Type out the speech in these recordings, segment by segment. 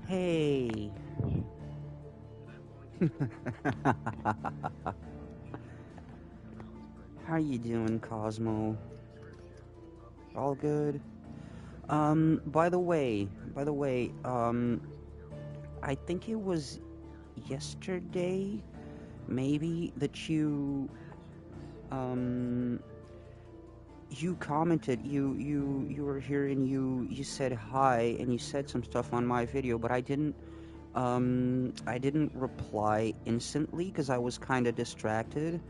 Hey. How you doing, Cosmo? All good? by the way, I think it was yesterday, maybe, that um, you commented, you were here and you said hi and you said some stuff on my video, but I didn't reply instantly because I was kind of distracted.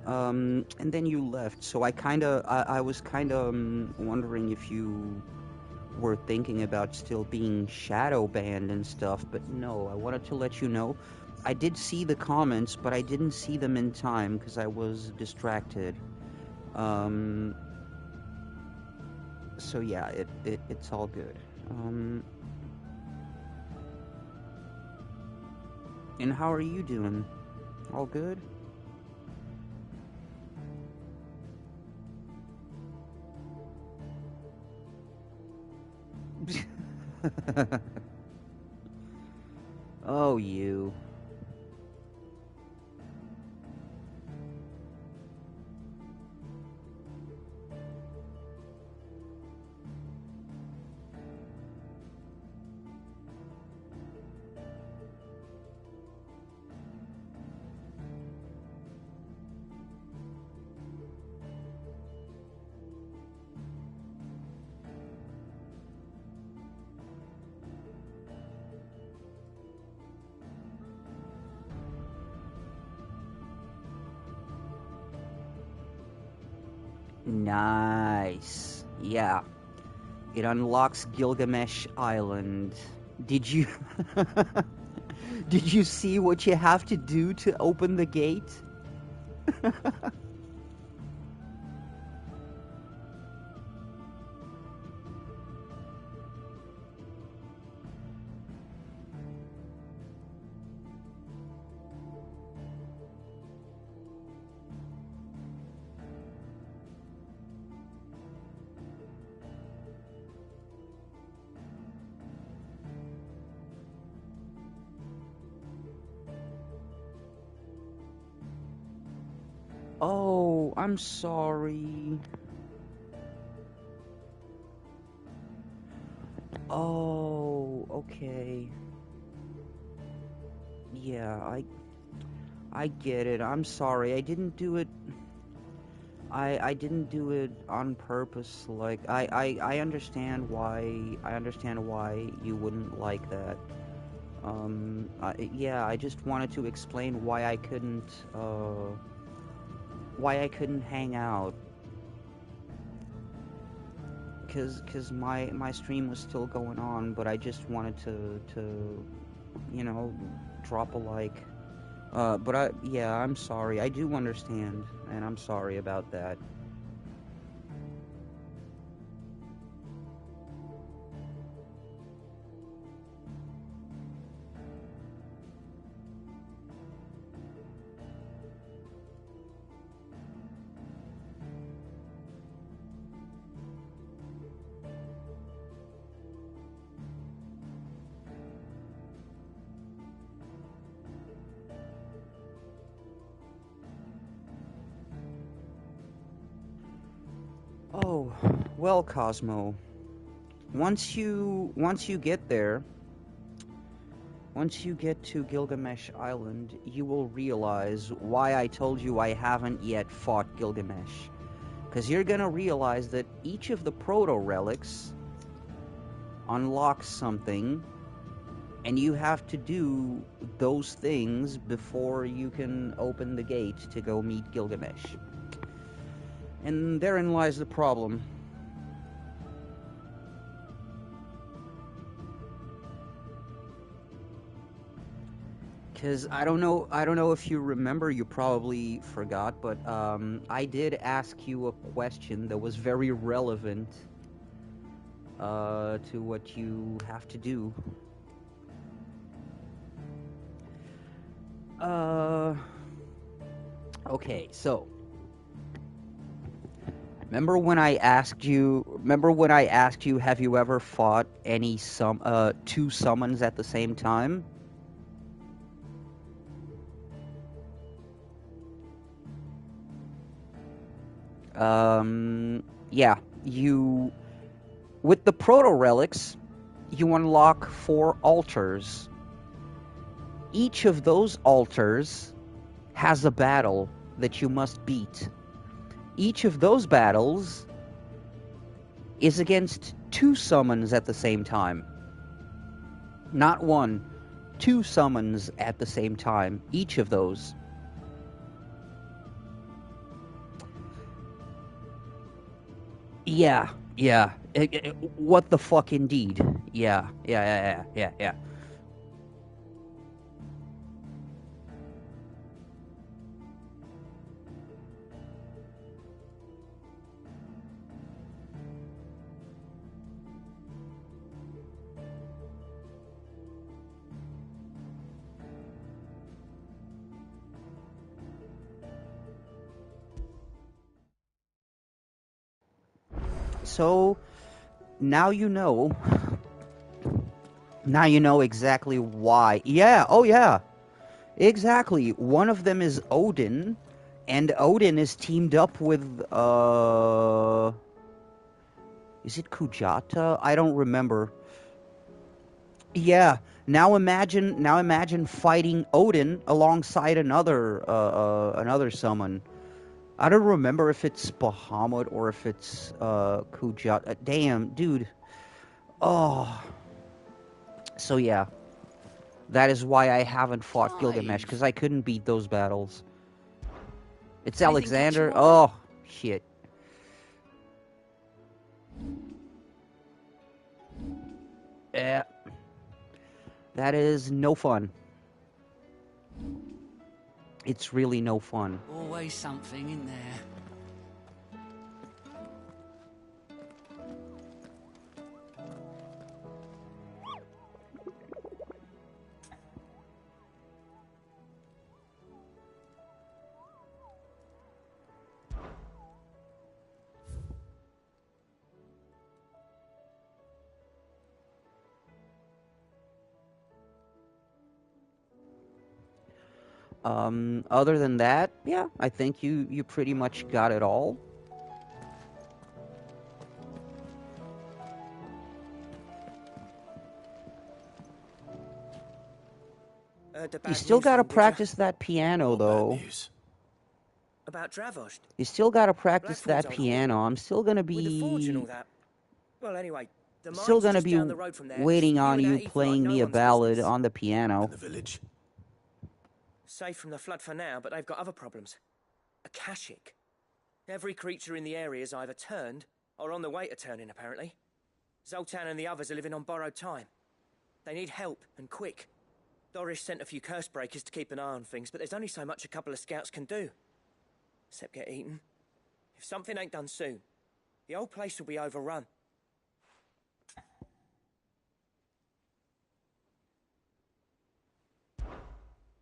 And then you left, so I was kind of wondering if you were thinking about still being shadow banned and stuff, but no, I wanted to let you know. I did see the comments, but I didn't see them in time because I was distracted. Um, so yeah, it's all good. Um, and how are you doing? All good? Oh, you. Nice. Yeah. It unlocks Gilgamesh Island. Did you did you see what you have to do to open the gate? Oh, I'm sorry. Oh, okay. Yeah, I get it. I'm sorry. I didn't do it on purpose. Like I understand why you wouldn't like that. Yeah, I just wanted to explain why I couldn't hang out, cause my stream was still going on, but I just wanted to you know drop a like. But yeah, I'm sorry. I do understand, and I'm sorry about that. Oh, well, Cosmo. Once you get there, once you get to Gilgamesh Island, you will realize why I told you I haven't yet fought Gilgamesh. Because you're gonna realize that each of the proto relics unlocks something, and you have to do those things before you can open the gate to go meet Gilgamesh. And therein lies the problem. Because I don't know if you remember, you probably forgot, but I did ask you a question that was very relevant to what you have to do. Uh, okay, so Remember when I asked you? Remember when I asked you, have you ever fought any two summons at the same time? Yeah. You with the proto relics, you unlock 4 altars. Each of those altars has a battle that you must beat. Each of those battles is against 2 summons at the same time. Not 1, 2 summons at the same time, each of those. Yeah. What the fuck indeed. Yeah. So, now you know. Now you know exactly why. Yeah, oh yeah. Exactly. One of them is Odin, and Odin is teamed up with is it Kujata? I don't remember. Yeah. Now imagine fighting Odin alongside another summon. I don't remember if it's Bahamut or if it's Kujata. Damn, dude. Oh. So yeah. That is why I haven't fought Gilgamesh, because I couldn't beat those battles. It's Alexander. Oh, shit. Yeah. That is no fun. It's really no fun. Always something in there. Other than that, yeah, I think you pretty much got it all. You still gotta practice that piano, though. About Dravost? You still gotta practice Bradford's that old piano. I'm still gonna With the forge and all be... that. Well, anyway, the Still mine's gonna just be down the road from there. waiting on you Spewing out ether like playing no me a one's ballad business. on the piano. In the village. Safe from the flood for now, but they've got other problems. Akashic. Every creature in the area is either turned or on the way to turning, apparently. Zoltan and the others are living on borrowed time. They need help, and quick. Doris sent a few curse breakers to keep an eye on things, but there's only so much a couple of scouts can do. Except get eaten. If something ain't done soon, the old place will be overrun.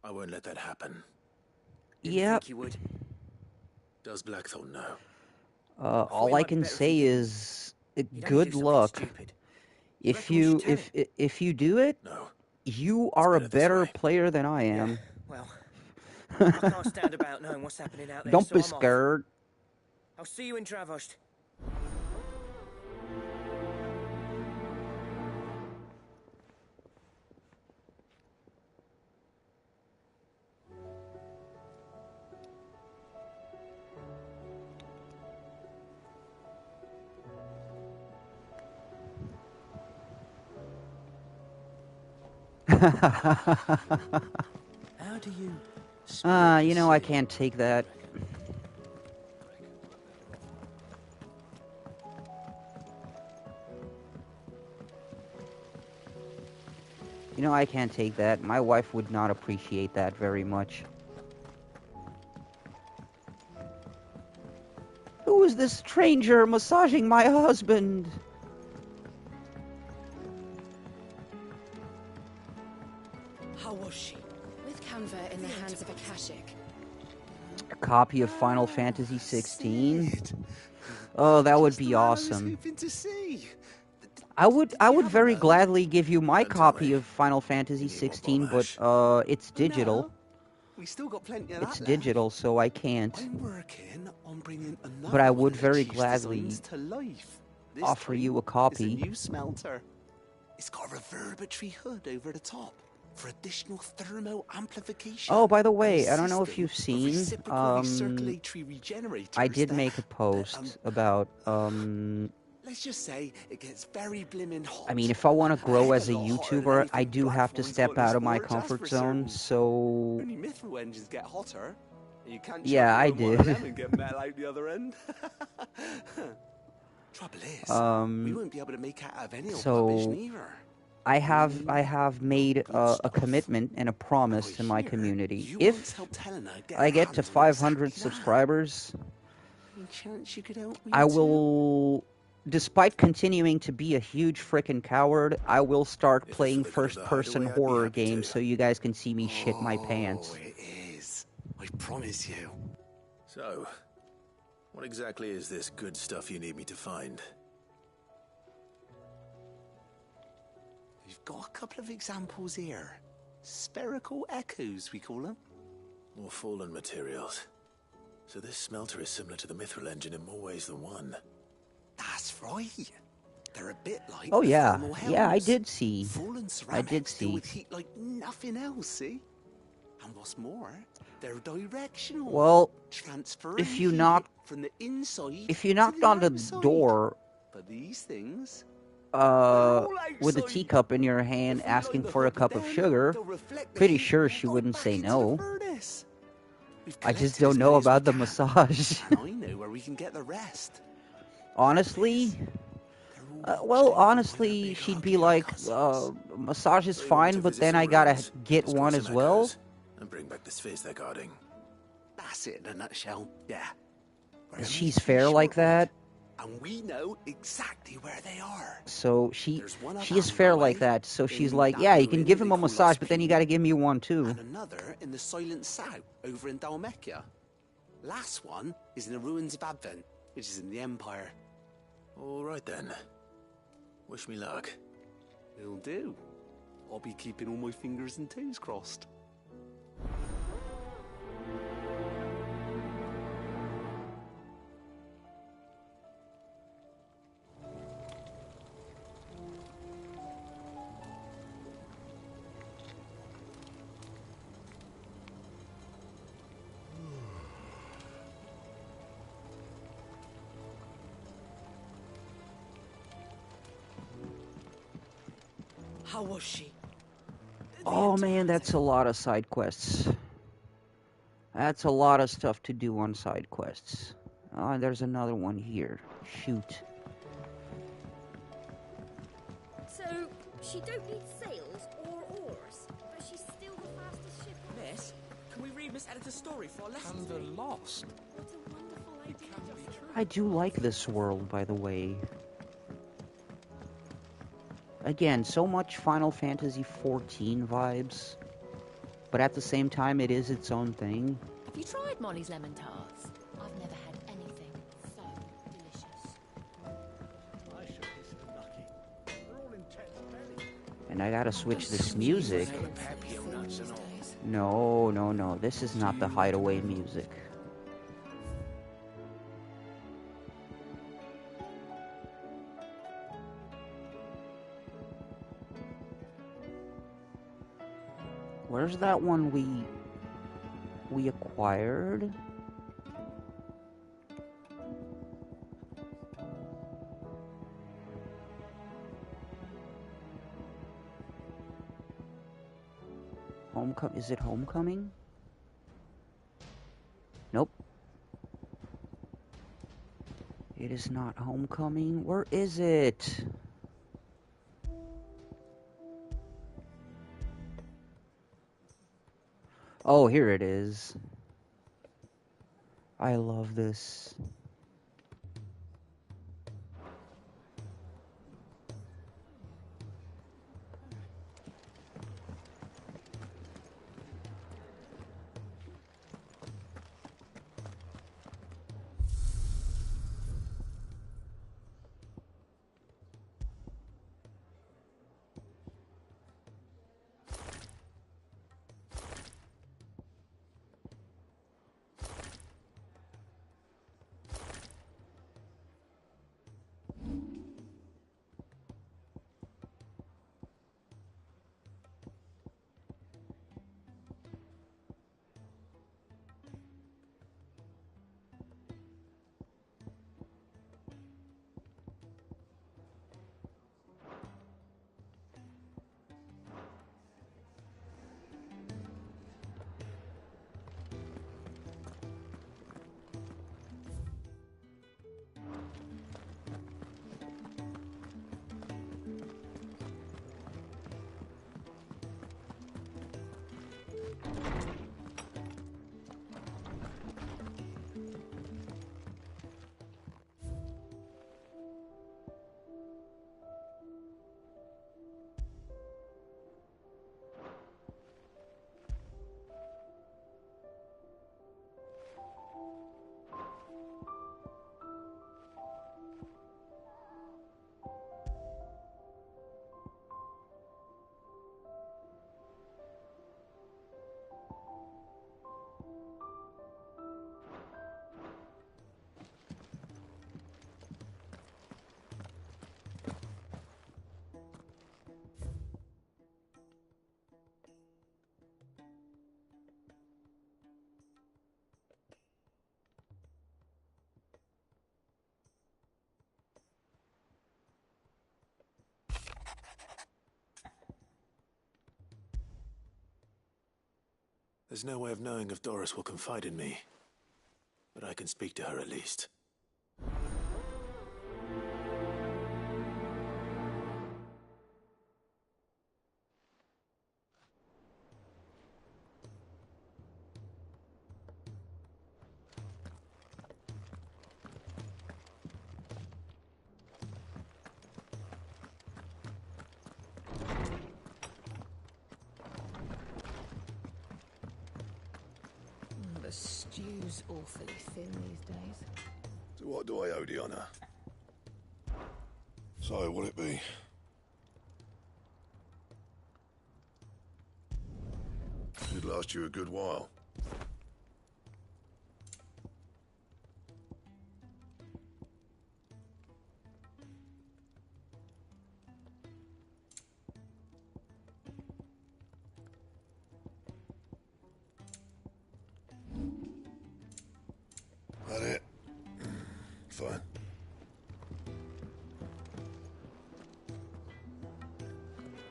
I won't let that happen. Didn't think you would. Does Blackthorn know? All I can say is good luck. If you do it, No. you are a better player than I am. Yeah, well, I can't stand about knowing what's happening out there. Don't so be I'm off. scared. I'll see you in Dravost. How do you... You know, I can't take that. You know, I can't take that. My wife would not appreciate that very much. Who is this stranger massaging my husband? How was she? With Canva in the hands of Akashic. A copy of Final Fantasy XVI? Sid, Oh, that would just the be man I was awesome. hoping to see. I would Did you have a very mo? gladly give you my Don't tell copy me. of Final Fantasy You need more XVI, bomb but ash. it's digital. No, we still got plenty of It's that digital, left. so I can't. I'm working on bringing another But I one would of the very chief's gladly designs to life. This offer time, you a it's a copy. new smelter. It's got a reverberatory hood over the top for additional thermo amplification. Oh, by the and a way, I don't know if system you've of seen, reciprocally circulatory regenerators I did that, make a post about, let's just say it gets very blimmin' hot. I mean, if I want to A grow heck as of a lot hotter than YouTuber, I anything do have to Blackthorn's step got in his out of my forge, that's comfort for zone, certain. so... Only mithril engines get hotter. And you can't Yeah, chuck I it on one of did. them and get metal out the other end. Trouble is, we won't be able to make out of any old rubbish So... neither. I have made Good a stuff. commitment and a promise Oh, to my here, community. you once If helped Helena get I her get to hands on 500 exactly that. subscribers, Any chance you could help me I too? will, despite continuing to be a huge frickin' coward, I will start If it's playing for the good of the first-person hideaway, I'd be horror happy games to. so you guys can see me shit my Oh, pants. it is. I promise you. So, what exactly is this good stuff you need me to find? We've got a couple of examples here. Spherical echoes, we call them. More fallen materials. So this smelter is similar to the mithril engine in more ways than one. That's right. They're a bit like Oh the yeah, thermal yeah, I helms. did see. Fallen I ceramics did deal see. with heat like nothing else, see? And what's more, they're directional. Well, Transferring if you heat knocked from the inside if you to knocked the on the outside. door But these things, with a teacup in your hand if we asking line the for a hood with cup of them, sugar, they'll reflect the pretty heat sure and she go wouldn't back say into no. the furnace. We've I just collected don't as know many as we about the can, massage. and I know where we can get the rest. Honestly, They're all well, checked by the honestly, big she'd be ugly like, cousins. massage is So you want me fine, to but visit then some I gotta ruins, get discover one some as well. echoes, and bring back the spheres they're guarding. That's it in a nutshell, yeah. We're only She's 3 fair like short of it, that. and we know exactly where they are. So There's one up she is Amber fair like Way, that. So she's in like, that yeah, you can ruin give they him a call massage, but then you Ospine, gotta give me one too. and another in the Silent South over in Dalmekia. Last one is in the ruins of Advent, which is in the Empire. All right then. Wish me luck. Will do. I'll be keeping all my fingers and toes crossed. How was she? Oh man, that's a lot of side quests. That's a lot of stuff to do on side quests. Oh, and there's another one here. Shoot. So, she don't need sails or oars, but she's still the fastest ship on Earth. Miss, can we read Miss Editor's story for our lessons? Calendar lost. What a wonderful idea. I do like this world, by the way. Again, so much Final Fantasy XIV vibes, but at the same time, it is its own thing. Have you tried Molly's lemon tarts? I've never had anything so delicious. I should be so lucky. They're all intense belly. And I gotta switch this music. No, no, no. This is not the hideaway music. Where's that one we acquired? Is it Homecoming? Nope. It is not Homecoming. Where is it? Oh, here it is. I love this. There's no way of knowing if Doris will confide in me. But I can speak to her at least. The stew's awfully thin these days. So what do I owe the honour? So, will it be? Should last you a good while. That it? Fine.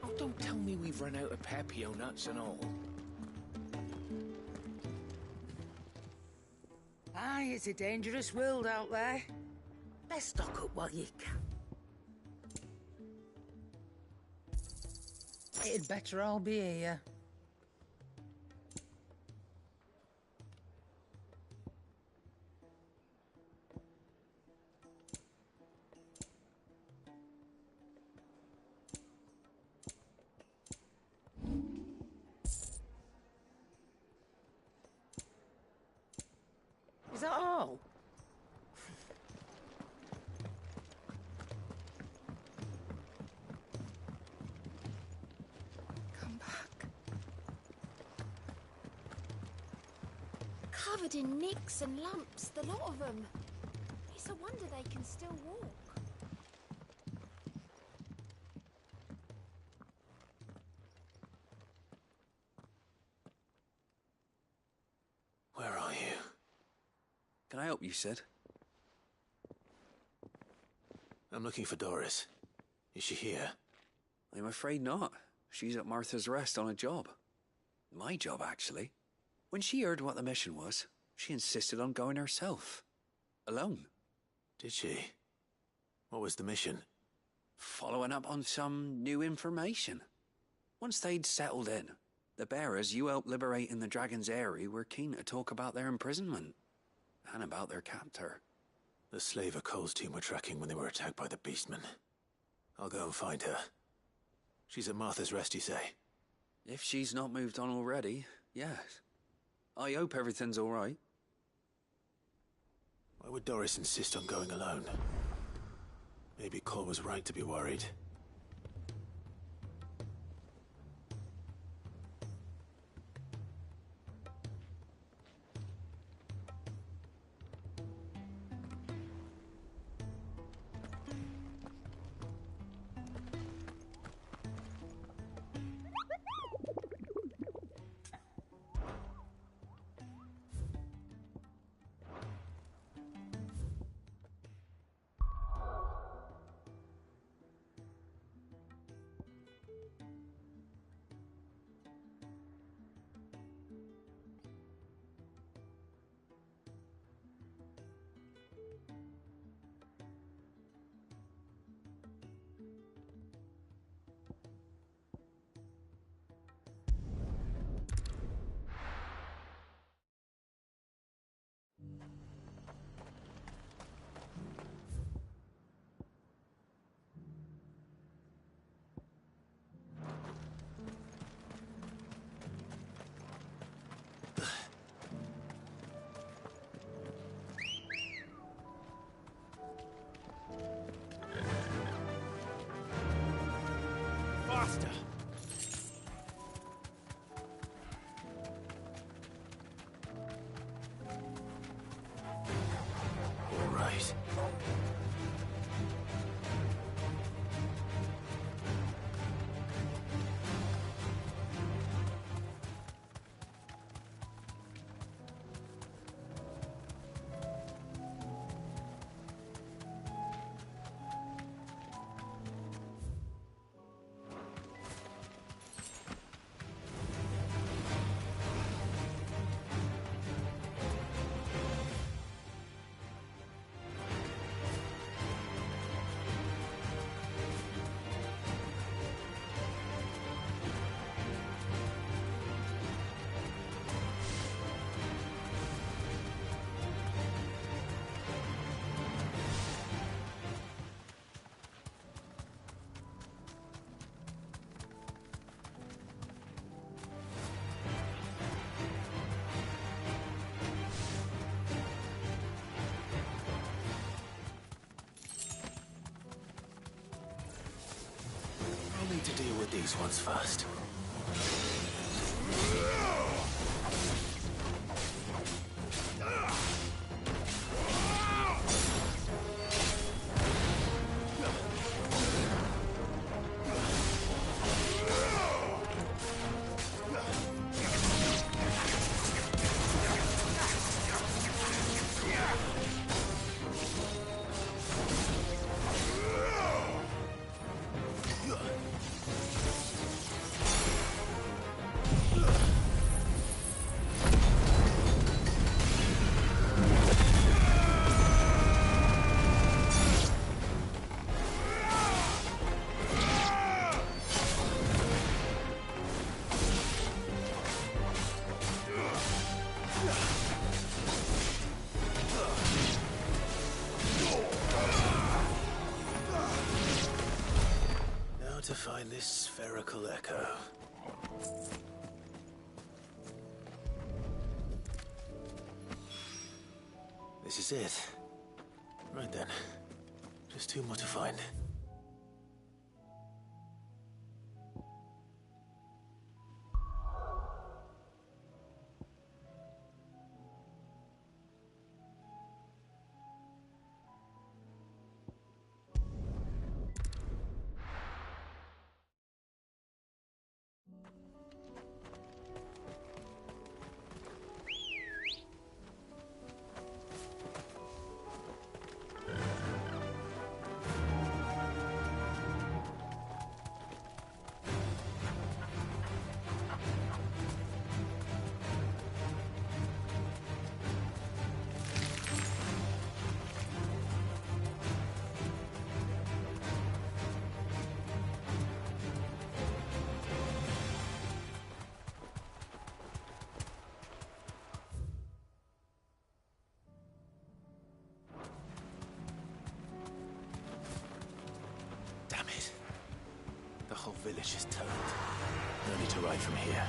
Oh, don't tell me we've run out of Papio nuts and all. Aye, it's a dangerous world out there. Let's stock up while you can. It'd better all be here. Is that all? Come back. Covered in nicks and lumps, the lot of them. It's a wonder they can still walk. Where are you? Can I help you, Sid? I'm looking for Doris. Is she here? I'm afraid not. She's at Martha's Rest on a job. My job, actually. When she heard what the mission was, she insisted on going herself. Alone. Did she? What was the mission? Following up on some new information. Once they'd settled in, the bearers you helped liberate in the Dragon's Eyrie were keen to talk about their imprisonment. And about their captor. The slaver Cole's team were tracking when they were attacked by the Beastmen. I'll go and find her. She's at Martha's Rest, you say? If she's not moved on already, yes. I hope everything's all right. Why would Doris insist on going alone? Maybe Cole was right to be worried. Faster! All right. Deal with these ones first. To find this spherical echo. This is it. Right then. Just two more to find. Damn it. The whole village is turned. No need to ride from here.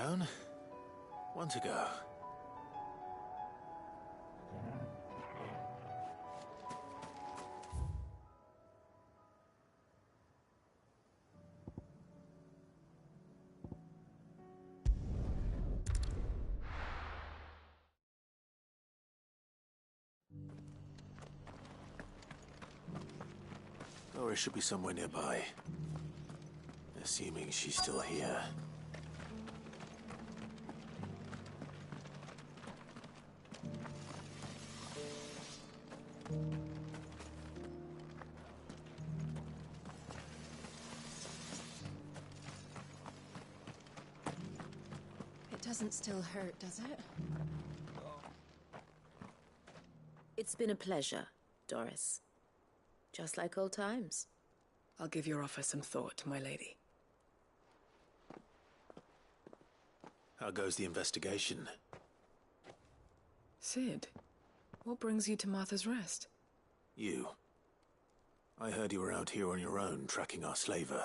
down. One to go. Doris should be somewhere nearby. Assuming she's still here. It doesn't still hurt, does it? It's been a pleasure, Doris. Just like old times. I'll give your offer some thought, my lady. How goes the investigation? Sid, what brings you to Martha's Rest? You. I heard you were out here on your own, tracking our slaver.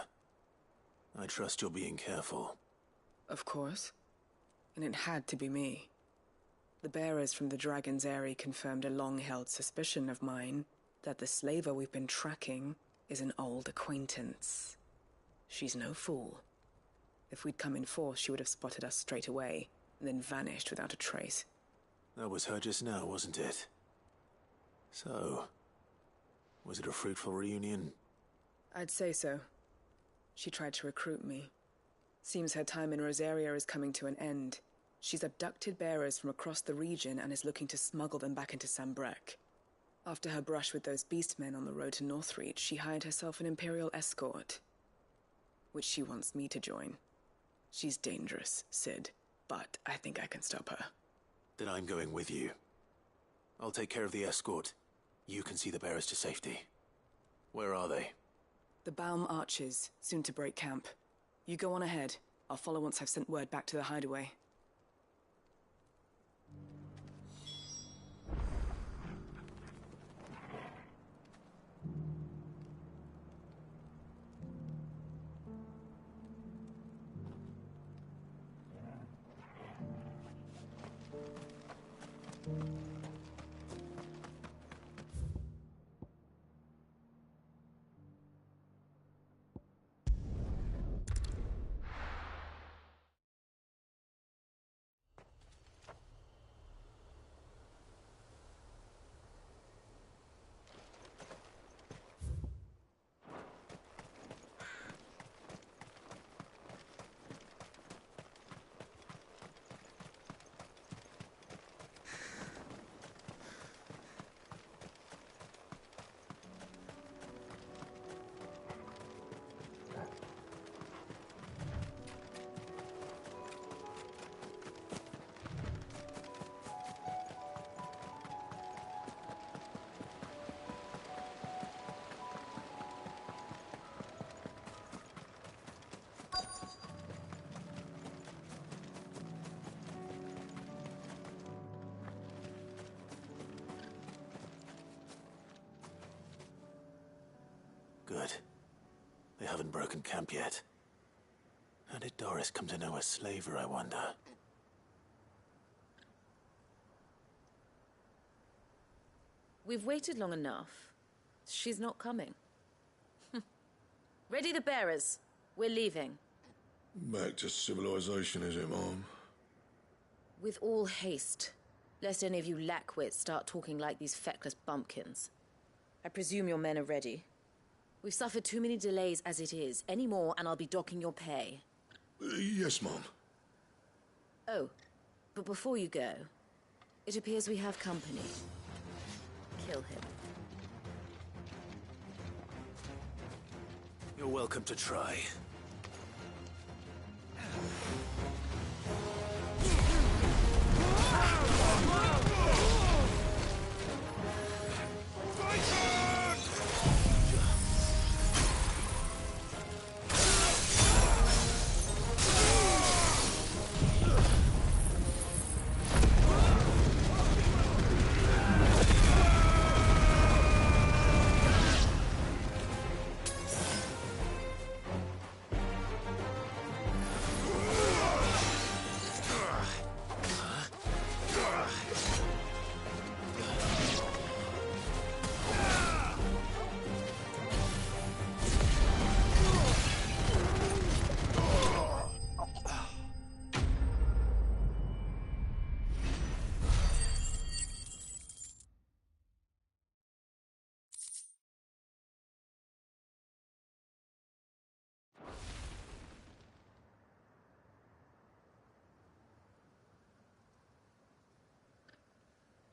I trust you're being careful. Of course. And it had to be me. The bearers from the Dragon's Eyrie confirmed a long-held suspicion of mine that the slaver we've been tracking is an old acquaintance. She's no fool. If we'd come in force, she would have spotted us straight away, and then vanished without a trace. That was her just now, wasn't it? So, was it a fruitful reunion? I'd say so. She tried to recruit me. Seems her time in Rosaria is coming to an end. She's abducted bearers from across the region and is looking to smuggle them back into Sambrek. After her brush with those beastmen on the road to Northreach, she hired herself an Imperial escort, which she wants me to join. She's dangerous, Sid, but I think I can stop her. Then I'm going with you. I'll take care of the escort. You can see the bearers to safety. Where are they? The Baum Archers, soon to break camp. You go on ahead. I'll follow once I've sent word back to the hideaway. Good. They haven't broken camp yet. How did Doris come to know a slaver, I wonder? We've waited long enough. She's not coming. Ready the bearers. We're leaving. Back to civilization, is it, Mom? With all haste, lest any of you lackwits start talking like these feckless bumpkins. I presume your men are ready. We've suffered too many delays as it is. Any more and I'll be docking your pay. Yes, Mom. Oh, but before you go, it appears we have company. Kill him. You're welcome to try.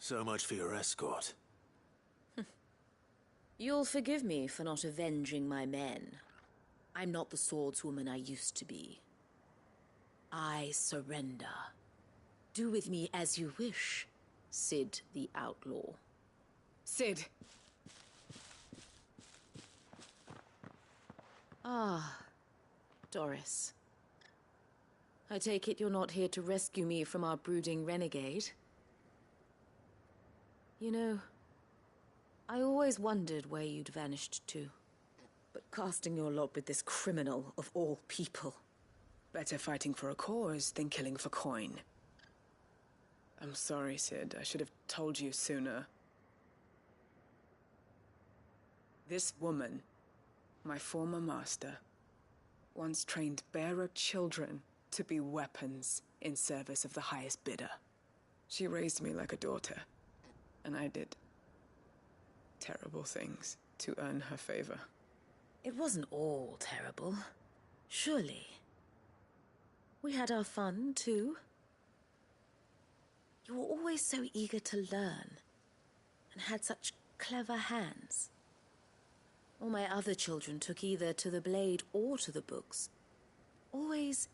So much for your escort. You'll forgive me for not avenging my men. I'm not the swordswoman I used to be. I surrender. Do with me as you wish, Sid the Outlaw. Sid! Ah, Doris. I take it you're not here to rescue me from our brooding renegade? You know, I always wondered where you'd vanished to. But casting your lot with this criminal of all people... Better fighting for a cause than killing for coin. I'm sorry, Sid. I should have told you sooner. This woman, my former master, once trained bearer children to be weapons in service of the highest bidder. She raised me like a daughter, and I did terrible things to earn her favor. It wasn't all terrible, surely. We had our fun, too. You were always so eager to learn, and had such clever hands. All my other children took either to the blade or to the books. Always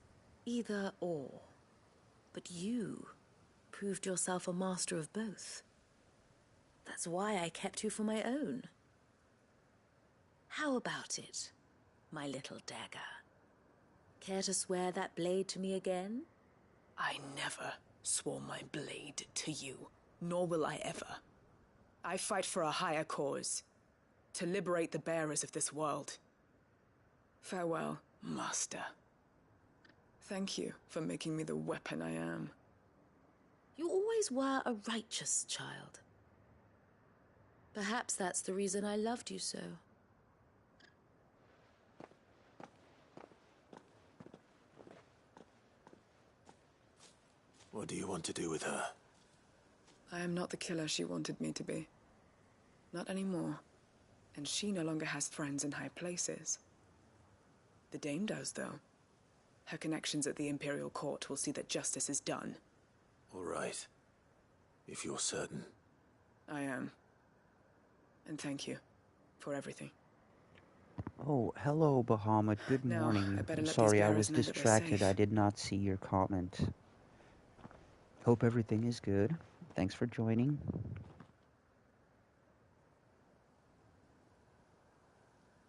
either or. But you proved yourself a master of both. That's why I kept you for my own. How about it, my little dagger? Care to swear that blade to me again? I never swore my blade to you, nor will I ever. I fight for a higher cause, to liberate the bearers of this world. Farewell, Master. Thank you for making me the weapon I am. You always were a righteous child. Perhaps that's the reason I loved you so. What do you want to do with her? I am not the killer she wanted me to be. Not anymore. And she no longer has friends in high places. The Dame does, though. Her connections at the Imperial Court will see that justice is done. All right. If you're certain. I am. And thank you for everything. Oh, hello, Bahamut. Good Now, morning. I better I'm let sorry, these I bearers was know that they're distracted. safe. I did not see your comment. Hope everything is good. Thanks for joining.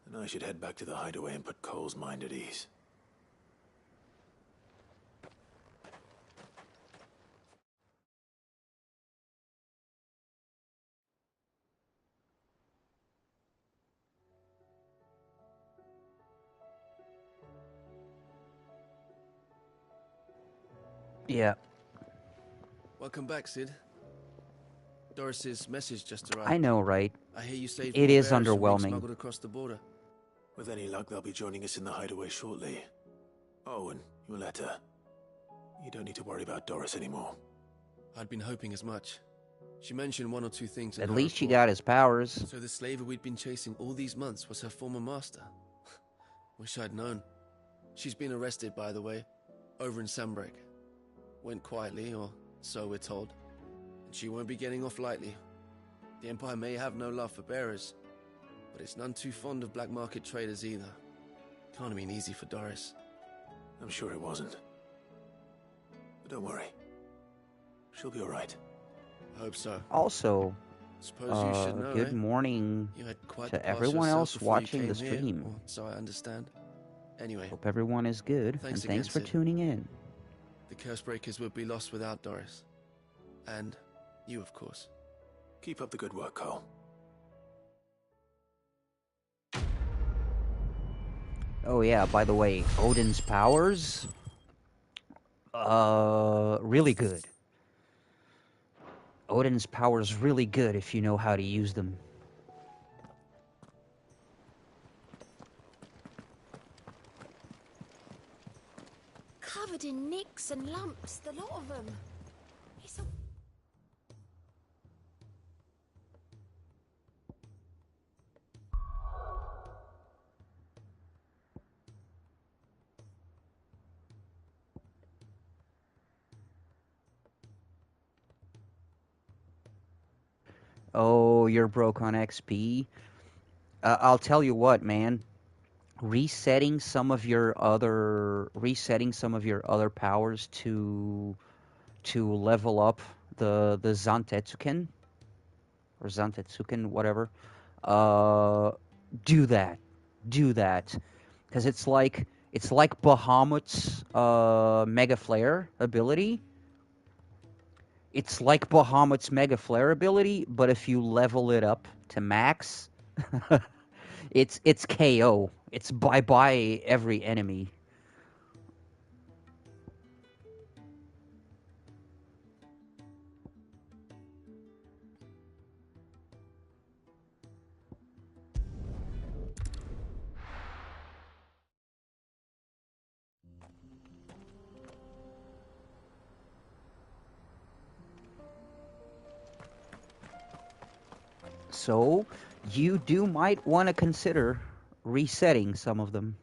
Then I should head back to the hideaway and put Cole's mind at ease. Yeah. Welcome back, Sid. Doris's message just arrived. I know, right? I hear you saved It more is bears from being underwhelming. smuggled across the border. With any luck, they'll be joining us in the hideaway shortly. Oh, and your letter. You don't need to worry about Doris anymore. I'd been hoping as much. She mentioned one or two things in At her least she report. got his powers. So the slaver we'd been chasing all these months was her former master. Wish I'd known. She's been arrested, by the way, over in Sunbreak. Went quietly, or so we're told. And she won't be getting off lightly. The Empire may have no love for bearers, but it's none too fond of black market traders either. Can't have been easy for Doris. I'm sure it wasn't. But don't worry. She'll be all right. I hope so. Also, Suppose you should know, good eh? morning You had quite the to pass everyone yourself else before you watching the came here, stream. or so I understand. Anyway, Hope everyone is good, Thanks and thanks again, for Sid. tuning in. the Cursebreakers would be lost without Doris. And you, of course. Keep up the good work, Cole. Oh yeah, by the way, Odin's powers, really good. Odin's powers really good if you know how to use them. Covered in nicks and lumps, the lot of them. It's a... Oh, you're broke on XP? I'll tell you what, man. Resetting some of your other powers to level up the Zantetsuken or Zantetsuken, whatever. Do that. Do that. Because it's like Bahamut's Mega Flare ability. It's like Bahamut's Mega Flare ability, but if you level it up to max, it's KO. It's bye-bye every enemy. So, you might want to consider resetting some of them.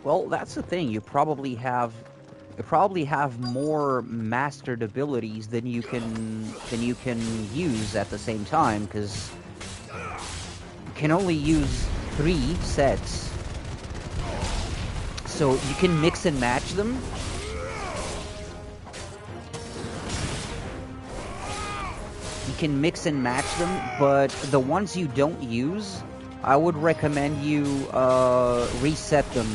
Well, that's the thing. You probably have more mastered abilities than you can use at the same time, because you can only use 3 sets. So you can mix and match them. You can mix and match them, but the ones you don't use, I would recommend you reset them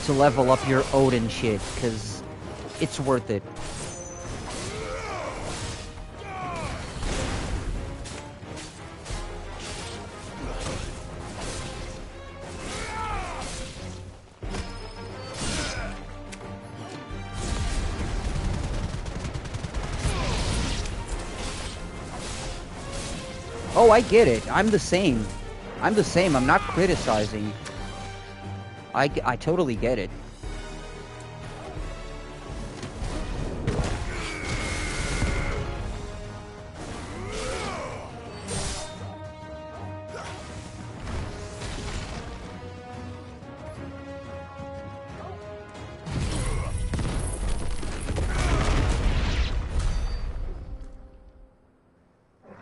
to level up your Odin shit, because it's worth it. Oh, I get it. I'm the same. I'm not criticizing. I totally get it.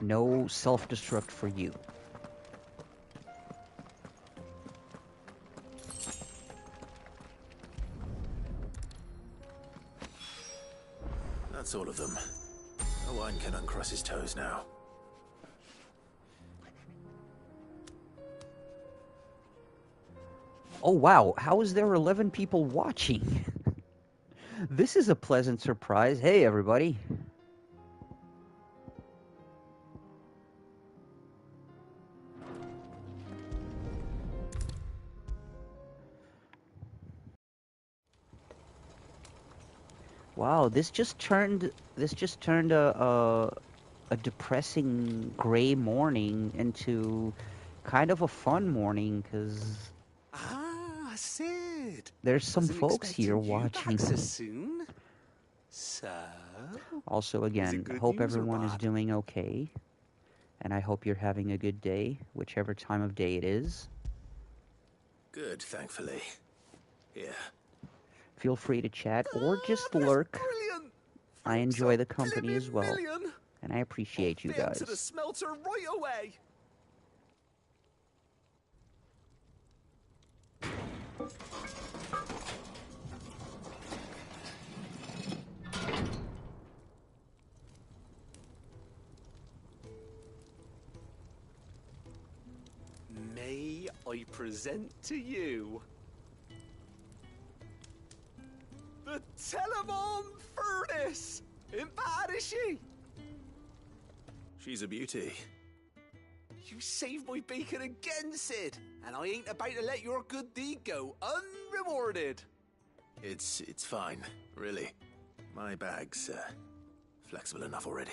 No self-destruct for you. That's all of them. No one can uncross his toes now. Oh wow, how is there 11 people watching? This is a pleasant surprise. Hey everybody. Wow, this just turned a depressing gray morning into kind of a fun morning, because Sid. there's some Wasn't folks here expecting you watching. back so soon. So, Also, is it again, good hope news or everyone is bad? doing okay, and I hope you're having a good day, whichever time of day it is. Good, thankfully. Here. Feel free to chat or just lurk. Brilliant. I enjoy the company as well, and I appreciate you Down to the guys. smelter right away. May I present to you the Telemon Furnace? Ain't bad, is she? She's a beauty. You saved my bacon again, Sid, and I ain't about to let your good deed go unrewarded. It's fine, really. My bag's flexible enough already.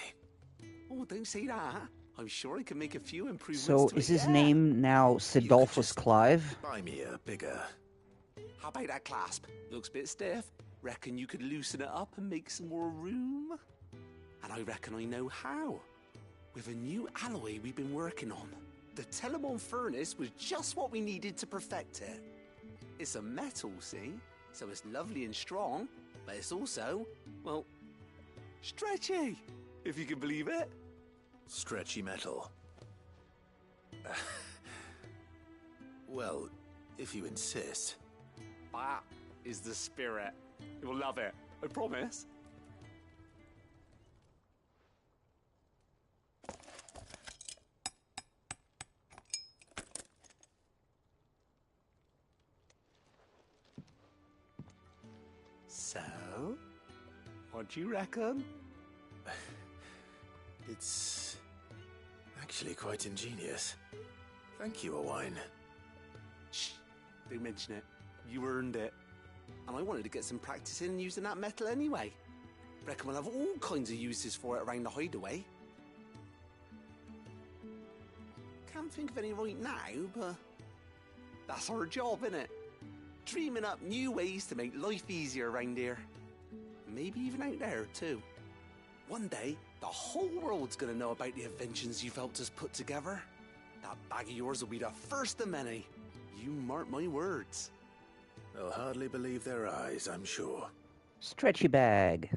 Oh, don't say that. I'm sure I can make a few improvements So, to is it his yet. name now Sidolphus Clive? Buy me a bigger How about that clasp? Looks a bit stiff. Reckon you could loosen it up and make some more room? And I reckon I know how. With a new alloy we've been working on. The Telemon furnace was just what we needed to perfect it. It's a metal, see? So it's lovely and strong, but it's also, well, stretchy, if you can believe it. Stretchy metal. Well, if you insist. That is the spirit. You'll love it, I promise. So, what do you reckon? It's actually quite ingenious. Thank you, Owain. Shh, don't mention it. You earned it. And I wanted to get some practice in using that metal anyway. Reckon we'll have all kinds of uses for it around the hideaway. Can't think of any right now, but that's our job, innit? Dreaming up new ways to make life easier around here. Maybe even out there, too. One day, the whole world's gonna know about the inventions you've helped us put together. That bag of yours will be the first of many. You mark my words. They'll hardly believe their eyes, I'm sure. Stretchy bag.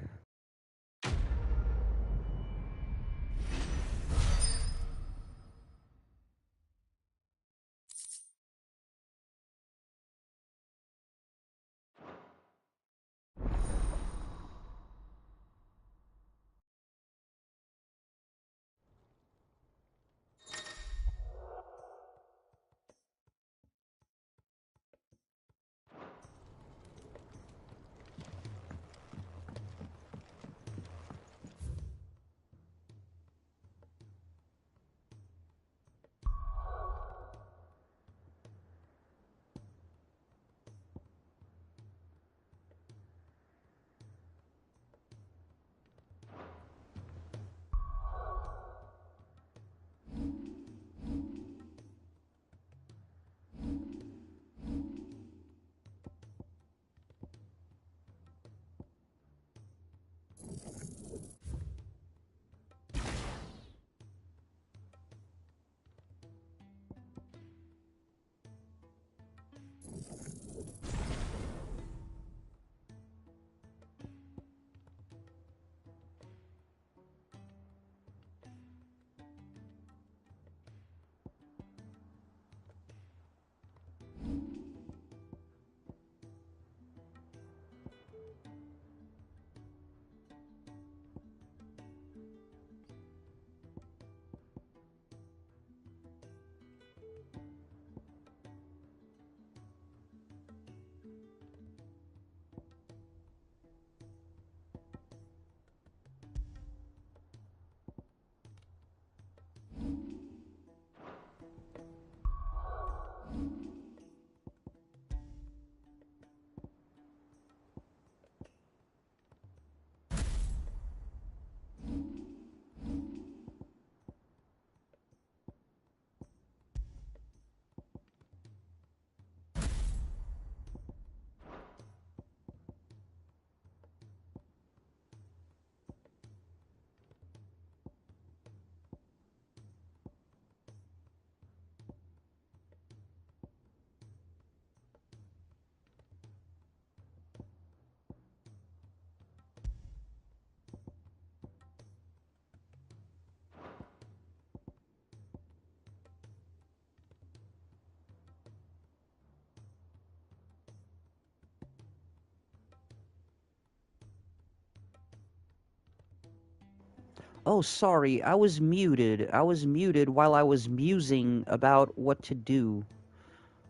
Oh, sorry, I was muted. I was muted while I was musing about what to do.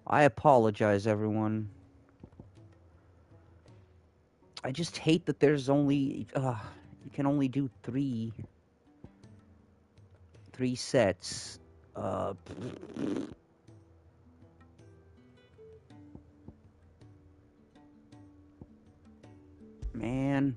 I apologize, everyone. I just hate that there's only... you can only do three sets. Man.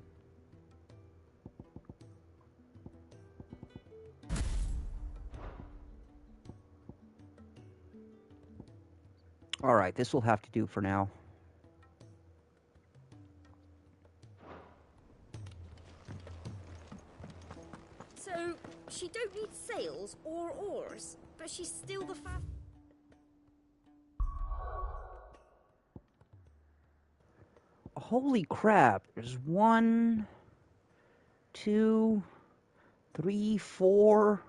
Alright, this will have to do for now. need sails or oars, but she's still the fast. Holy crap, there's 1, 2, 3, 4.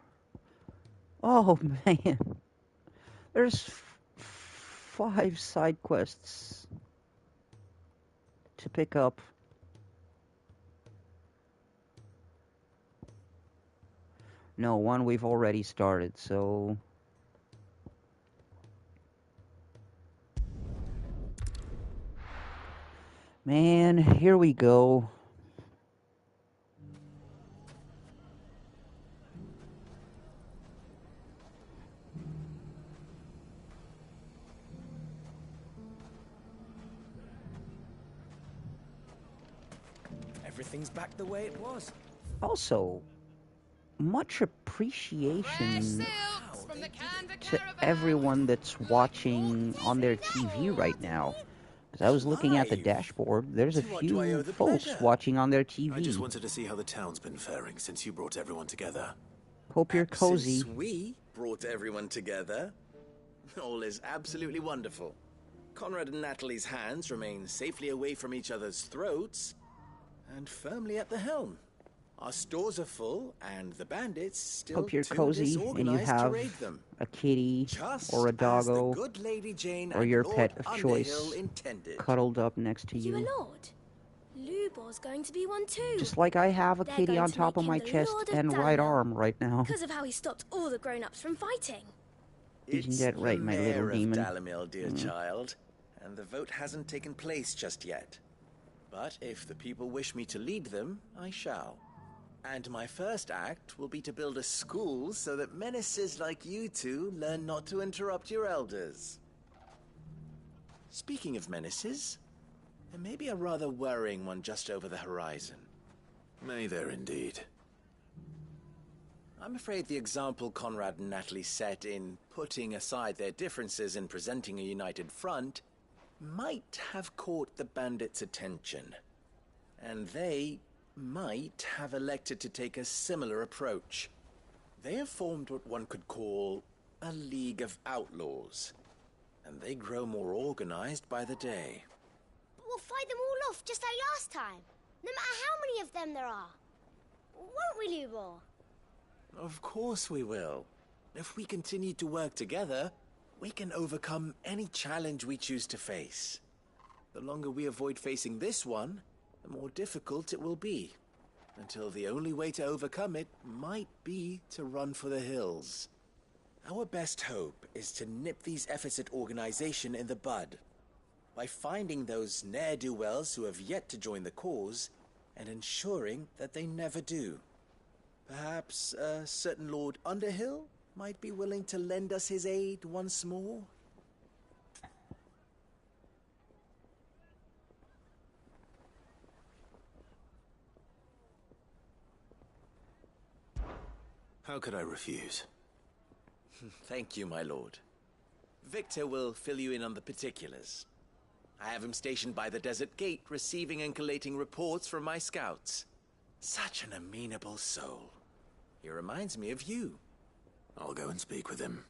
Oh man. There's 5 side quests to pick up. No, one we've already started, so... Man, here we go. Everything's back the way it was. Also, much appreciation to everyone that's watching on their TV right now. Because I was looking at the dashboard, there's a few folks watching on their TV. I just wanted to see how the town's been faring since you brought everyone together. Hope you're cozy. Since we brought everyone together, all is absolutely wonderful. Conrad and Natalie's hands remain safely away from each other's throats and firmly at the helm. Our stores are full, and the bandits still Hope you're too cozy and you disorganized to have raid them. a kitty Just or a as the doggo good Lady Jane or and your Lord pet of Underhill choice intended. cuddled up next to You a you. lord? Lubor's going to be one too. Just like I have a They're kitty going on to top make of my him the chest Lord of and right Dunhill, arm right now. because of how he stopped all the grown-ups from fighting. Isn't It's that right, the my mayor little of demon? Dalimil, dear child, and the vote hasn't taken place just yet. But if the people wish me to lead them, I shall. And my first act will be to build a school so that menaces like you two learn not to interrupt your elders. Speaking of menaces, there may be a rather worrying one just over the horizon. May there indeed. I'm afraid the example Conrad and Natalie set in putting aside their differences and presenting a united front might have caught the bandits' attention. And they might have elected to take a similar approach. They have formed what one could call a League of Outlaws, and they grow more organized by the day. But we'll fight them all off just like last time, no matter how many of them there are. Won't we, Lubor? Of course we will. If we continue to work together, we can overcome any challenge we choose to face. The longer we avoid facing this one, the more difficult it will be, until the only way to overcome it might be to run for the hills. Our best hope is to nip these efforts at organization in the bud, by finding those ne'er-do-wells who have yet to join the cause, and ensuring that they never do. Perhaps a certain Lord Underhill might be willing to lend us his aid once more? How could I refuse? Thank you, my lord. Victor will fill you in on the particulars. I have him stationed by the desert gate, receiving and collating reports from my scouts. Such an amenable soul. He reminds me of you. I'll go and speak with him.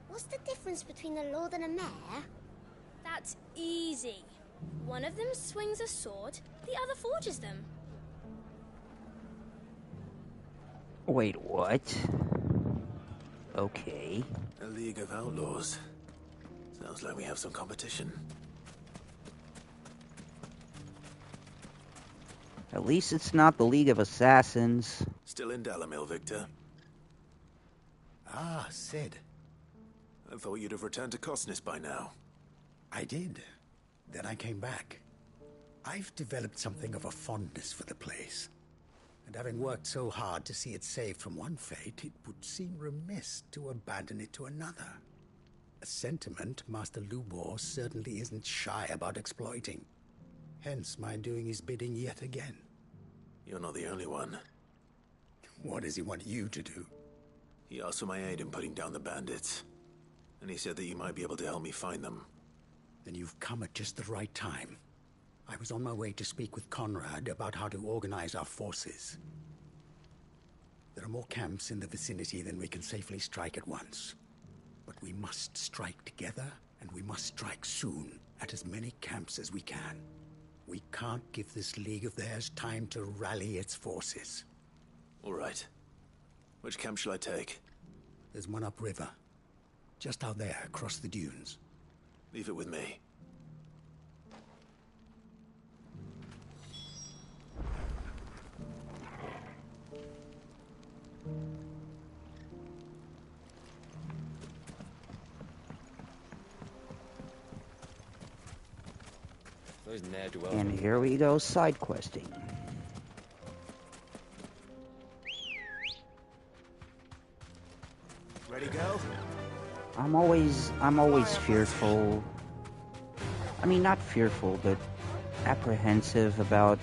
What's the difference between a lord and a mayor? That's easy. One of them swings a sword, the other forges them. Wait, what? Okay. A League of Outlaws. Sounds like we have some competition. At least it's not the League of Assassins. Still in Dalimil, Victor? Ah, Sid. I thought you'd have returned to Cosnis by now. I did. Then I came back. I've developed something of a fondness for the place. And having worked so hard to see it saved from one fate, it would seem remiss to abandon it to another. A sentiment Master Lubor certainly isn't shy about exploiting. Hence my doing his bidding yet again. You're not the only one. What does he want you to do? He asked for my aid in putting down the bandits. And he said that you might be able to help me find them. Then you've come at just the right time. I was on my way to speak with Conrad about how to organize our forces. There are more camps in the vicinity than we can safely strike at once. But we must strike together, and we must strike soon at as many camps as we can. We can't give this league of theirs time to rally its forces. All right. Which camp shall I take? There's one upriver. Just out there, across the dunes. Leave it with me. And here we go, side questing. Ready, go? I'm always fearful. I mean, not fearful, but apprehensive about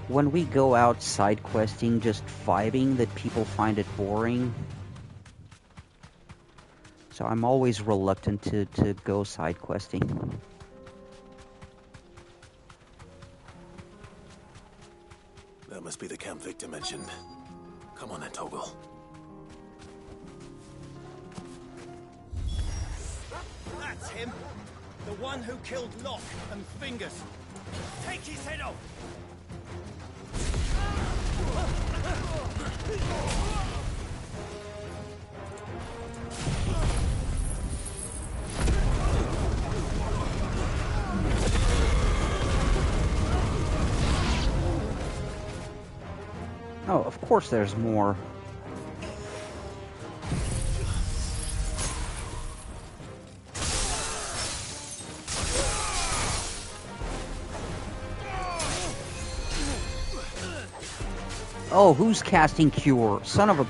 when we go out side questing, just vibing, that people find it boring. So I'm always reluctant to go side questing. That must be the camp Victor mentioned. Come on then, Toggle. That's him! The one who killed Locke and Fingers! Take his head off! Oh, of course there's more. Oh, who's casting Cure? Son of a...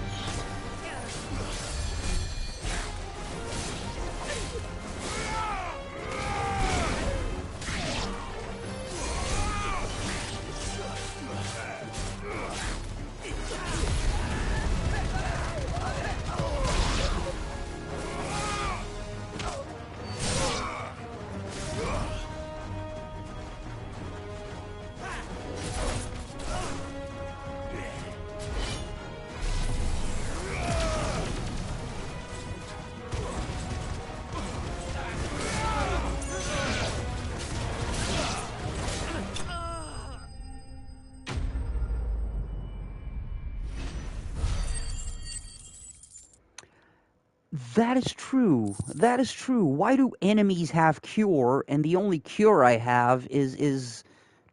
That is true. That is true. Why do enemies have cure, and the only cure I have is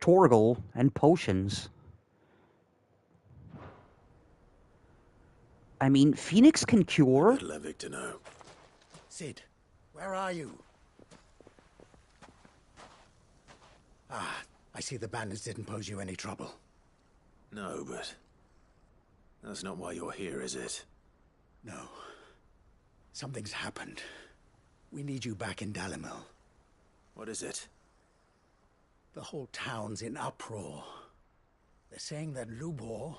Torgal and potions? I mean, Phoenix can cure. Better let Victor know. Sid, where are you? Ah, I see the bandits didn't pose you any trouble. No, but that's not why you're here, is it? No. Something's happened. We need you back in Dalimil. What is it? The whole town's in uproar. They're saying that Lubor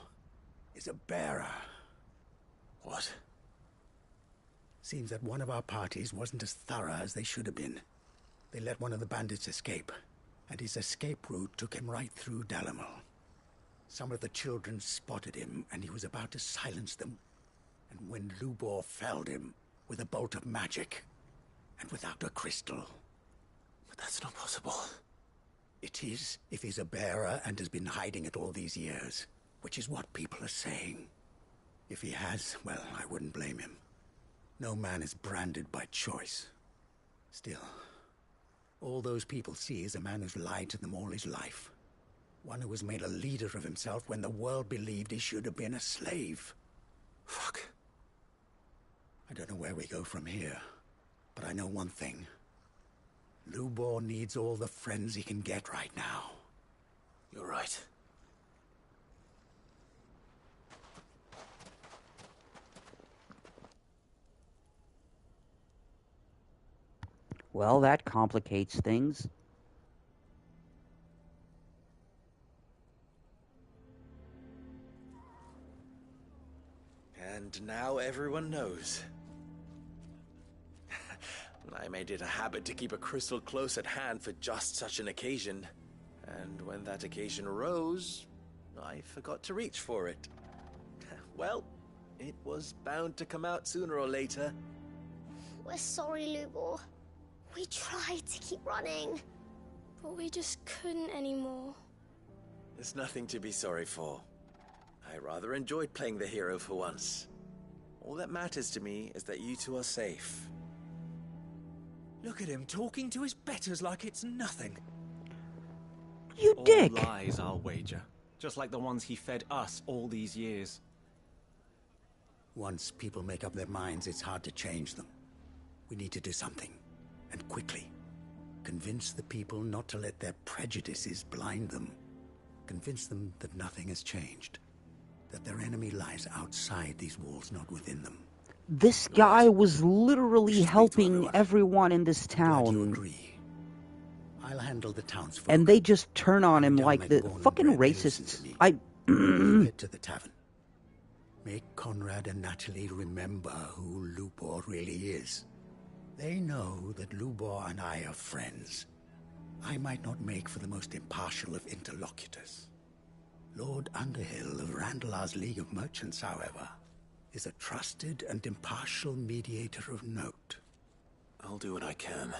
is a bearer. What? Seems that one of our parties wasn't as thorough as they should have been. They let one of the bandits escape, and his escape route took him right through Dalimil. Some of the children spotted him, and he was about to silence them. And when Lubor felled him with a bolt of magic, and without a crystal. But that's not possible. It is, if he's a bearer and has been hiding it all these years, which is what people are saying. If he has, well, I wouldn't blame him. No man is branded by choice. Still, all those people see is a man who's lied to them all his life. One who has made a leader of himself when the world believed he should have been a slave. Fuck. I don't know where we go from here, but I know one thing. Lubor needs all the friends he can get right now. You're right. Well, that complicates things. And now everyone knows. I made it a habit to keep a crystal close at hand for just such an occasion. And when that occasion arose, I forgot to reach for it. Well, it was bound to come out sooner or later. We're sorry, Lubor. We tried to keep running, but we just couldn't anymore. There's nothing to be sorry for. I rather enjoyed playing the hero for once. All that matters to me is that you two are safe. Look at him talking to his betters like it's nothing. You all dick! Lies, I'll wager. Just like the ones he fed us all these years. Once people make up their minds, it's hard to change them. We need to do something, and quickly. Convince the people not to let their prejudices blind them. Convince them that nothing has changed. That their enemy lies outside these walls, not within them. This guy was literally helping everyone in this town. I'll handle the townsfolk. And they just turn on him like the fucking racists. You head to the tavern. Make Conrad and Natalie remember who Lubor really is. They know that Lubor and I are friends. I might not make for the most impartial of interlocutors. Lord Underhill of Randalar's League of Merchants, however, is a trusted and impartial mediator of note. I'll do what I can.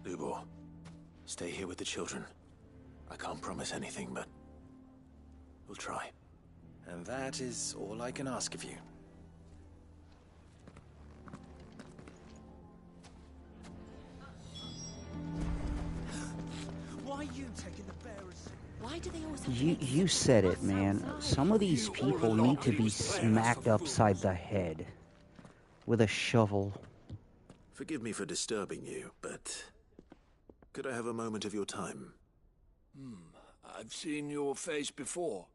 Lubor, stay here with the children. I can't promise anything, but we'll try. And that is all I can ask of you. Why are you taking the bearers? Why do they always You said it, man. Some of these people need to be smacked upside the head with a shovel. Forgive me for disturbing you, but could I have a moment of your time? I've seen your face before.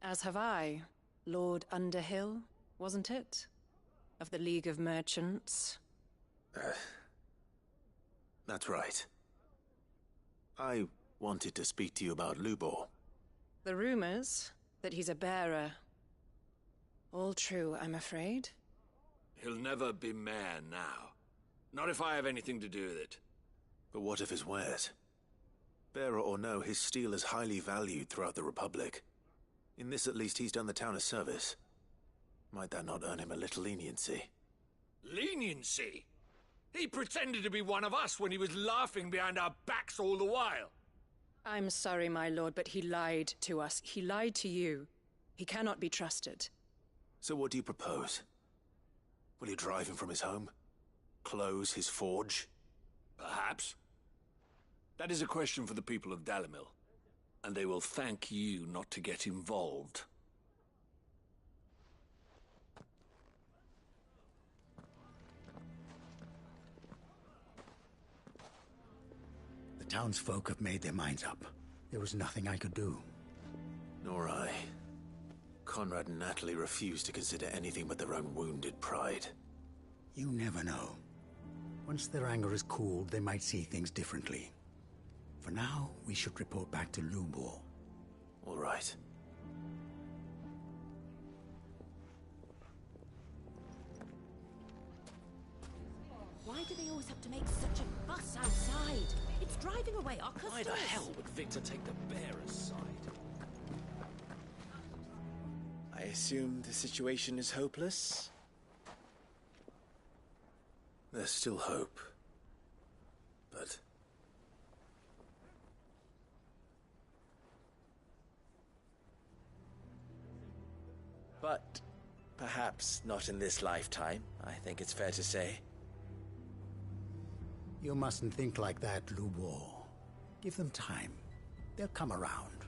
As have I. Lord Underhill, wasn't it? Of the League of Merchants. That's right. I wanted to speak to you about Lubor. The rumors that he's a bearer. All true, I'm afraid. He'll never be mayor now. Not if I have anything to do with it. But what of his wares? Bearer or no, his steel is highly valued throughout the Republic. In this, at least, he's done the town a service. Might that not earn him a little leniency? Leniency? He pretended to be one of us when he was laughing behind our backs all the while. I'm sorry, my lord, but he lied to us. He lied to you. He cannot be trusted. So what do you propose? Will you drive him from his home? Close his forge? Perhaps. That is a question for the people of Dalimil, and they will thank you not to get involved. The townsfolk have made their minds up. There was nothing I could do. Nor I. Conrad and Natalie refused to consider anything but their own wounded pride. You never know. Once their anger is cooled, they might see things differently. For now, we should report back to Lubor. All right. Why do they always have to make such a fuss outside? It's driving away our customers. Why the hell would Victor take the bearer's side? I assume the situation is hopeless? There's still hope. But perhaps not in this lifetime, I think it's fair to say. You mustn't think like that, Lubor. Give them time. They'll come around.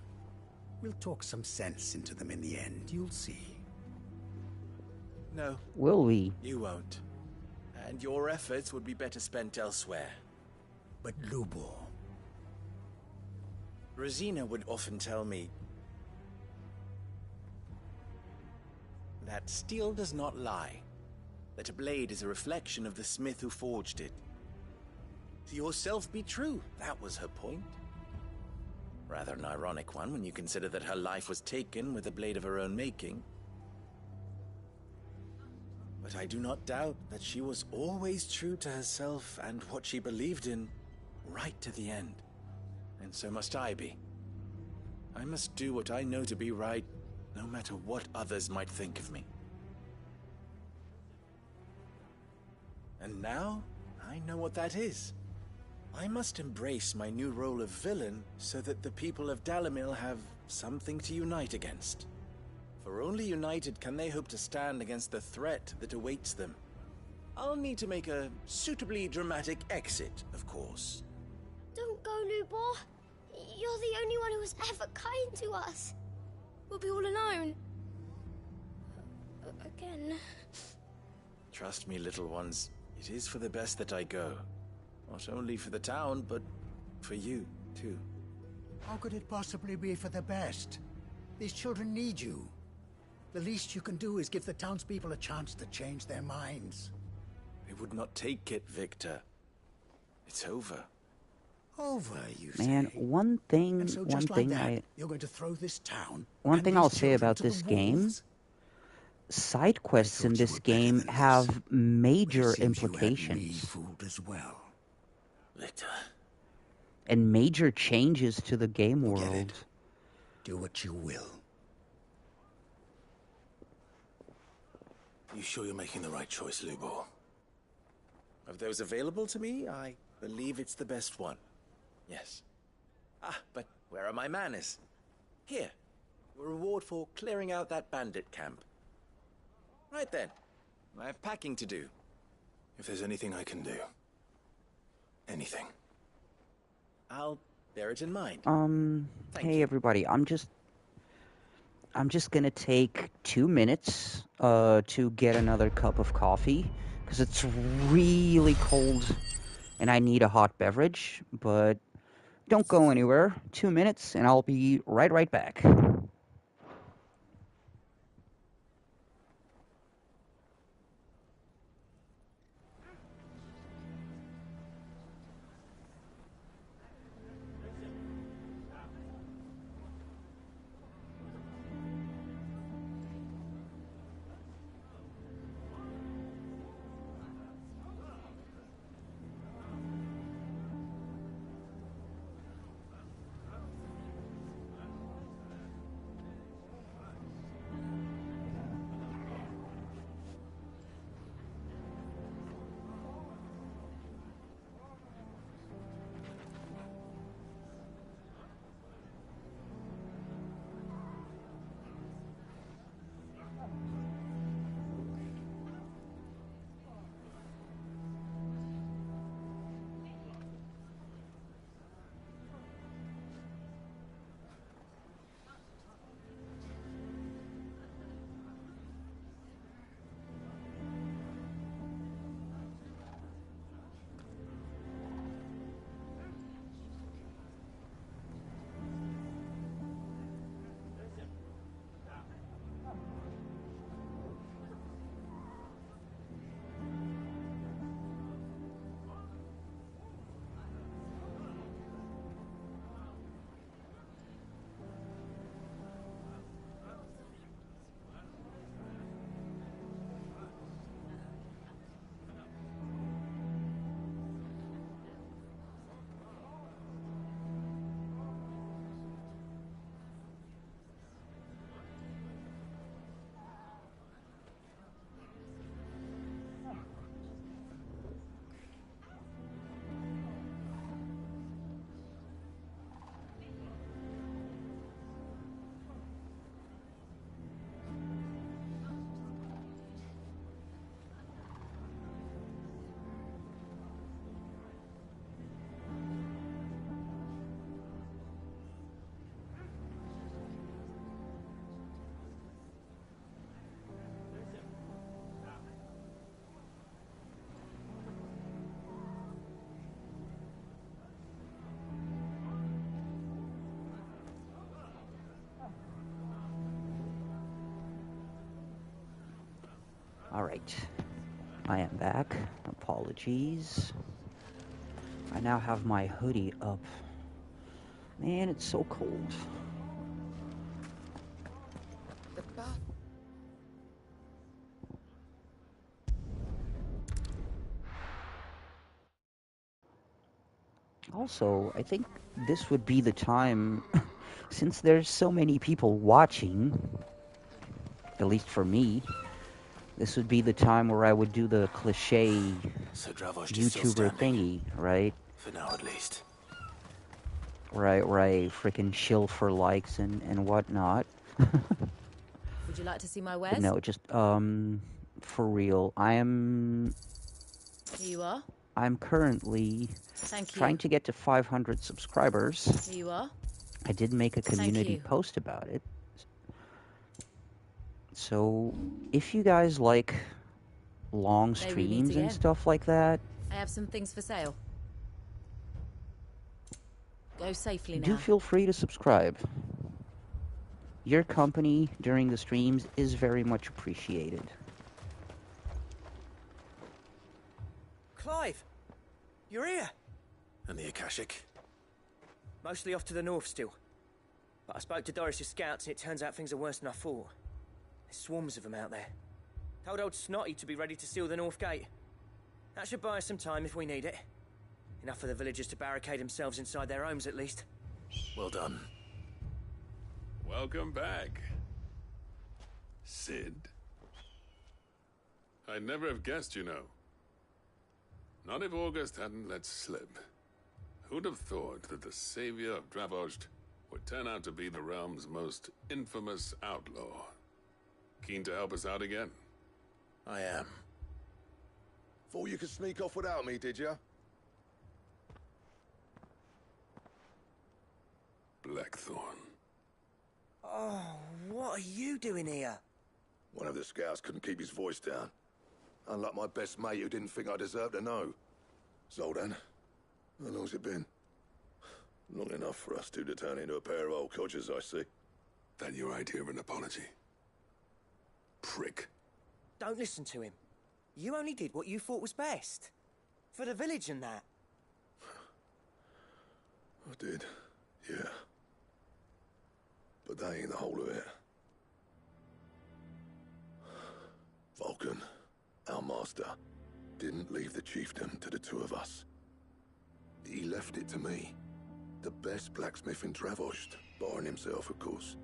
We'll talk some sense into them in the end, you'll see. No. Will we? You won't. And your efforts would be better spent elsewhere. But Lubor... Rosina would often tell me that steel does not lie. That a blade is a reflection of the smith who forged it. To yourself be true, that was her point. Rather an ironic one when you consider that her life was taken with a blade of her own making. But I do not doubt that she was always true to herself and what she believed in, right to the end. And so must I be. I must do what I know to be right, no matter what others might think of me. And now, I know what that is. I must embrace my new role of villain so that the people of Dalimil have something to unite against. For only united can they hope to stand against the threat that awaits them. I'll need to make a suitably dramatic exit, of course. Don't go, Lubor. You're the only one who was ever kind to us. We'll be all alone. Again. Trust me, little ones. It is for the best that I go. Not only for the town, but for you, too. How could it possibly be for the best? These children need you. The least you can do is give the townspeople a chance to change their minds. They would not take it, Victor. It's over. Over, you say? Man, one thing you're going to throw this town. One thing I'll say about this game, side quests in this game have major implications. Fooled as well. Victor. And major changes to the game world. Do what you will. You sure you're making the right choice, Lubor? Of those available to me, I believe it's the best one. Yes. Ah, but where are my manners? Here. A reward for clearing out that bandit camp. Right then. I have packing to do. If there's anything I can do. Anything. I'll bear it in mind. Hey everybody, I'm just gonna take 2 minutes to get another cup of coffee because it's really cold and I need a hot beverage, but don't go anywhere. 2 minutes and I'll be right back. Alright, I am back. Apologies. I now have my hoodie up. Man, it's so cold. Also, I think this would be the time, since there's so many people watching, at least for me, this would be the time where I would do the cliche So Dravosh is still YouTuber standing. thingy, right? For now, at least. Where I frickin' shill for likes and whatnot. Would you like to see my wares? But no, just, for real, Here you are. I'm currently Thank you. trying to get to 500 subscribers. Here you are. I did make a community you. post about it. So, if you guys like long May we meet streams and again. stuff like that, I have some things for sale. Go safely now. do feel free to subscribe. Your company during the streams is very much appreciated. Clive! You're here! And the Akashic? Mostly off to the north still. But I spoke to Doris's scouts and it turns out things are worse than I thought. There's swarms of them out there. Told old Snotty to be ready to seal the north gate. That should buy us some time if we need it. Enough for the villagers to barricade themselves inside their homes at least. Well done. Welcome back, Sid. I'd never have guessed, you know. Not if August hadn't let slip. Who'd have thought that the savior of Dravost would turn out to be the realm's most infamous outlaw? Keen to help us out again? I am. Thought you could sneak off without me, did you? Blackthorn. Oh, what are you doing here? One of the scouts couldn't keep his voice down. Unlike my best mate who didn't think I deserved to know. Zoltan, how long's it been? Long enough for us two to turn into a pair of old codgers, I see. That your idea of an apology? Prick. Don't listen to him. You only did what you thought was best. For the village and that. I did, yeah. But that ain't the whole of it. Vulcan, our master, didn't leave the chiefdom to the two of us. He left it to me. The best blacksmith in Dravost, barring himself, of course.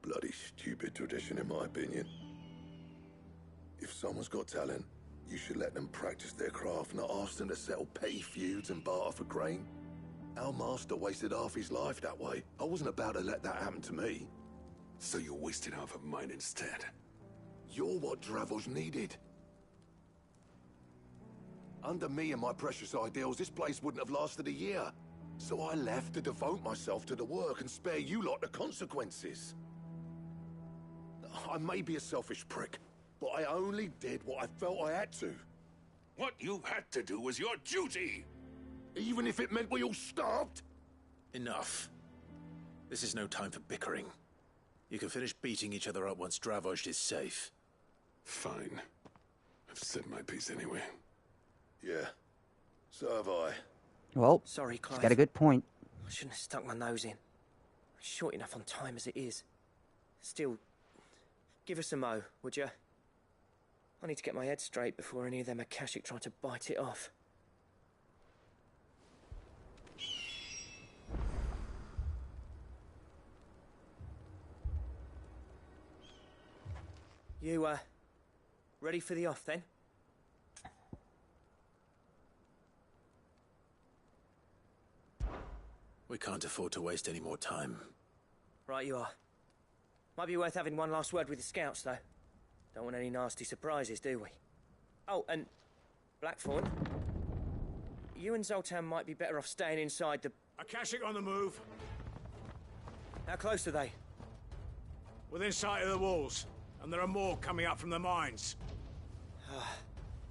Bloody stupid tradition, in my opinion. If someone's got talent, you should let them practice their craft, not ask them to settle petty feuds and barter for grain. Our master wasted half his life that way. I wasn't about to let that happen to me. So you wasted half of mine instead. You're what Dravost needed. Under me and my precious ideals, this place wouldn't have lasted a year. So I left to devote myself to the work and spare you lot the consequences. I may be a selfish prick, but I only did what I felt I had to. What you had to do was your duty! Even if it meant we all starved? Enough. This is no time for bickering. You can finish beating each other up once Dravost is safe. Fine. I've said my piece anyway. Yeah, so have I. Well, sorry, he's Clive. got a good point. I shouldn't have stuck my nose in. Short enough on time as it is. Still, give us a mo, would you? I need to get my head straight before any of them Akashic try to bite it off. You, ready for the off, then? We can't afford to waste any more time. Right you are. Might be worth having one last word with the scouts, though. Don't want any nasty surprises, do we? Oh, and Blackthorn, you and Zoltan might be better off staying inside the... Akashic on the move. How close are they? Within sight of the walls. And there are more coming up from the mines.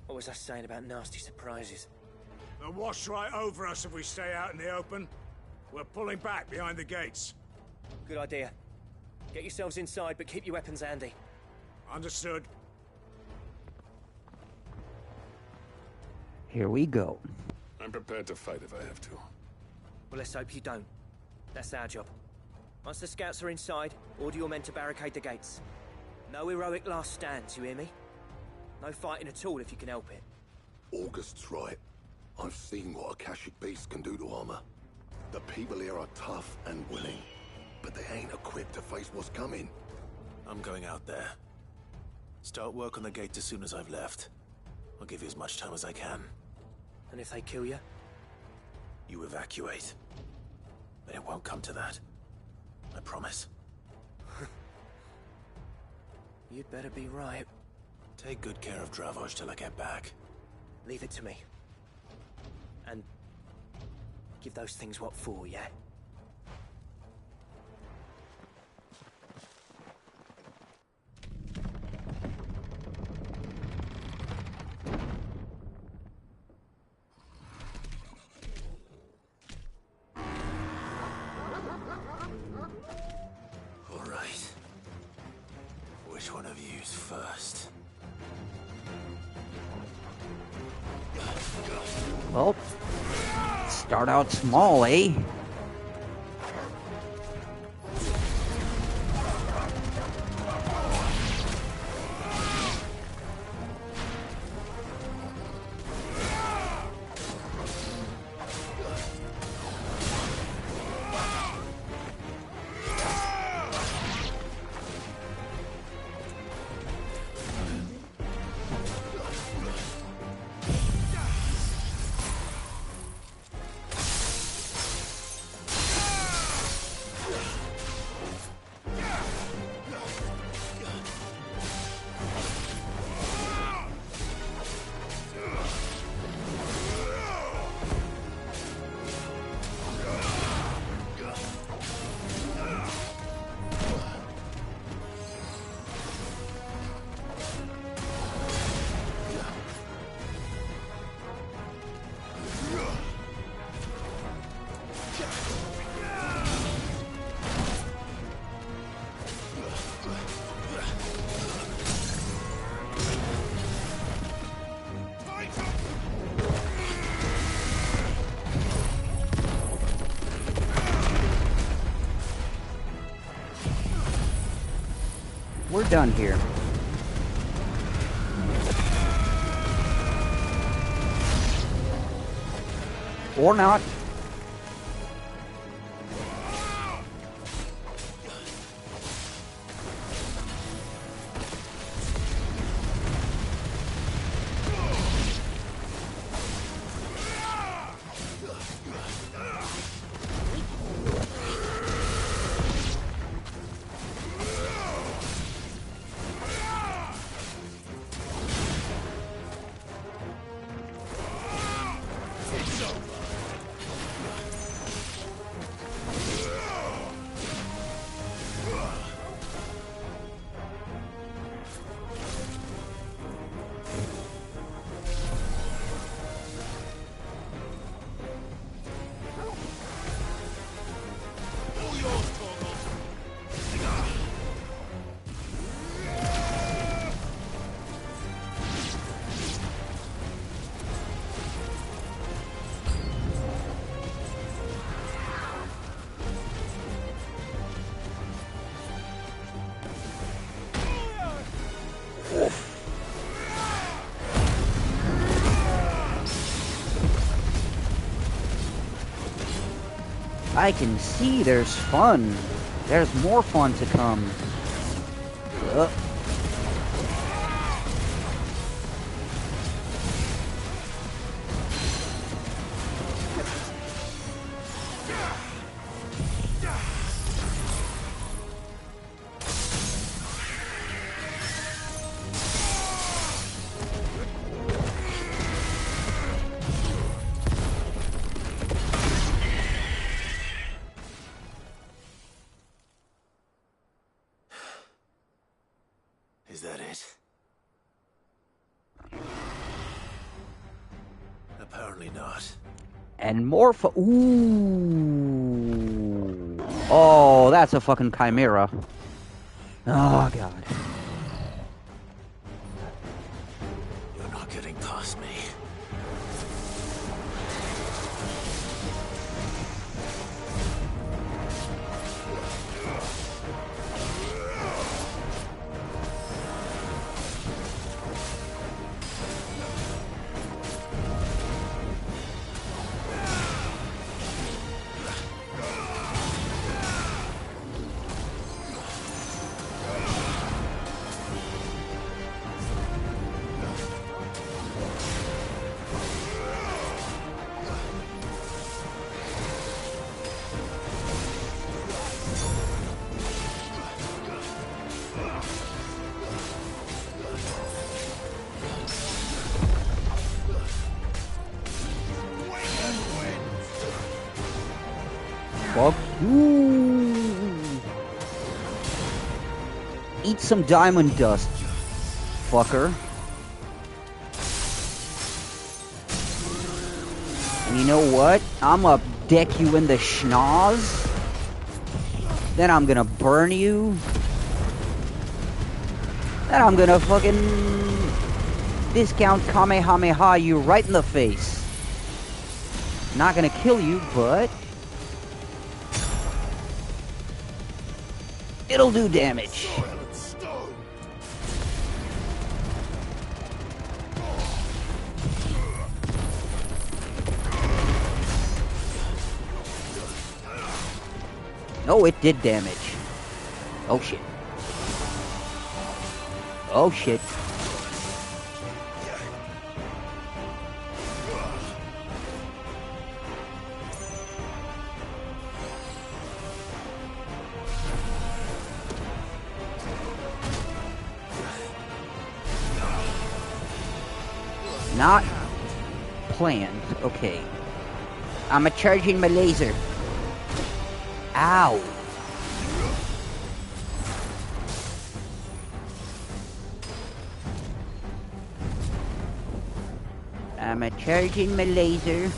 What was I saying about nasty surprises? They'll wash right over us if we stay out in the open. We're pulling back behind the gates. Good idea. Get yourselves inside, but keep your weapons handy. Understood. Here we go. I'm prepared to fight if I have to. Well, let's hope you don't. That's our job. Once the scouts are inside, order your men to barricade the gates. No heroic last stands, you hear me? No fighting at all if you can help it. August's right. I've seen what Akashic beasts can do to armor. The people here are tough and willing, but they ain't equipped to face what's coming. I'm going out there. Start work on the gate as soon as I've left. I'll give you as much time as I can. And if they kill you? You evacuate. But it won't come to that. I promise. You'd better be right. Take good care of Dravoj till I get back. Leave it to me. And give those things what for, yeah? All right. Which one of you's first? Well, start out small, eh? We're done here. Or not. I can see there's fun. There's more fun to come. Is that it? Apparently not. And more ooh. Oh, that's a fucking chimera. Oh, God. You're not getting past me. Fuck you. Eat some diamond dust, fucker. And you know what? I'ma deck you in the schnoz. Then I'm gonna burn you. Then I'm gonna fucking discount Kamehameha you right in the face. Not gonna kill you, but it'll do damage. No, it did damage. Oh shit. Oh shit. Not planned. Okay. I'm a charging my laser. Ow. I'm a charging my laser.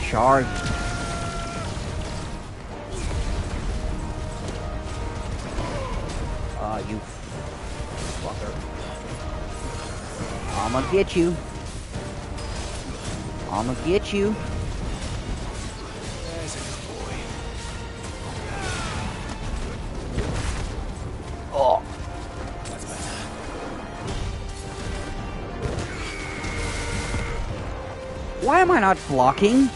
Charge. You fucker. I'ma get you. I'ma get you. There's a good boy. Oh. That's better. Why am I not blocking?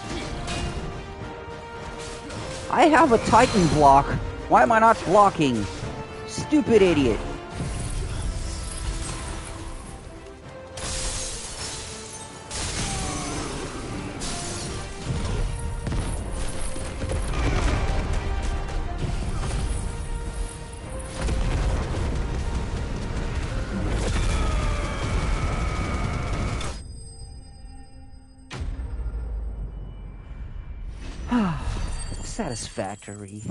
I have a Titan block. Why am I not blocking? Stupid idiot. Satisfactory.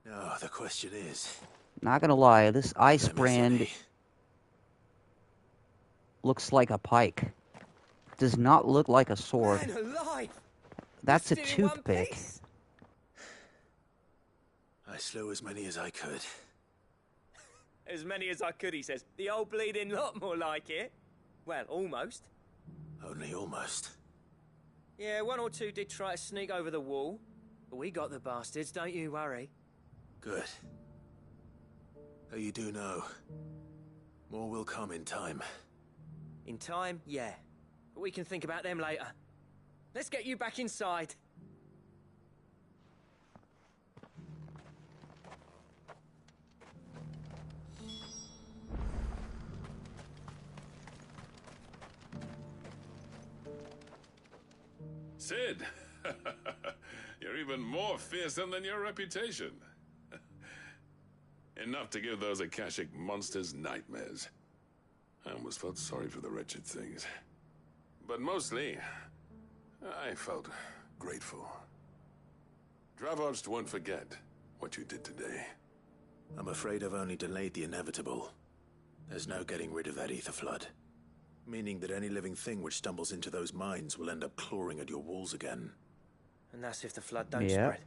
No, the question is... Not gonna lie, this ice brand looks like a pike. Does not look like a sword. Man alive! That's a Still in one toothpick. piece? I slew as many as I could. As many as I could, he says. The old bleeding lot, more like it. Well, almost. Only almost. Yeah, one or two did try to sneak over the wall. But we got the bastards, don't you worry. Good. Though you do know, more will come in time. In time, yeah. But we can think about them later. Let's get you back inside. Sid! You're even more fearsome than your reputation. Enough to give those Akashic monsters nightmares. I almost felt sorry for the wretched things. But mostly, I felt grateful. Dravojst won't forget what you did today. I'm afraid I've only delayed the inevitable. There's no getting rid of that ether flood. Meaning that any living thing which stumbles into those mines will end up clawing at your walls again. And that's if the flood don't spread.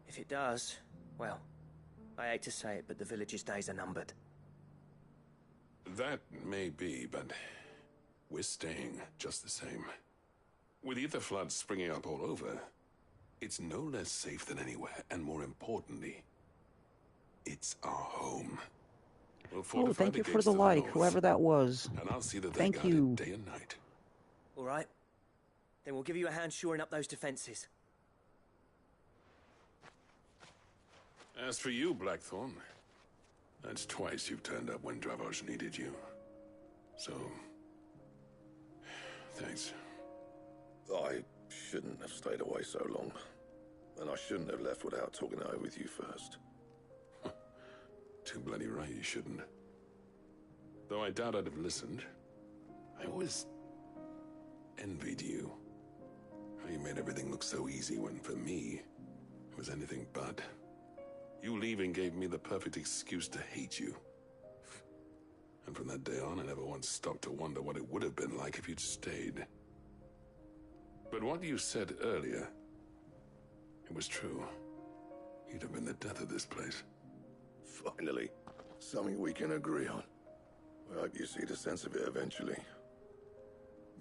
If it does, well, I hate to say it, but the village's days are numbered. That may be, but we're staying just the same. With ether floods springing up all over, it's no less safe than anywhere, and more importantly, it's our home. We'll Oh, thank you for the like, whoever that was. And I'll see that Thank you. day and night. All right. Then we'll give you a hand shoring up those defenses. As for you, Blackthorn, that's twice you've turned up when Dravoj needed you. So, thanks. shouldn't have stayed away so long. And I shouldn't have left without talking it over with you first. Too bloody right you shouldn't. Though I doubt I'd have listened. I always envied you. How you made everything look so easy when, for me, it was anything but. You leaving gave me the perfect excuse to hate you. And from that day on, I never once stopped to wonder what it would have been like if you'd stayed. But what you said earlier, it was true. You'd have been the death of this place. Finally, something we can agree on. I hope you see the sense of it eventually.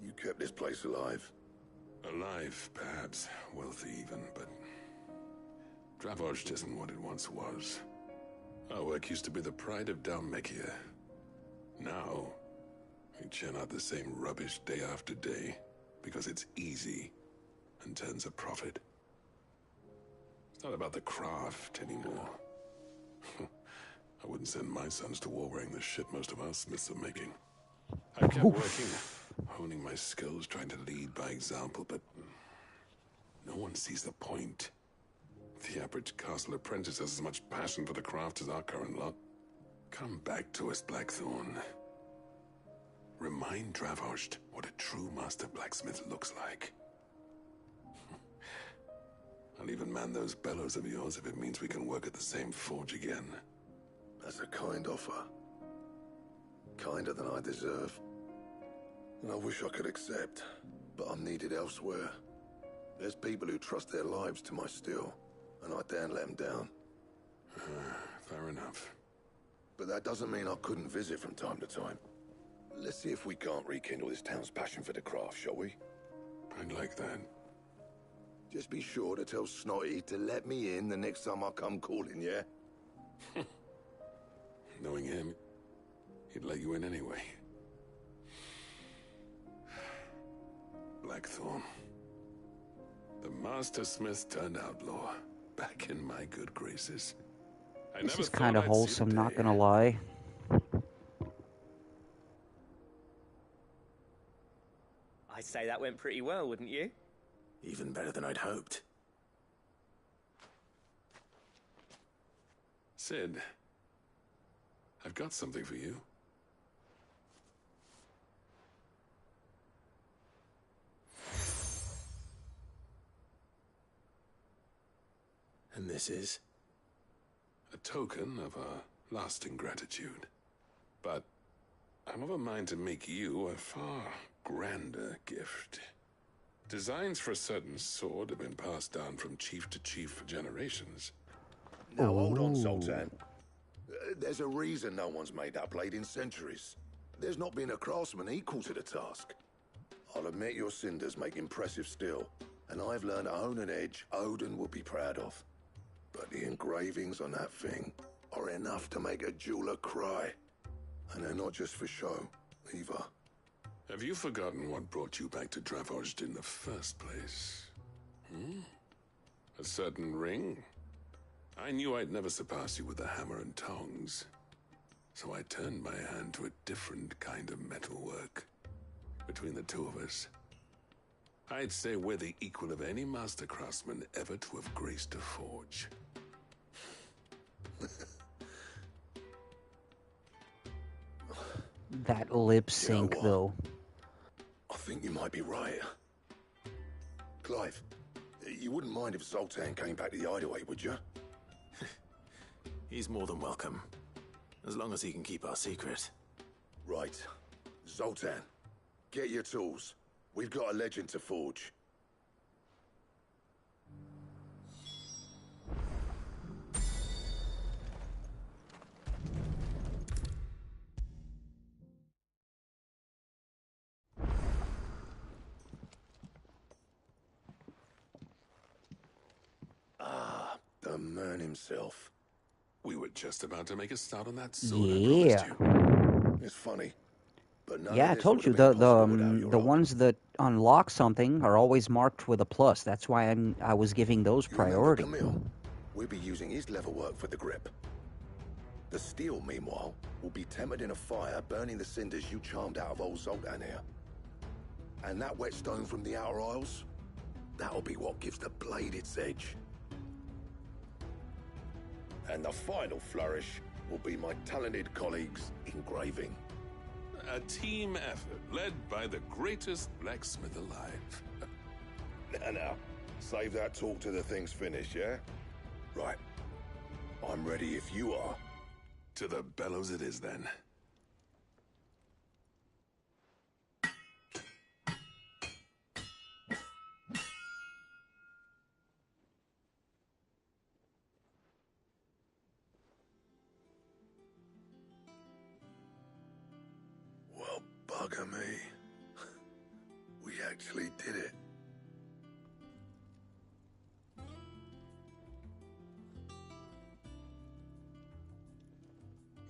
You kept this place alive. Alive, perhaps. Wealthy even, but Dravozh isn't what it once was. Our work used to be the pride of Dalmekia. Now, we churn out the same rubbish day after day because it's easy and turns a profit. It's not about the craft anymore. I wouldn't send my sons to war wearing the shit most of our smiths are making. I've kept working, honing my skills, trying to lead by example, but no one sees the point. The average castle apprentice has as much passion for the craft as our current lot. Come back to us, Blackthorn. Remind Dravozh what a true master blacksmith looks like. I'll even man those bellows of yours if it means we can work at the same forge again. That's a kind offer. Kinder than I deserve. And I wish I could accept, but I'm needed elsewhere. There's people who trust their lives to my steel, and I daren't let them down. Fair enough. But that doesn't mean I couldn't visit from time to time. Let's see if we can't rekindle this town's passion for the craft, shall we? I'd like that. Just be sure to tell Snotty to let me in the next time I come calling, yeah? Knowing him, he'd let you in anyway. Blackthorn. The Master Smith turned outlaw. Back in my good graces. This is kind of wholesome, not gonna lie. I'd say that went pretty well, wouldn't you? Even better than I'd hoped. Sid, I've got something for you. And this is? A token of our lasting gratitude. But I'm of a mind to make you a far grander gift. Designs for a certain sword have been passed down from chief to chief for generations. Now hold on, Sultan. There's a reason no one's made that blade in centuries. There's not been a craftsman equal to the task. I'll admit your cinders make impressive steel, and I've learned to own an edge Odin will be proud of. But the engravings on that thing are enough to make a jeweler cry. And they're not just for show, either. Have you forgotten what brought you back to Dravozh in the first place? A certain ring? I knew I'd never surpass you with a hammer and tongs. So I turned my hand to a different kind of metalwork. Between the two of us, I'd say we're the equal of any master craftsman ever to have graced a forge. That lip sync, though. I think you might be right. Clive, you wouldn't mind if Zoltan came back to the hideaway, would you? He's more than welcome. As long as he can keep our secret. Right. Zoltan, get your tools. We've got a legend to forge. Ah, the man himself. We were just about to make a start on that sword. Yeah. It's funny. But none Yeah, of I this told would you have been possible without your the help. ones that unlock something are always marked with a plus. That's why I was giving those You remember priority. Camille? We'll be using his leather work for the grip. The steel, meanwhile, will be tempered in a fire, burning the cinders you charmed out of old Zoltan here. And that whetstone from the Outer Isles? That'll be what gives the blade its edge. And the final flourish will be my talented colleagues' engraving. A team effort led by the greatest blacksmith alive. Now, save that talk till the thing's finished, yeah? Right. I'm ready if you are. To the bellows it is, then. Well, bugger me. We actually did it.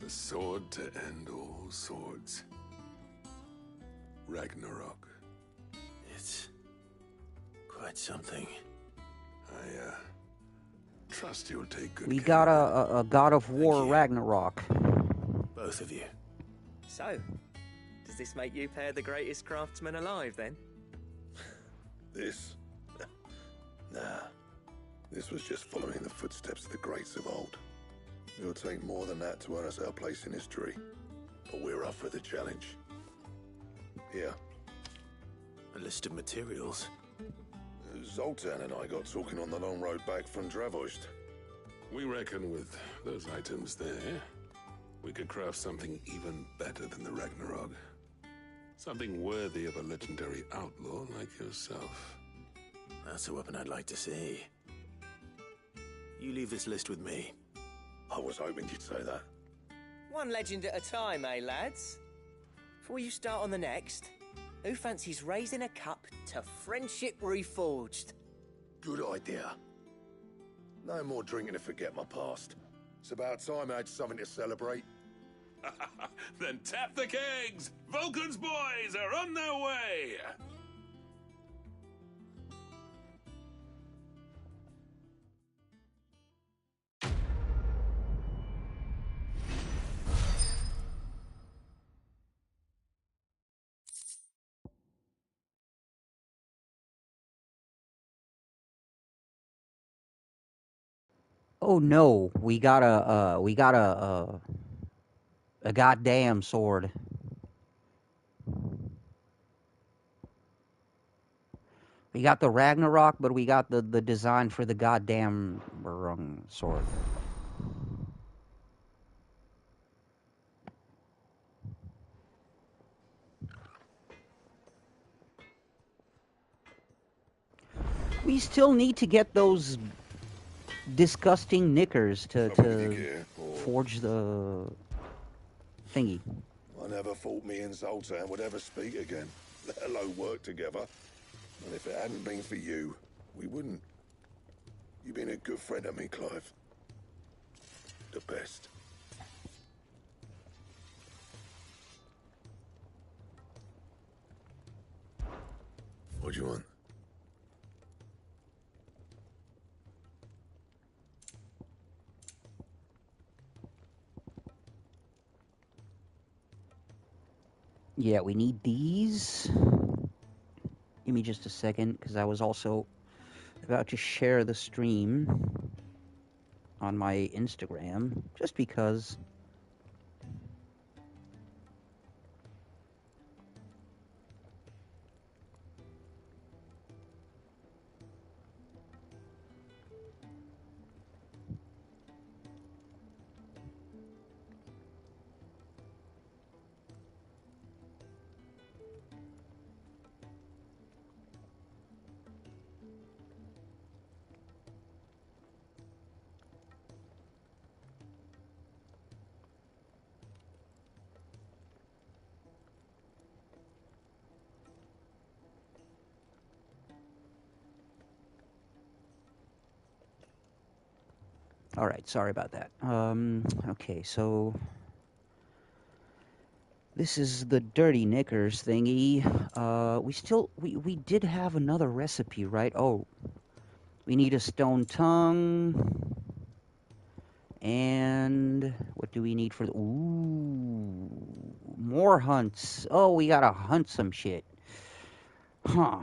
The sword to end all swords. Ragnarok. It's quite something. I trust you'll take good We care got of a God of War Ragnarok. Both of you. So, does this make you pair the greatest craftsman alive, then? This? Nah. This was just following the footsteps of the greats of old. It'll take more than that to earn us our place in history. But we're up for the challenge. Here. A list of materials. Zoltan and I got talking on the long road back from Dravost. We reckon with those items there, we could craft something even better than the Ragnarok. Something worthy of a legendary outlaw like yourself. That's a weapon I'd like to see. You leave this list with me. I was hoping you'd say that. One legend at a time, eh, lads? Before you start on the next, who fancies raising a cup to friendship reforged? Good idea. No more drinking to forget my past. It's about time I had something to celebrate. Then tap the kegs! Vulcan's boys are on their way! Oh no, we got a goddamn sword. We got the Ragnarok, but we got the design for the goddamn sword. We still need to get those disgusting knickers to forge the thingy. I never thought me and Zoltan would ever speak again, let alone work together. And if it hadn't been for you, we wouldn't. You've been a good friend of me, Clive. The best. What do you want? Yeah, we need these. Give me just a second, because I was also about to share the stream on my Instagram, just because. All right, sorry about that. Okay, so this is the dirty knickers thingy. We did have another recipe, right? Oh, we need a stone tongue. And what do we need for the... Ooh, more hunts. Oh, we gotta hunt some shit. Huh.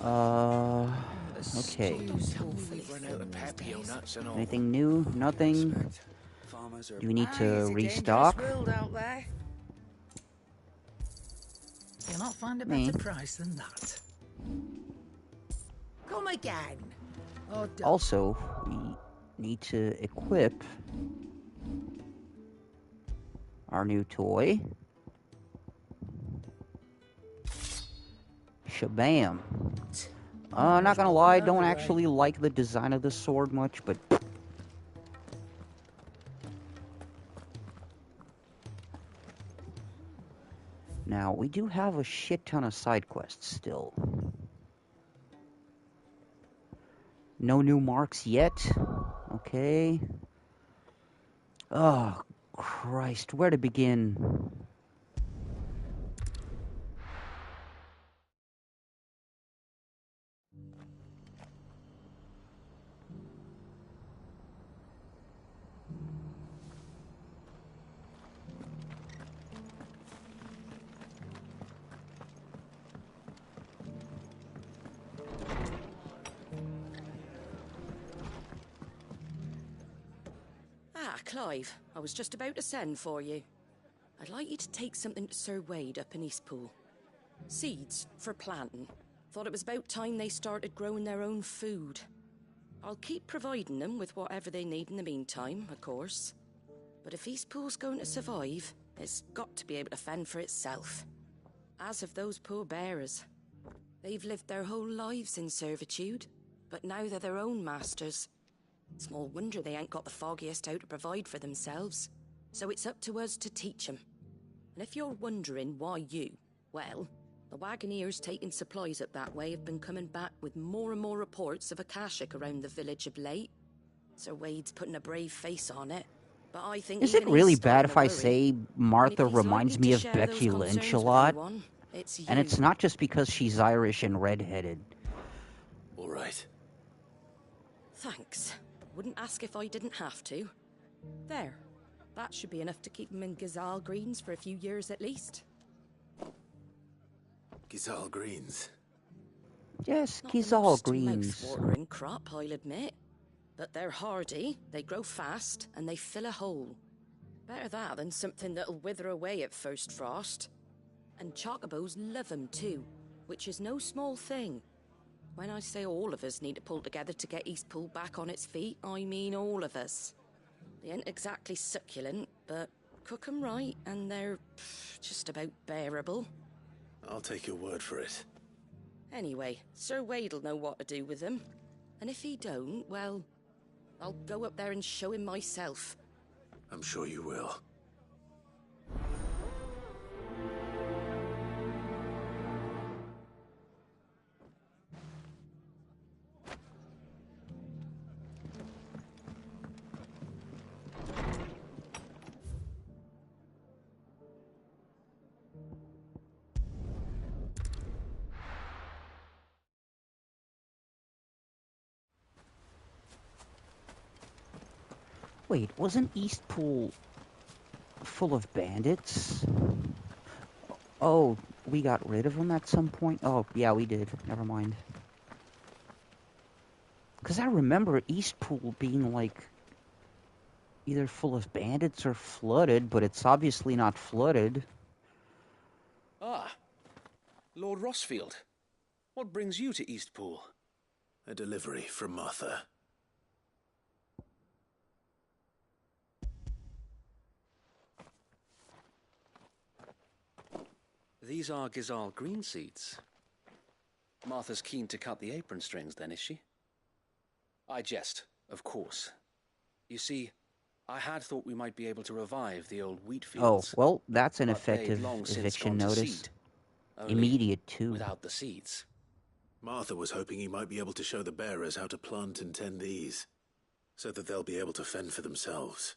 Okay. Run out of papio nuts and all. Anything new? Nothing. Do we need to It's a restock? dangerous world out there. You'll not find a Me. better price than that. Come again. Oh, don't. Also, we need to equip our new toy. Shabam. Not gonna lie, I don't actually like the design of this sword much, but... Now, we do have a shit ton of side quests still. No new marks yet. Okay. Oh, Christ, where to begin? Ah, Clive, I was just about to send for you. I'd like you to take something to Sir Wade up in Eastpool. Seeds for planting. Thought it was about time they started growing their own food. I'll keep providing them with whatever they need in the meantime, of course. But if Eastpool's going to survive, it's got to be able to fend for itself. As of those poor bearers. They've lived their whole lives in servitude, but now they're their own masters. Small wonder they ain't got the foggiest how to provide for themselves. So it's up to us to teach them. And if you're wondering why you, well, the Wagoneers taking supplies up that way have been coming back with more and more reports of Akashic around the village of late. Sir Wade's putting a brave face on it, but I think Is it even really he's bad starting if to I worry. say Martha he's reminds likely me to of share Becky those Lynch a concerns with lot? anyone, it's And it's you. not just because she's Irish and redheaded. All right. Thanks. Wouldn't ask if I didn't have to. There. That should be enough to keep them in Gazal Greens for a few years at least. Gizal Greens. Yes, Not the Gizal most Greens. mouth-watering crop, I'll admit. But they're hardy, they grow fast, and they fill a hole. Better that than something that'll wither away at first frost. And chocobos love 'em too, which is no small thing. When I say all of us need to pull together to get Eastpool back on its feet, I mean all of us. They ain't exactly succulent, but cook 'em right, and they're just about bearable. I'll take your word for it. Anyway, Sir Wade'll know what to do with them. And if he don't, well, I'll go up there and show him myself. I'm sure you will. Wait, wasn't Eastpool full of bandits? Oh, we got rid of them at some point? Oh, yeah, we did. Never mind. Because I remember Eastpool being, like, either full of bandits or flooded, but it's obviously not flooded. Ah, Lord Rossfield. What brings you to Eastpool? A delivery from Martha. These are Gazal green seeds. Martha's keen to cut the apron strings, then, is she? I jest, of course. You see, I had thought we might be able to revive the old wheat Oh, fields. well, that's an but they'd effective long since eviction gone to notice. seed. Only Immediate, too. without the seeds. Martha was hoping he might be able to show the bearers how to plant and tend these, so that they'll be able to fend for themselves.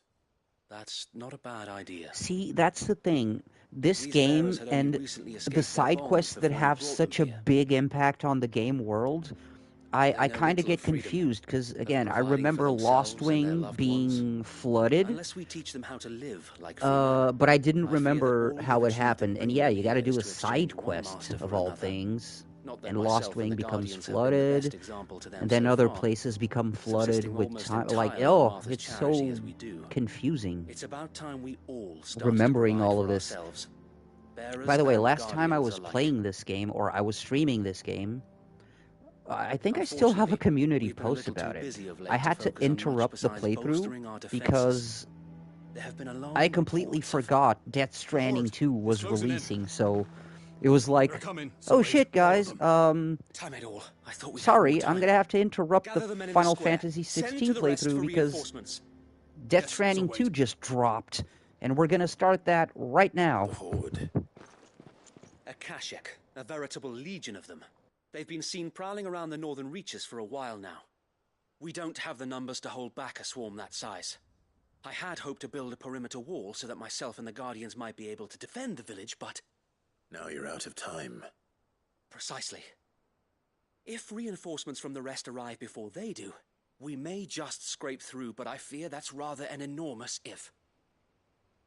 That's not a bad idea. See, that's the thing. This These game bearers had only and recently escaped the their side bonds quests that before he have brought such them a here. big impact on the game world, I know kind of little get of freedom, confused, because, again, I providing for remember Lost themselves and their Wing loved being flooded, Unless we teach them how to live like free men. but I didn't I fear that remember all we've how it achieved in happened. And bringing yeah, them you gotta here is do a to side exchange one quest, master of for all another. things. Not that and myself Lost and Wing the becomes Guardians have been the best flooded, example to them and then so other far. places become flooded Subsisting with almost time. Like, entirely on oh, Martha's it's so charity as we do. confusing. It's about time we all started Remembering to provide all of for this. ourselves. Bearers By the way, and last time I Guardians was alike. playing this game, or I was streaming this game, I think I still have a community post about it. I had to interrupt the playthrough because I completely forgot Death Stranding 2 was releasing, so it was like, oh shit, guys, sorry, I'm gonna have to interrupt the Final Fantasy XVI playthrough because Death Stranding 2 just dropped, and we're gonna start that right now. A Kashek, a veritable legion of them. They've been seen prowling around the northern reaches for a while now. We don't have the numbers to hold back a swarm that size. I had hoped to build a perimeter wall so that myself and the Guardians might be able to defend the village, but... Now you're out of time. Precisely. If reinforcements from the rest arrive before they do, we may just scrape through, but I fear that's rather an enormous if.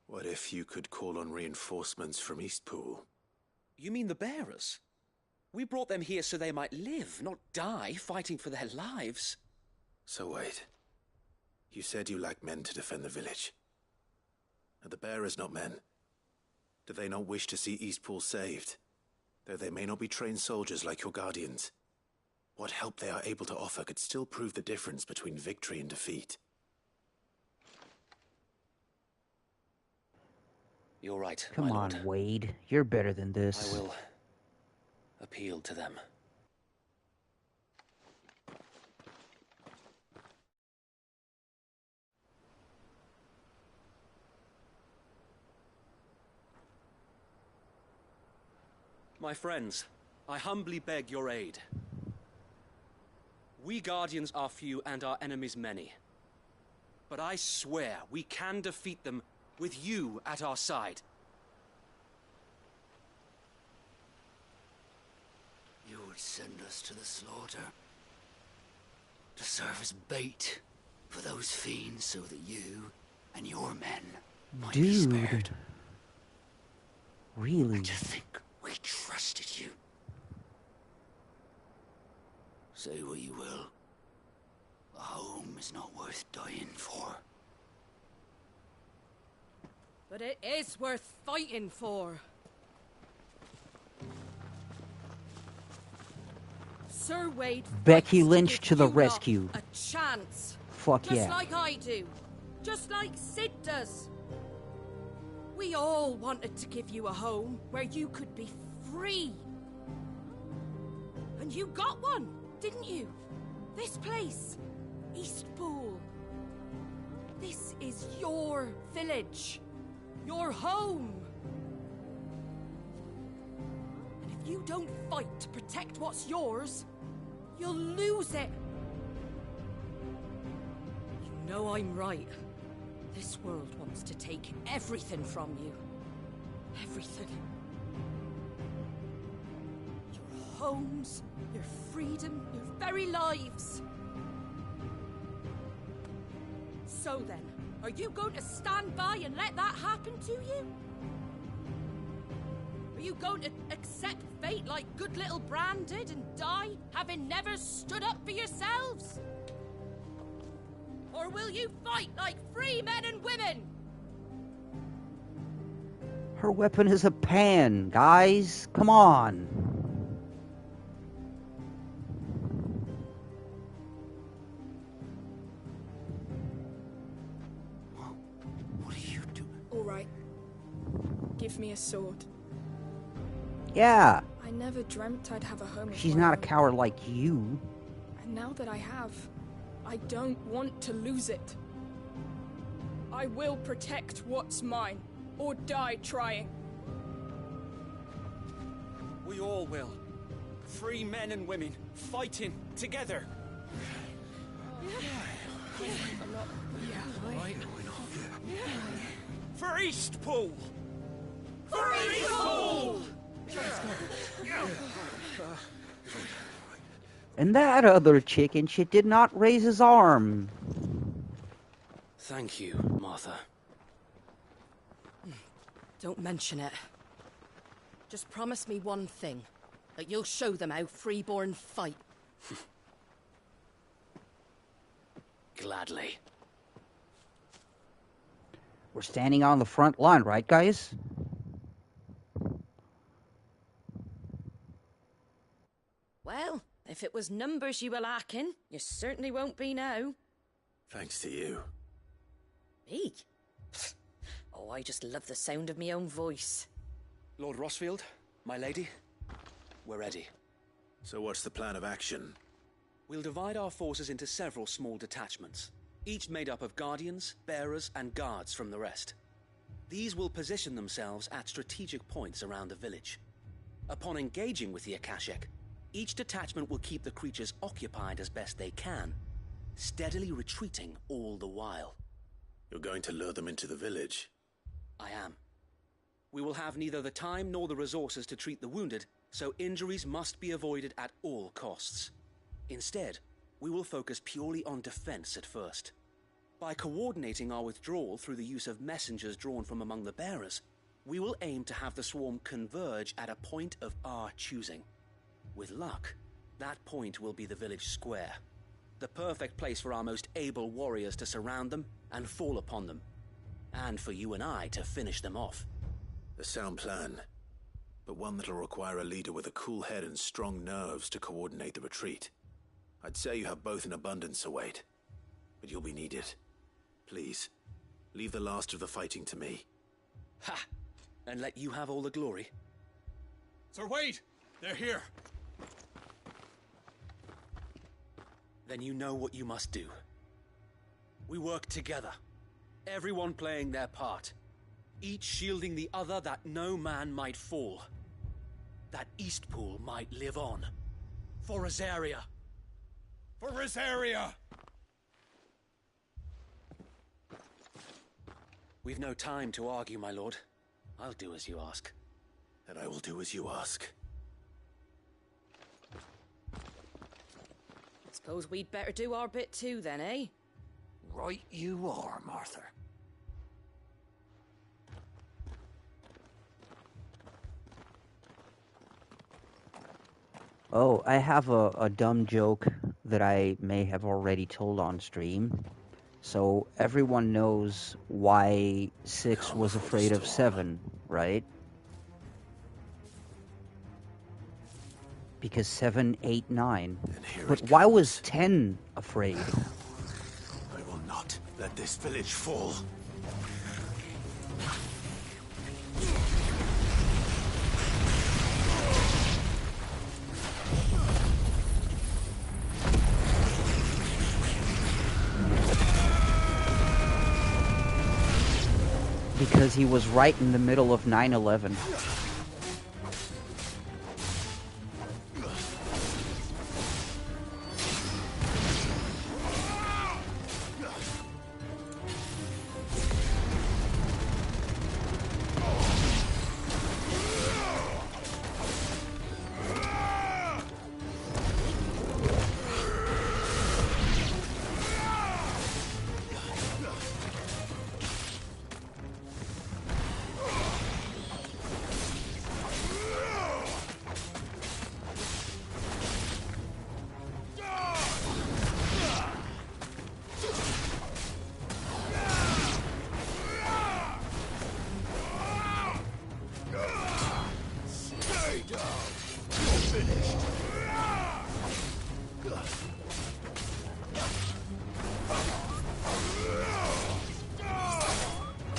What if you could call on reinforcements from Eastpool? You mean the bearers? We brought them here so they might live, not die, fighting for their lives. So wait. You said you lack men to defend the village. Are the bearers not men? Do they not wish to see Eastpool saved? Though they may not be trained soldiers like your Guardians. What help they are able to offer could still prove the difference between victory and defeat. You're right, Come my on, lord. Wade. You're better than this. I will appeal to them. My friends, I humbly beg your aid. We Guardians are few and our enemies many. But I swear we can defeat them with you at our side. You would send us to the slaughter. To serve as bait for those fiends so that you and your men might be spared. Really? And to think we trusted you. Say what you will. A home is not worth dying for. But it is worth fighting for. Sir Wade Becky fights Lynch give to the you lot rescue. a chance. Fuck Just yeah. like I do. Just like Sid does. We all wanted to give you a home where you could be free. And you got one, didn't you? This place, Eastpool. This is your village. Your home. And if you don't fight to protect what's yours, you'll lose it. You know I'm right. This world wants to take everything from you. Everything. Your homes, your freedom, your very lives. So then, are you going to stand by and let that happen to you? Are you going to accept fate like good little Bran did and die, having never stood up for yourselves? Or will you fight like free men and women? Her weapon is a pan, guys. Come on. What are you doing? All right. Give me a sword. Yeah. I never dreamt I'd have a home of She's my not a own. coward like you. And now that I have, I don't want to lose it. I will protect what's mine, or die trying. We all will. Free men and women, fighting together. For Eastpool! For Eastpool! And that other chicken shit did not raise his arm. Thank you, Martha. Don't mention it. Just promise me one thing. But you'll show them how freeborn fight. Gladly. We're standing on the front line, right, guys? Well, if it was numbers you were lacking, you certainly won't be now. Thanks to you. Me? Oh, I just love the sound of my own voice. Lord Rossfield, my lady, we're ready. So what's the plan of action? We'll divide our forces into several small detachments, each made up of guardians, bearers, and guards from the rest. These will position themselves at strategic points around the village. Upon engaging with the Akashic, each detachment will keep the creatures occupied as best they can, steadily retreating all the while. You're going to lure them into the village? I am. We will have neither the time nor the resources to treat the wounded, so injuries must be avoided at all costs. Instead, we will focus purely on defense at first. By coordinating our withdrawal through the use of messengers drawn from among the bearers, we will aim to have the swarm converge at a point of our choosing. With luck, that point will be the village square, the perfect place for our most able warriors to surround them and fall upon them, and for you and I to finish them off. A sound plan, but one that'll require a leader with a cool head and strong nerves to coordinate the retreat. I'd say you have both in abundance, Sir Wade, but you'll be needed. Please, leave the last of the fighting to me. Ha! And let you have all the glory. Sir Wade! They're here! Then you know what you must do. We work together, everyone playing their part, each shielding the other that no man might fall, that Eastpool might live on. For Rosaria! For Rosaria! We've no time to argue, my lord. I'll do as you ask. And I will do as you ask. Suppose we'd better do our bit too, then, eh? Right you are, Martha. Oh, I have a dumb joke that I may have already told on stream. So everyone knows why 6 was afraid of 7, right? Because 7, 8, 9. But why was 10 afraid? I will not let this village fall. Because he was right in the middle of 9/11.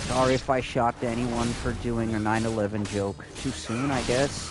Sorry if I shocked anyone for doing a 9/11 joke too soon, I guess.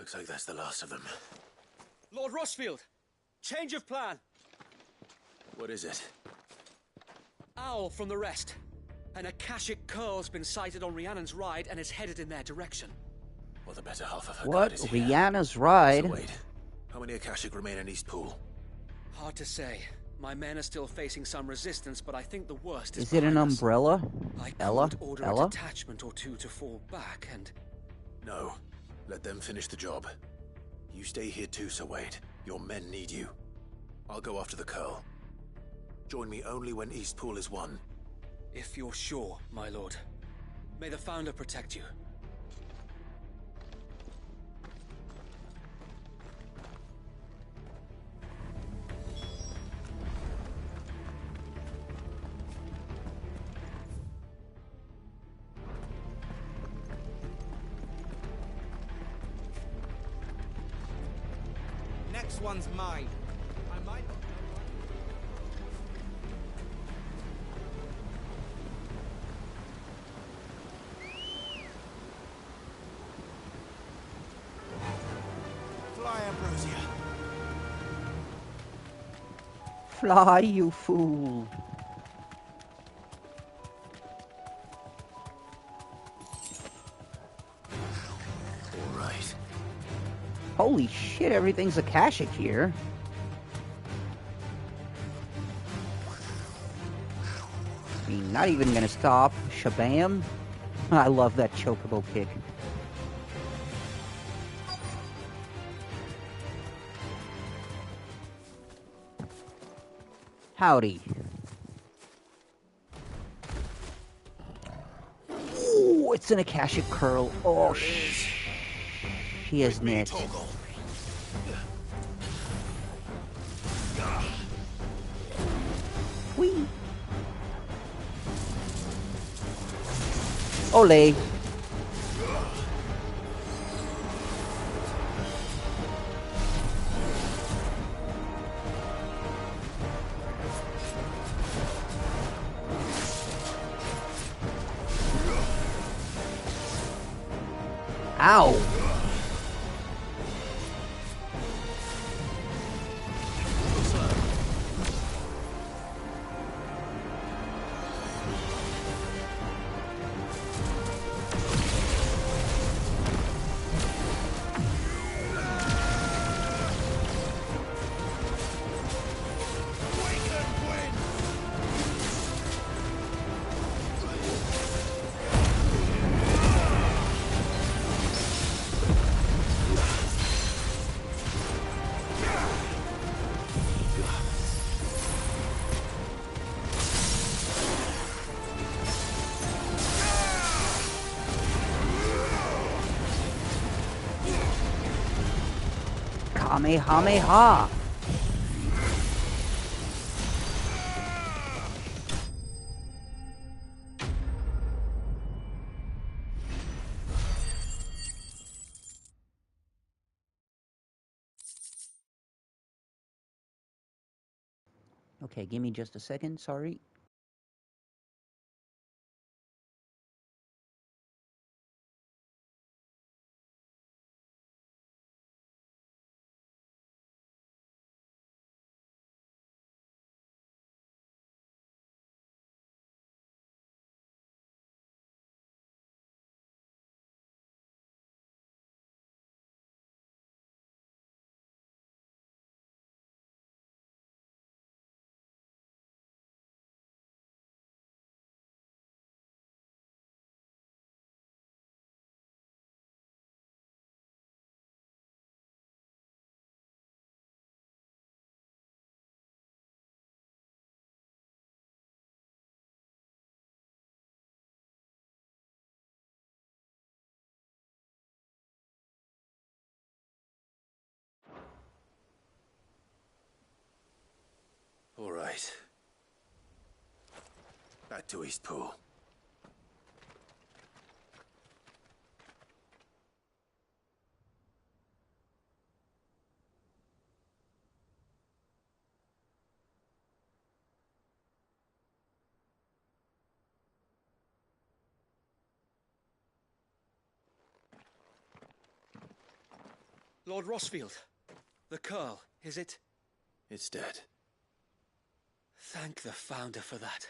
Looks like that's the last of them. Lord Rossfield! Change of plan! What is it? Owl from the rest. An Akashic curl's been sighted on Rhiannon's ride and is headed in their direction. Well, the better half of her What? guard is here. Rihanna's ride? So wait, how many Akashic remain in East Pool? Hard to say. My men are still facing some resistance, but I think the worst is Is it an behind us. umbrella? I Ella? could order Ella? a detachment or two to fall back and... No. Let them finish the job. You stay here too, Sir Wade. Your men need you. I'll go after the Curl. Join me only when East Pool is won. If you're sure, my lord. May the Founder protect you. Next one's mine. I might not Fly, Ambrosia. Fly, you fool. All right. Holy shit, everything's Akashic here. I mean, not even gonna stop. Shabam. I love that chocobo kick. Howdy. Ooh, it's an Akashic curl. Oh, she is knit. Whee! Ole! Ow! Kamehameha! Okay, give me just a second, sorry. All right. Back to East Pool. Lord Rossfield. The Curl, is it? It's dead. Thank the Founder for that.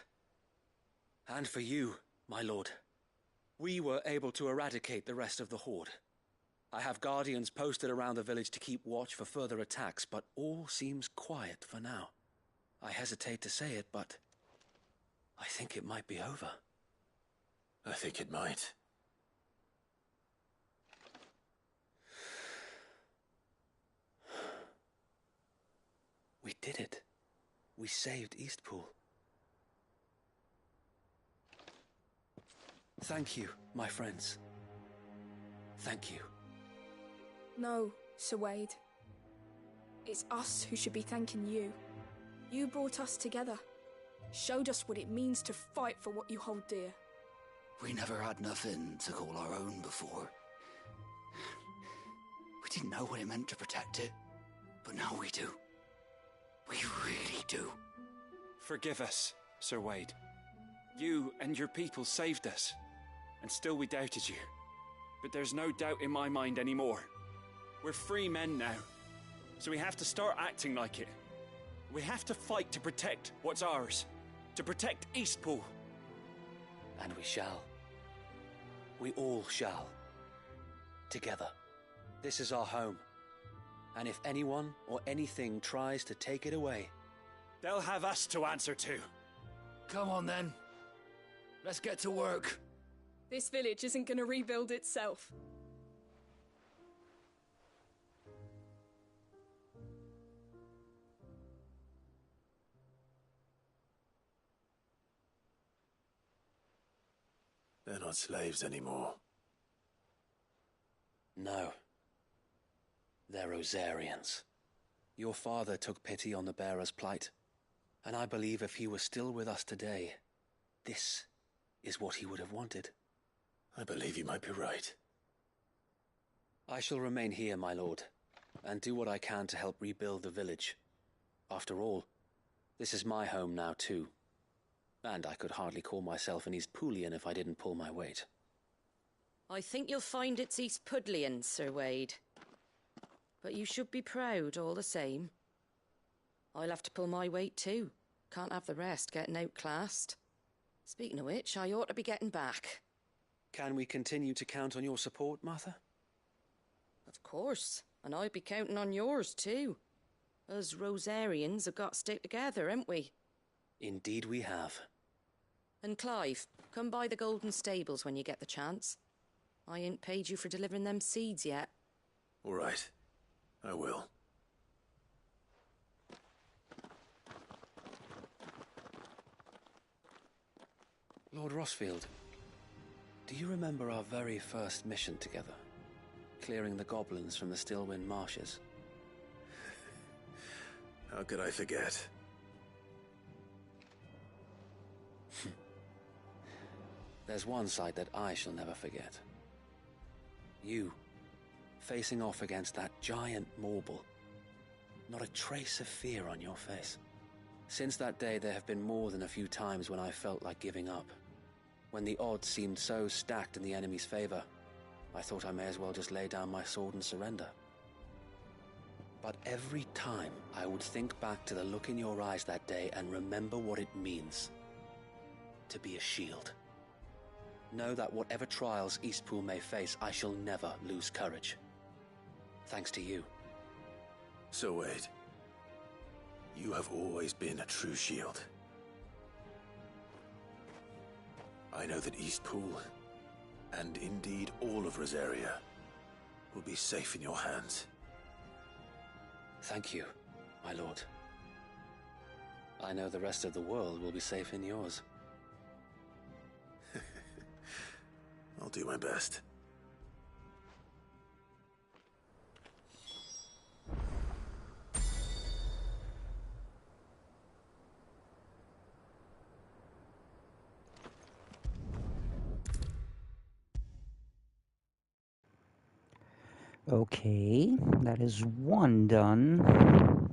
And for you, my lord. We were able to eradicate the rest of the Horde. I have guardians posted around the village to keep watch for further attacks, but all seems quiet for now. I hesitate to say it, but I think it might be over. I think it might. We did it. We saved Eastpool. Thank you, my friends. Thank you. No, Sir Wade. It's us who should be thanking you. You brought us together. Showed us what it means to fight for what you hold dear. We never had nothing to call our own before. We didn't know what it meant to protect it, but now we do. We really do. Forgive us, Sir Wade. You and your people saved us, and still we doubted you. But there's no doubt in my mind anymore. We're free men now, so we have to start acting like it. We have to fight to protect what's ours, to protect Eastpool. And we shall. We all shall. Together. This is our home. And if anyone or anything tries to take it away, they'll have us to answer to. Come on then. Let's get to work. This village isn't going to rebuild itself. They're not slaves anymore. No. They're Rosarians. Your father took pity on the bearer's plight, and I believe if he were still with us today, this is what he would have wanted. I believe you might be right. I shall remain here, my lord, and do what I can to help rebuild the village. After all, this is my home now too. And I could hardly call myself an Eastpoolian if I didn't pull my weight. I think you'll find it's Eastpudlian, Sir Wade. But you should be proud all the same. I'll have to pull my weight too. Can't have the rest getting outclassed. Speaking of which, I ought to be getting back. Can we continue to count on your support, Martha? Of course, and I'd be counting on yours too. Us Rosarians have got to stick together, haven't we? Indeed we have. And Clive, come by the Golden Stables when you get the chance. I ain't paid you for delivering them seeds yet. All right. I will. Lord Rossfield, do you remember our very first mission together? Clearing the goblins from the Stillwind marshes? How could I forget? There's one sight that I shall never forget. You, facing off against that giant Morble. Not a trace of fear on your face. Since that day, there have been more than a few times when I felt like giving up. When the odds seemed so stacked in the enemy's favor, I thought I may as well just lay down my sword and surrender. But every time, I would think back to the look in your eyes that day and remember what it means to be a shield. Know that whatever trials Eastpool may face, I shall never lose courage. Thanks to you. So Wade, you have always been a true shield. I know that Eastpool, and indeed all of Rosaria, will be safe in your hands. Thank you, my lord. I know the rest of the world will be safe in yours. I'll do my best. Okay, that is one done.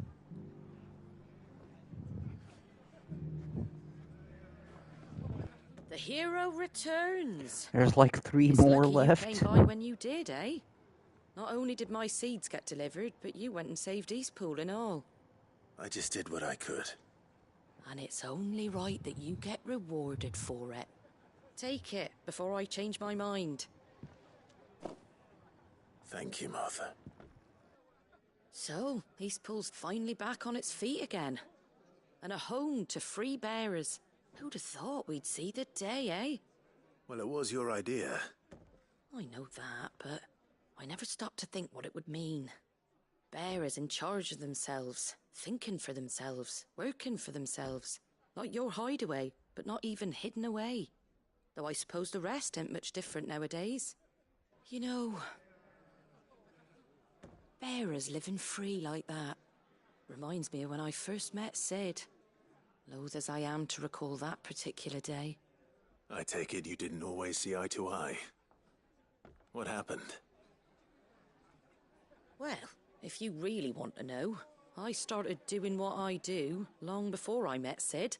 The hero returns. There's like 3 It's more lucky left. you came by when you did, eh? Not only did my seeds get delivered, but you went and saved Eastpool and all. I just did what I could. And it's only right that you get rewarded for it. Take it before I change my mind. Thank you, Martha. So, Eastpool's finally back on its feet again. And a home to free bearers. Who'd have thought we'd see the day, eh? Well, it was your idea. I know that, but I never stopped to think what it would mean. Bearers in charge of themselves, thinking for themselves, working for themselves. Like your hideaway, but not even hidden away. Though I suppose the rest ain't much different nowadays. You know, bearers living free like that reminds me of when I first met Sid. Loath as I am to recall that particular day. I take it you didn't always see eye to eye. What happened? Well, if you really want to know, I started doing what I do long before I met Sid.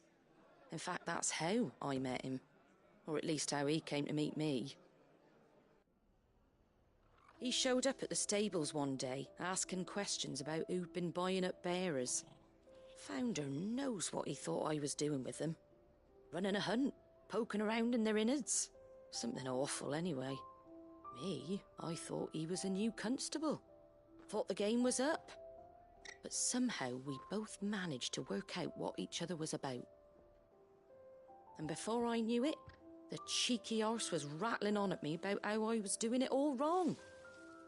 In fact, that's how I met him. Or at least how he came to meet me. He showed up at the stables one day, asking questions about who'd been buying up bearers. Founder knows what he thought I was doing with them. Running a hunt, poking around in their innards. Something awful anyway. Me, I thought he was a new constable. Thought the game was up. But somehow we both managed to work out what each other was about. And before I knew it, the cheeky arse was rattling on at me about how I was doing it all wrong.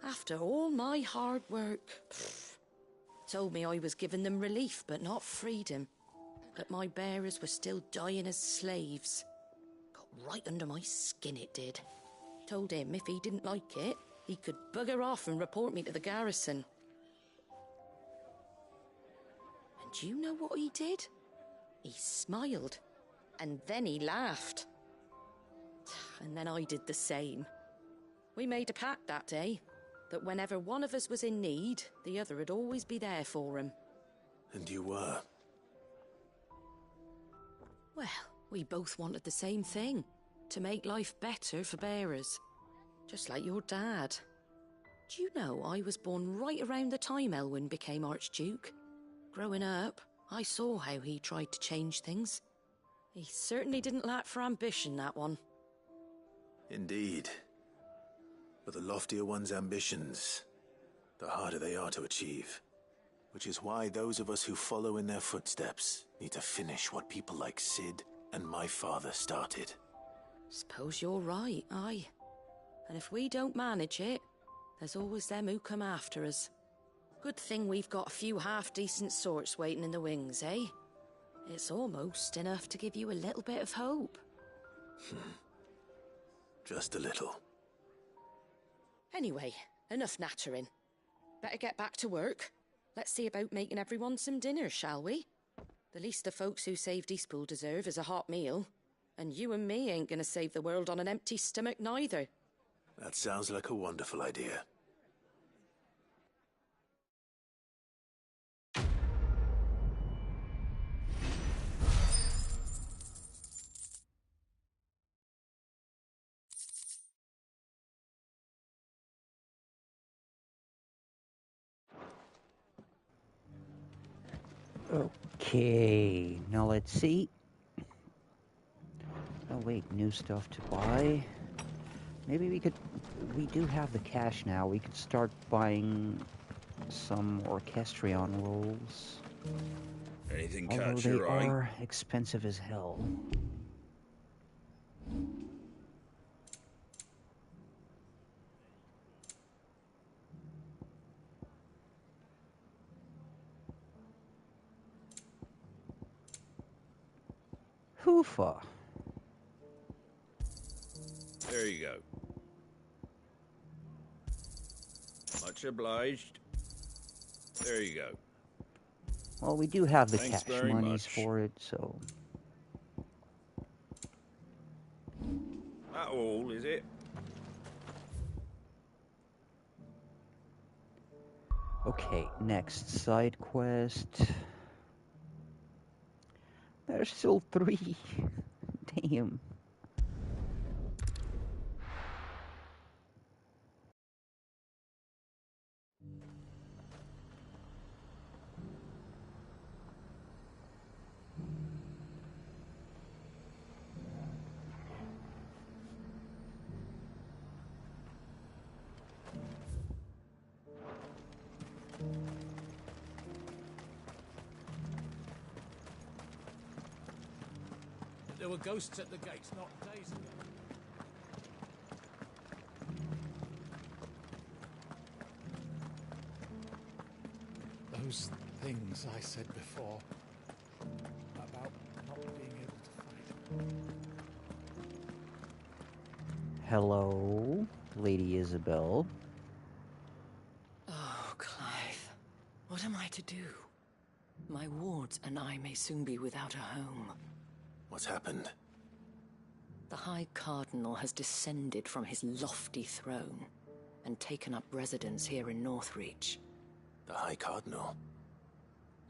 After all my hard work. Told me I was giving them relief, but not freedom. That my bearers were still dying as slaves. Got right under my skin, it did. Told him if he didn't like it, he could bugger off and report me to the garrison. And you know what he did? He smiled. And then he laughed. And then I did the same. We made a pact that day, that whenever one of us was in need, the other would always be there for him. And you were? Well, we both wanted the same thing. To make life better for bearers. Just like your dad. Do you know I was born right around the time Elwyn became Archduke? Growing up, I saw how he tried to change things. He certainly didn't lack for ambition, that one. Indeed. But the loftier one's ambitions, the harder they are to achieve. Which is why those of us who follow in their footsteps need to finish what people like Sid and my father started. Suppose you're right, aye. And if we don't manage it, there's always them who come after us. Good thing we've got a few half-decent sorts waiting in the wings, eh? It's almost enough to give you a little bit of hope. Just a little. Anyway, enough nattering. Better get back to work. Let's see about making everyone some dinner, shall we? The least the folks who saved Eastpool deserve is a hot meal. And you and me ain't gonna save the world on an empty stomach neither. That sounds like a wonderful idea. Okay, now let's see. Oh wait, new stuff to buy. Maybe we do have the cash now. We could start buying some Orchestrion rolls. Anything Although catch they your eye? are expensive as hell. Hoofa. There you go. Much obliged. There you go. Well, we do have the Thanks cash very monies much. for it, so... That all, is it? Okay, next side quest. There's still 3. Damn. There were ghosts at the gates not days ago. Those things I said before about not being able to fight. Hello, Lady Isabel. Oh, Clive. What am I to do? My wards and I may soon be without a home. What's happened? The High Cardinal has descended from his lofty throne and taken up residence here in Northreach. The High Cardinal?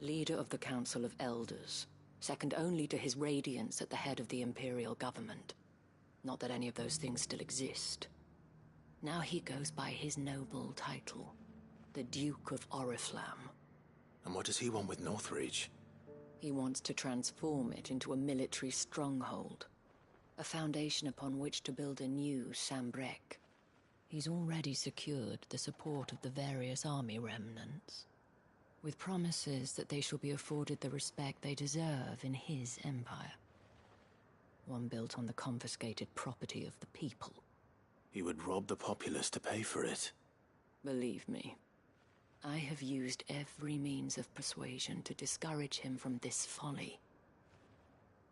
Leader of the Council of Elders, second only to his Radiance at the head of the Imperial government. Not that any of those things still exist. Now he goes by his noble title, the Duke of Oriflamme. And what does he want with Northreach? He wants to transform it into a military stronghold, a foundation upon which to build a new Sambrec. He's already secured the support of the various army remnants, with promises that they shall be afforded the respect they deserve in his empire. One built on the confiscated property of the people. He would rob the populace to pay for it. Believe me, I have used every means of persuasion to discourage him from this folly.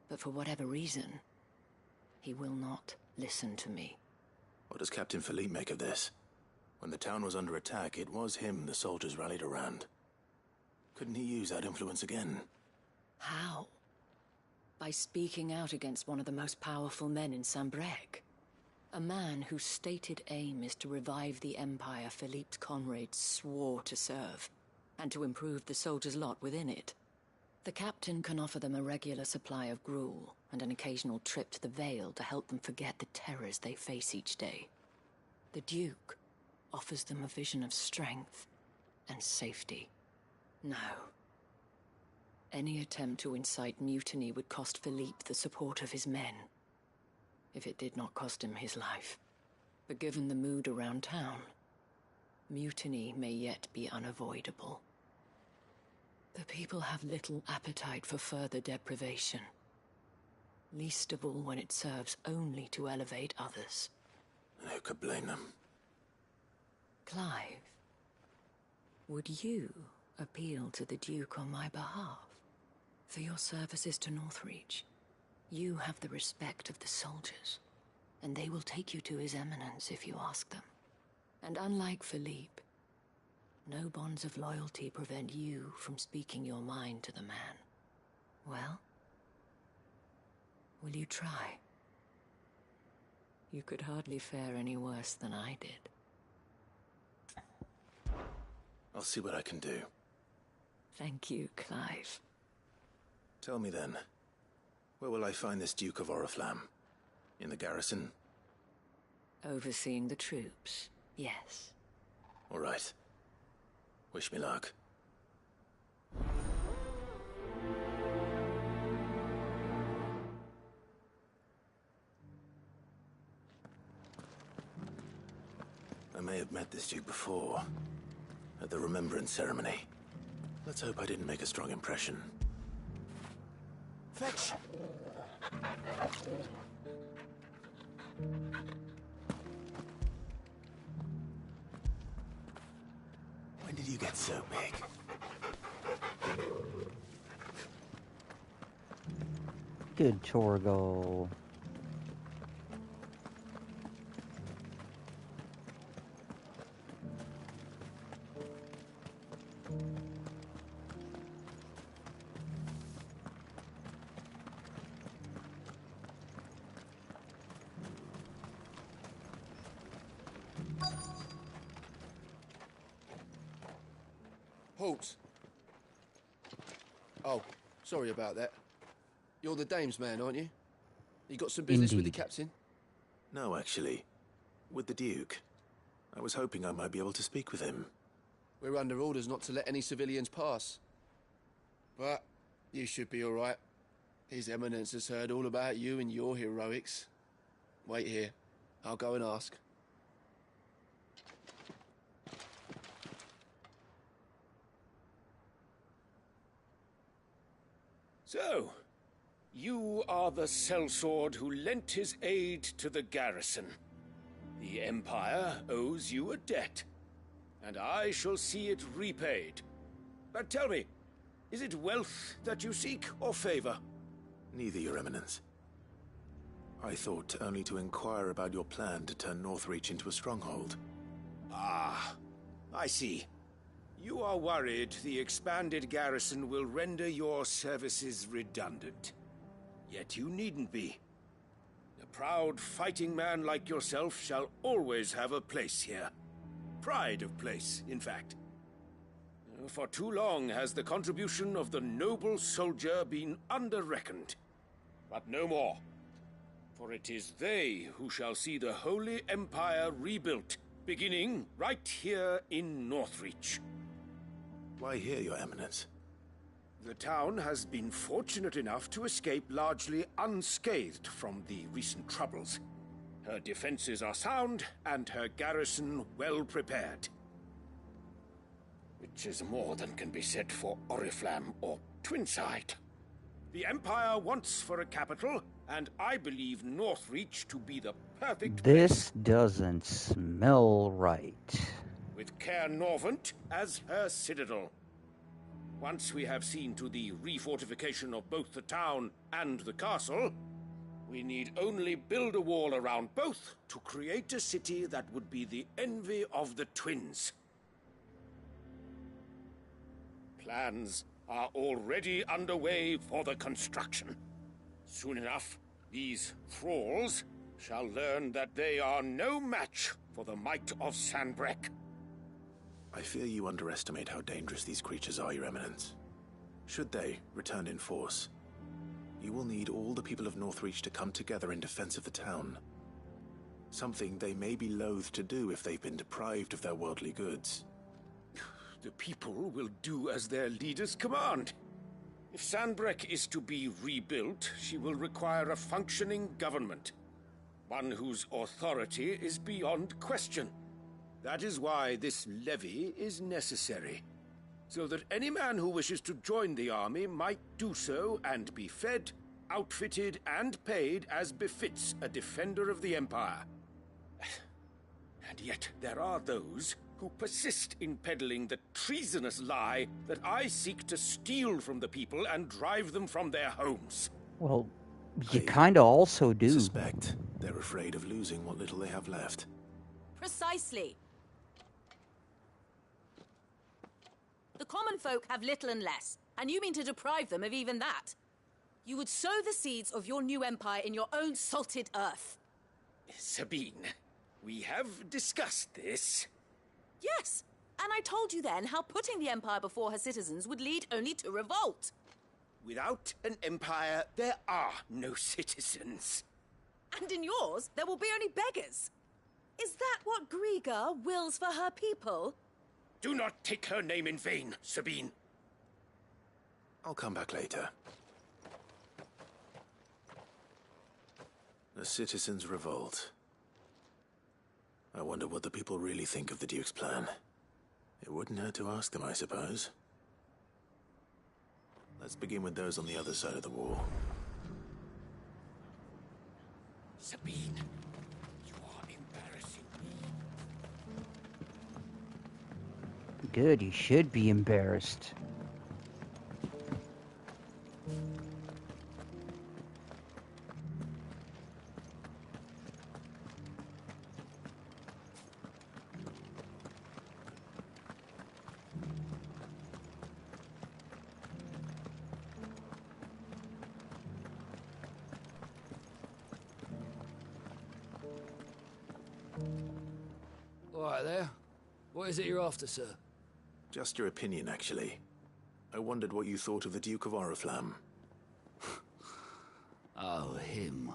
But for whatever reason, he will not listen to me. What does Captain Philippe make of this? When the town was under attack, it was him the soldiers rallied around. Couldn't he use that influence again? How? By speaking out against one of the most powerful men in Sambrec. A man whose stated aim is to revive the empire Philippe's comrades swore to serve, and to improve the soldiers' lot within it. The captain can offer them a regular supply of gruel, and an occasional trip to the Vale to help them forget the terrors they face each day. The Duke offers them a vision of strength and safety. No. Any attempt to incite mutiny would cost Philippe the support of his men, if it did not cost him his life. But given the mood around town, mutiny may yet be unavoidable. The people have little appetite for further deprivation, least of all when it serves only to elevate others. And who could blame them? Clive, would you appeal to the Duke on my behalf? For your services to Northreach, you have the respect of the soldiers, and they will take you to His Eminence if you ask them. And unlike Philippe, no bonds of loyalty prevent you from speaking your mind to the man. Well, will you try? You could hardly fare any worse than I did. I'll see what I can do. Thank you, Clive. Tell me then, where will I find this Duke of Oriflamme? In the garrison? Overseeing the troops, yes. All right. Wish me luck. I may have met this Duke before, at the Remembrance Ceremony. Let's hope I didn't make a strong impression. Fetch! When did you get so big? Good Torgal. Halt. Oh, sorry about that. You're the dame's man, aren't you? You got some business with the captain? No, actually. With the Duke. I was hoping I might be able to speak with him. We're under orders not to let any civilians pass. But you should be all right. His Eminence has heard all about you and your heroics. Wait here. I'll go and ask. So, You are the sellsword who lent his aid to the garrison. The Empire owes you a debt, and I shall see it repaid. But tell me, is it wealth that you seek, or favor? Neither, Your Eminence. I thought only to inquire about your plan to turn Northreach into a stronghold. Ah, I see. You are worried the expanded garrison will render your services redundant. Yet you needn't be. A proud fighting man like yourself shall always have a place here. Pride of place, in fact. For too long has the contribution of the noble soldier been under-reckoned. But no more. For it is they who shall see the Holy Empire rebuilt, beginning right here in Northreach. Why here, Your Eminence? The town has been fortunate enough to escape largely unscathed from the recent troubles. Her defenses are sound, and her garrison well prepared. Which is more than can be said for Oriflamme or Twinside. The Empire wants for a capital, and I believe Northreach to be the perfect This doesn't smell right. with Caer Norvent as her citadel. Once we have seen to the refortification of both the town and the castle, we need only build a wall around both to create a city that would be the envy of the twins. Plans are already underway for the construction. Soon enough, these thralls shall learn that they are no match for the might of Sanbreque. I fear you underestimate how dangerous these creatures are, Your Eminence. Should they return in force, you will need all the people of Northreach to come together in defense of the town. Something they may be loath to do if they've been deprived of their worldly goods. The people will do as their leaders command. If Sanbreque is to be rebuilt, she will require a functioning government. One whose authority is beyond question. That is why this levy is necessary. So that any man who wishes to join the army might do so and be fed, outfitted, and paid as befits a defender of the Empire. And yet there are those who persist in peddling the treasonous lie that I seek to steal from the people and drive them from their homes. Well, you kind of also do. Suspect they're afraid of losing what little they have left. Precisely. The common folk have little and less, and you mean to deprive them of even that. You would sow the seeds of your new empire in your own salted earth. Sabine, we have discussed this. Yes, and I told you then how putting the empire before her citizens would lead only to revolt. Without an empire, there are no citizens. And in yours, there will be only beggars. Is that what Griga wills for her people? Do not take her name in vain, Sabine. I'll come back later. The citizens revolt. I wonder what the people really think of the Duke's plan. It wouldn't hurt to ask them, I suppose. Let's begin with those on the other side of the wall. Sabine, you are embarrassing me. Good, you should be embarrassed. All right there. What is it you're after, sir? Just your opinion, actually. I wondered what you thought of the Duke of Oriflamme. Oh, him.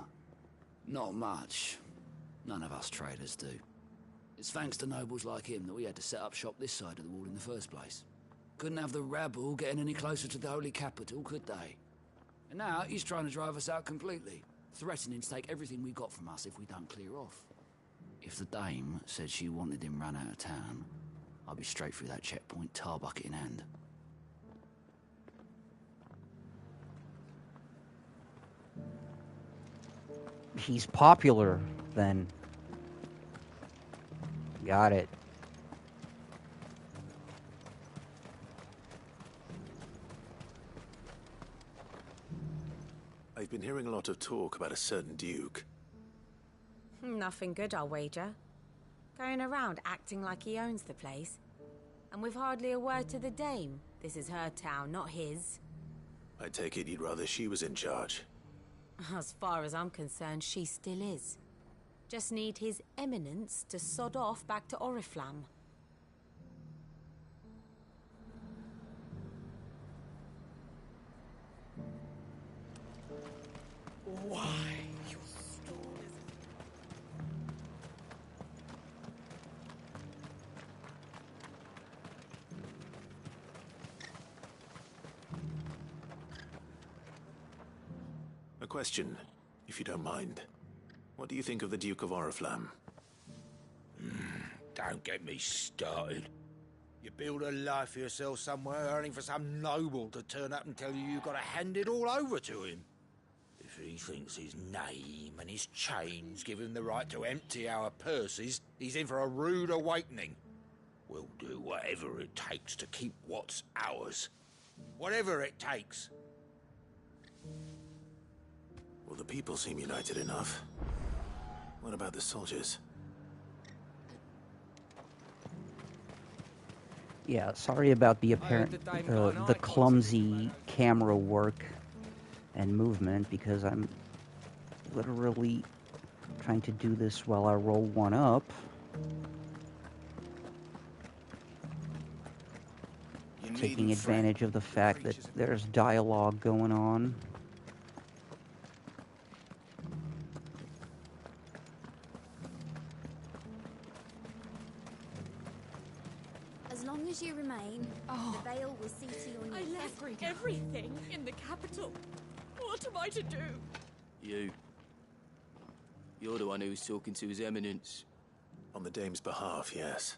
Not much. None of us traders do. It's thanks to nobles like him that we had to set up shop this side of the wall in the first place. Couldn't have the rabble getting any closer to the holy capital, could they? And now he's trying to drive us out completely, threatening to take everything we got from us if we don't clear off. If the dame said she wanted him run out of town, I'd be straight through that checkpoint, tar bucket in hand. He's popular, then. Got it. I've been hearing a lot of talk about a certain duke. Nothing good, I'll wager. Going around acting like he owns the place. And with hardly a word to the dame. This is her town, not his. I take it you'd rather she was in charge. As far as I'm concerned, she still is. Just need his eminence to sod off back to Oriflamme. Why? A question, if you don't mind. What do you think of the Duke of Oriflamme? Don't get me started. You build a life for yourself somewhere, earning for some noble to turn up and tell you you've got to hand it all over to him. If he thinks his name and his chains give him the right to empty our purses, he's in for a rude awakening. We'll do whatever it takes to keep what's ours. Whatever it takes. Well, the people seem united enough. What about the soldiers? Yeah, sorry about the apparent, the clumsy camera work and movement, because I'm literally trying to do this while I roll one up. Taking advantage of the fact that there's dialogue going on. As long as you remain, the veil will see to your I needs. left everything in the capital. What am I to do? You're the one who was talking to His Eminence. On the dame's behalf, yes.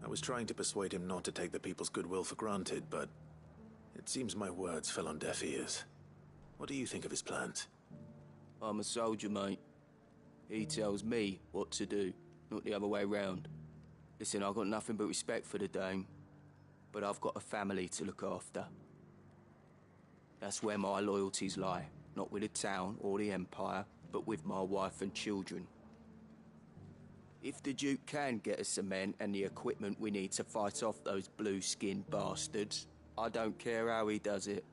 I was trying to persuade him not to take the people's goodwill for granted, but it seems my words fell on deaf ears. What do you think of his plans? I'm a soldier, mate. He tells me what to do, not the other way round. Listen, I've got nothing but respect for the dame, but I've got a family to look after. That's where my loyalties lie, not with the town or the Empire, but with my wife and children. If the Duke can get us some men and the equipment we need to fight off those blue-skinned bastards, I don't care how he does it.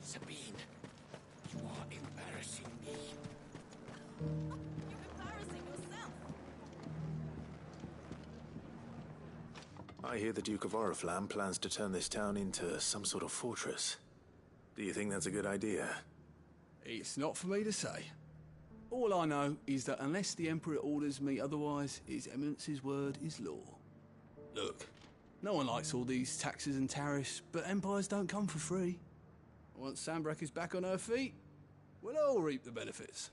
Sabine, you are embarrassing me. I hear the Duke of Oriflamme plans to turn this town into some sort of fortress. Do you think that's a good idea? It's not for me to say. All I know is that unless the Emperor orders me otherwise, His Eminence's word is law. Look, no one likes all these taxes and tariffs, but empires don't come for free. Once Sanbreque is back on her feet, we'll all reap the benefits.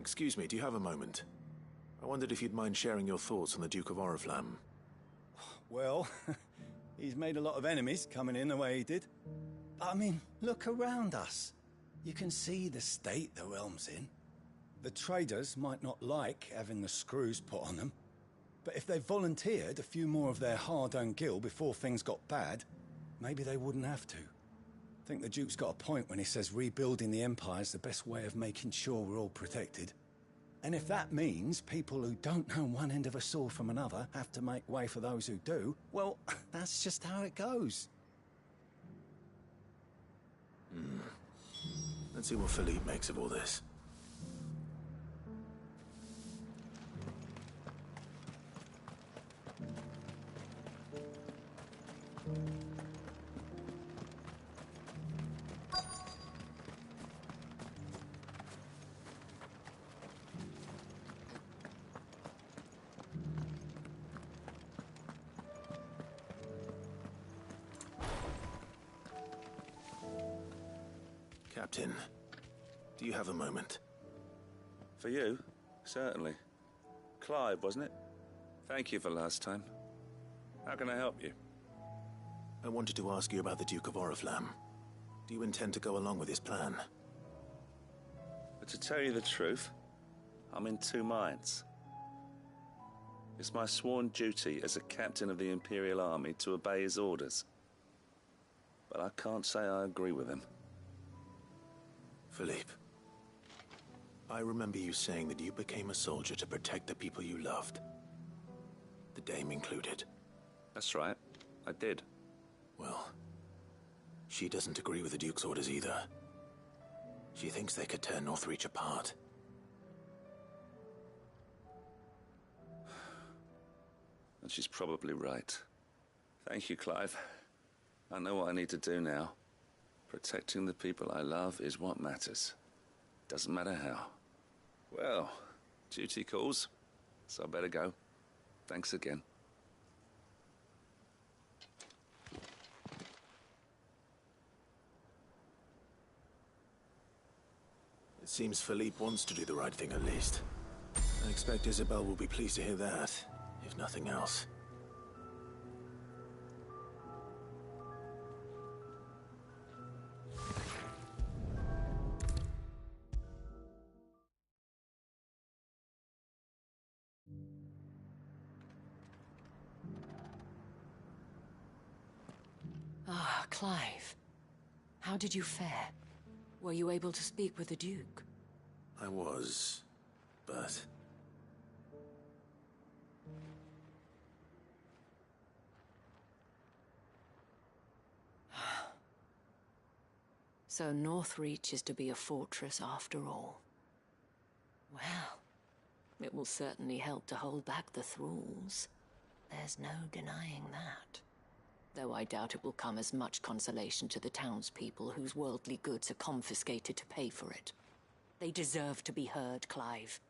Excuse me, do you have a moment? I wondered if you'd mind sharing your thoughts on the Duke of Oriflamme. Well, he's made a lot of enemies coming in the way he did. But I mean, look around us. You can see the state the realm's in. The traders might not like having the screws put on them, but if they volunteered a few more of their hard-earned gil before things got bad, maybe they wouldn't have to. I think the Duke's got a point when he says rebuilding the Empire's the best way of making sure we're all protected. And if that means people who don't know one end of a sword from another have to make way for those who do, well, that's just how it goes. Let's see what Philippe makes of all this. Captain, do you have a moment? For you? Certainly. Clive, wasn't it? Thank you for last time. How can I help you? I wanted to ask you about the Duke of Oriflamme. Do you intend to go along with his plan? But to tell you the truth, I'm in two minds. It's my sworn duty as a captain of the Imperial Army to obey his orders. But I can't say I agree with him. Philippe, I remember you saying that you became a soldier to protect the people you loved. The Dame included. That's right, I did. Well, she doesn't agree with the Duke's orders either. She thinks they could tear Northreach apart. And she's probably right. Thank you, Clive. I know what I need to do now. Protecting the people I love is what matters. Doesn't matter how. Well, duty calls, so I better go. Thanks again. It seems Philippe wants to do the right thing at least. I expect Isabel will be pleased to hear that, if nothing else. Ah, Clive. How did you fare? Were you able to speak with the Duke? I was, but... So Northreach is to be a fortress after all. Well, it will certainly help to hold back the thralls. There's no denying that. Though I doubt it will come as much consolation to the townspeople whose worldly goods are confiscated to pay for it. They deserve to be heard, Clive.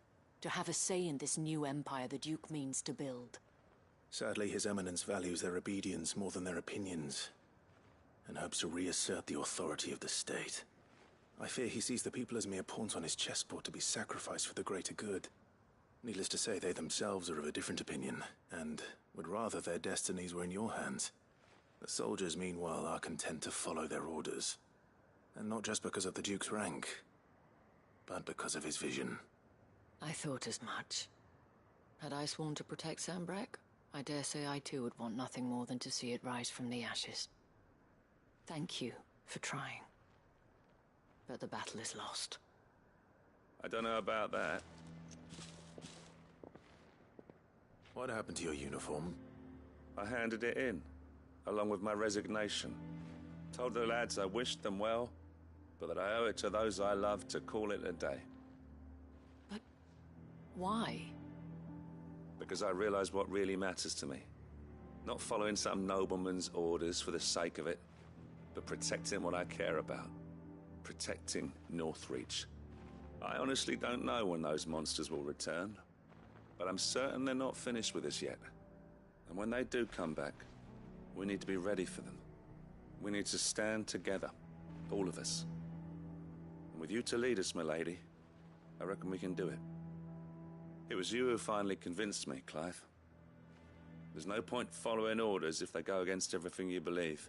To have a say in this new empire the Duke means to build. Sadly, His Eminence values their obedience more than their opinions, and hopes to reassert the authority of the state. I fear he sees the people as mere pawns on his chessboard to be sacrificed for the greater good. Needless to say, they themselves are of a different opinion, and would rather their destinies were in your hands. The soldiers, meanwhile, are content to follow their orders. And not just because of the Duke's rank, but because of his vision. I thought as much. Had I sworn to protect Sanbreque, I dare say I too would want nothing more than to see it rise from the ashes. Thank you for trying. But the battle is lost. I don't know about that. What happened to your uniform? I handed it in, along with my resignation. Told the lads I wished them well, but that I owe it to those I love to call it a day. But why? Because I realize what really matters to me. Not following some nobleman's orders for the sake of it, but protecting what I care about. Protecting Northreach. I honestly don't know when those monsters will return, but I'm certain they're not finished with us yet. And when they do come back, we need to be ready for them. We need to stand together, all of us. And with you to lead us, milady, I reckon we can do it. It was you who finally convinced me, Clive. There's no point following orders if they go against everything you believe.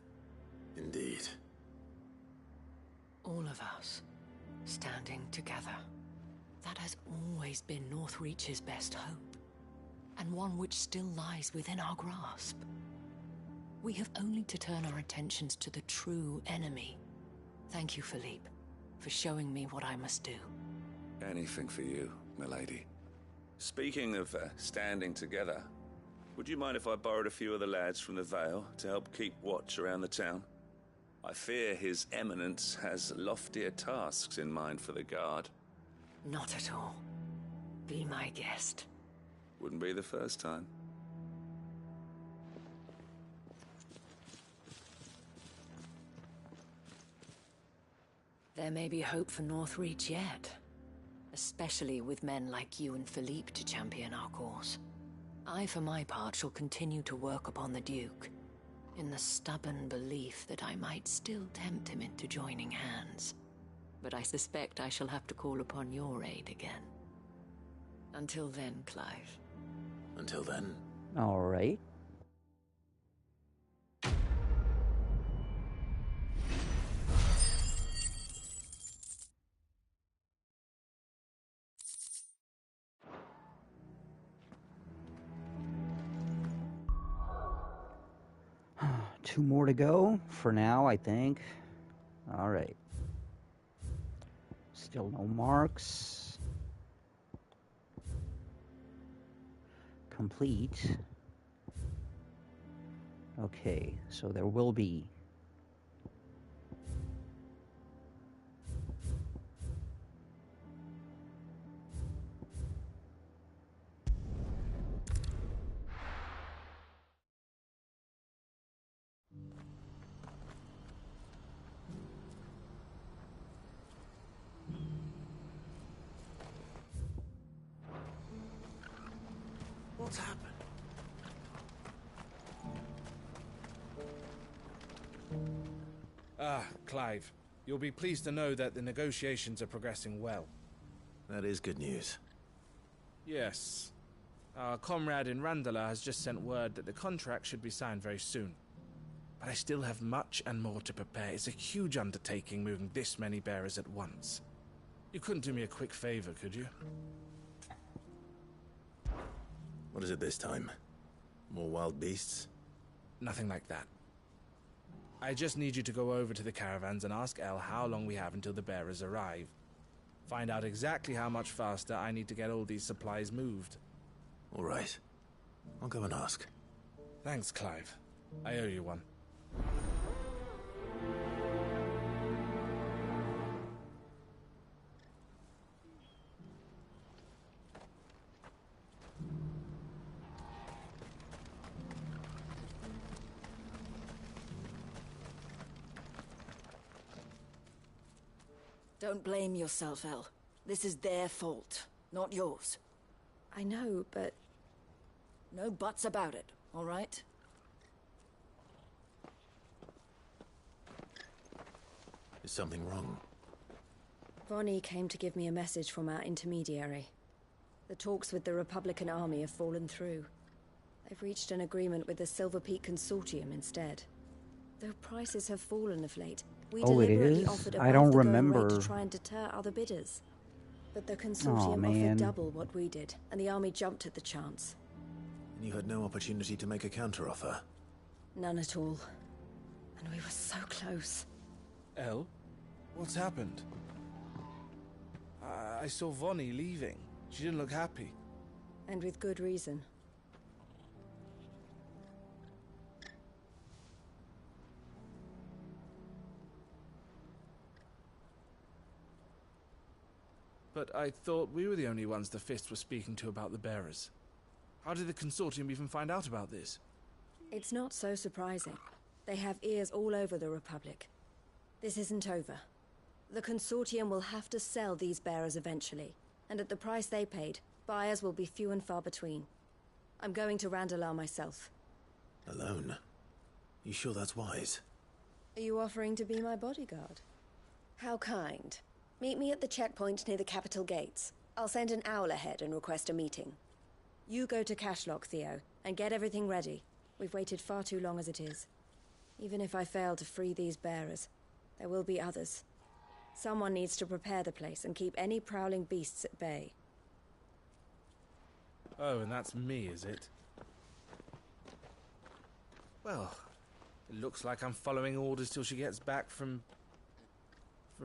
Indeed. All of us, standing together. That has always been Northreach's best hope, and one which still lies within our grasp. We have only to turn our attentions to the true enemy. Thank you, Philippe, for showing me what I must do. Anything for you, milady. Speaking of standing together, would you mind if I borrowed a few of the lads from the Vale to help keep watch around the town? I fear His Eminence has loftier tasks in mind for the guard. Not at all. Be my guest. Wouldn't be the first time. There may be hope for Northreach yet. Especially with men like you and Philippe to champion our cause. I, for my part, shall continue to work upon the Duke, in the stubborn belief that I might still tempt him into joining hands. But I suspect I shall have to call upon your aid again. Until then, Clive. Until then. All right. Two more to go for now, I think. All right. Still no marks. Complete. Okay, so there will be. What's happened? Clive, you'll be pleased to know that the negotiations are progressing well. That is good news. Yes. Our comrade in Randala has just sent word that the contract should be signed very soon. But I still have much and more to prepare. It's a huge undertaking moving this many bearers at once. You couldn't do me a quick favor, could you? What is it this time? More wild beasts? Nothing like that. I just need you to go over to the caravans and ask El how long we have until the bearers arrive. Find out exactly how much faster I need to get all these supplies moved. All right. I'll go and ask. Thanks, Clive. I owe you one. Don't blame yourself, El. This is their fault, not yours. I know, but... No buts about it, all right? Is something wrong? Vonnie came to give me a message from our intermediary. The talks with the Republican army have fallen through. They've reached an agreement with the Silver Peak Consortium instead. Though prices have fallen of late, we deliberately offered I don't above the going remember. rate to try and deter other bidders. But the consortium offered double what we did, and the army jumped at the chance. And you had no opportunity to make a counteroffer? None at all. And we were so close. El? What's happened? I saw Vonnie leaving. She didn't look happy. And with good reason. But I thought we were the only ones the Fist were speaking to about the bearers. How did the consortium even find out about this? It's not so surprising. They have ears all over the Republic. This isn't over. The consortium will have to sell these bearers eventually, and at the price they paid, buyers will be few and far between. I'm going to Randalar myself. Alone? You sure that's wise? Are you offering to be my bodyguard? How kind. Meet me at the checkpoint near the capital gates. I'll send an owl ahead and request a meeting. You go to Cashlock, Theo, and get everything ready. We've waited far too long as it is. Even if I fail to free these bearers, there will be others. Someone needs to prepare the place and keep any prowling beasts at bay. Oh, and that's me, is it? Well, it looks like I'm following orders till she gets back from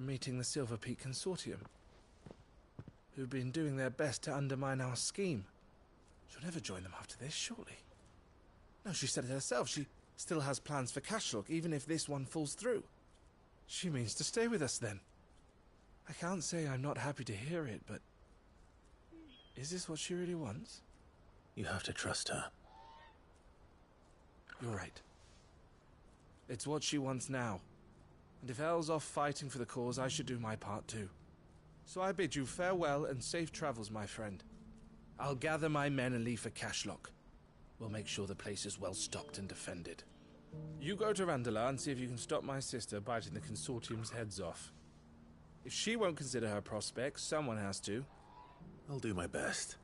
meeting the Silver Peak Consortium, who've been doing their best to undermine our scheme. She'll never join them after this, surely. No, she said it herself. She still has plans for Cashlock, even if this one falls through. She means to stay with us, then. I can't say I'm not happy to hear it, but... is this what she really wants? You have to trust her. You're right. It's what she wants now. And if El's off fighting for the cause, I should do my part too. So I bid you farewell and safe travels, my friend. I'll gather my men and leave for Cashlock. We'll make sure the place is well stocked and defended. You go to Randala and see if you can stop my sister biting the Consortium's heads off. If she won't consider her prospects, someone has to. I'll do my best.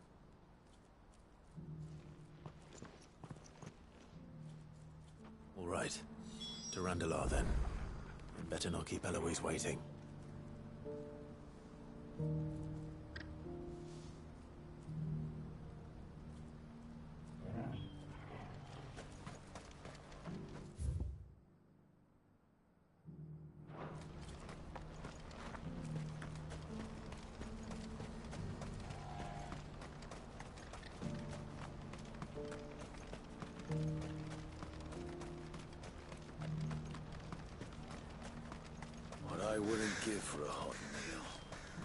All right. To Randala, then. Better not keep Eloise waiting. What I wouldn't give for a hot meal.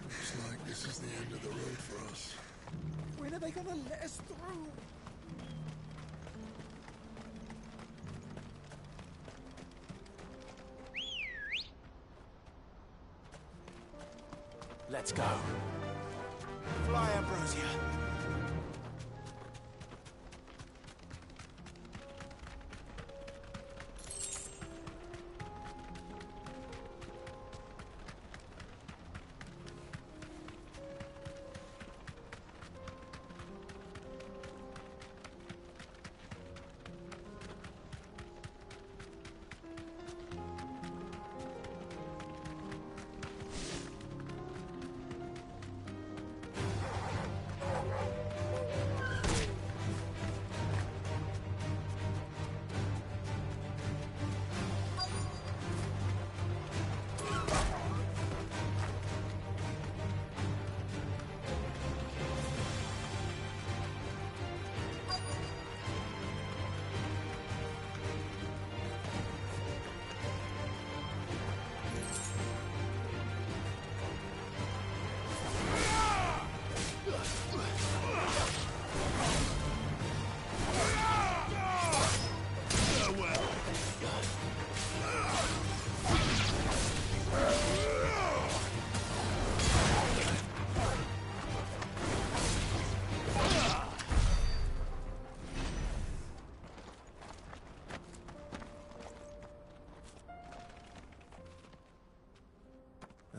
Looks like this is the end of the road for us. When are they gonna let us through? Let's go. Fly, Ambrosia.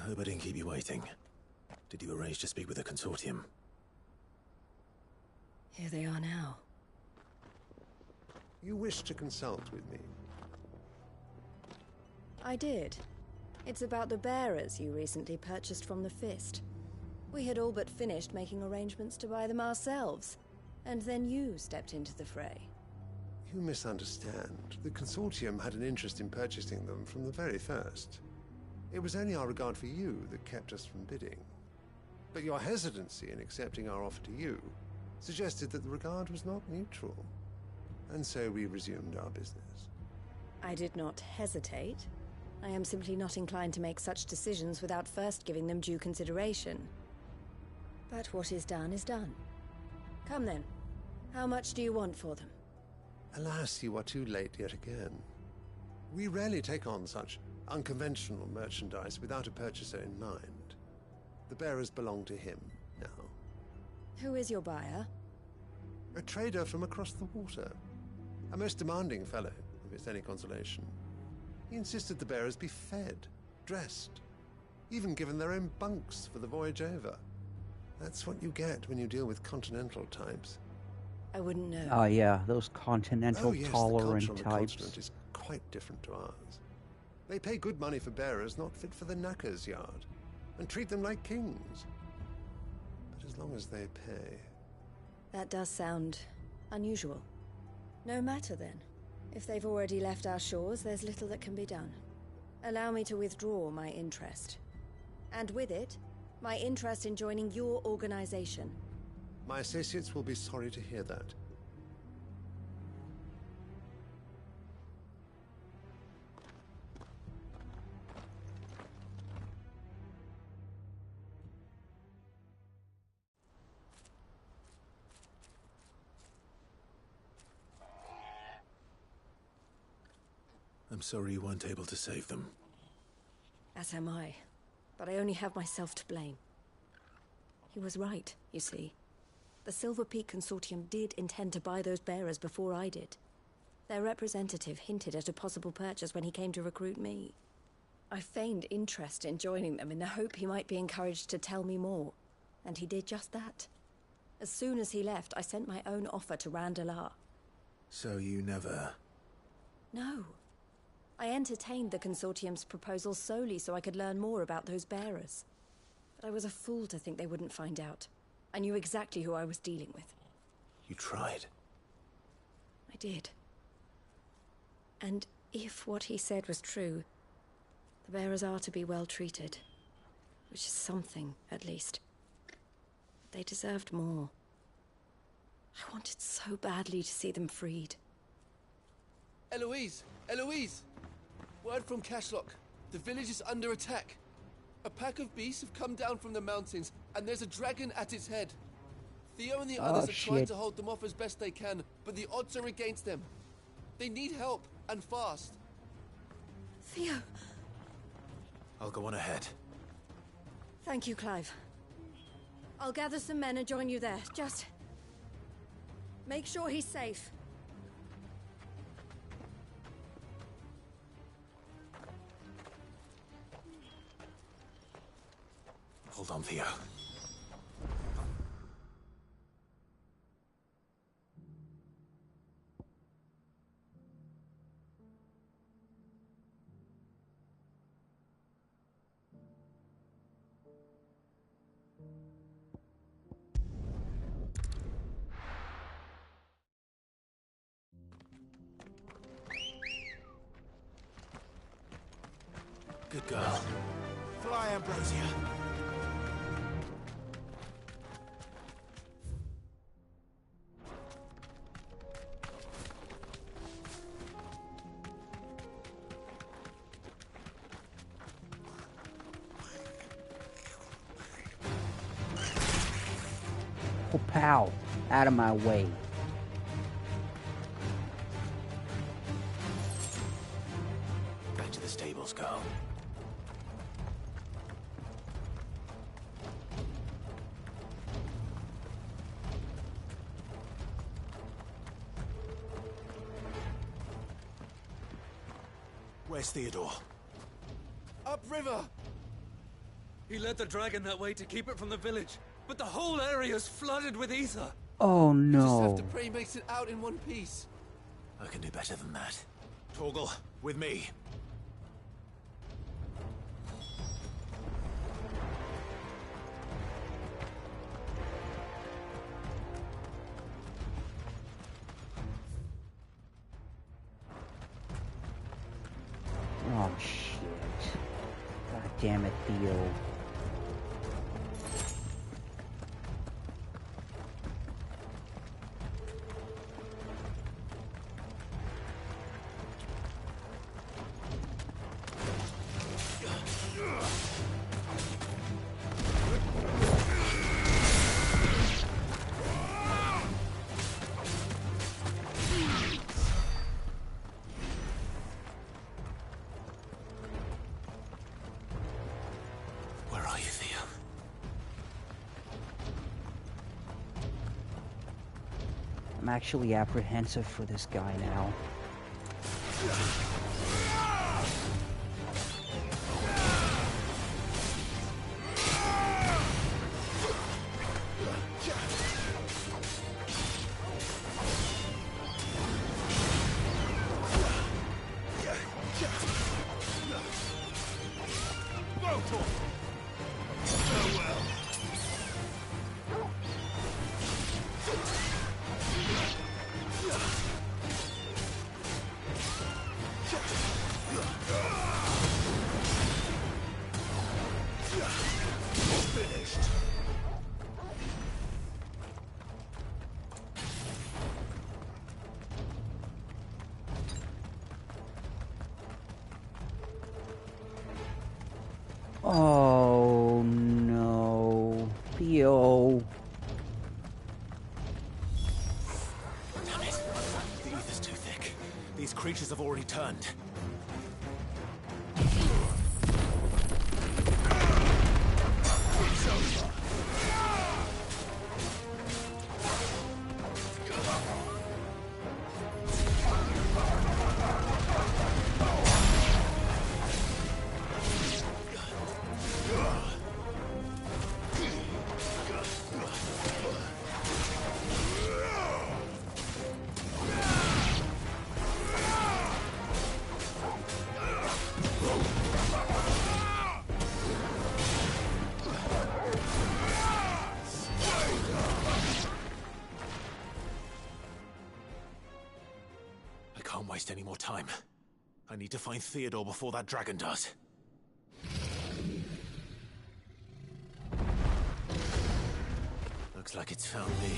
I hope I didn't keep you waiting. Did you arrange to speak with the Consortium? Here they are now. You wish to consult with me? I did. It's about the bearers you recently purchased from the Fist. We had all but finished making arrangements to buy them ourselves, and then you stepped into the fray. You misunderstand. The Consortium had an interest in purchasing them from the very first. It was only our regard for you that kept us from bidding. But your hesitancy in accepting our offer to you suggested that the regard was not mutual. And so we resumed our business. I did not hesitate. I am simply not inclined to make such decisions without first giving them due consideration. But what is done is done. Come then. How much do you want for them? Alas, you are too late yet again. We rarely take on such unconventional merchandise without a purchaser in mind. The bearers belong to him now. Who is your buyer? A trader from across the water. A most demanding fellow, if it's any consolation. He insisted the bearers be fed, dressed, even given their own bunks for the voyage over. That's what you get when you deal with continental types. I wouldn't know. Oh yeah, those continental yes, tolerant the culture on the types. continent is quite different to ours. They pay good money for bearers not fit for the knacker's yard, and treat them like kings. But as long as they pay... That does sound unusual. No matter then. If they've already left our shores, there's little that can be done. Allow me to withdraw my interest. And with it, my interest in joining your organization. My associates will be sorry to hear that. I'm sorry you weren't able to save them. As am I. But I only have myself to blame. He was right, you see. The Silver Peak Consortium did intend to buy those bearers before I did. Their representative hinted at a possible purchase when he came to recruit me. I feigned interest in joining them in the hope he might be encouraged to tell me more. And he did just that. As soon as he left, I sent my own offer to Randalar. So you never... No. I entertained the Consortium's proposal solely so I could learn more about those bearers. But I was a fool to think they wouldn't find out. I knew exactly who I was dealing with. You tried. I did. And if what he said was true, the bearers are to be well treated. Which is something, at least. But they deserved more. I wanted so badly to see them freed. Eloise! Eloise! Word from Cashlock. The village is under attack. A pack of beasts have come down from the mountains, and there's a dragon at its head. Theo and the others are trying to hold them off as best they can, but the odds are against them. They need help, and fast. Theo! I'll go on ahead. Thank you, Clive. I'll gather some men and join you there. Just... make sure he's safe. Hold on, Theo. Good girl. Fly, Ambrosia. Oh, pow. Out of my way. Back to the stables, girl. Where's Theodore? Upriver! He led the dragon that way to keep it from the village, but the whole area's flooded with ether. Oh You just have no. to pray he makes it out in one piece. I can do better than that. Torgal, with me. Oh shit. God damn it, Theo. Where are you, Theo? I'm actually apprehensive for this guy now. Finished. Oh no. Theo. Damn it. The ether's too thick. These creatures have already turned. I can't waste any more time. I need to find Theodore before that dragon does. Looks like it's found me.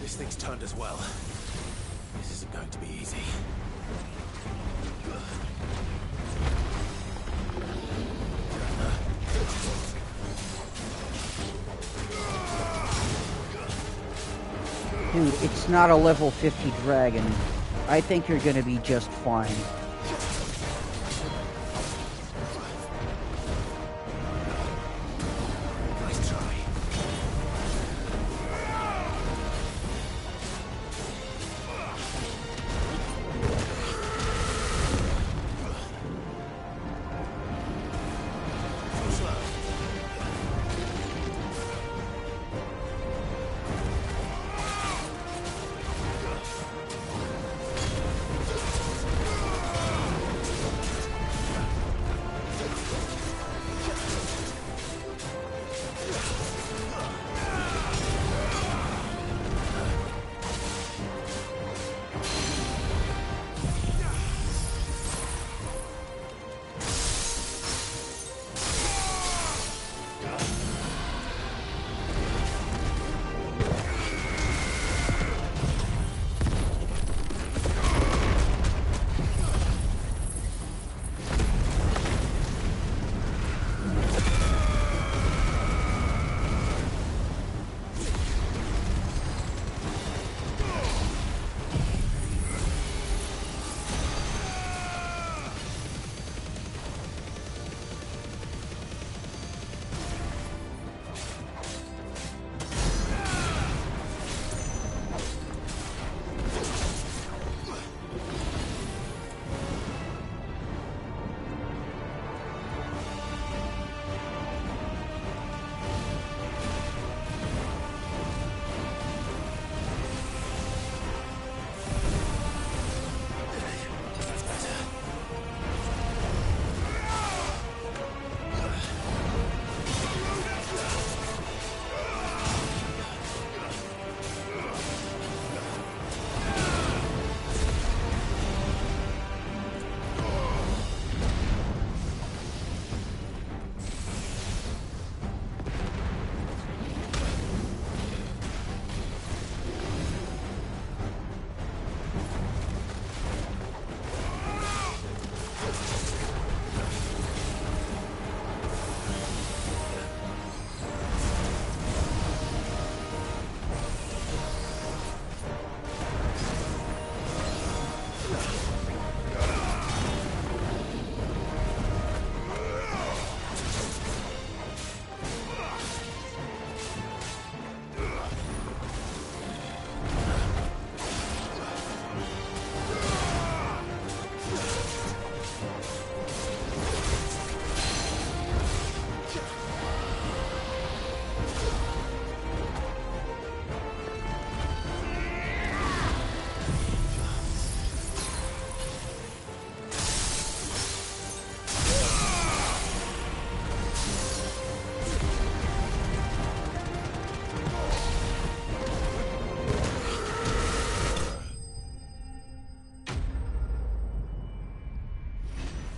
This thing's turned as well. This isn't going to be easy. Dude, it's not a level 50 dragon. I think you're gonna be just fine. Nice try.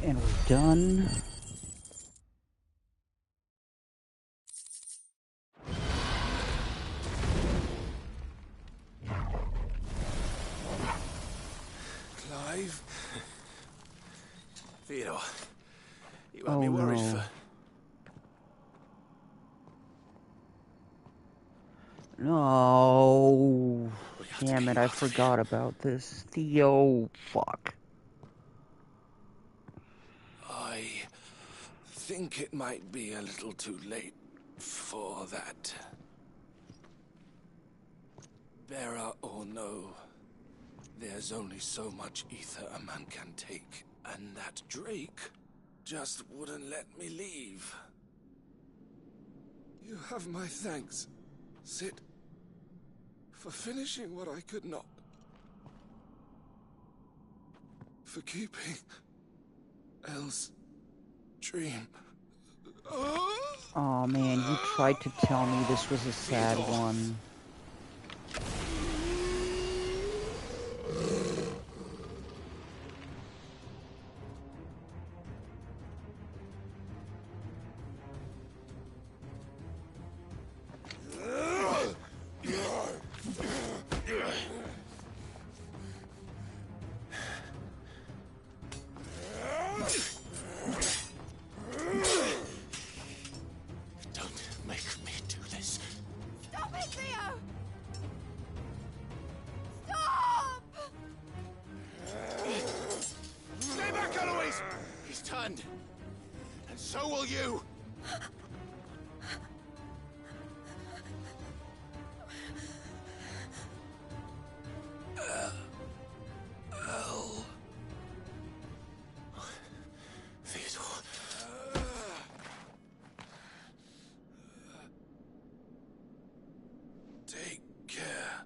And we're done. Clive? Theodore, you had me worried for... No. Damn it, I forgot about this. Theo, fuck. I think it might be a little too late for that. Bearer or no, there's only so much ether a man can take, and that Drake just wouldn't let me leave. You have my thanks, Sid, for finishing what I could not. For keeping else dream. Oh man, you tried to tell me this was a sad one. And so will you! Take care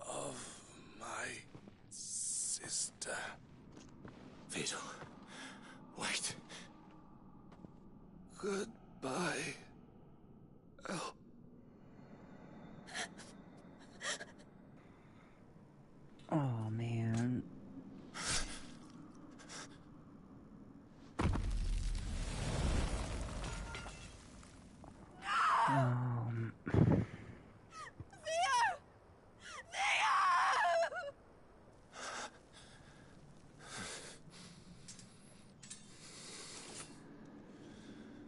of my sister. Theodore, wait. Goodbye, El. Oh man.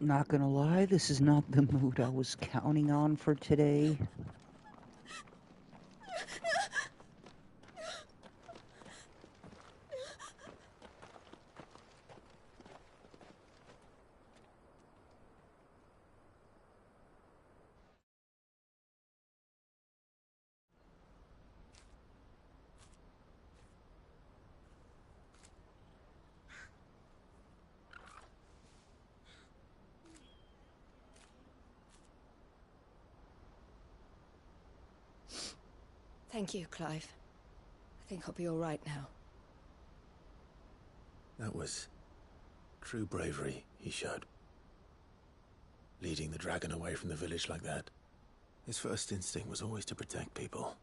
Not gonna lie, this is not the mood I was counting on for today. Thank you, Clive. I think I'll be all right now. That was true bravery he showed. Leading the dragon away from the village like that. His first instinct was always to protect people.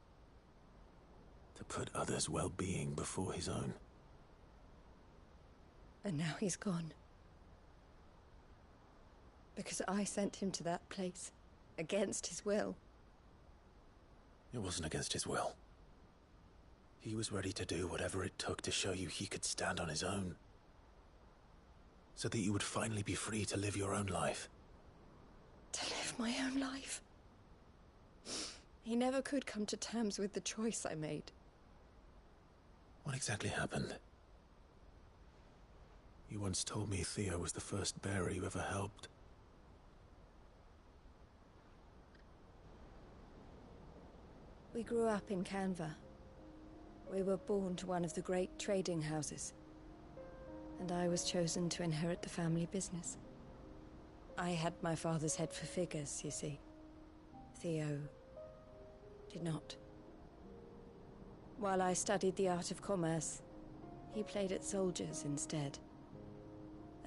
To put others' well-being before his own. And now he's gone. Because I sent him to that place, against his will. It wasn't against his will. He was ready to do whatever it took to show you he could stand on his own. So that you would finally be free to live your own life. To live my own life? He never could come to terms with the choice I made. What exactly happened? You once told me Theo was the first bearer you ever helped. We grew up in Canva. We were born to one of the great trading houses. And I was chosen to inherit the family business. I had my father's head for figures, you see. Theo did not. While I studied the art of commerce, he played at soldiers instead.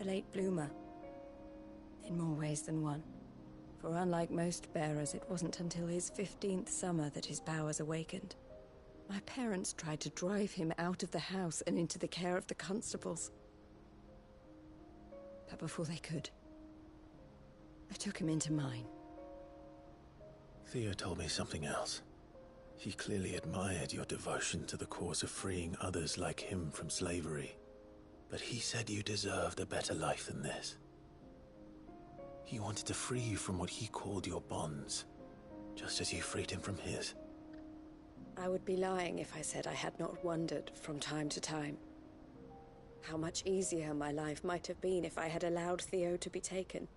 A late bloomer. In more ways than one. For unlike most bearers, it wasn't until his 15th summer that his powers awakened. My parents tried to drive him out of the house and into the care of the constables. But before they could, I took him into mine. Theo told me something else. He clearly admired your devotion to the cause of freeing others like him from slavery. But he said you deserved a better life than this. He wanted to free you from what he called your bonds, just as you freed him from his. I would be lying if I said I had not wondered from time to time how much easier my life might have been if I had allowed Theo to be taken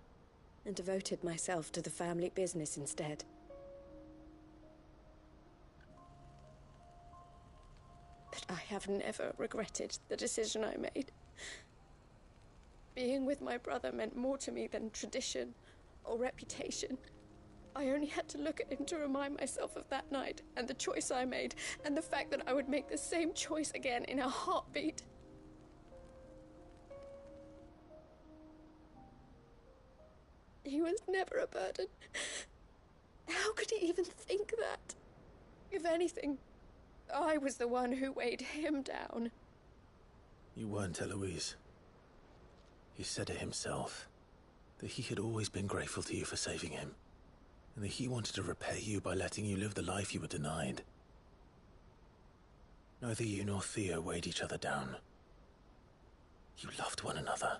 and devoted myself to the family business instead. But I have never regretted the decision I made. Being with my brother meant more to me than tradition or reputation. I only had to look at him to remind myself of that night, and the choice I made, and the fact that I would make the same choice again in a heartbeat. He was never a burden. How could he even think that? If anything, I was the one who weighed him down. You weren't, Eloise. He said it himself, that he had always been grateful to you for saving him, and that he wanted to repay you by letting you live the life you were denied. Neither you nor Theo weighed each other down. You loved one another.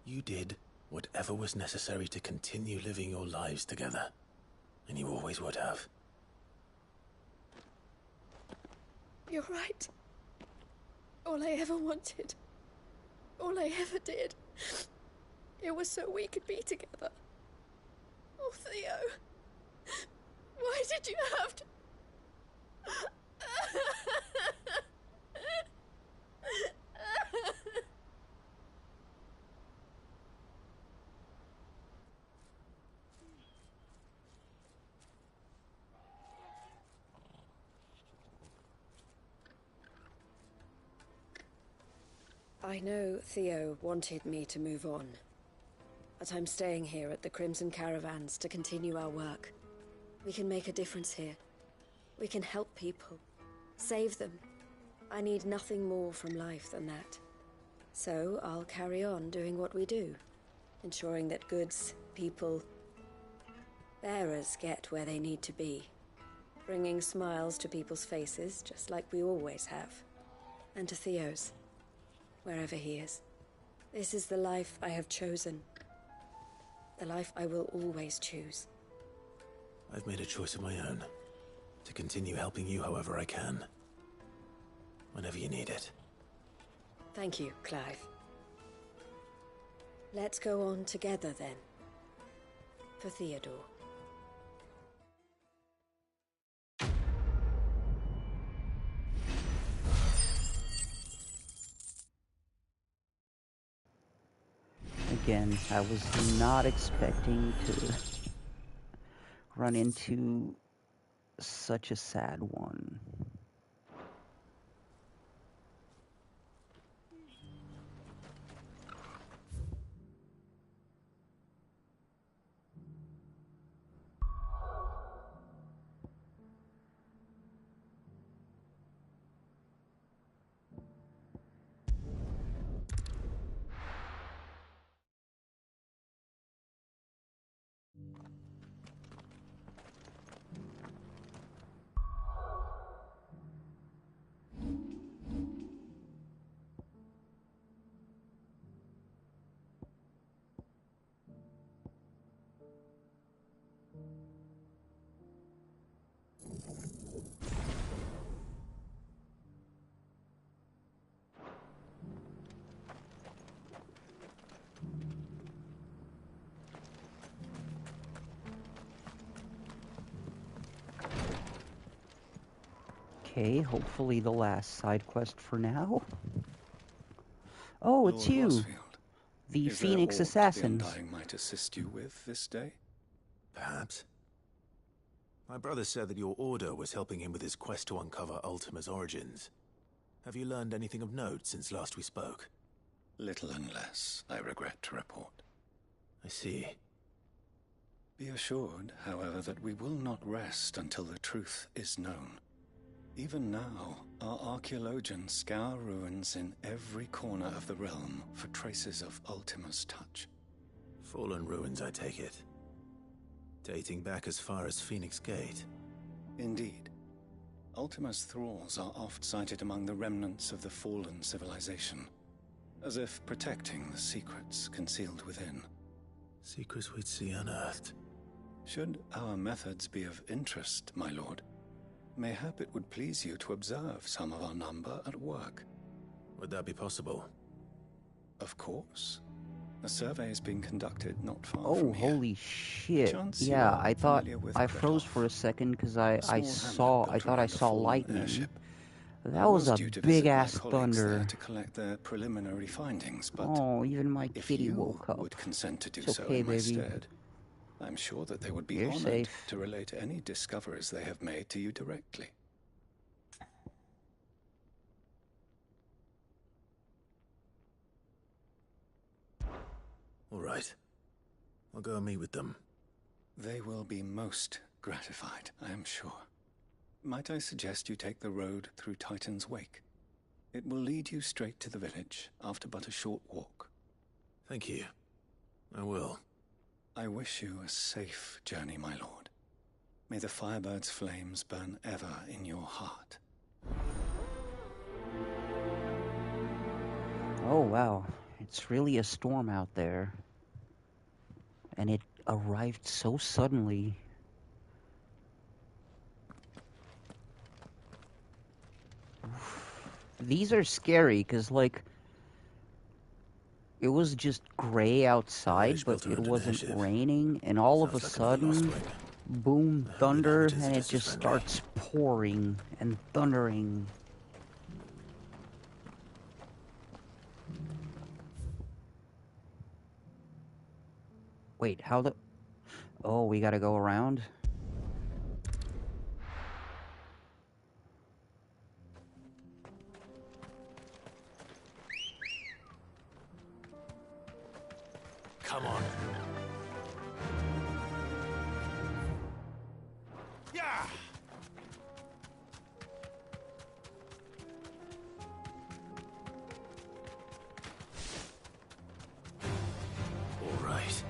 You did whatever was necessary to continue living your lives together, and you always would have. You're right. All I ever wanted, all I ever did, it was so we could be together. Oh, Theo, why did you have to... I know Theo wanted me to move on, but I'm staying here at the Crimson Caravans to continue our work. We can make a difference here. We can help people, save them. I need nothing more from life than that. So I'll carry on doing what we do, ensuring that goods, people, bearers get where they need to be, bringing smiles to people's faces just like we always have, and to Theo's. Wherever he is. This is the life I have chosen. The life I will always choose. I've made a choice of my own. To continue helping you however I can. Whenever you need it. Thank you, Clive. Let's go on together then. For Theodore. Again, I was not expecting to run into such a sad one. Okay, hopefully the last side quest for now. Oh, it's Lord you! Rosfield, The is there Phoenix aught Assassins. the Undying might assist you with this day? Perhaps. My brother said that your order was helping him with his quest to uncover Ultima's origins. Have you learned anything of note since last we spoke? Little unless, I regret to report. I see. Be assured, however, that we will not rest until the truth is known. Even now, our archaeologians scour ruins in every corner of the realm for traces of Ultima's touch. Fallen ruins, I take it. Dating back as far as Phoenix Gate. Indeed. Ultima's thralls are oft sighted among the remnants of the fallen civilization, as if protecting the secrets concealed within. Secrets we'd see unearthed. Should our methods be of interest, my lord, mayhap it would please you to observe some of our number at work. Would that be possible? Of course. A survey is being conducted not far Oh, from here. holy shit. Chance you Yeah, are I thought familiar with I Kretov. froze for a second because I Small hamlet built thought I around a saw fallen lightning. airship. That I was a due to big visit my ass colleagues there thunder. to collect their preliminary findings, but Oh, even my if kitty you woke up. would consent to do It's so okay, in my baby. stead, I'm sure that they would be You're honored safe. to relate any discoveries they have made to you directly. All right. I'll go and meet with them. They will be most gratified, I am sure. Might I suggest you take the road through Titan's Wake? It will lead you straight to the village after but a short walk. Thank you. I will. I wish you a safe journey, my lord. May the Firebird's flames burn ever in your heart. Oh, wow. It's really a storm out there. And it arrived so suddenly. These are scary, because, like, it was just gray outside, but it wasn't raining, and all of a sudden, boom, thunder, and it just starts pouring and thundering. Wait, how the... Oh, we gotta go around? Come on. Yeah! All right.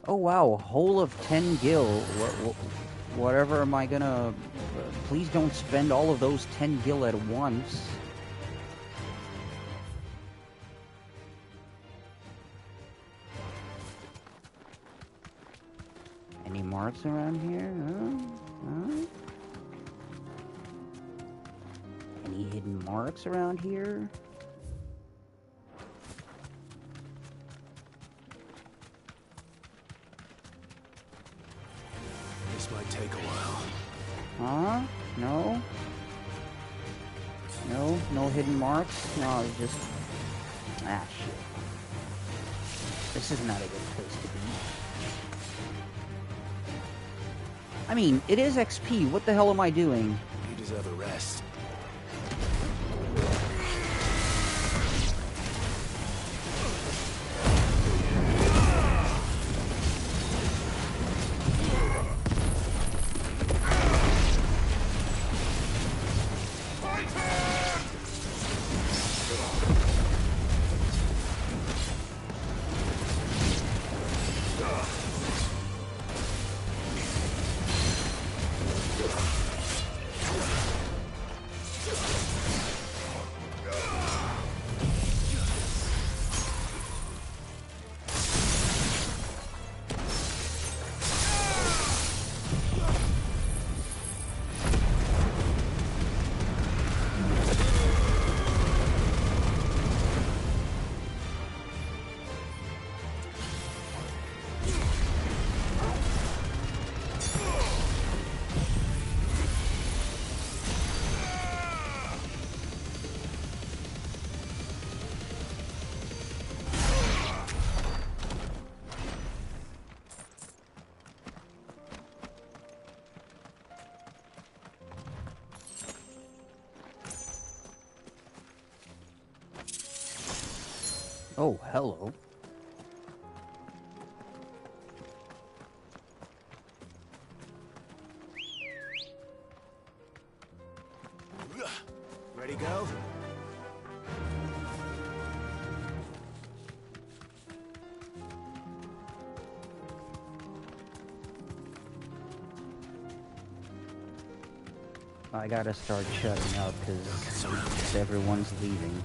Oh wow, a hole of 10 gil. Whatever am I gonna... Please don't spend all of those 10 gil at once. Any marks around here? Huh? Any hidden marks around here? This might take a while. Huh? No? No? No hidden marks? No, it's just... Ah, shit. This is not a good place to be. I mean, it is XP. What the hell am I doing? You deserve a rest. Oh, hello. Ready, go? I gotta start shutting up because everyone's leaving.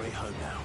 way home now.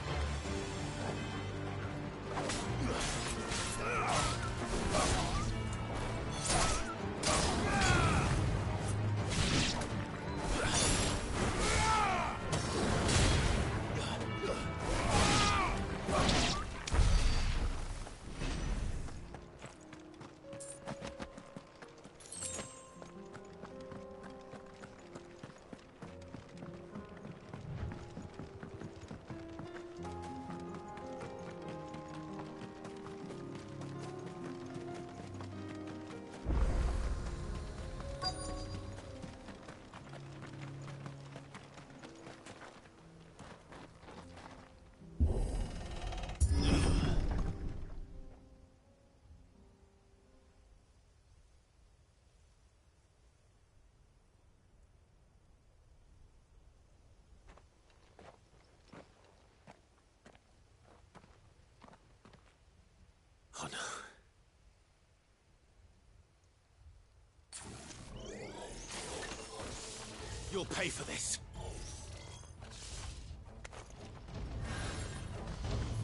Oh no. You'll pay for this.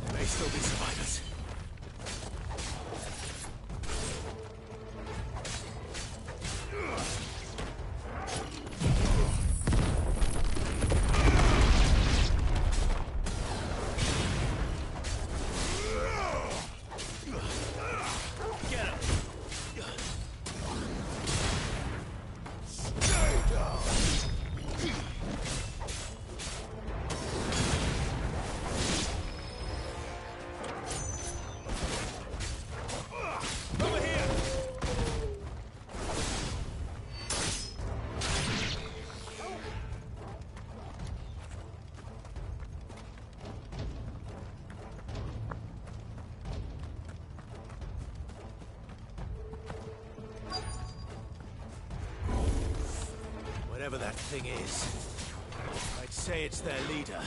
There may still be survivors. Whatever that thing is, I'd say it's their leader.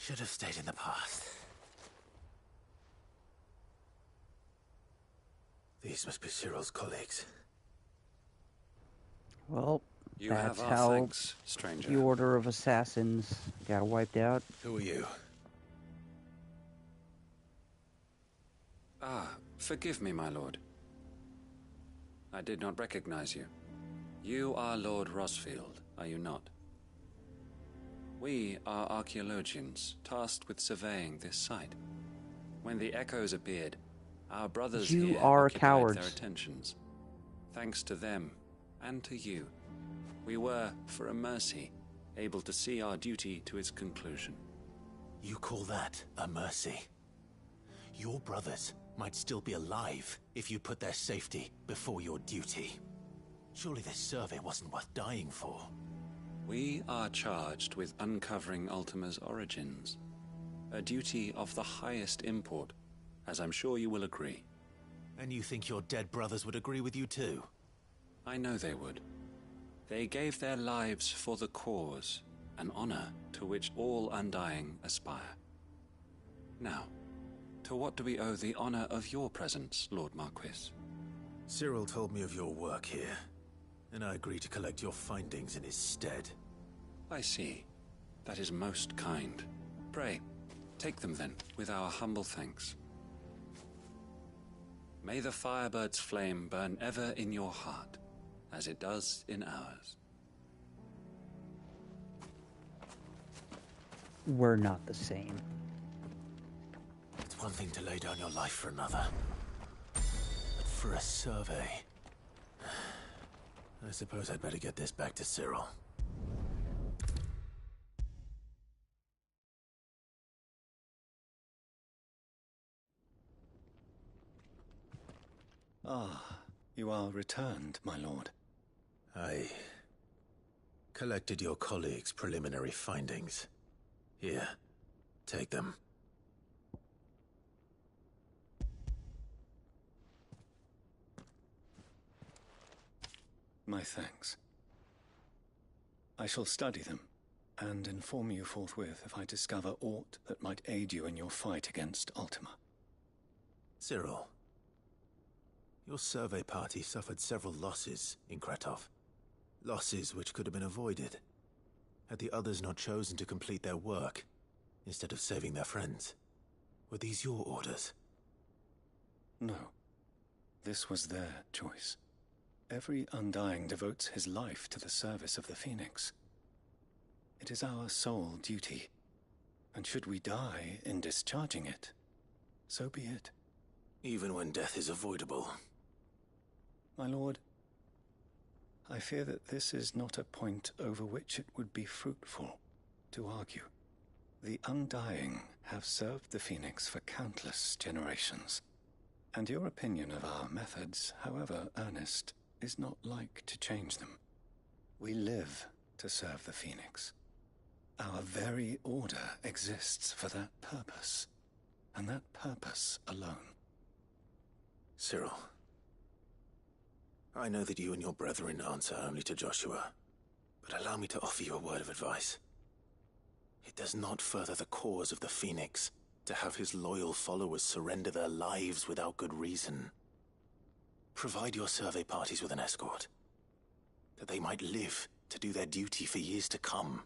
Should have stayed in the past. These must be Cyril's colleagues. Well, You that's have our how thanks, stranger. the Order of Assassins got wiped out. Who are you? Ah, forgive me, my lord. I did not recognize you. You are Lord Rosfield, are you not? We are archaeologians, tasked with surveying this site. When the echoes appeared, our brothers You here are occupied cowards. their attentions. Thanks to them, and to you, we were, for a mercy, able to see our duty to its conclusion. You call that a mercy? Your brothers might still be alive if you put their safety before your duty. Surely this survey wasn't worth dying for. We are charged with uncovering Ultima's origins. A duty of the highest import, as I'm sure you will agree. And you think your dead brothers would agree with you too? I know they would. They gave their lives for the cause, an honor to which all Undying aspire. Now, to what do we owe the honor of your presence, Lord Marquis? Cyril told me of your work here, and I agreed to collect your findings in his stead. I see. That is most kind. Pray, take them then, with our humble thanks. May the Firebird's flame burn ever in your heart, as it does in ours. We're not the same. It's one thing to lay down your life for another, but for a survey... I suppose I'd better get this back to Cyril. Ah, you are returned, my lord. I collected your colleagues' preliminary findings. Here, take them. My thanks. I shall study them, and inform you forthwith if I discover aught that might aid you in your fight against Ultima. Cyril, your survey party suffered several losses in Kretov. Losses which could have been avoided, had the others not chosen to complete their work, instead of saving their friends. Were these your orders? No. This was their choice. Every Undying devotes his life to the service of the Phoenix. It is our sole duty, and should we die in discharging it, so be it. Even when death is avoidable. My lord, I fear that this is not a point over which it would be fruitful to argue. The Undying have served the Phoenix for countless generations, and your opinion of our methods, however earnest, is not like to change them. We live to serve the Phoenix. Our very order exists for that purpose, and that purpose alone. Cyril, I know that you and your brethren answer only to Joshua, but allow me to offer you a word of advice. It does not further the cause of the Phoenix to have his loyal followers surrender their lives without good reason. Provide your survey parties with an escort, that they might live to do their duty for years to come.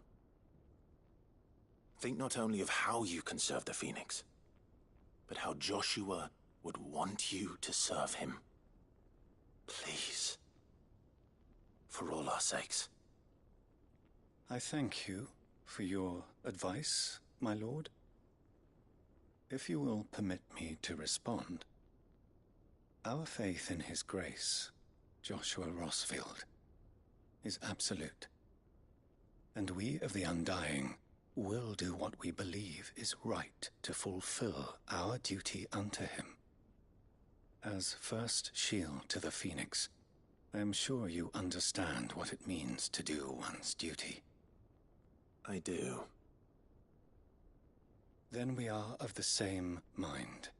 Think not only of how you can serve the Phoenix, but how Joshua would want you to serve him. Please. For all our sakes. I thank you for your advice, my lord. If you will permit me to respond, our faith in his grace, Joshua Rossfield, is absolute. And we of the Undying will do what we believe is right to fulfill our duty unto him. As first shield to the Phoenix, I am sure you understand what it means to do one's duty. I do. Then we are of the same mind.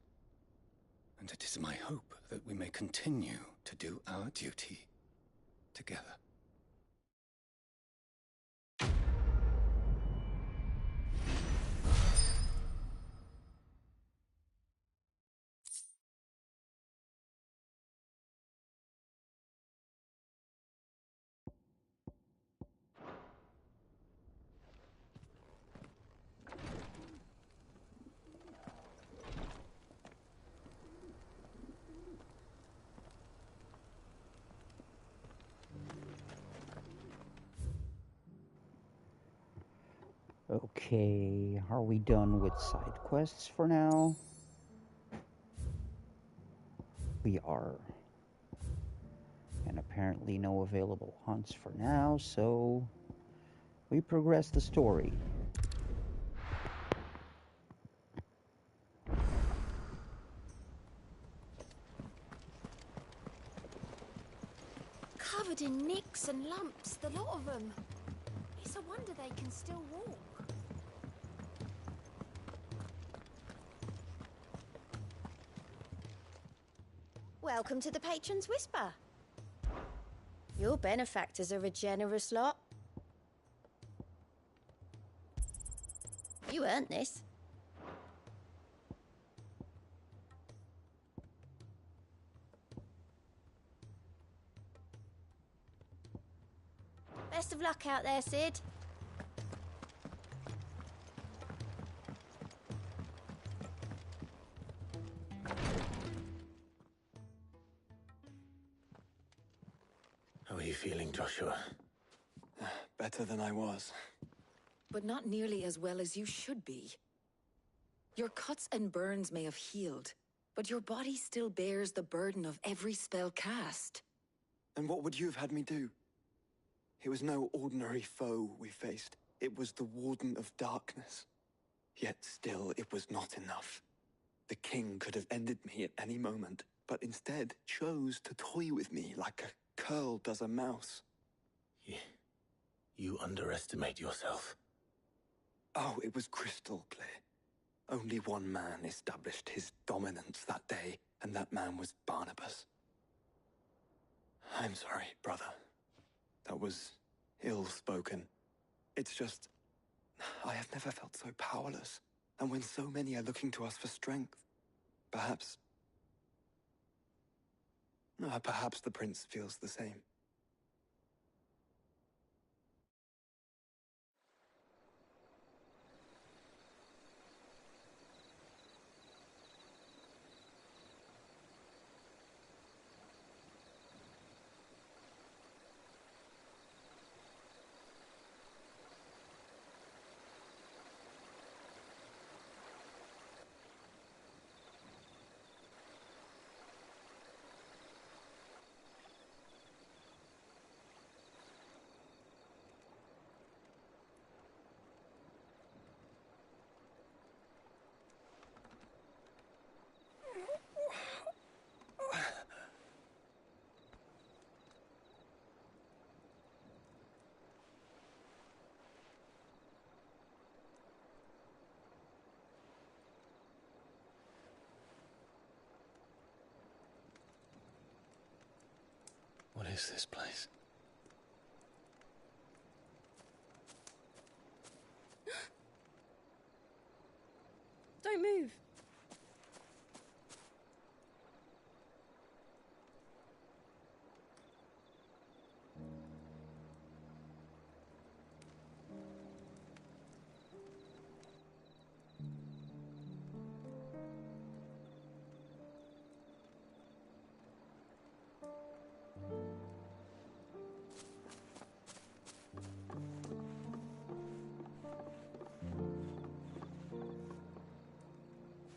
And it is my hope that we may continue to do our duty together. Okay, are we done with side quests for now? We are. And apparently no available hunts for now, so we progress the story. Covered in nicks and lumps, the lot of them. It's a wonder they can still walk. Welcome to the Patron's Whisper. Your benefactors are a generous lot. You earned this. Best of luck out there, Sid. How are you feeling, Joshua? Better than I was. But not nearly as well as you should be. Your cuts and burns may have healed, but your body still bears the burden of every spell cast. And what would you have had me do? It was no ordinary foe we faced. It was the Warden of Darkness. Yet still, it was not enough. The king could have ended me at any moment, but instead chose to toy with me like a curl does a mouse. You underestimate yourself. Oh, it was crystal clear. Only one man established his dominance that day, and that man was Barnabas. I'm sorry, brother. That was ill-spoken. It's just, I have never felt so powerless. And when so many are looking to us for strength, perhaps the prince feels the same. What is this place? Don't move.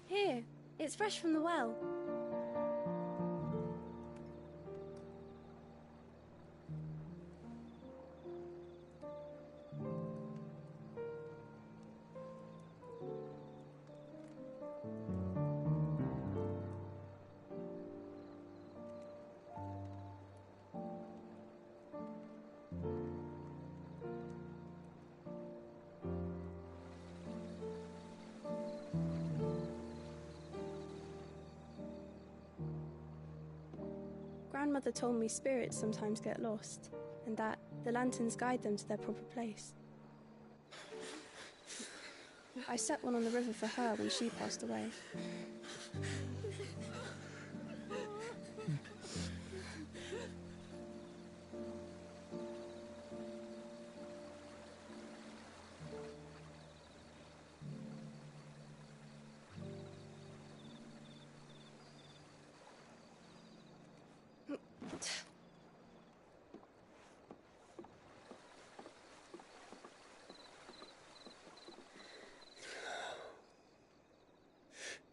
Here, it's fresh from the well. Grandmother told me spirits sometimes get lost, and that the lanterns guide them to their proper place. I set one on the river for her when she passed away.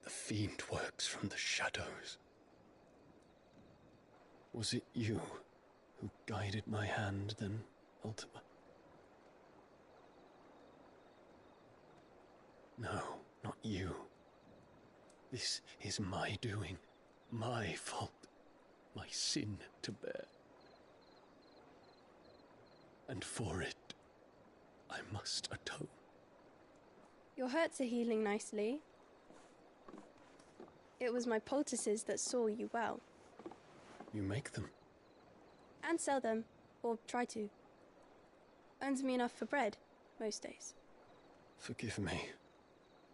The fiend works from the shadows. Was it you who guided my hand, then, Ultima? No, not you. This is my doing, my fault, my sin to bear. And for it, I must atone. Your hurts are healing nicely. It was my poultices that saw you well. You make them. And sell them, or try to. Earns me enough for bread, most days. Forgive me.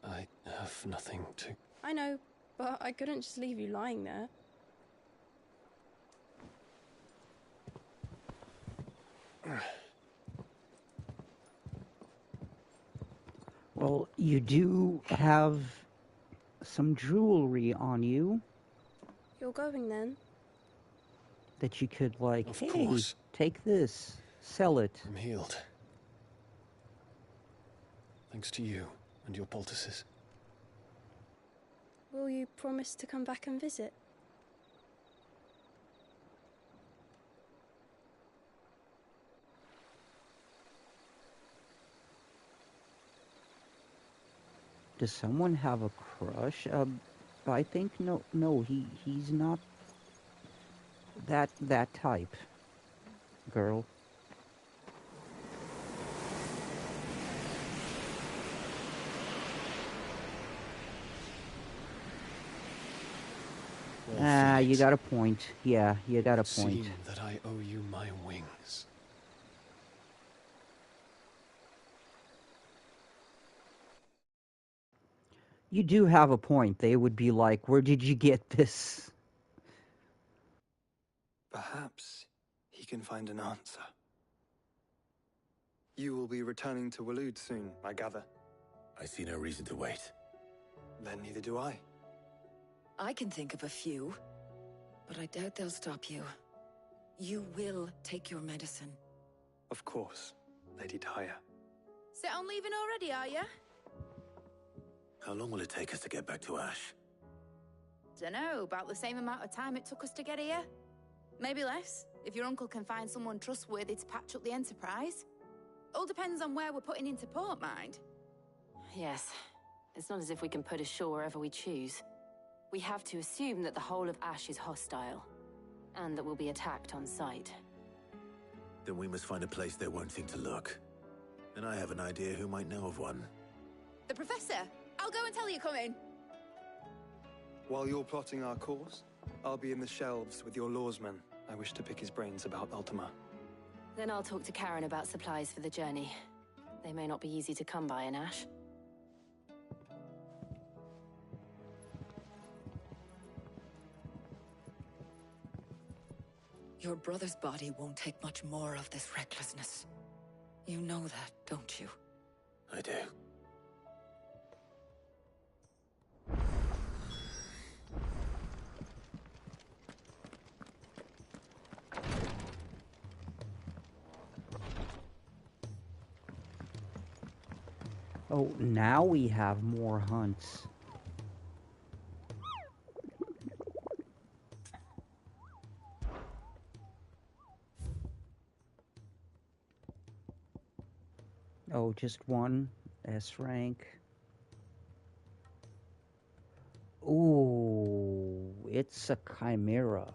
I have nothing to... I know, but I couldn't just leave you lying there. Well, you do have some jewelry on you You're going then? that you could, like, Of hey, course. take this, sell it. I'm healed. Thanks to you and your poultices. Will you promise to come back and visit? Does someone have a crush? I think no, he's not that type, girl. Well, you got a point. Yeah, you got a it point. seem that I owe you my wings. You do have a point. They would be like, where did you get this? Perhaps he can find an answer. You will be returning to Waloed soon, I gather. I see no reason to wait. Then neither do I. I can think of a few, but I doubt they'll stop you. You will take your medicine. Of course, Lady Daya. Set on leaving already, are you? How long will it take us to get back to Ash? Dunno, about the same amount of time it took us to get here. Maybe less, if your uncle can find someone trustworthy to patch up the Enterprise. All depends on where we're putting into port, mind. Yes. It's not as if we can put ashore wherever we choose. We have to assume that the whole of Ash is hostile, and that we'll be attacked on sight. Then we must find a place they won't think to look. And I have an idea who might know of one. The Professor! I'll go and tell you coming. While you're plotting our course, I'll be in the shelves with your lawsman. I wish to pick his brains about Ultima. Then I'll talk to Karen about supplies for the journey. They may not be easy to come by in Ash. Your brother's body won't take much more of this recklessness. You know that, don't you? I do. Oh, now we have more hunts. Oh, just one S rank. Ooh, it's a chimera.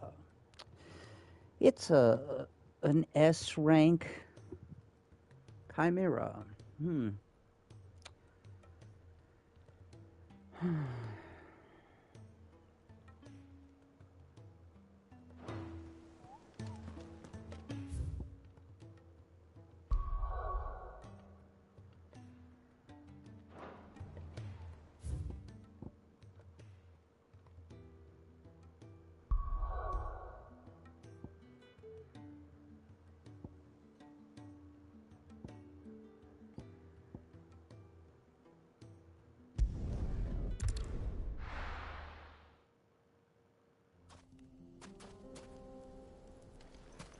It's an S rank chimera.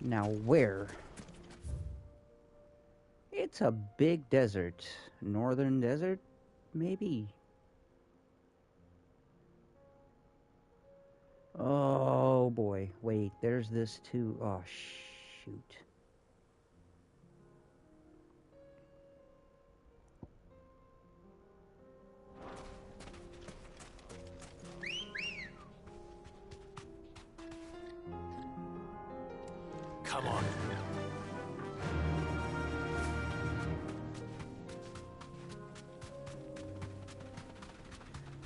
Now where? It's a big desert. Northern desert? Maybe. Oh boy. Wait, there's this too. Oh shoot. Come on.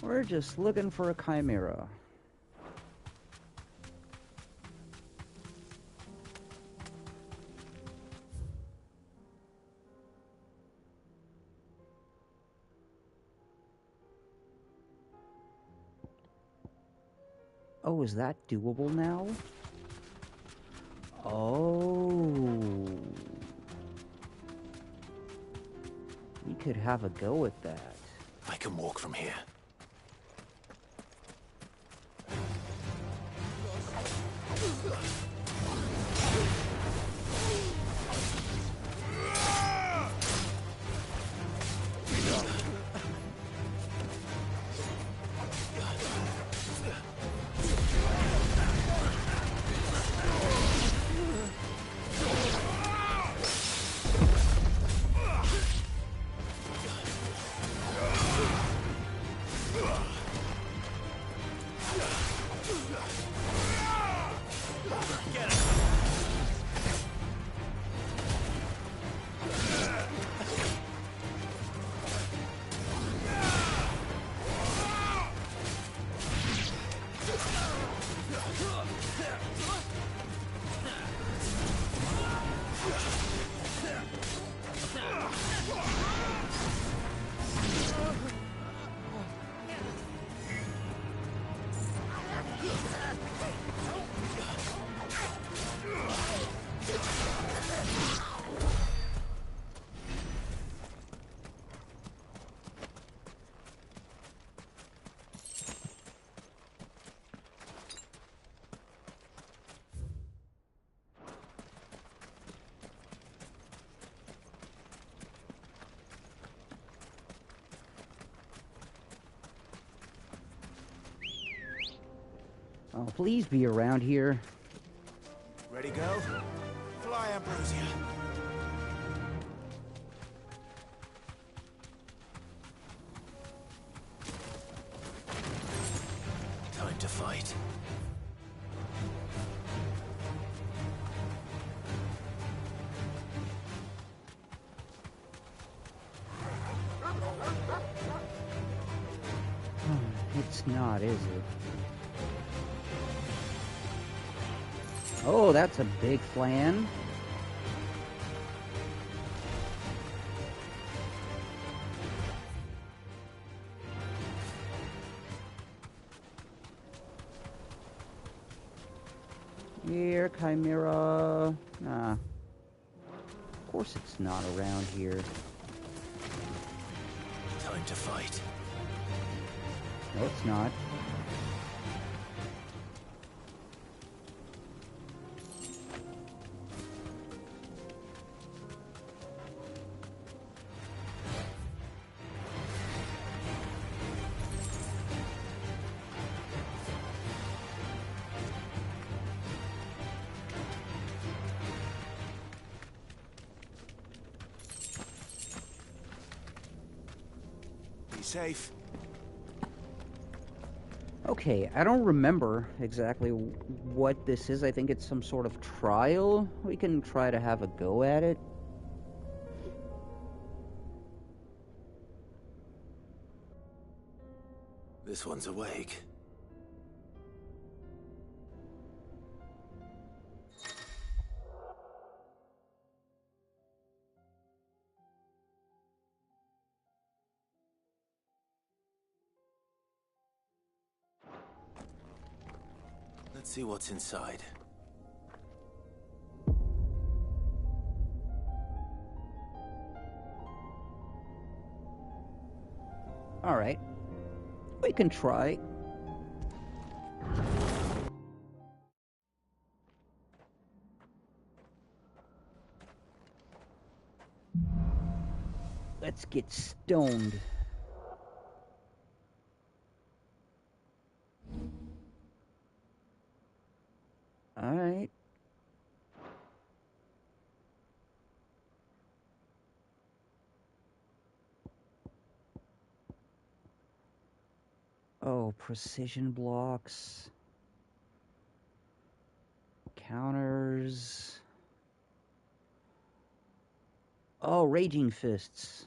We're just looking for a chimera. Oh, is that doable now? Oh. We could have a go at that. I can walk from here. Oh, please be around here. Ready, go? Fly, Ambrosia. Time to fight. It's not, is it? Oh, that's a big flan. Here, Chimera. Ah. Of course it's not around here. Time to fight. No, it's not. Safe. Okay, I don't remember exactly what this is. I think it's some sort of trial. We can try to have a go at it. This one's awake. Let's see what's inside. All right. We can try. Let's get stoned. All right. Oh, precision blocks. Counters. Oh, raging fists.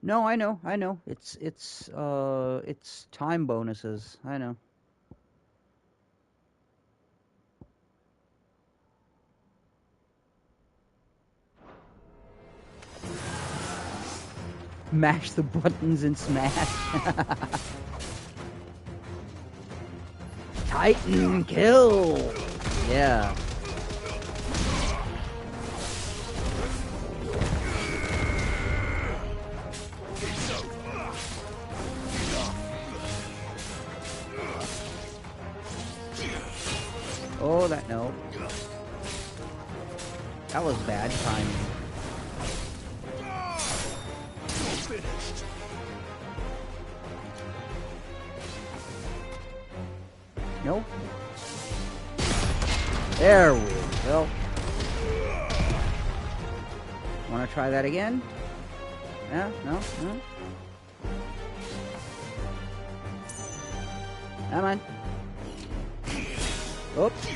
No, I know. It's time bonuses. I know. Mash the buttons and smash. Titan kill! Yeah. Oh, that no. That was bad timing. Nope. There we go. Want to try that again? Yeah? No? No? Come on. Oops.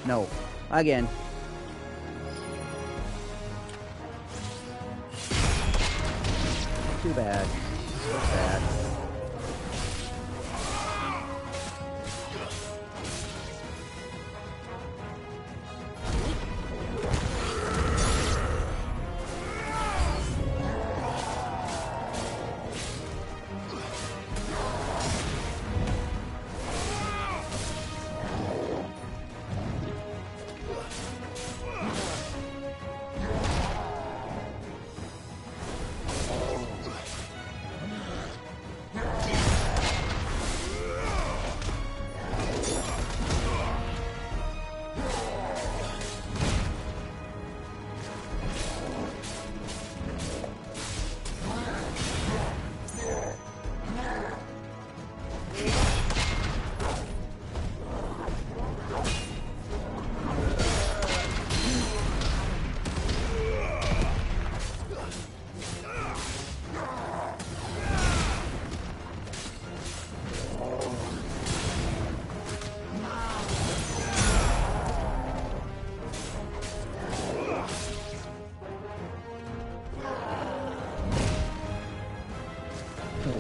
No. Again. Too bad. So bad.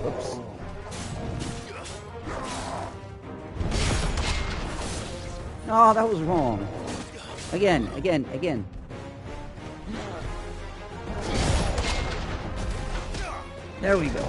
Whoops. Oh, that was wrong. Again. There we go.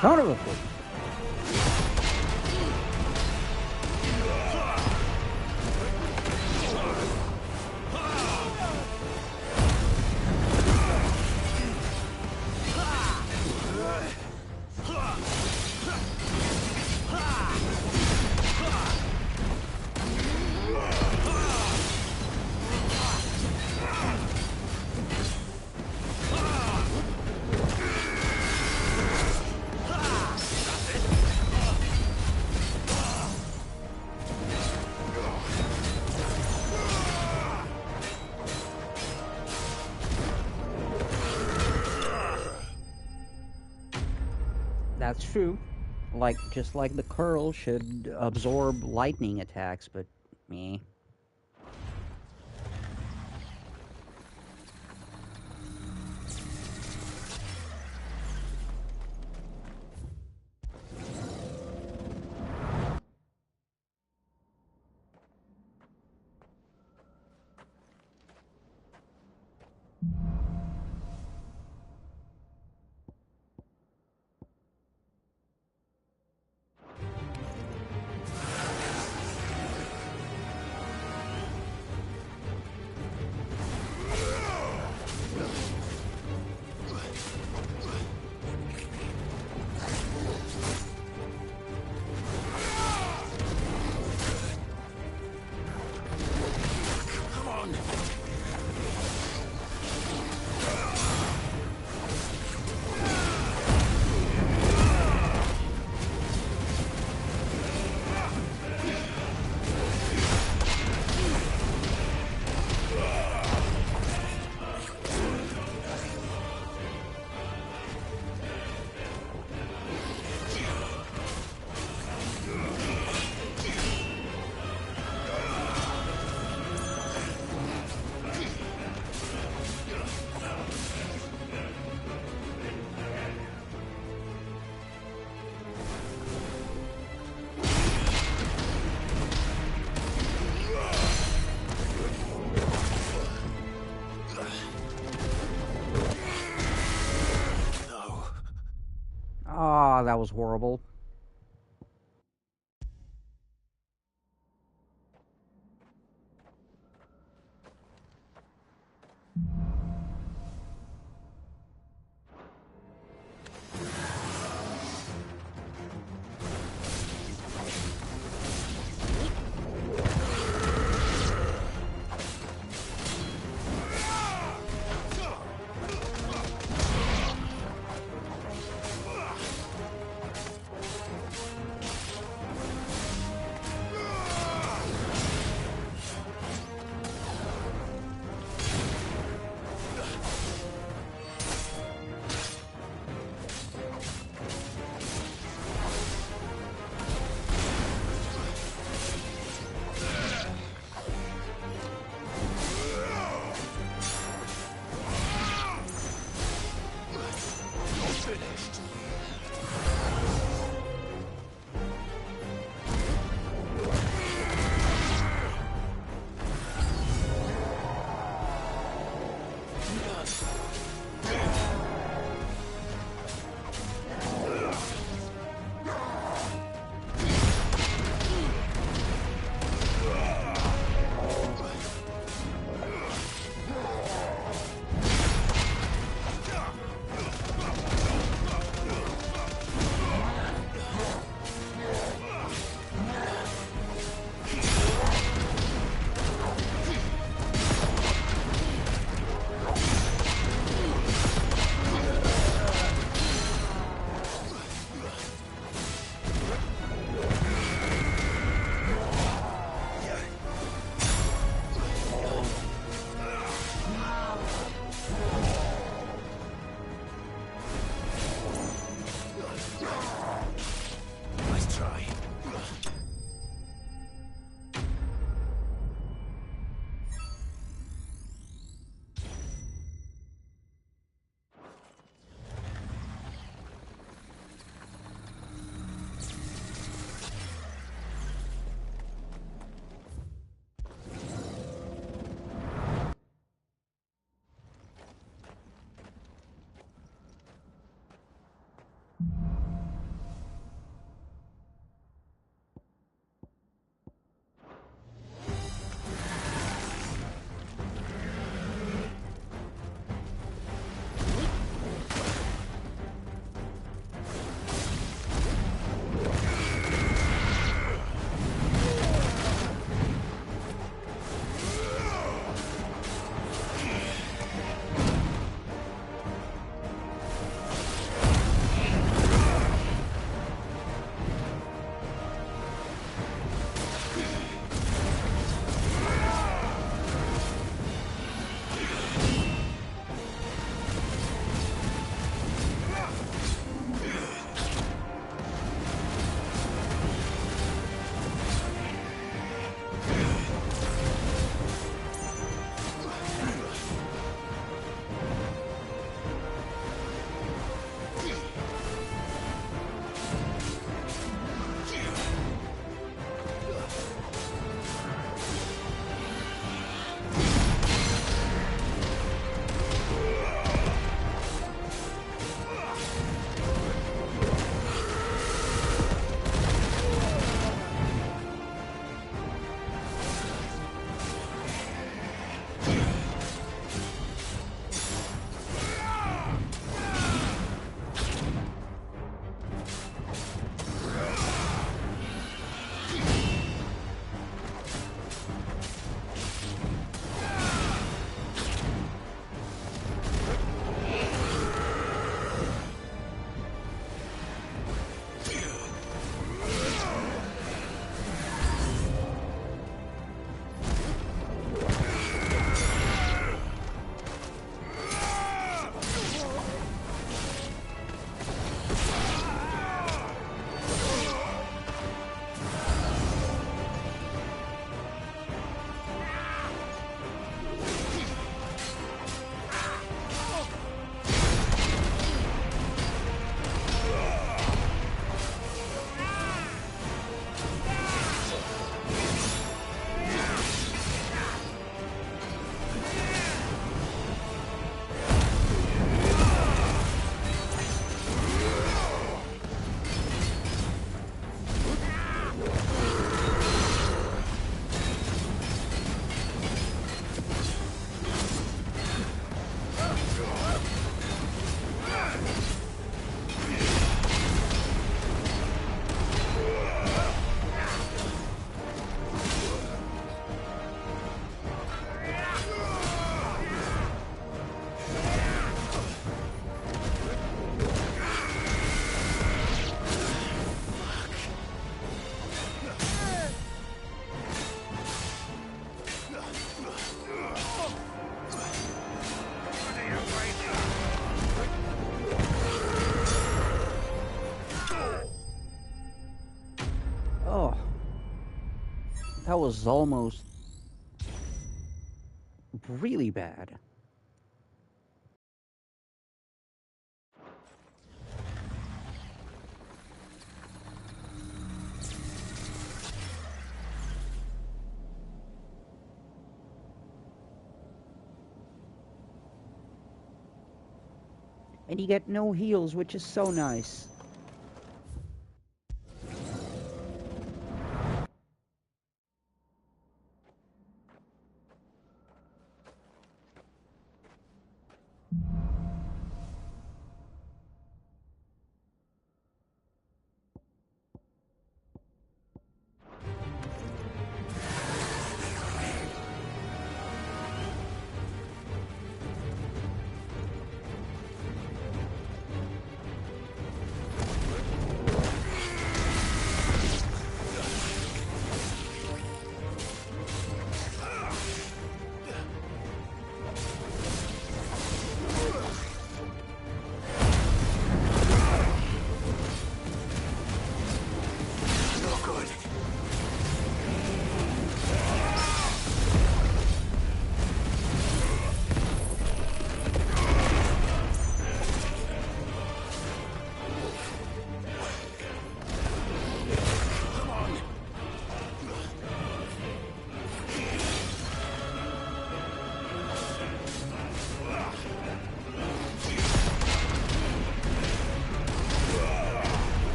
Son of a bitch. That's true. Like, just like the curl should absorb lightning attacks, but meh. Ah, that was horrible. That was almost really bad. And you get no heals, which is so nice.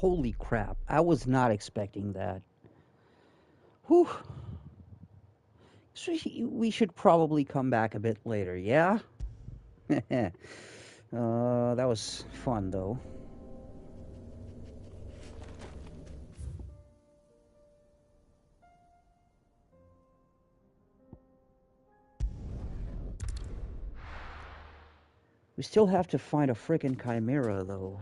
Holy crap, I was not expecting that. Whew. So we should probably come back a bit later, yeah? That was fun, though. We still have to find a frickin' chimera, though.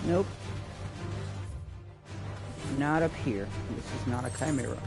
Nope. Not up here. This is not a chimera.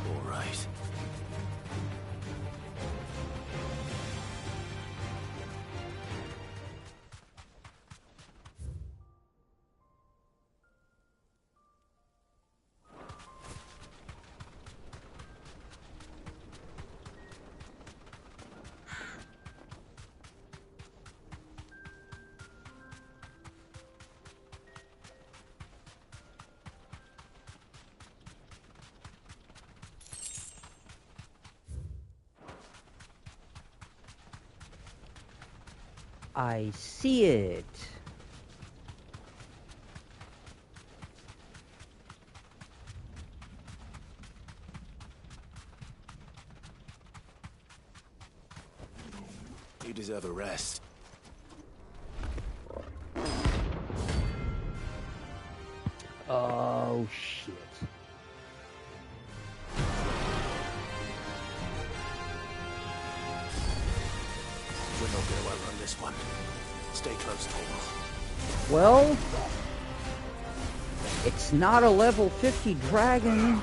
All right. I see it. You deserve a rest. Oh, shit. We're not going to outrun this one. Stay close, Table. Well, it's not a level 50 dragon.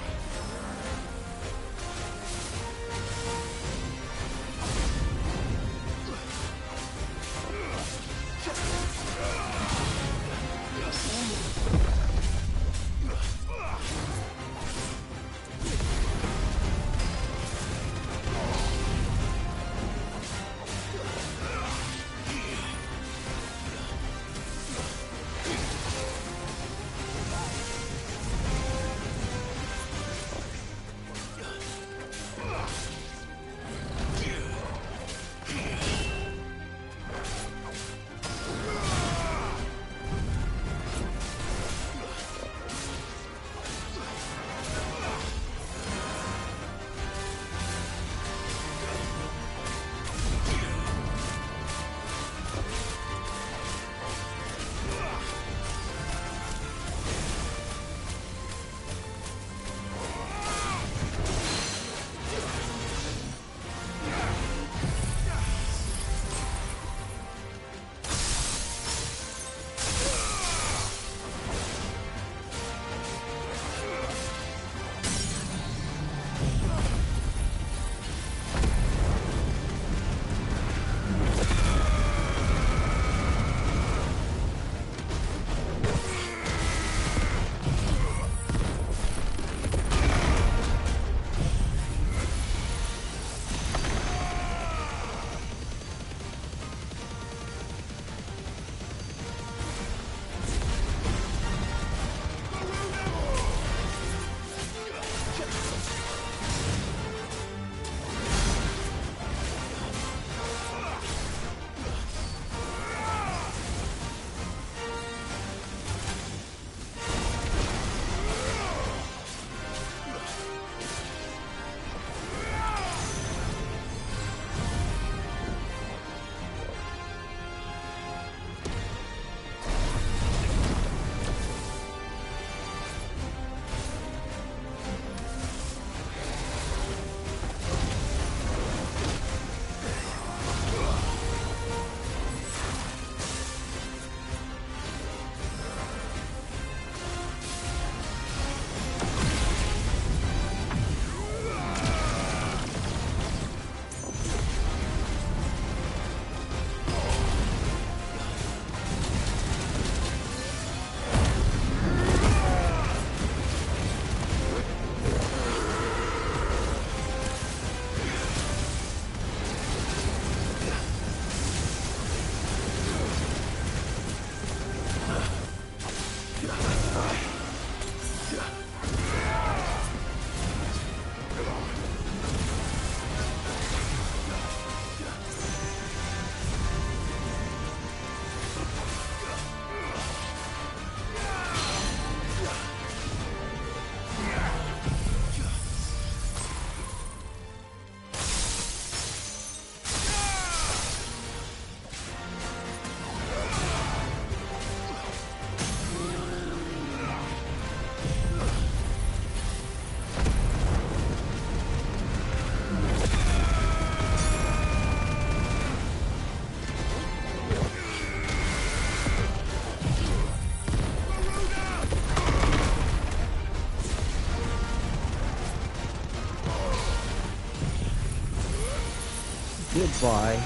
Goodbye.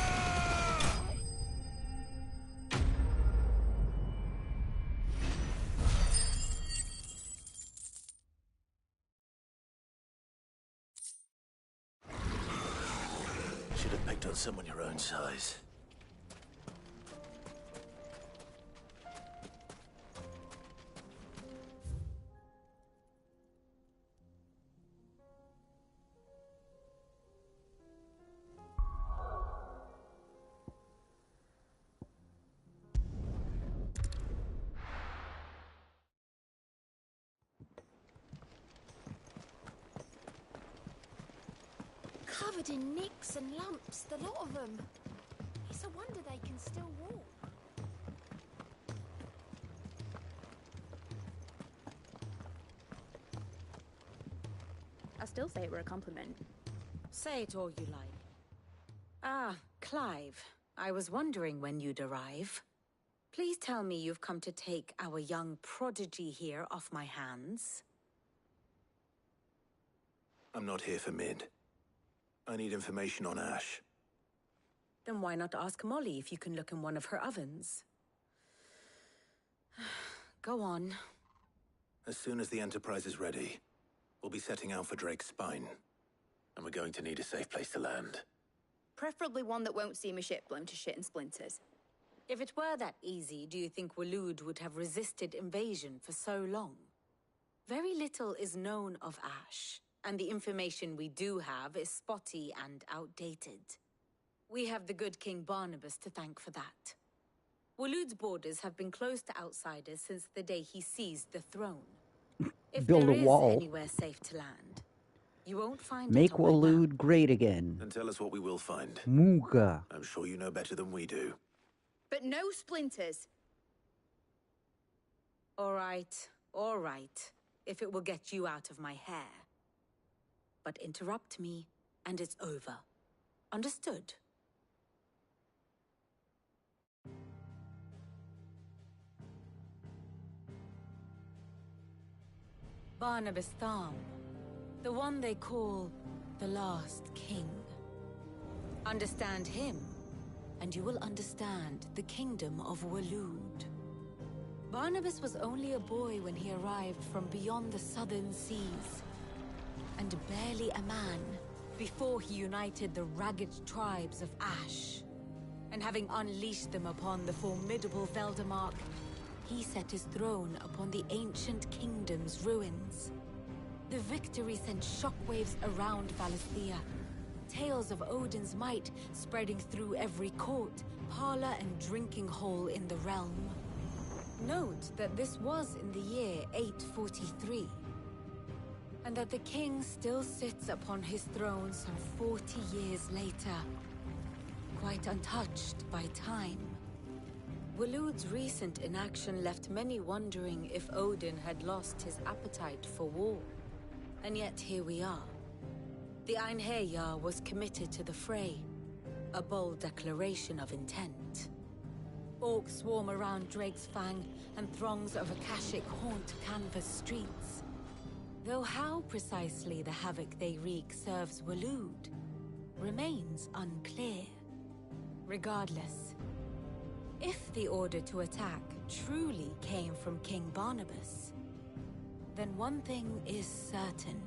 Should have picked on someone your own size. Covered in nicks and lumps, the lot of them. It's a wonder they can still walk. I still say it were a compliment. Say it all you like. Ah, Clive. I was wondering when you'd arrive. Please tell me you've come to take our young prodigy here off my hands. I'm not here for Mid. I need information on Ash. Then why not ask Molly if you can look in one of her ovens? Go on. As soon as the Enterprise is ready, we'll be setting out for Drake's Spine. And we're going to need a safe place to land. Preferably one that won't see my ship blown to shit and splinters. If it were that easy, do you think Waloed would have resisted invasion for so long? Very little is known of Ash, and the information we do have is spotty and outdated. We have the good King Barnabas to thank for that. Waloed's borders have been closed to outsiders since the day he seized the throne. If Build there a is wall. anywhere safe to land, you won't find Make it on my map. Waloed great again. And tell us what we will find. Mooga. I'm sure you know better than we do. But no splinters. All right, if it will get you out of my hair. But interrupt me, and it's over. Understood? Barnabas Tham, the one they call the Last King. Understand him, and you will understand the kingdom of Waloed. Barnabas was only a boy when he arrived from beyond the southern seas, and barely a man before he united the ragged tribes of Ash. And having unleashed them upon the formidable Veldamark, he set his throne upon the ancient kingdom's ruins. The victory sent shockwaves around Valisthea, tales of Odin's might spreading through every court, parlor, and drinking hole in the realm. Note that this was in the year 843, and that the king still sits upon his throne some 40 years later, quite untouched by time. Waloed's recent inaction left many wondering if Odin had lost his appetite for war. And yet here we are. The Einherjar was committed to the fray, a bold declaration of intent. Orcs swarm around Drake's Fang, and throngs of Akashic haunt Canvas streets. Though how precisely the havoc they wreak serves Waloed remains unclear. Regardless, if the order to attack truly came from King Barnabas, then one thing is certain.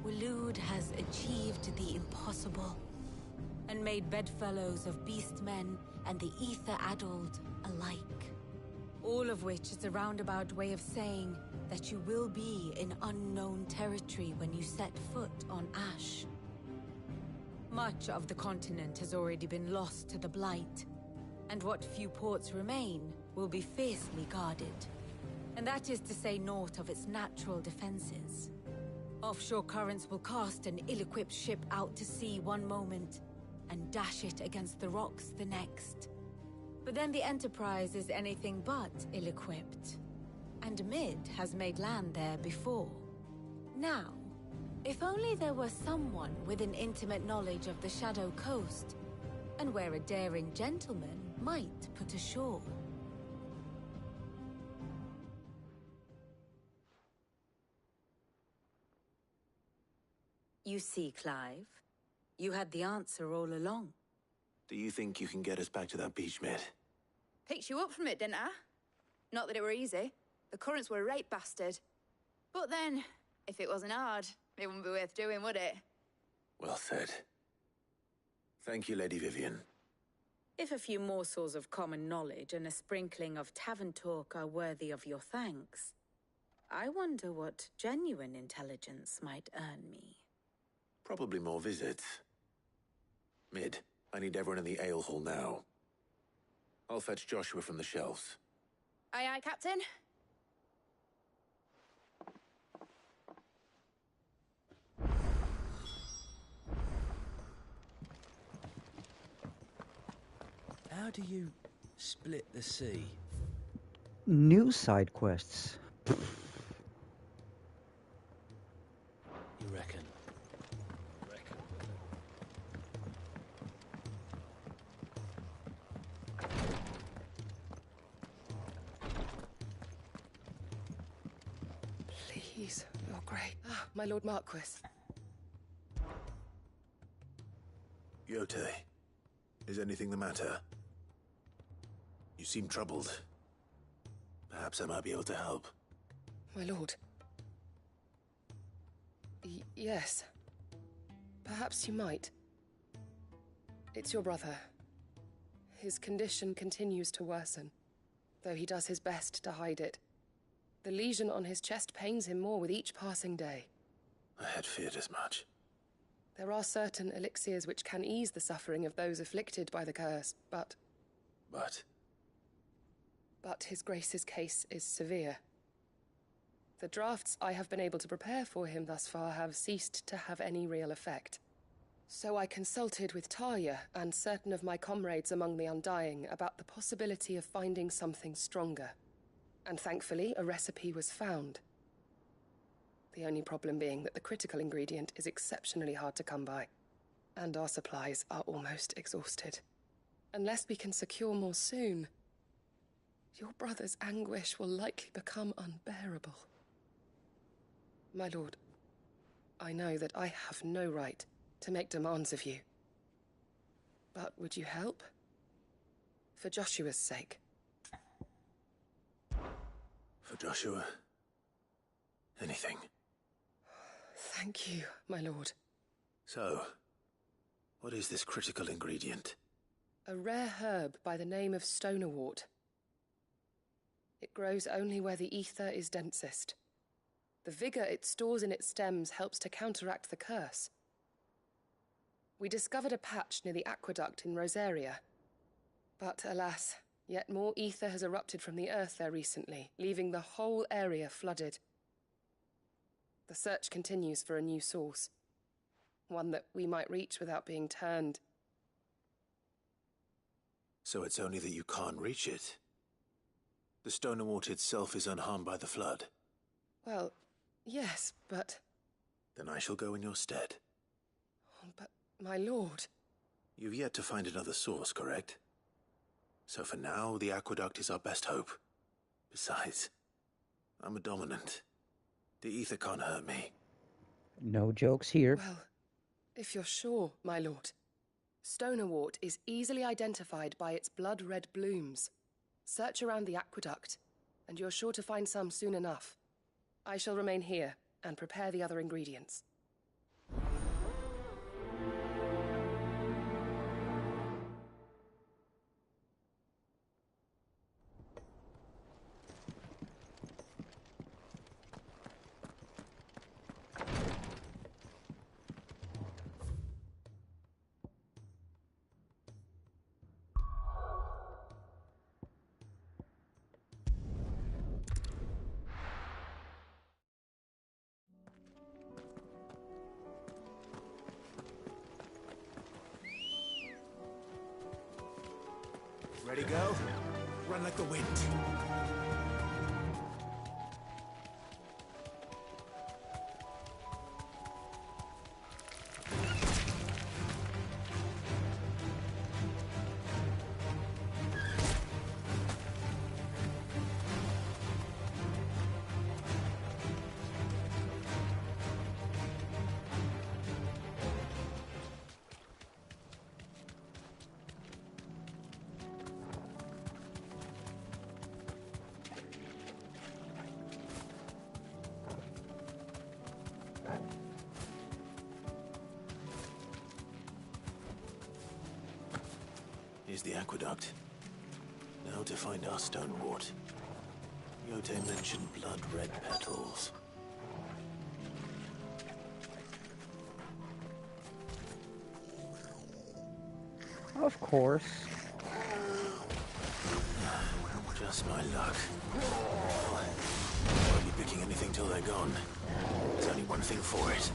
Waloed has achieved the impossible, and made bedfellows of beastmen and the ether-addled alike. All of which is a roundabout way of saying that you will be in unknown territory when you set foot on Ash. Much of the continent has already been lost to the Blight, and what few ports remain will be fiercely guarded. And that is to say naught of its natural defenses. Offshore currents will cast an ill-equipped ship out to sea one moment, and dash it against the rocks the next. But then the Enterprise is anything but ill-equipped, and Mid has made land there before. Now, if only there were someone with an intimate knowledge of the Shadow Coast, and where a daring gentleman might put ashore. You see, Clive, you had the answer all along. Do you think you can get us back to that beach, Mid? Picked you up from it, didn't I? Not that it were easy. The currents were a right bastard. But then, if it wasn't hard, it wouldn't be worth doing, would it? Well said. Thank you, Lady Vivian. If a few morsels of common knowledge and a sprinkling of tavern talk are worthy of your thanks, I wonder what genuine intelligence might earn me. Probably more visits. Mid, I need everyone in the ale hall now. I'll fetch Joshua from the shelves. Aye, aye, Captain. How do you split the sea? New side quests. You reckon? Please, Your Grace. Ah, my Lord Marquis. Yote, is anything the matter? You seem troubled. Perhaps I might be able to help. My lord. Yes. Perhaps you might. It's your brother. His condition continues to worsen, though he does his best to hide it. The lesion on his chest pains him more with each passing day. I had feared as much. There are certain elixirs which can ease the suffering of those afflicted by the curse, but... But His Grace's case is severe. The drafts I have been able to prepare for him thus far have ceased to have any real effect. So I consulted with Talia and certain of my comrades among the Undying about the possibility of finding something stronger. And thankfully, a recipe was found. The only problem being that the critical ingredient is exceptionally hard to come by, and our supplies are almost exhausted. Unless we can secure more soon, your brother's anguish will likely become unbearable. My lord, I know that I have no right to make demands of you. But would you help? For Joshua's sake. For Joshua? Anything. Thank you, my lord. So, what is this critical ingredient? A rare herb by the name of stonerwort. It grows only where the ether is densest. The vigor it stores in its stems helps to counteract the curse. We discovered a patch near the aqueduct in Rosaria. But alas, yet more ether has erupted from the earth there recently, leaving the whole area flooded. The search continues for a new source. One that we might reach without being turned. So it's only that you can't reach it? The stonerwort itself is unharmed by the flood? Well, yes, but... Then I shall go in your stead. But, my lord... You've yet to find another source, correct? So for now, the aqueduct is our best hope. Besides, I'm a dominant. The ether can't hurt me. No jokes here. Well, if you're sure, my lord. Stonerwort is easily identified by its blood-red blooms. Search around the aqueduct, and you're sure to find some soon enough. I shall remain here and prepare the other ingredients. Ready, go? Run like the wind. the aqueduct. Now to find our stonewort. Yote mentioned blood-red petals. Of course. Just my luck. I won't be picking anything till they're gone. There's only one thing for it.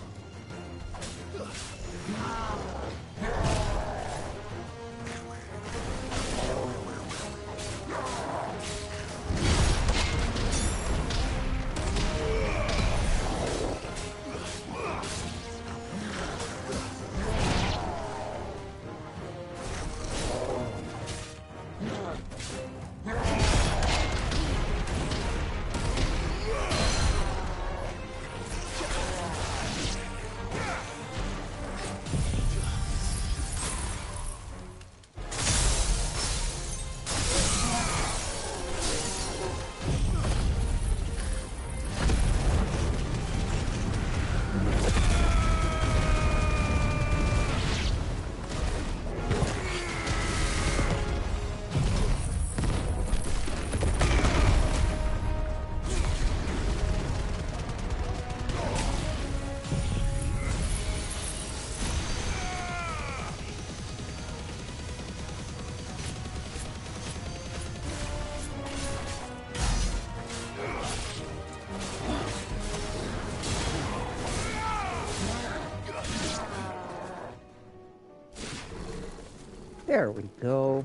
There we go.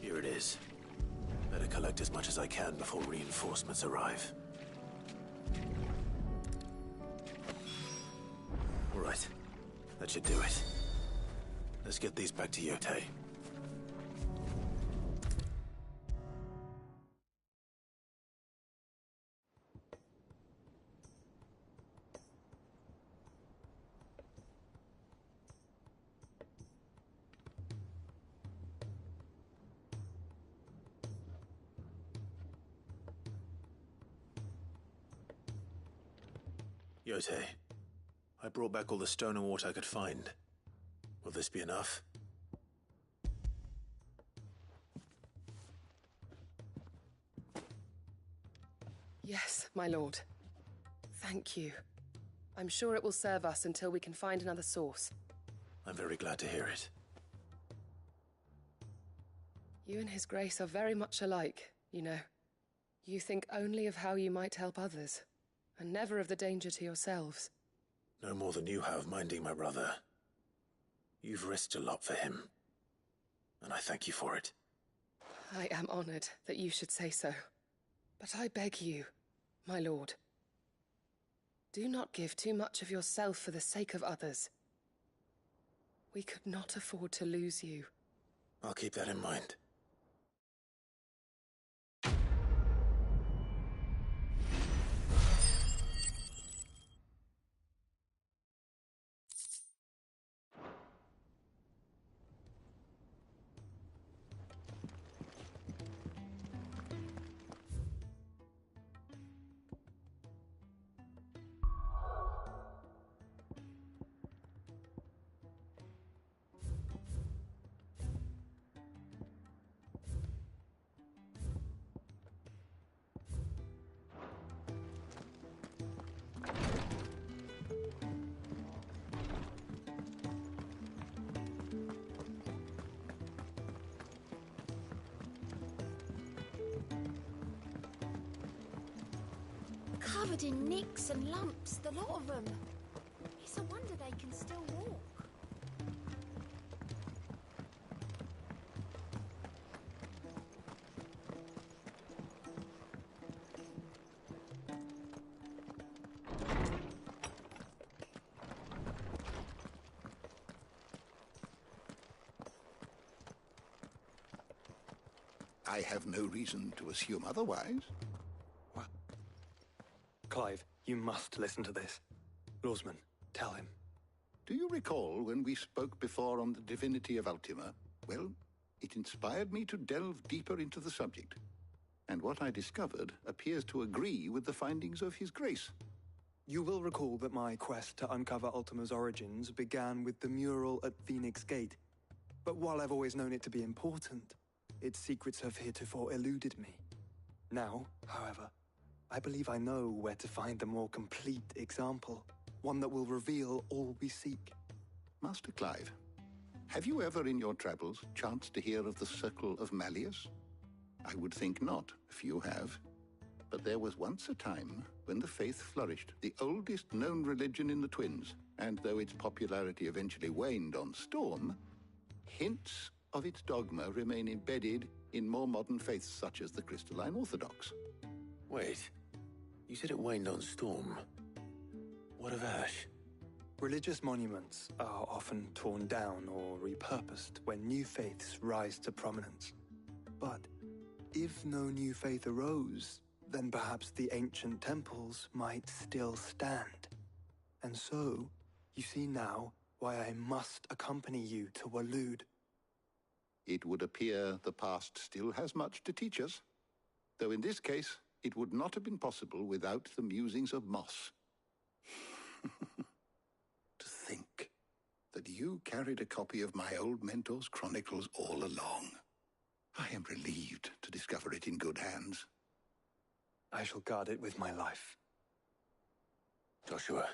Here it is. Better collect as much as I can before reinforcements arrive. All right. That should do it. Let's get these back to Yote. Yote, I brought back all the stone and water I could find. Will this be enough? Yes, my lord. Thank you. I'm sure it will serve us until we can find another source. I'm very glad to hear it. You and His Grace are very much alike, you know. You think only of how you might help others, and never of the danger to yourselves. No more than you have minding my brother. You've risked a lot for him, and I thank you for it. I am honored that you should say so. But I beg you, my lord, do not give too much of yourself for the sake of others. We could not afford to lose you. I'll keep that in mind. Covered in nicks and lumps, the lot of them. It's a wonder they can still walk. I have no reason to assume otherwise. Clive, you must listen to this. Lawsman, Tell him. Do you recall when we spoke before on the divinity of Ultima? Well, it inspired me to delve deeper into the subject. And what I discovered appears to agree with the findings of His Grace. You will recall that my quest to uncover Ultima's origins began with the mural at Phoenix Gate. But while I've always known it to be important, its secrets have heretofore eluded me. Now, however, I believe I know where to find the more complete example, one that will reveal all we seek. Master Clive, have you ever in your travels chanced to hear of the Circle of Malleus? I would think not, if you have. But there was once a time when the faith flourished, the oldest known religion in the Twins, and though its popularity eventually waned on Storm, hints of its dogma remain embedded in more modern faiths such as the Crystalline Orthodox. Wait, you said it waned on Storm. What of Ash? Religious monuments are often torn down or repurposed when new faiths rise to prominence. But if no new faith arose, then perhaps the ancient temples might still stand. And so, you see now why I must accompany you to Waloed. It would appear the past still has much to teach us, though in this case, it would not have been possible without the musings of Moss. To think that you carried a copy of my old mentor's chronicles all along. I am relieved to discover it in good hands. I shall guard it with my life. Joshua,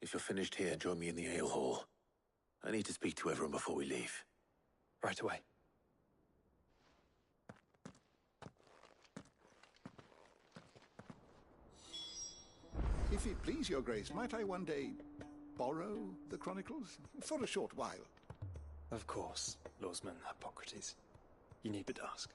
if you're finished here, join me in the ale hall. I need to speak to everyone before we leave. Right away. If it please your grace, might I one day borrow the chronicles? For a short while. Of course, Lawsman Hippocrates. You need but ask.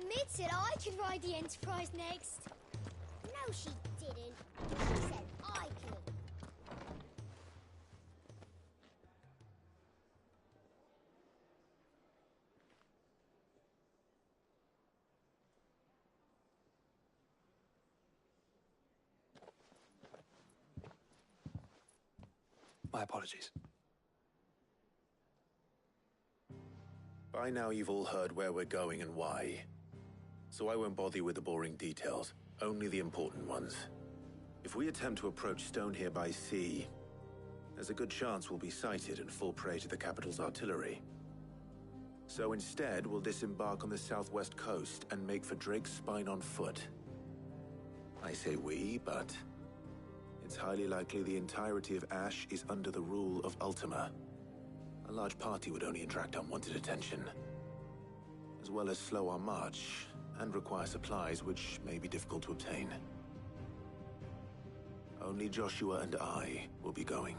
Mid said I could ride the Enterprise next. No, she didn't. She said I could. My apologies. By now you've all heard where we're going and why. So I won't bother you with the boring details, only the important ones. If we attempt to approach Stone here by sea, there's a good chance we'll be sighted and fall prey to the capital's artillery. So instead, we'll disembark on the southwest coast and make for Drake's Spine on foot. I say we, but it's highly likely the entirety of Ash is under the rule of Ultima. A large party would only attract unwanted attention, as well as slow our march and require supplies which may be difficult to obtain. Only Joshua and I will be going.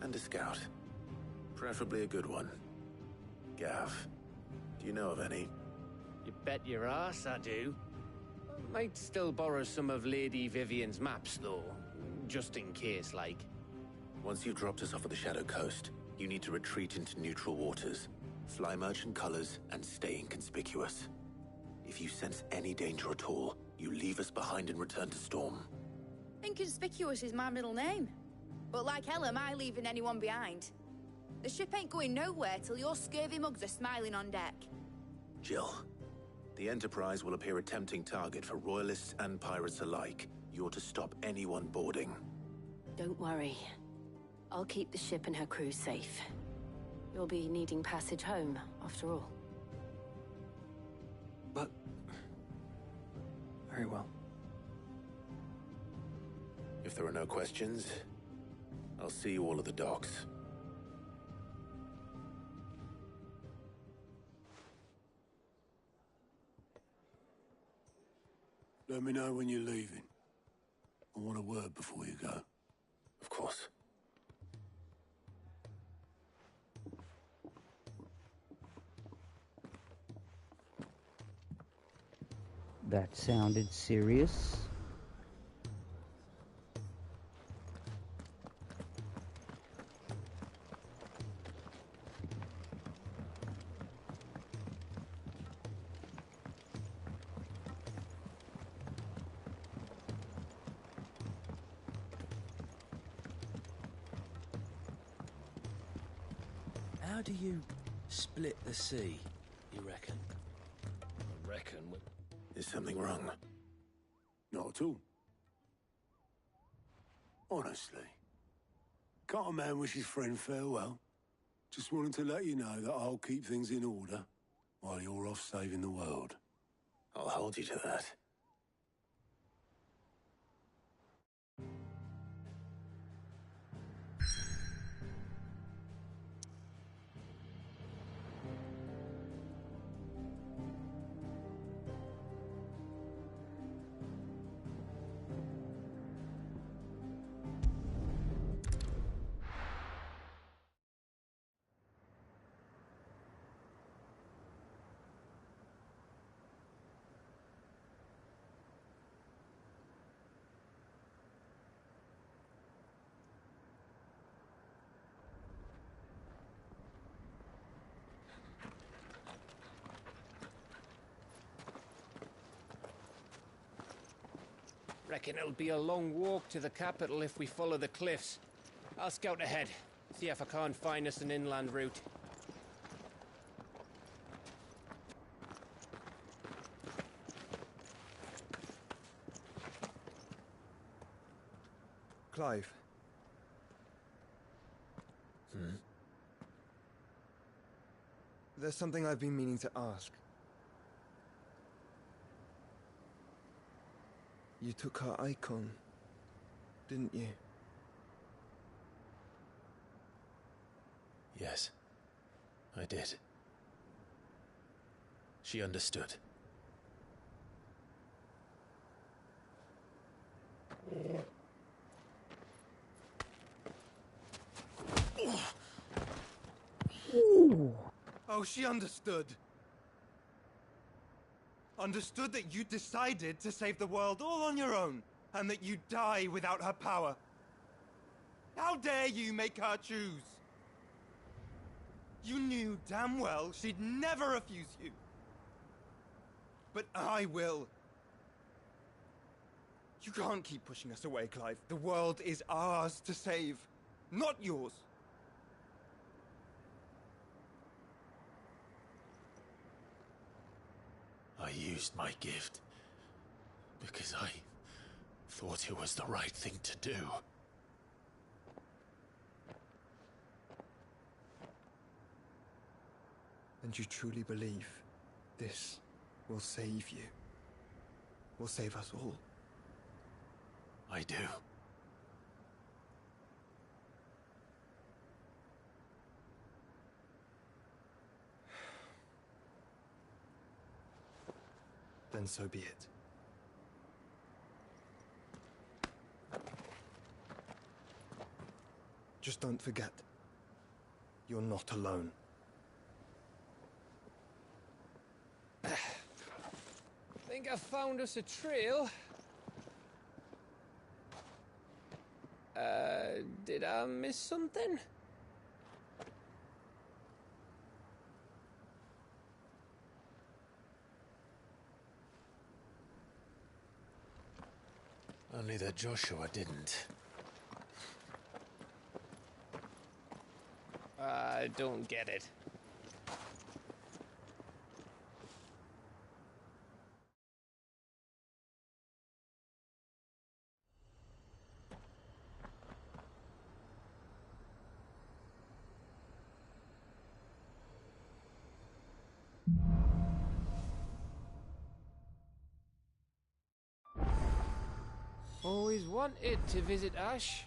And a scout. Preferably a good one. Gav, do you know of any? You bet your ass I do. Might still borrow some of Lady Vivian's maps, though. Just in case, like. Once you've dropped us off at the Shadow Coast, you need to retreat into neutral waters, fly merchant colors, and stay inconspicuous. If you sense any danger at all, you leave us behind and return to Storm. Inconspicuous is my middle name. But like hell am I leaving anyone behind. The ship ain't going nowhere till your scurvy mugs are smiling on deck. Jill, the Enterprise will appear a tempting target for royalists and pirates alike. You're to stop anyone boarding. Don't worry. I'll keep the ship and her crew safe. You'll be needing passage home, after all. But... very well. If there are no questions, I'll see you all at the docks. Let me know when you're leaving. I want a word before you go. Of course. That sounded serious. How do you split the sea, you reckon? I reckon. Is something wrong? Not at all. Honestly. Can't a man wish his friend farewell? Just wanted to let you know that I'll keep things in order while you're off saving the world. I'll hold you to that. Reckon it'll be a long walk to the capital if we follow the cliffs. I'll scout ahead, see if I can't find us an inland route. Clive. There's something I've been meaning to ask. You took her icon, didn't you? Yes, I did. She understood. Oh, she understood. Understood that you decided to save the world all on your own, and that you'd die without her power. How dare you make her choose? You knew damn well she'd never refuse you. But I will. You can't keep pushing us away, Clive. The world is ours to save, not yours. I used my gift because I thought it was the right thing to do. And you truly believe this will save you? Will save us all? I do. Then so be it. Just don't forget, you're not alone. Think I found us a trail. Did I miss something? Only that Joshua didn't. I don't get it. Always wanted to visit Ash.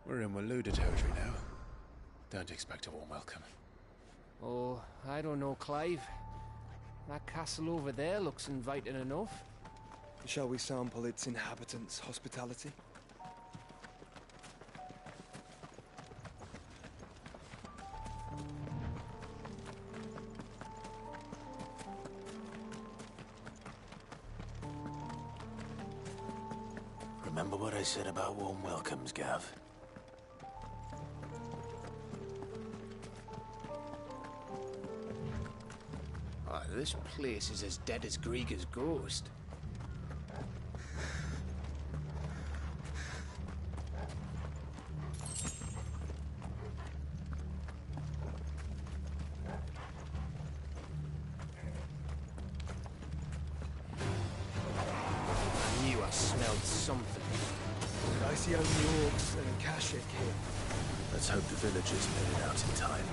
We're in Waluda territory now. Don't expect a warm welcome. Oh, I don't know, Clive. That castle over there looks inviting enough. Shall we sample its inhabitants' hospitality? remember what I said about warm welcomes, Gav. Oh, this place is as dead as Grieger's ghost. I knew I smelled something. I see only orcs and Kashik here. Let's hope the villagers made it out in time.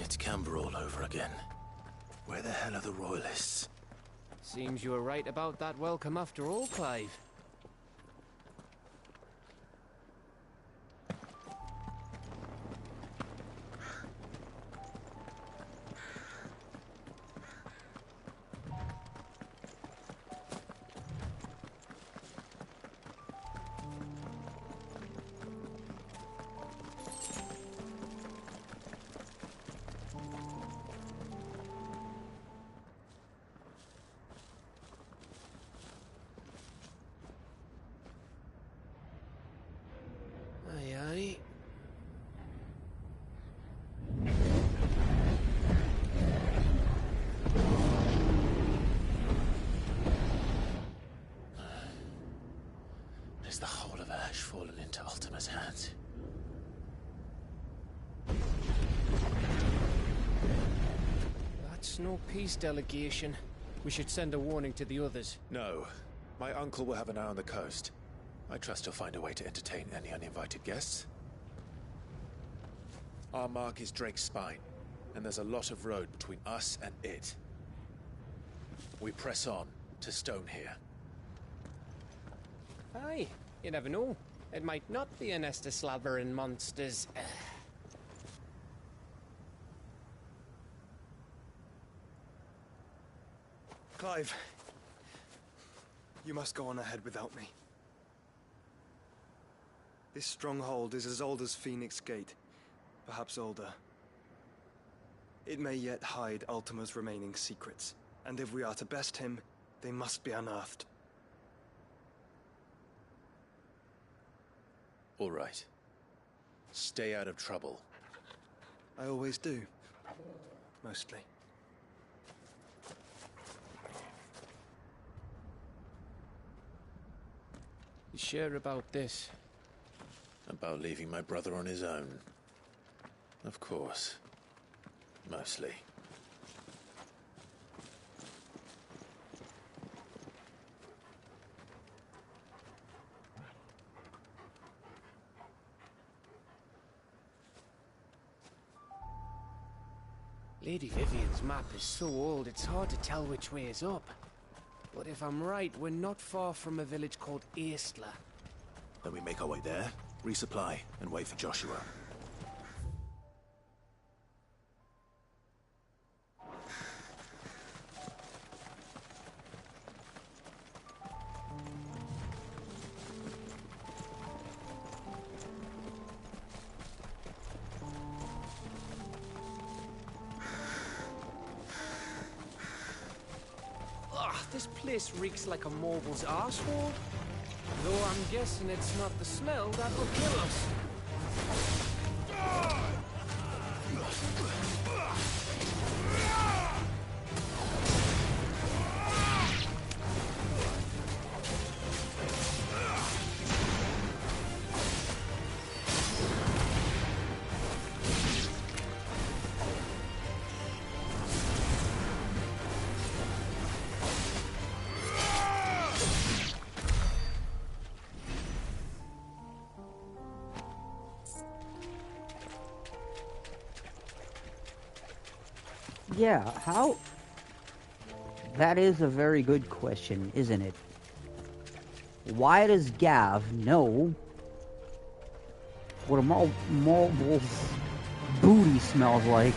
It's Camber all over again. Where the hell are the Royalists? Seems you were right about that welcome after all, Clive. ash fallen into Ultima's hands. That's no peace delegation. We should send a warning to the others. No. My uncle will have an eye on the coast. I trust he'll find a way to entertain any uninvited guests. Our mark is Drake's Spine, and there's a lot of road between us and it. We press on to Stone here. Aye, you never know. It might not be a nest of slabbering monsters. Clive, you must go on ahead without me. This stronghold is as old as Phoenix Gate, perhaps older. It may yet hide Ultima's remaining secrets, and if we are to best him, they must be unearthed. All right. Stay out of trouble. I always do. Mostly. You sure about this? About leaving my brother on his own. Of course. Mostly. Lady Vivian's map is so old, it's hard to tell which way is up. But if I'm right, we're not far from a village called Aistla. Then we make our way there, resupply, and wait for Joshua. This place reeks like a mobile's arsehole. Though I'm guessing it's not the smell that will kill us. Yeah, how... That is a very good question, isn't it? Why does Gav know what a mobile's booty smells like?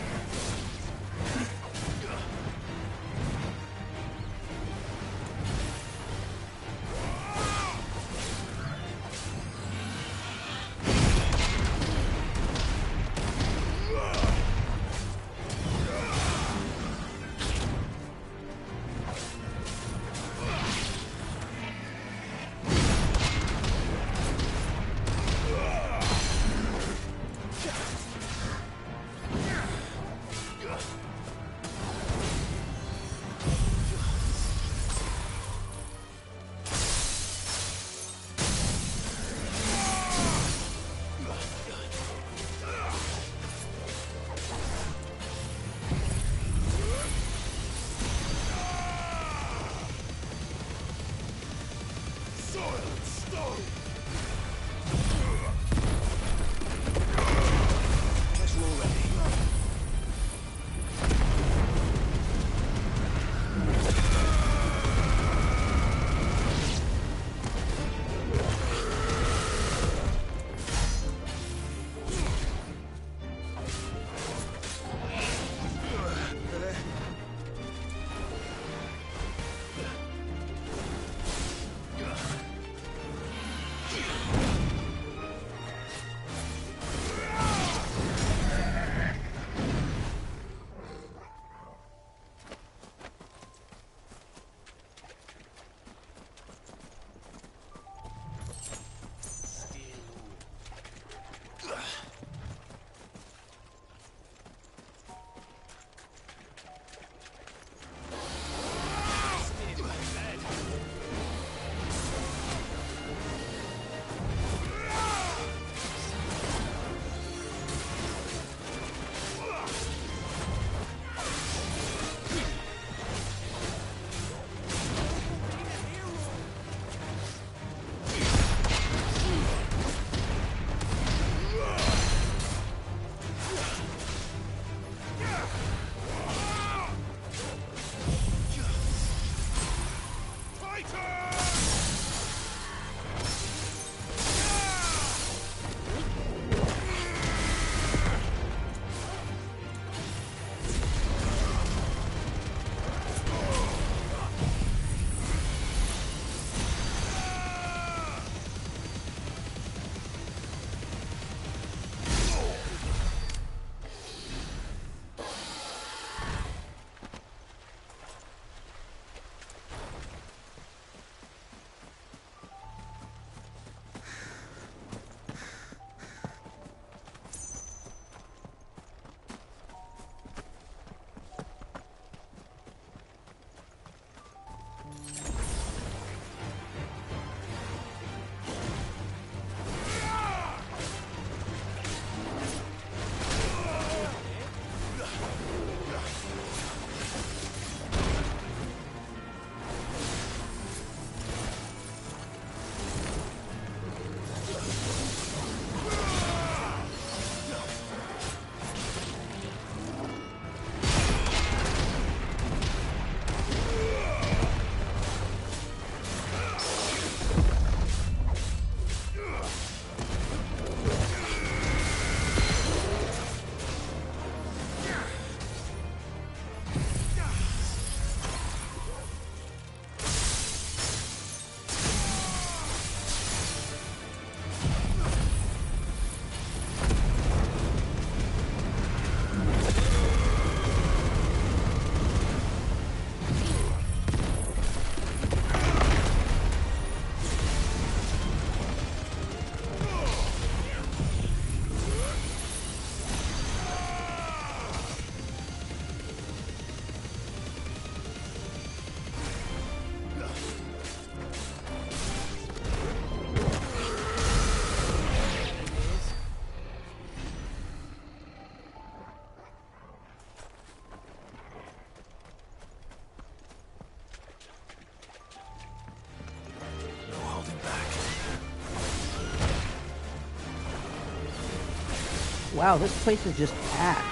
Wow, this place is just packed.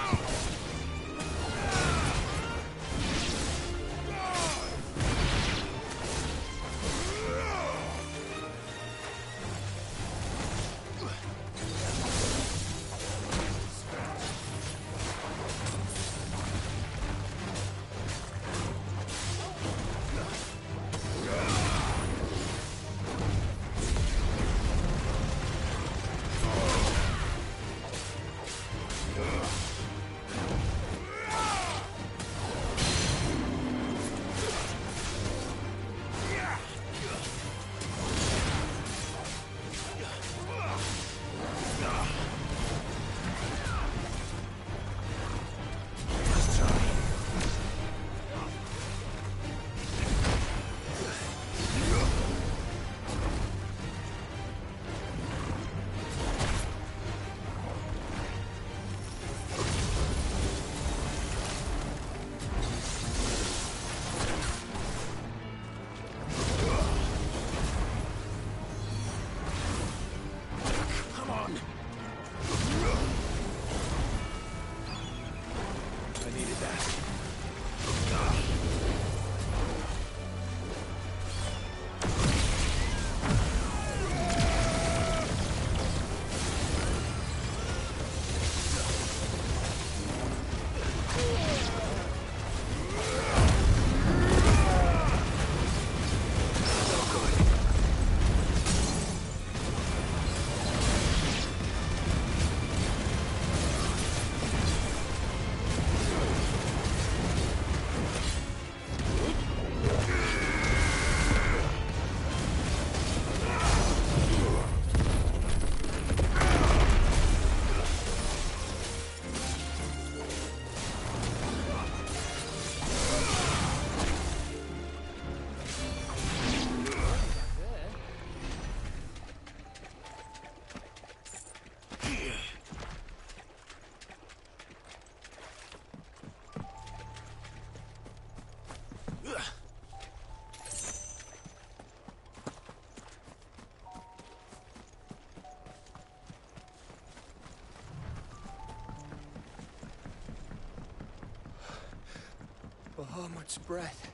Bahamut's breath.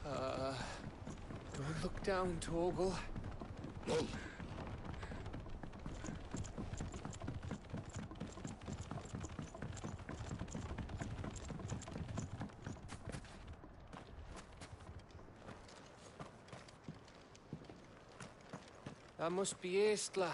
Don't look down, Torgal. That must be Aistla.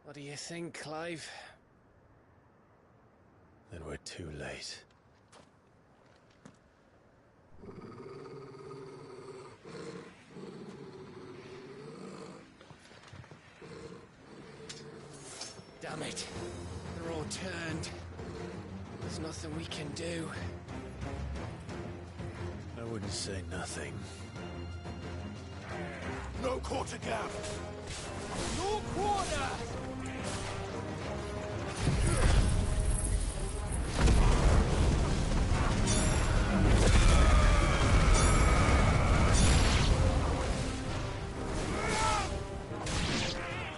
What do you think, Clive? Then we're too late. Damn it. They're all turned. There's nothing we can do. I wouldn't say nothing. No quarter gap! No quarter!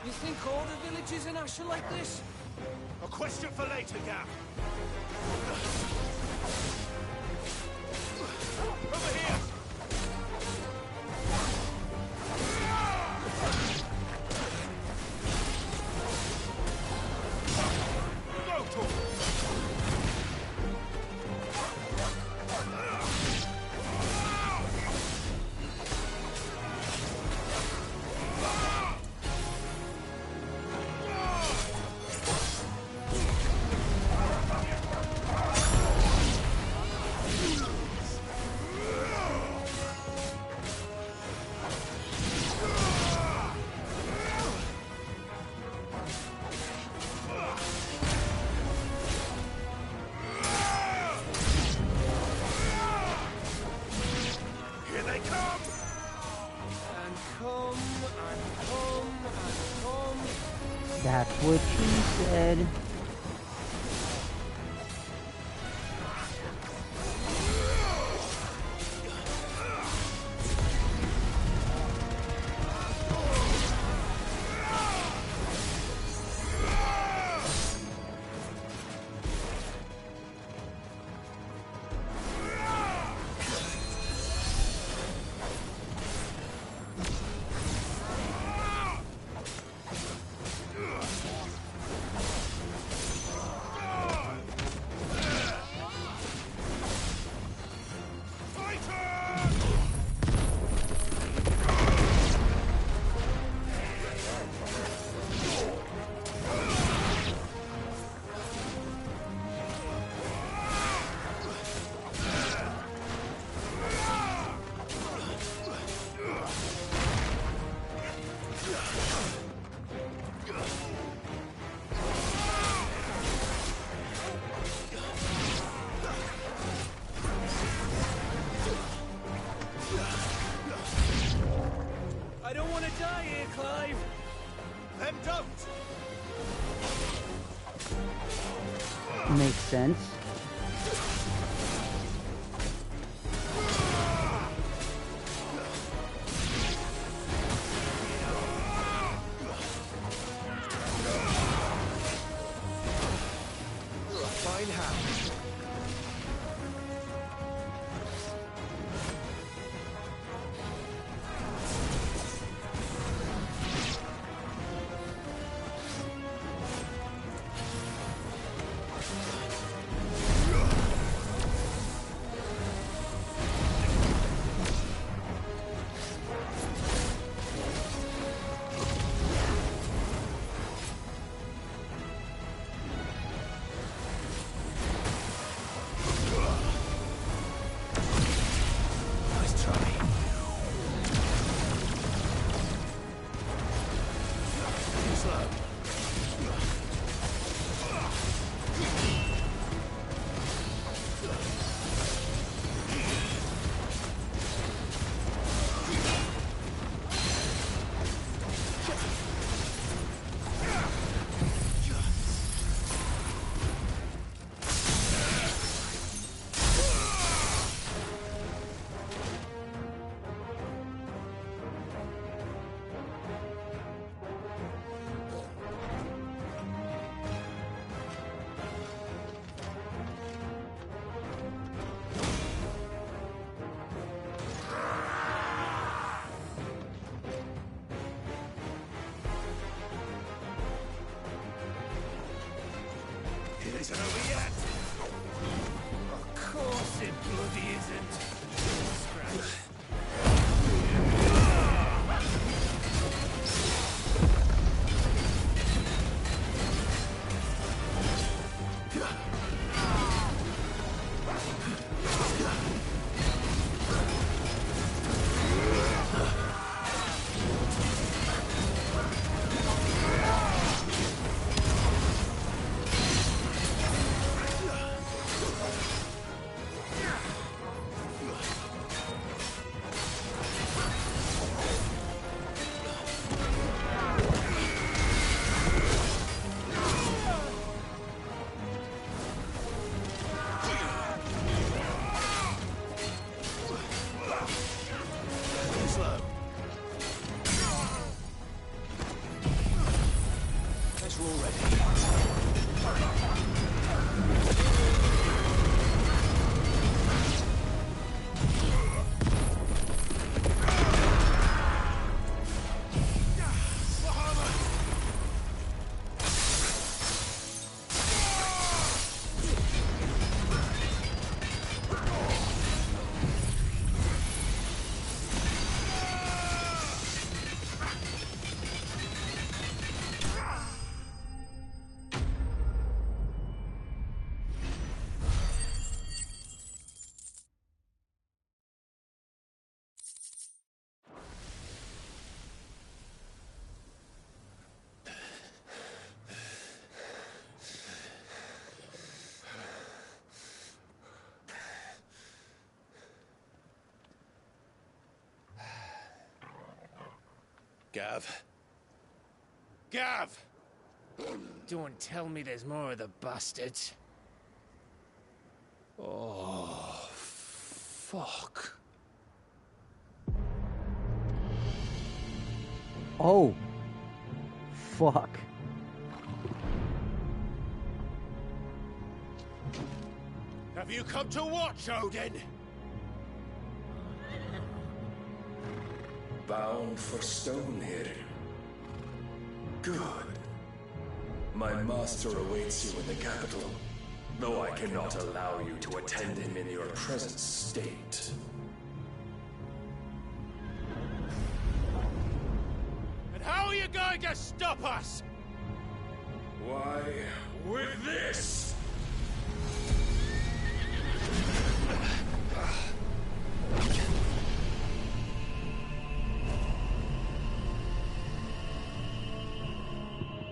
You think all the villages in Ash are like this? A question for later, Gap. Over here! That's what she said. I don't want to die here, Clive! Then don't! Makes sense. Fine how. It isn't over yet! Of course it bloody isn't. Scratch. Gav. Gav! Don't tell me there's more of the bastards. Oh, fuck. Oh. Fuck. Have you come to watch, Odin? Bound for Stonehill. Good. My master awaits you in the capital, though I cannot allow you to attend him in your present state. And how are you going to stop us? Why, with this!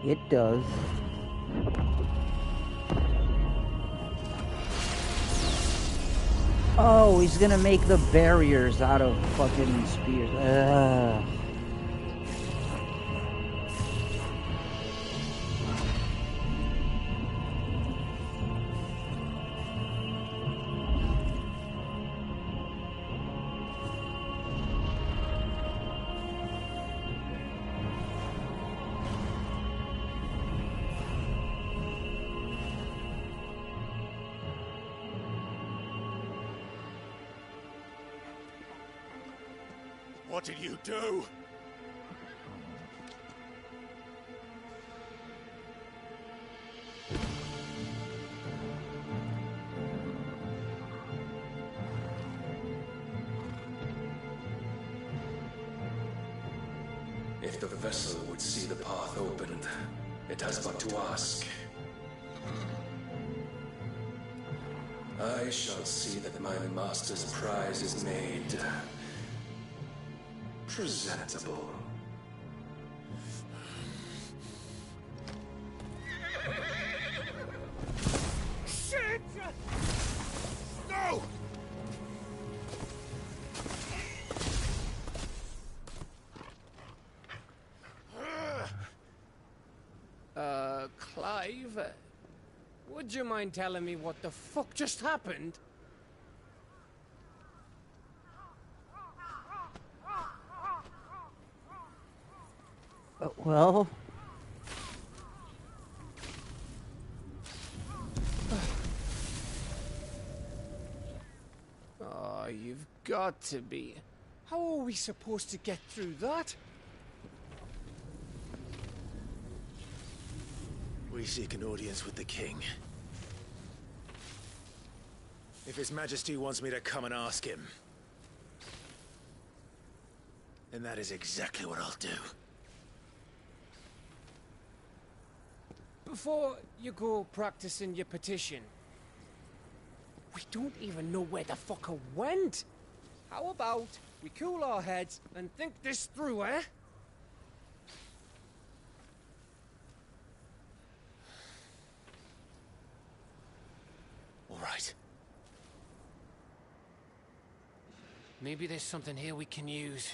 It does. Oh, he's gonna make the barriers out of fucking spears. Ugh. What did you do? If the vessel would see the path opened, it has but to ask. I shall see that my master's prize is made presentable. Shit! No! Clive? Would you mind telling me what the fuck just happened? Well... Oh, you've got to be. How are we supposed to get through that? We seek an audience with the king. If His Majesty wants me to come and ask him, then that is exactly what I'll do. Before you go practicing your petition, we don't even know where the fucker went. How about we cool our heads and think this through, eh? All right. Maybe there's something here we can use.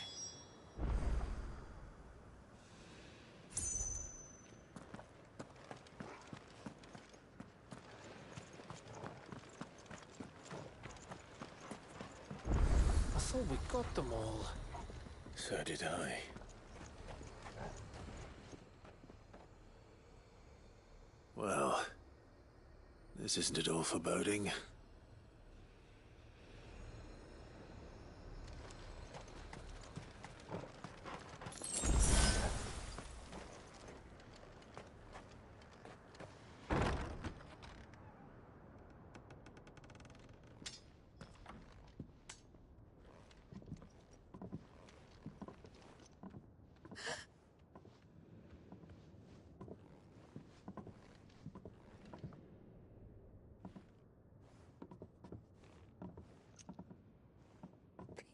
I thought we got them all. So did I. Well, this isn't at all foreboding.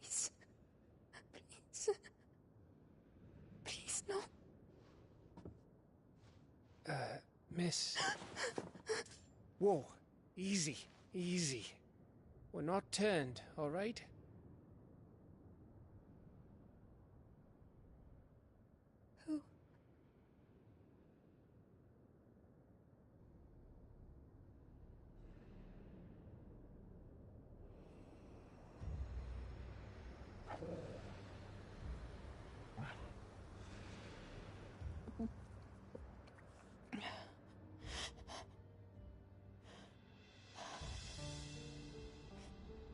Please. Please. Please, no. Miss. Whoa. Easy. Easy. We're not turned, all right? Who?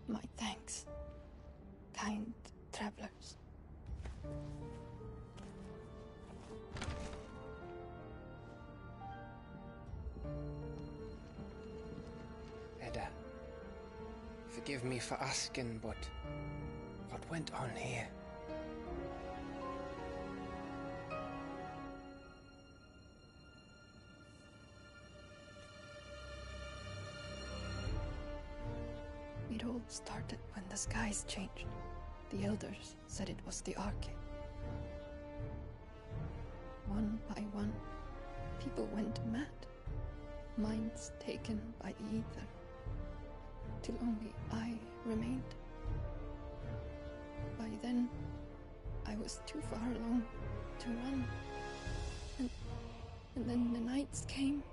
My thanks, kind travelers. Edda, forgive me for asking, but what went on here? It all started when the skies changed. The elders said it was the Arche. One by one, people went mad. Minds taken by the ether. Till only I remained. By then, I was too far along to run. And then the nights came.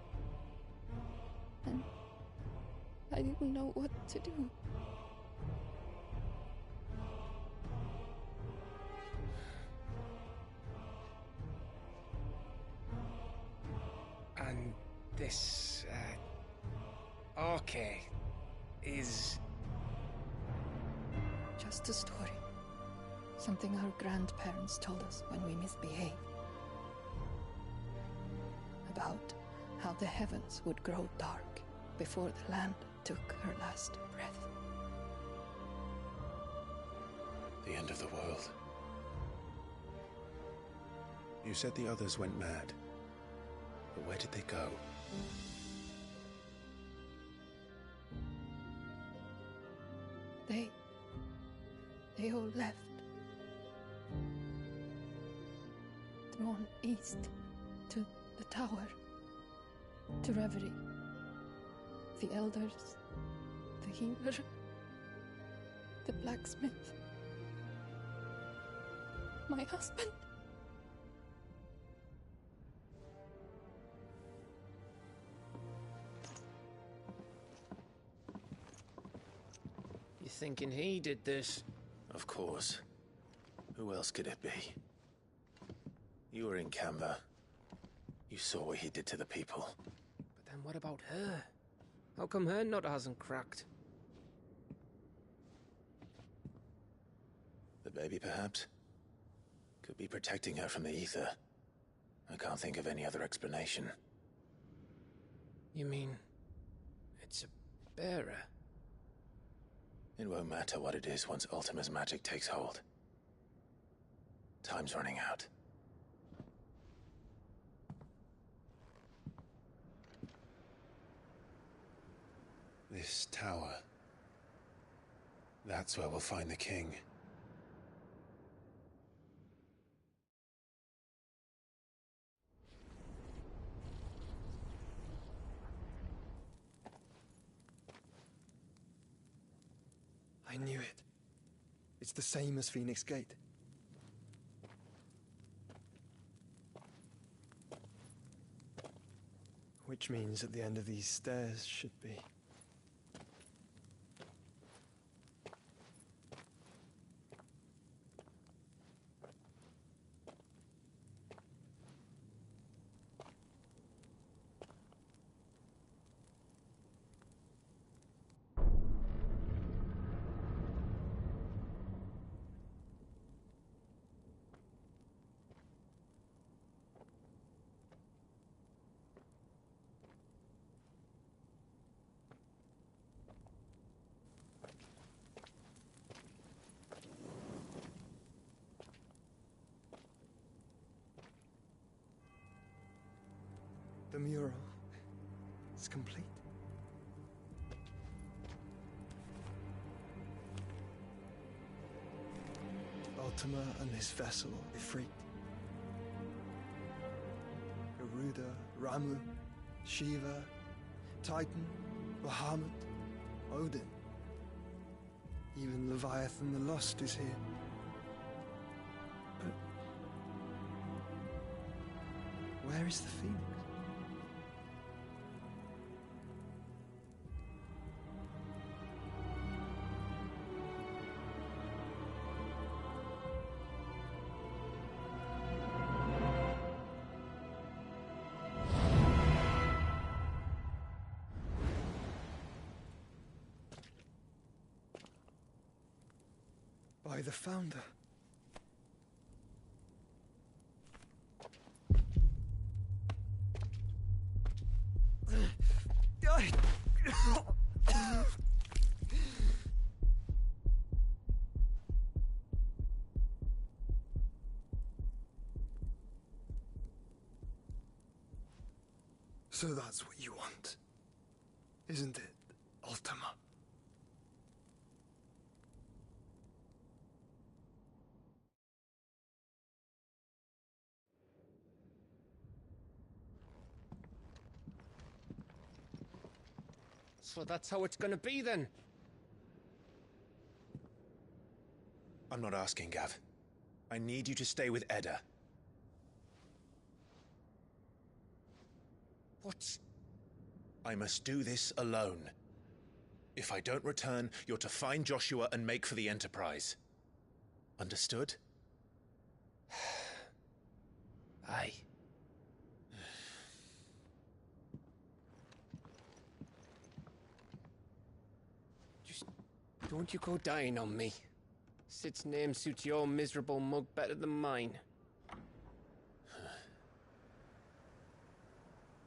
And I didn't know what to do. And this, Arche is... Just a story. Something our grandparents told us when we misbehaved. About how the heavens would grow dark before the land took her last breath. The end of the world. You said the others went mad. But where did they go? They all left. Drawn east to the tower, to Reverie. The elders, the healer, the blacksmith, my husband. You thinking he did this? Of course. Who else could it be? You were in Canva. You saw what he did to the people. But then what about her? How come her nut hasn't cracked? The baby, perhaps? Could be protecting her from the ether. I can't think of any other explanation. You mean... it's a bearer? It won't matter what it is once Ultima's magic takes hold. Time's running out. This tower. That's where we'll find the king. I knew it. It's the same as Phoenix Gate. Which means at the end of these stairs should be... The mural is complete. Ultima and his vessel, Ifrit. Garuda, Ramu, Shiva, Titan, Bahamut, Odin. Even Leviathan the Lost is here. But where is the Phoenix? by the Founder. So that's what you want, isn't it, Ultima? So that's how it's gonna be then? I'm not asking, Gav. I need you to stay with Edda. What? I must do this alone. If I don't return, you're to find Joshua and make for the Enterprise. Understood? Aye. Just don't you go dying on me. Sid's name suits your miserable mug better than mine.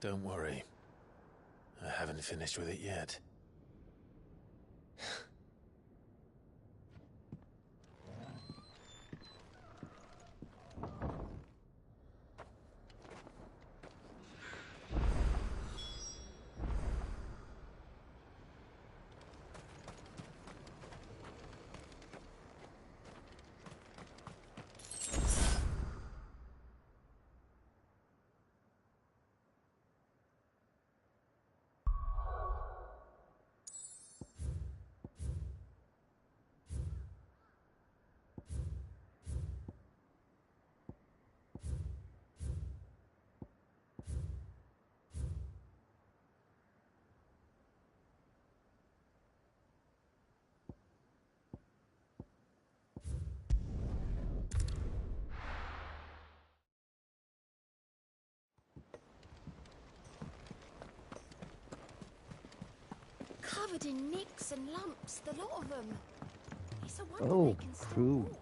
Don't worry. I haven't finished with it yet. Covered in nicks and lumps, the lot of them. It's a wonder Oh, they can still crew. walk.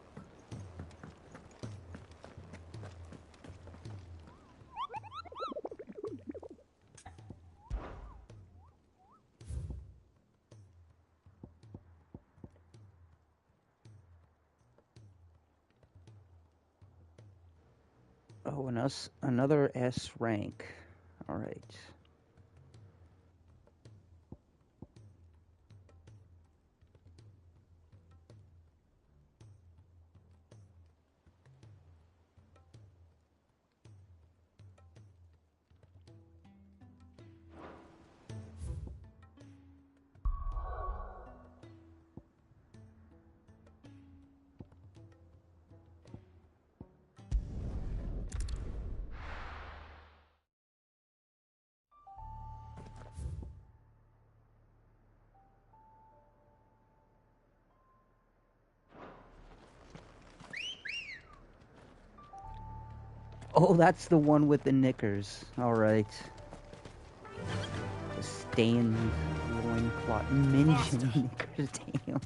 Oh, and another S rank. All right. Oh, that's the one with the knickers. All right. The stained loincloth. Ninja knickers, damn.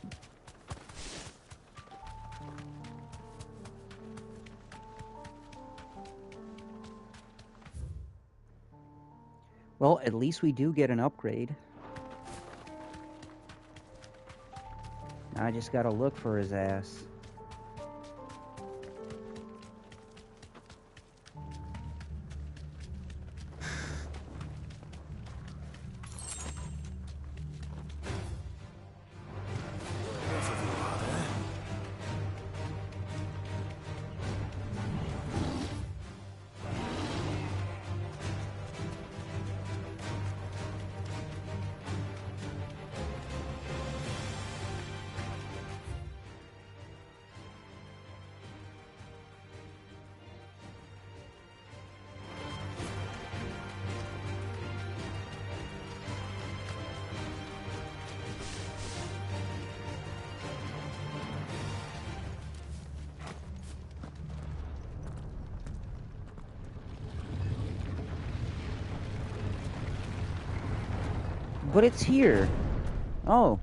Well, at least we do get an upgrade. Now I just gotta look for his ass. But it's here. Oh.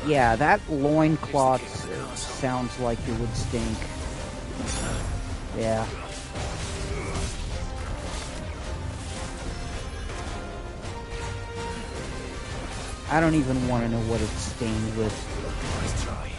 Yeah, that loincloth sounds like it would stink. Yeah. I don't even want to know what it's stained with. Nice try.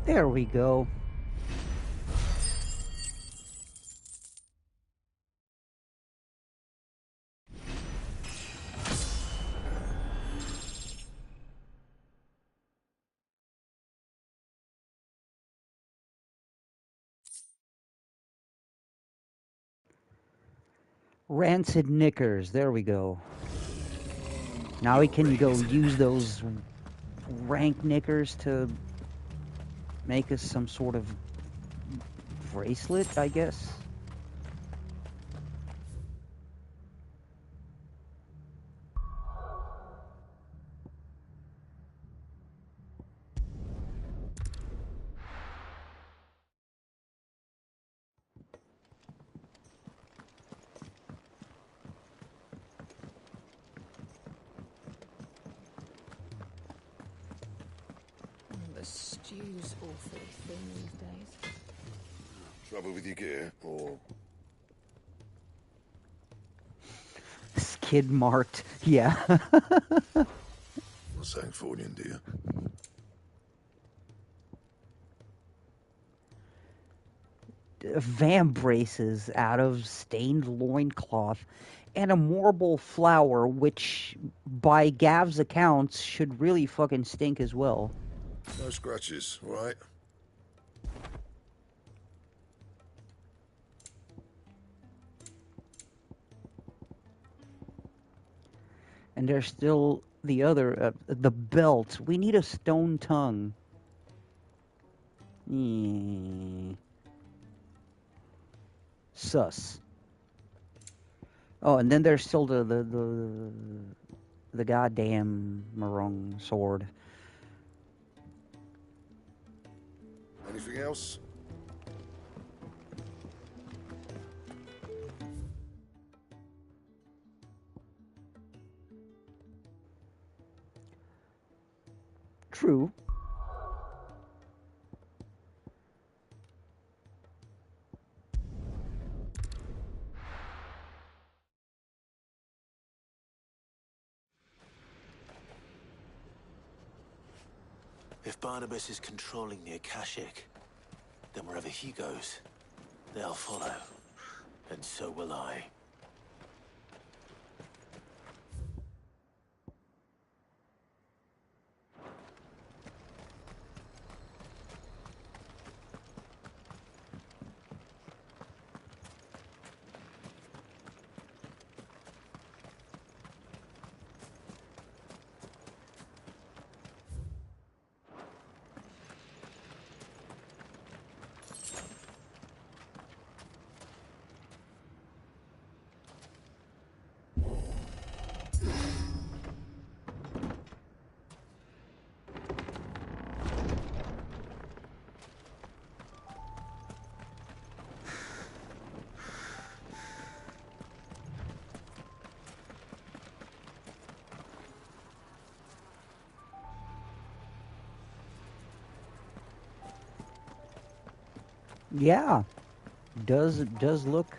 There we go. Rancid knickers. There we go. Now we can go use those rank knickers to make us some sort of bracelet, I guess. The stew's awfully thin these days. Trouble with your gear, or... Skid marked. Yeah. Not Sancfornian, do you? vambraces out of stained loincloth, and a marble flower, which, by Gav's accounts, should really fucking stink as well. No scratches, right? And there's still the other, the belt. We need a stone tongue. Sus. Oh, and then there's still the goddamn Marung sword. Anything else? True. If Barnabas is controlling the Akashic, then wherever he goes, they'll follow. And so will I. Yeah, does look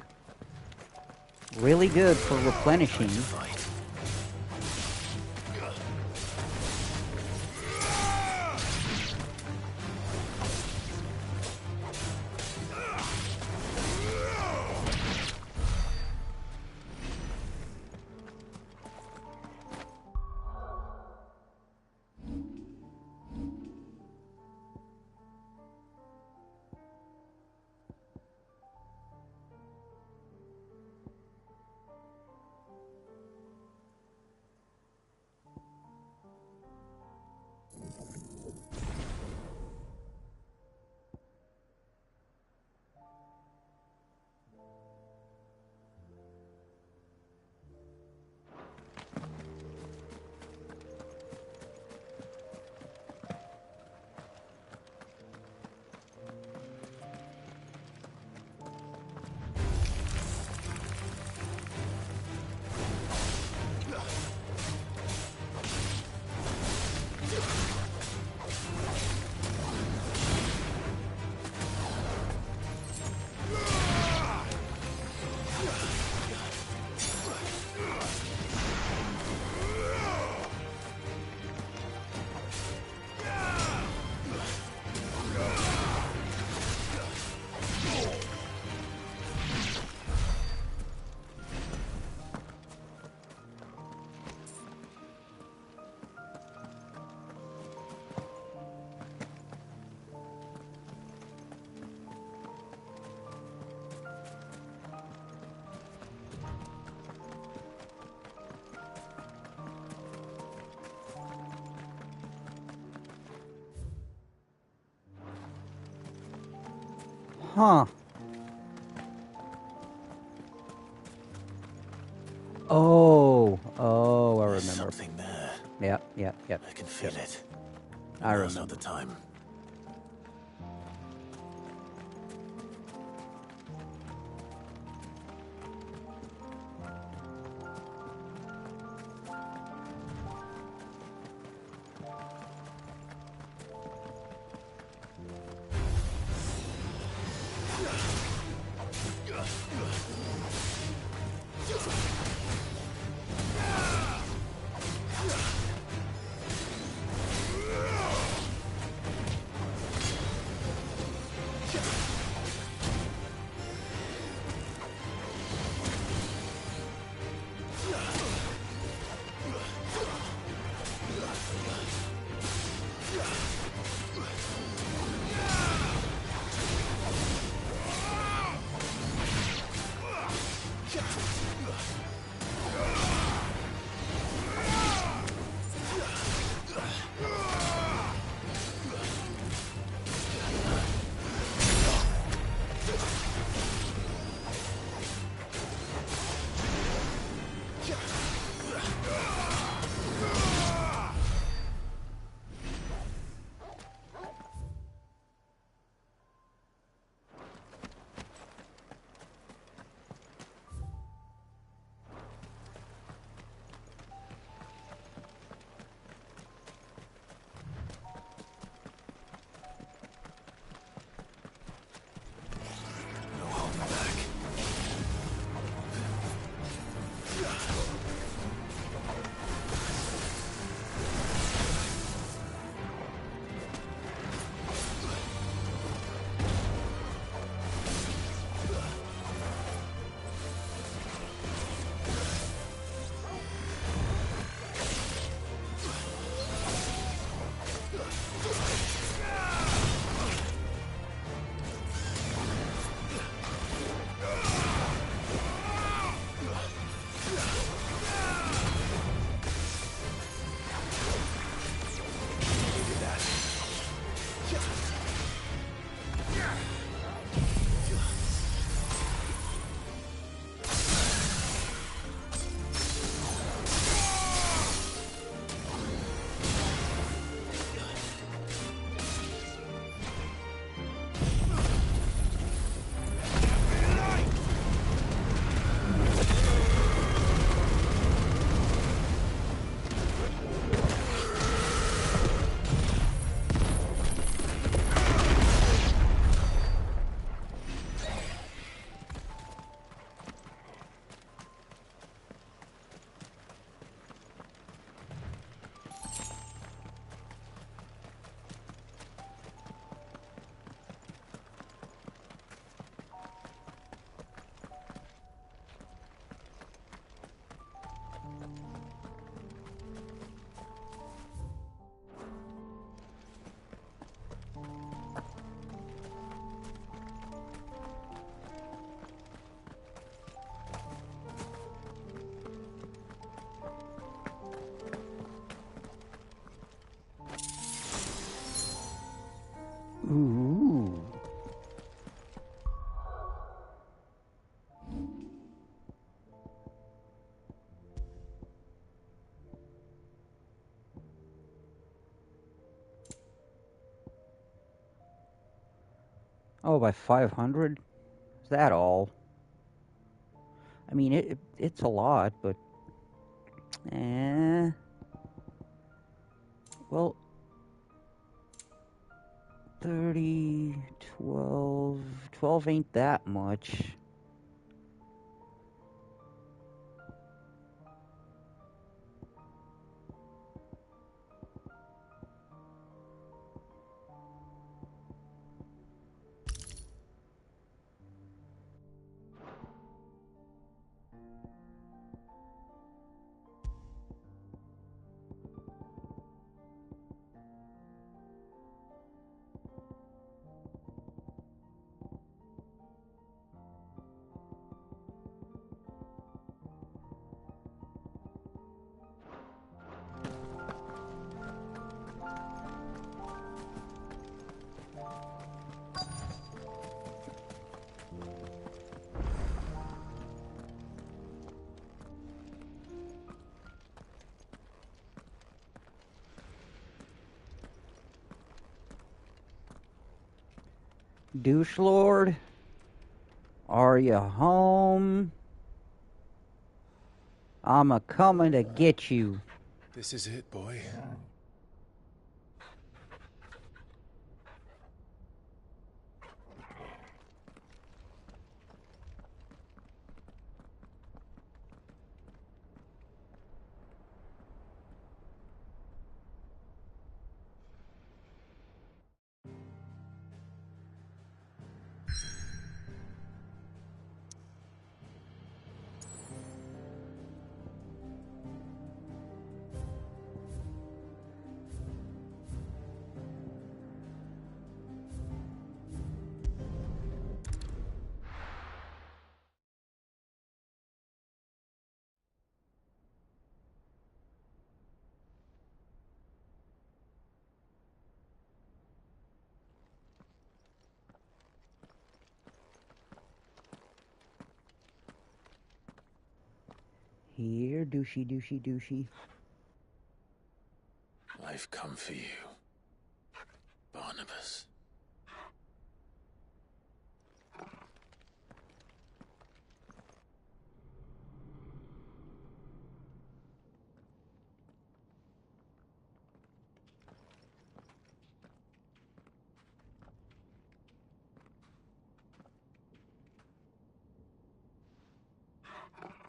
really good for replenishing. Huh. Oh, I remember. Something there. Yep. I can feel it. I Now's remember. not the time. Oh, by 500? Is that all? I mean, it's a lot, but... Well... 30, 12... 12 ain't that much. Douche Lord, are you home? I'm a-comin' to get you. This is it, boy. Here, douchey, douchey, douchey. I've come for you, Barnabas.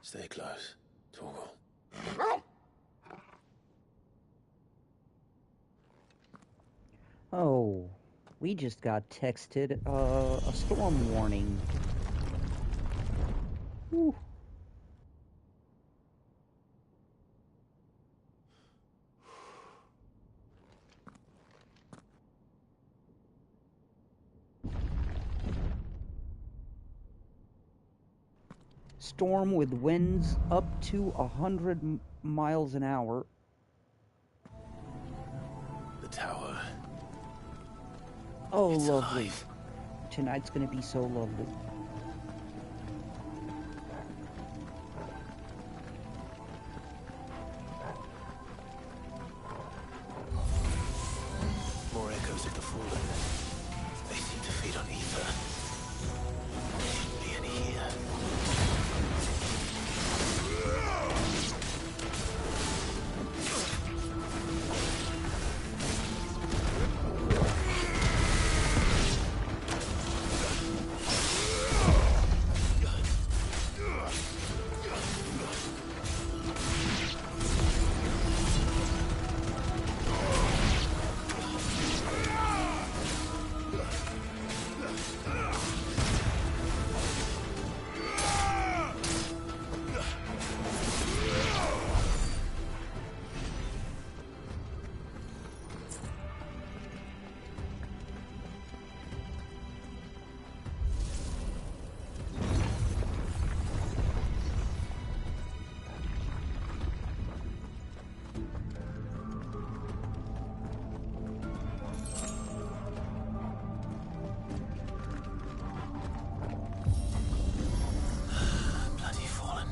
Stay close, Torgal. Oh, we just got texted a storm warning. Whew. Storm with winds up to 100 miles an hour. The tower. Oh, It's lovely. alive. Tonight's gonna be so lovely. More echoes of the fallen. They seem to feed on ether. There shouldn't be any here. Bloody fallen.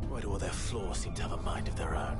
Why do all their flaws seem to have a mind of their own?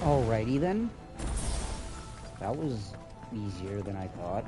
Alrighty then. That was easier than I thought.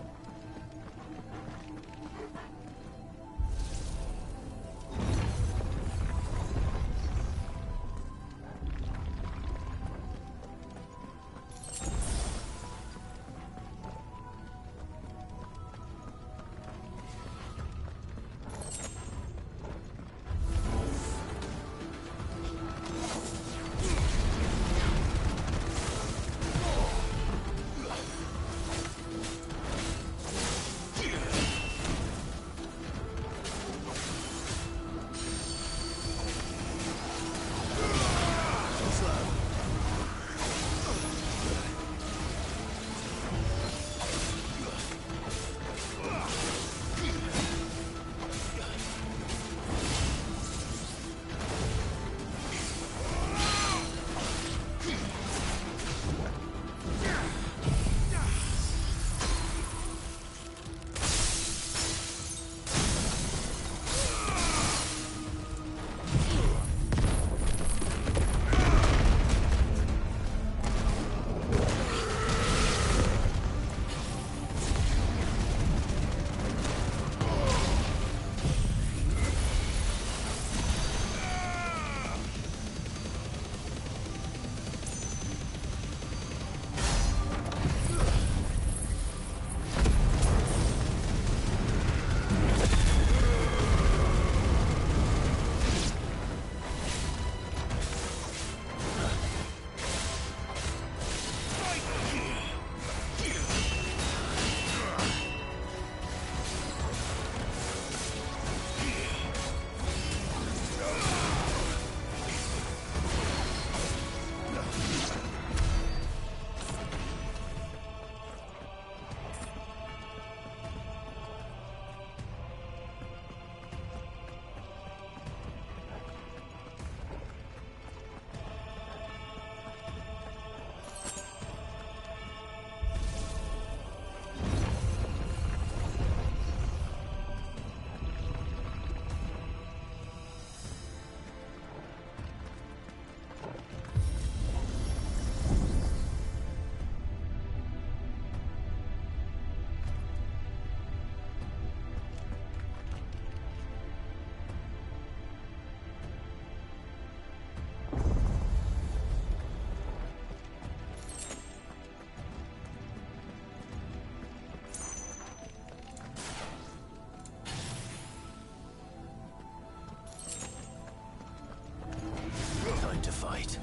Time to fight.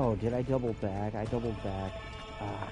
Oh, did I double back? I doubled back. Ah.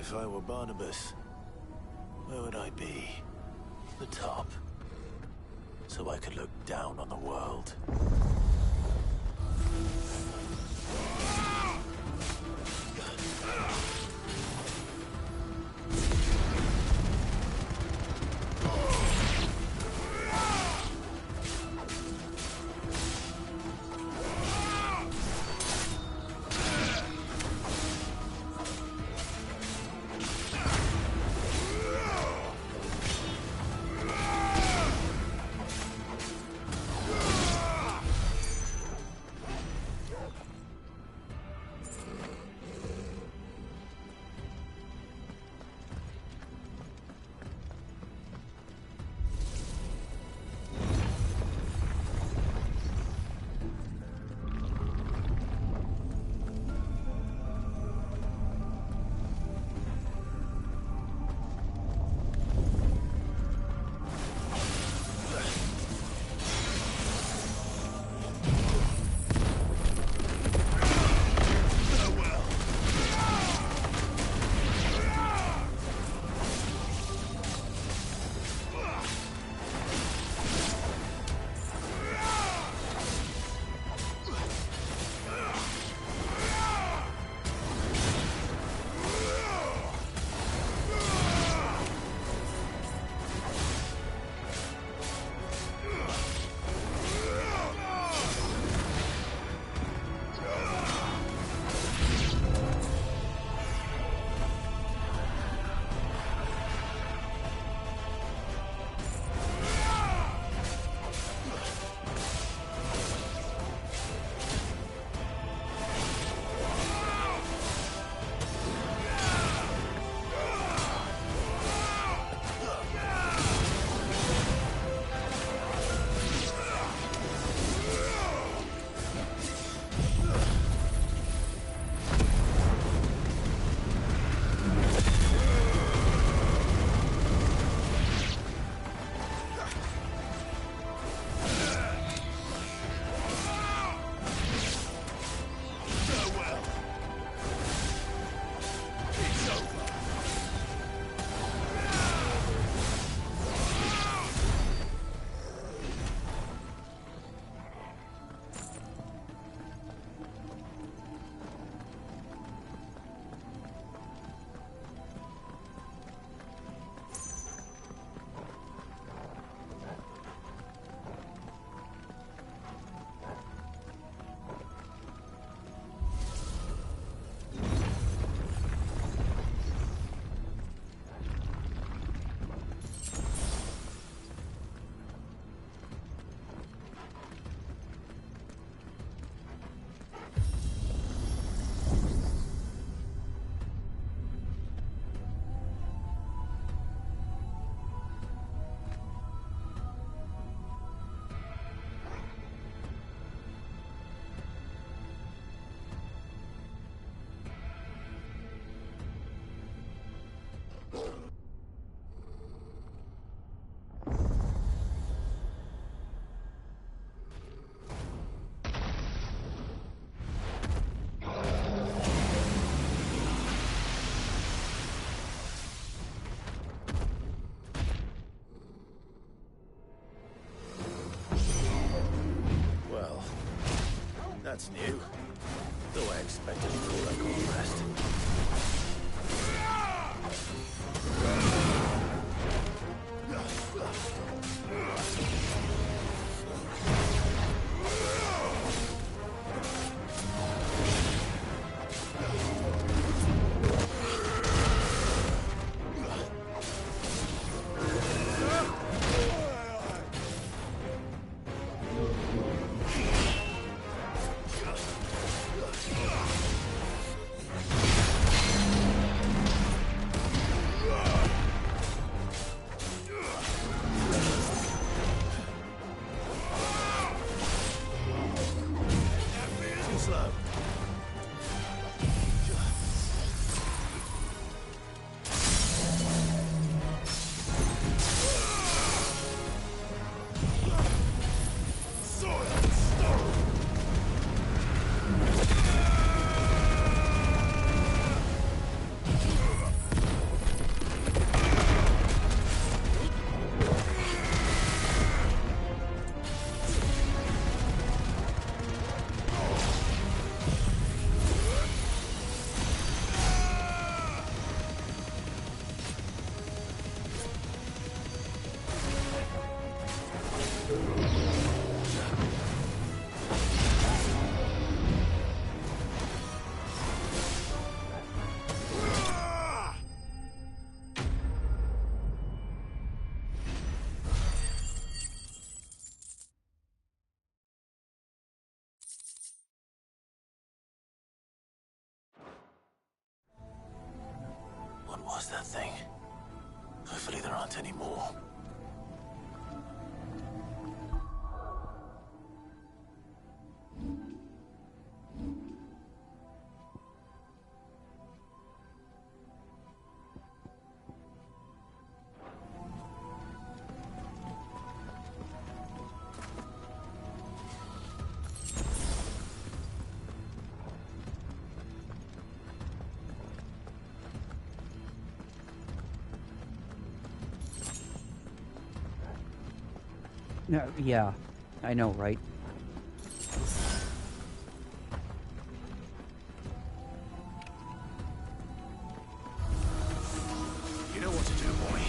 If I were Barnabas, where would I be? The top. So I could look down on the world. That's new. Though I expected more like all the rest. What was that thing? Hopefully there aren't any more. No, yeah, I know, right? You know what to do, boy.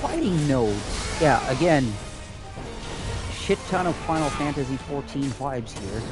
Fighting nodes. Yeah, again, shit ton of Final Fantasy XIV vibes here.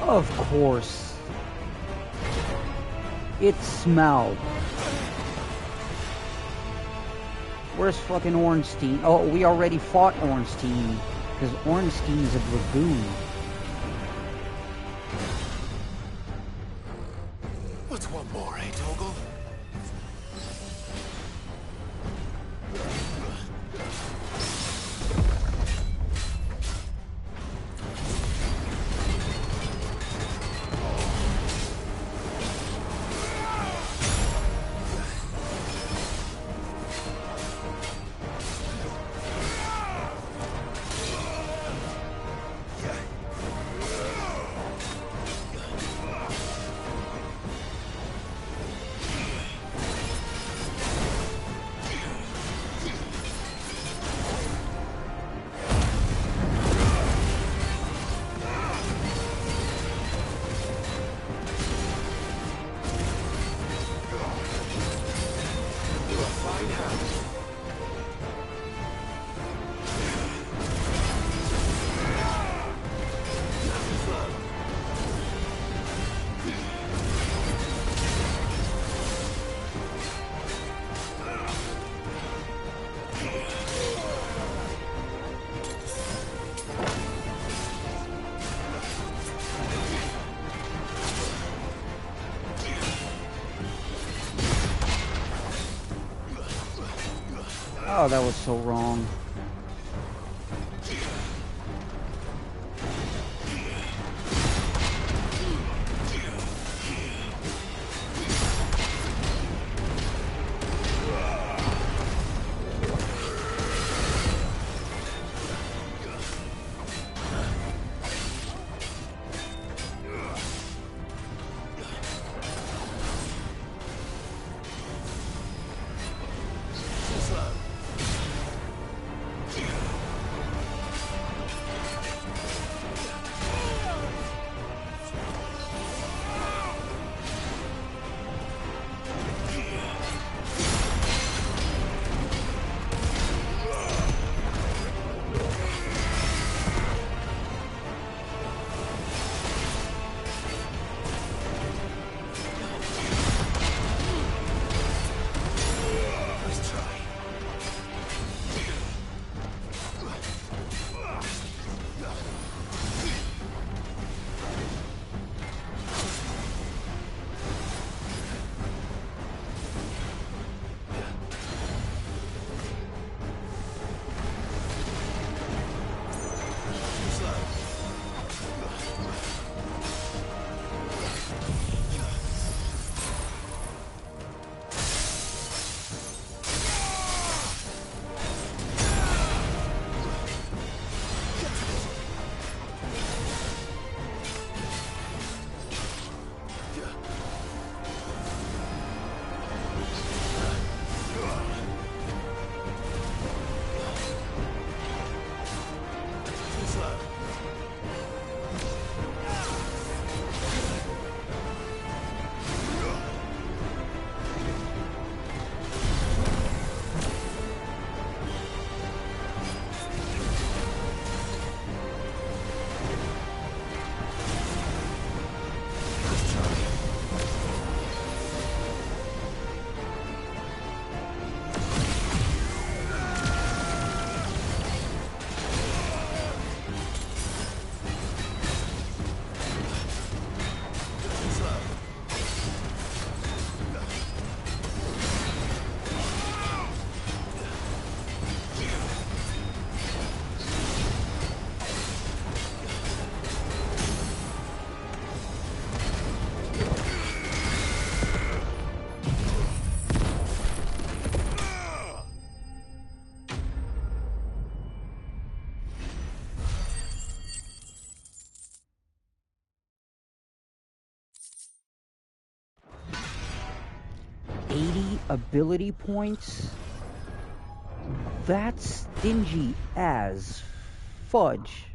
Of course. It smelled. Where's fucking Ornstein? Oh, we already fought Ornstein. Because Ornstein is a dragoon. What's one more, eh, Toggle? Oh, that was so wrong. Ability points? That's stingy as fudge.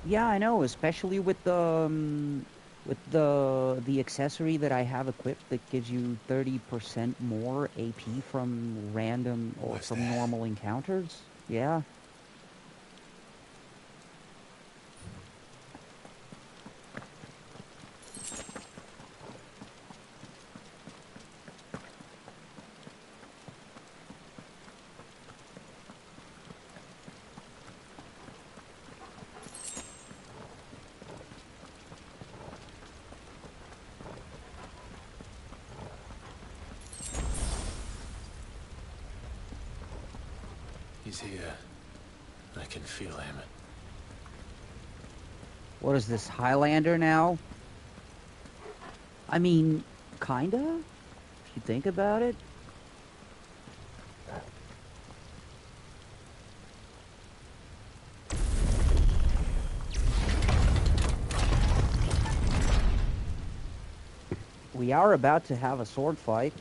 Yeah, I know, especially with the accessory that I have equipped that gives you 30% more AP from random or from normal encounters. Yeah. He's here. I can feel him. What is this, Highlander now? I mean, kinda, if you think about it. We are about to have a sword fight.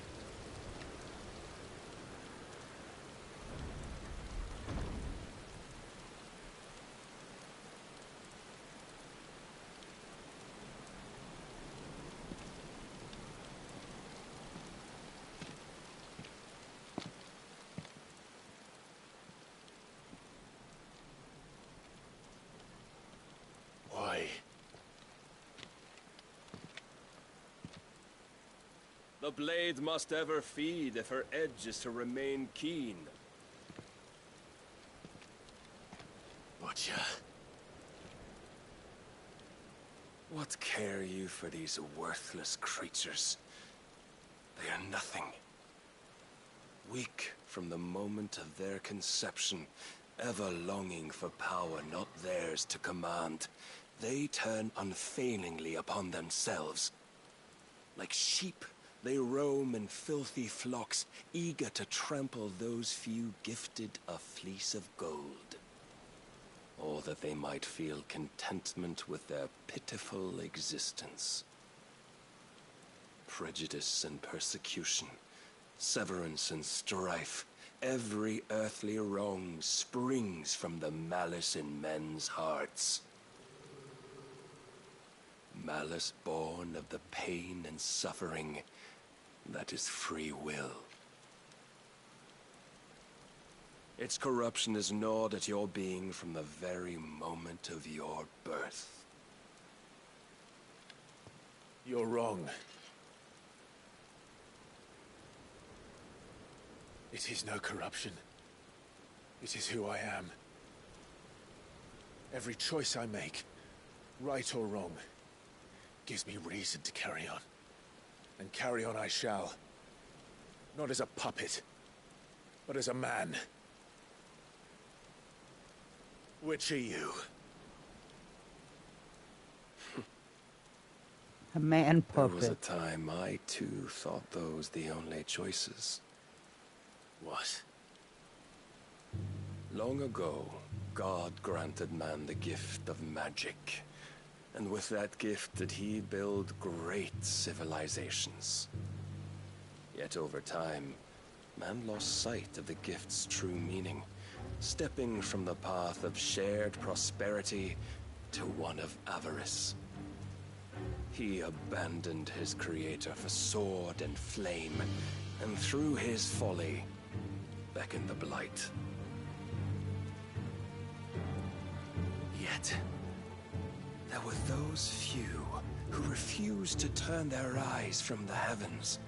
Why? The blade must ever feed if her edge is to remain keen. Butcher. What care you for these worthless creatures? They are nothing. Weak from the moment of their conception, ever longing for power not theirs to command, they turn unfailingly upon themselves. Like sheep, they roam in filthy flocks, eager to trample those few gifted a fleece of gold. Or that they might feel contentment with their pitiful existence. Prejudice and persecution, severance and strife, every earthly wrong springs from the malice in men's hearts. Malice born of the pain and suffering that is free will. Its corruption is gnawed at your being from the very moment of your birth. You're wrong. It is no corruption. It is who I am. Every choice I make, right or wrong, gives me reason to carry on. And carry on I shall. Not as a puppet, but as a man. Which are you? A man There was a puppet. time I too thought those the only choices. What? Long ago, God granted man the gift of magic. And with that gift did he build great civilizations. Yet over time, man lost sight of the gift's true meaning, stepping from the path of shared prosperity to one of avarice. He abandoned his creator for sword and flame, and through his folly, beckoned the blight. Yet, there were those few who refused to turn their eyes from the heavens,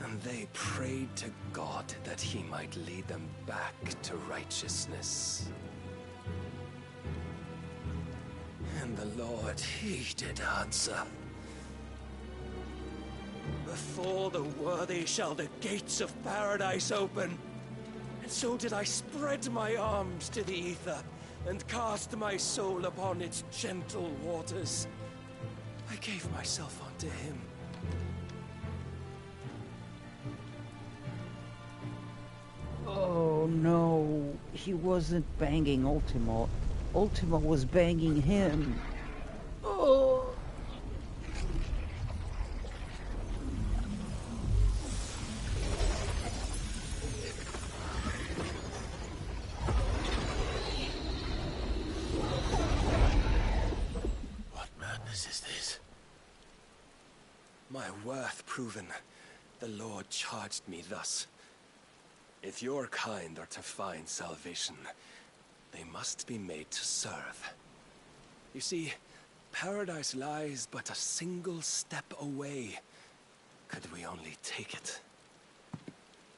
and they prayed to God that he might lead them back to righteousness. And the Lord, he did answer. Before the worthy shall the gates of paradise open. And so did I spread my arms to the ether, and cast my soul upon its gentle waters. I gave myself unto him. Oh no, he wasn't banging Ultima. Ultima was banging him. Oh. justice is this? My worth proven, the Lord charged me thus. If your kind are to find salvation, they must be made to serve. You see, paradise lies but a single step away. Could we only take it?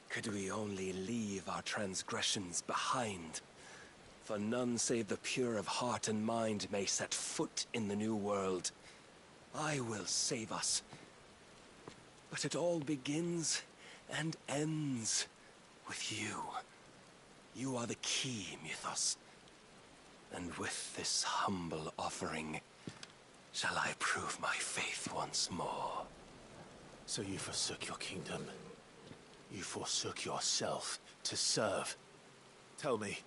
Could we only leave our transgressions behind? For none save the pure of heart and mind may set foot in the new world. I will save us. But it all begins and ends with you. You are the key, Mythos. And with this humble offering, shall I prove my faith once more. So you forsook your kingdom. You forsook yourself to serve. Tell me,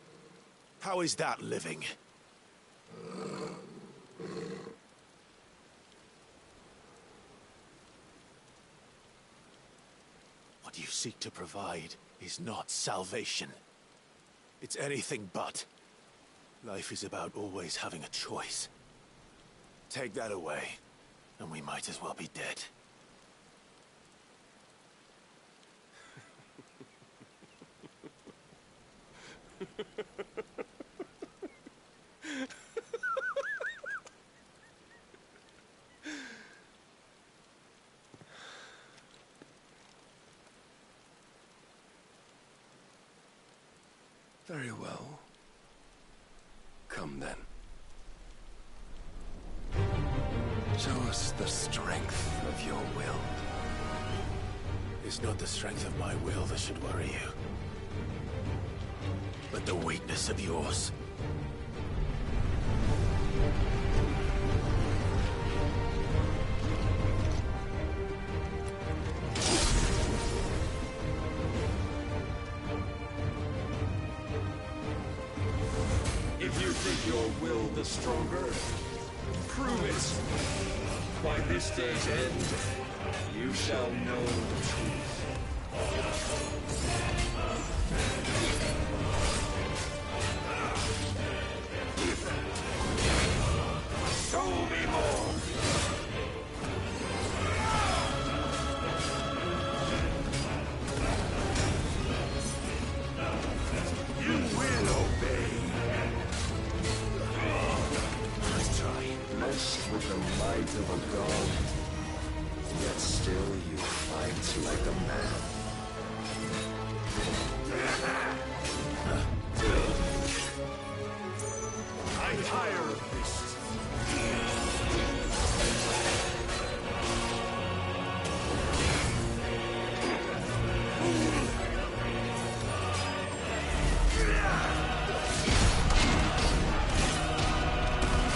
how is that living? What you seek to provide is not salvation. It's anything but. Life is about always having a choice. Take that away, and we might as well be dead. Very well. Come then. Show us the strength of your will. It's not the strength of my will that should worry you, but the weakness of yours. If you think your will the stronger, prove it. By this day's end, you shall know the truth. Show me more! You will obey. Let's try. Blessed with the might of a god, yet still you fight like a man. I tire of this.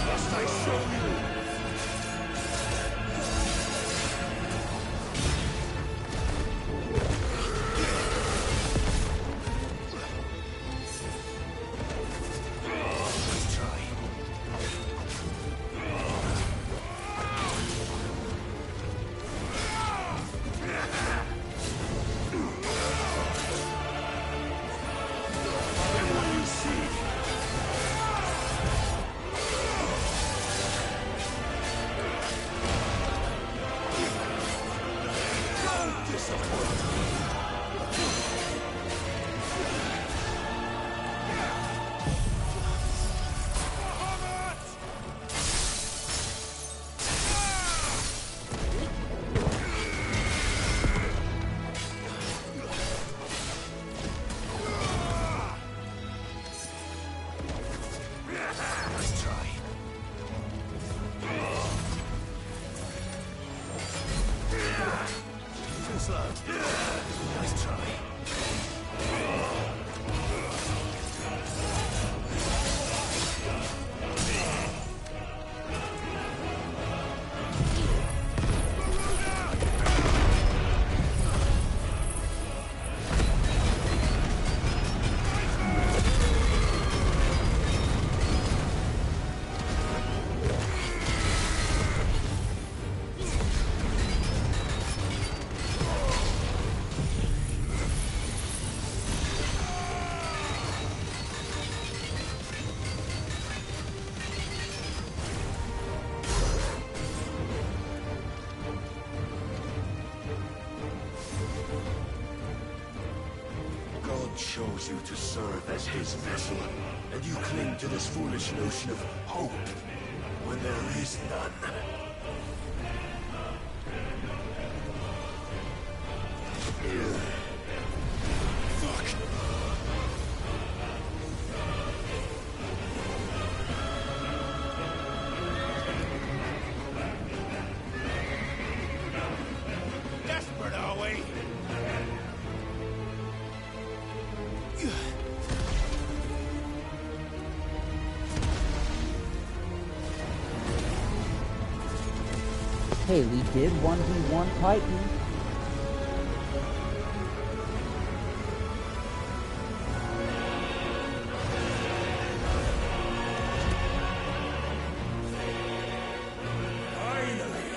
Must I show you? chose you to serve as his vessel, and you cling to this foolish notion of hope when there is none. Fuck! Desperate, are we? Hey, we did 1v1 Titan. Finally,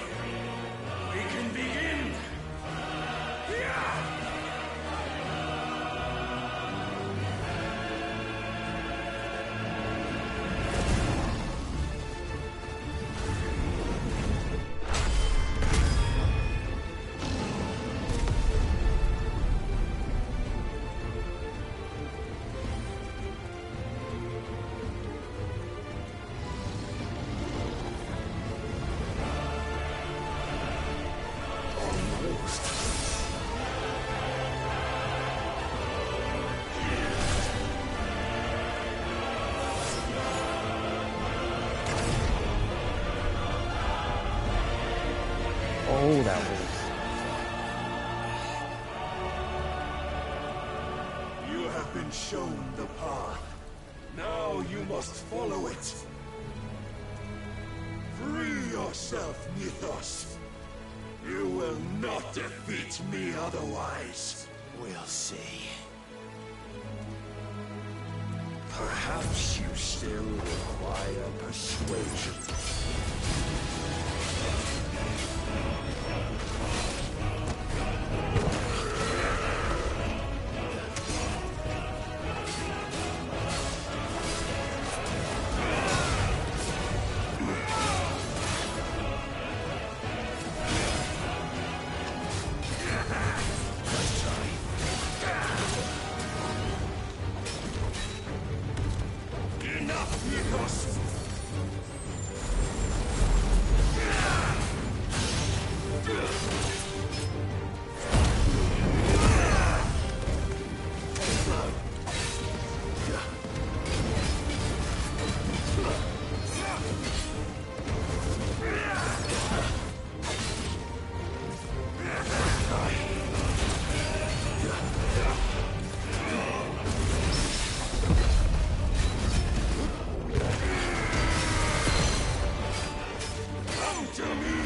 we can begin. Oh, that was... You have been shown the path. Now you must follow it. Free yourself, Mythos. You will not defeat me otherwise. We'll see. Perhaps you still require persuasion. Enough, Mythos! Come to me!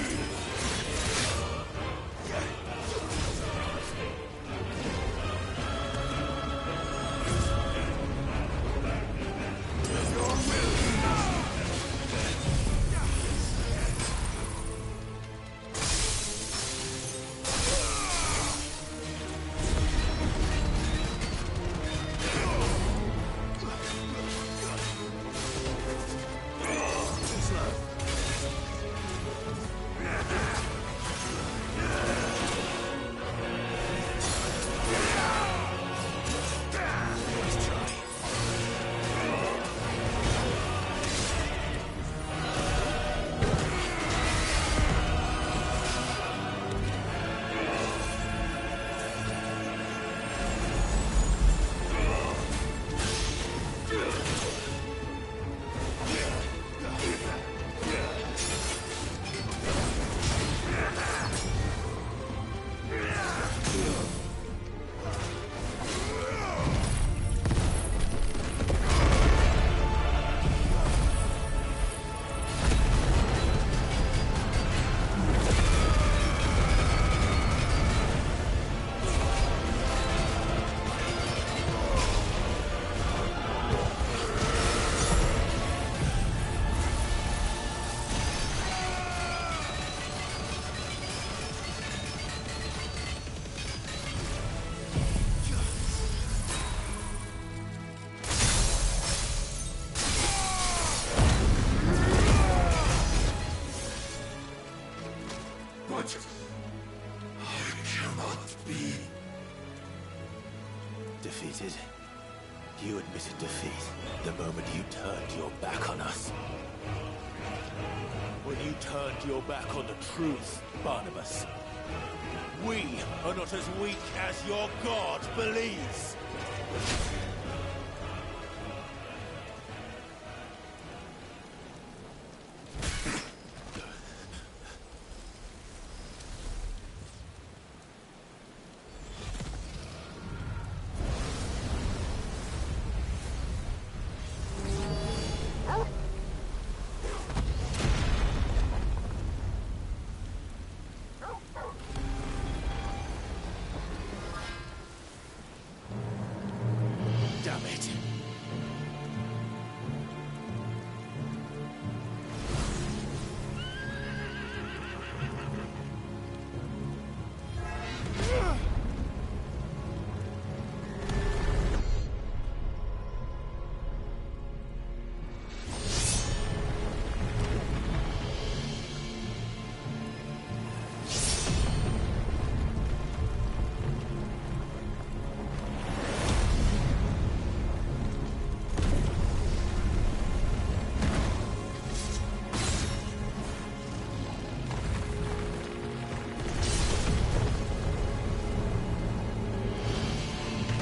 But I cannot be Defeated. You admitted defeat the moment you turned your back on us. When you turned your back on the truth, Barnabas. We are not as weak as your god believes. Damn it.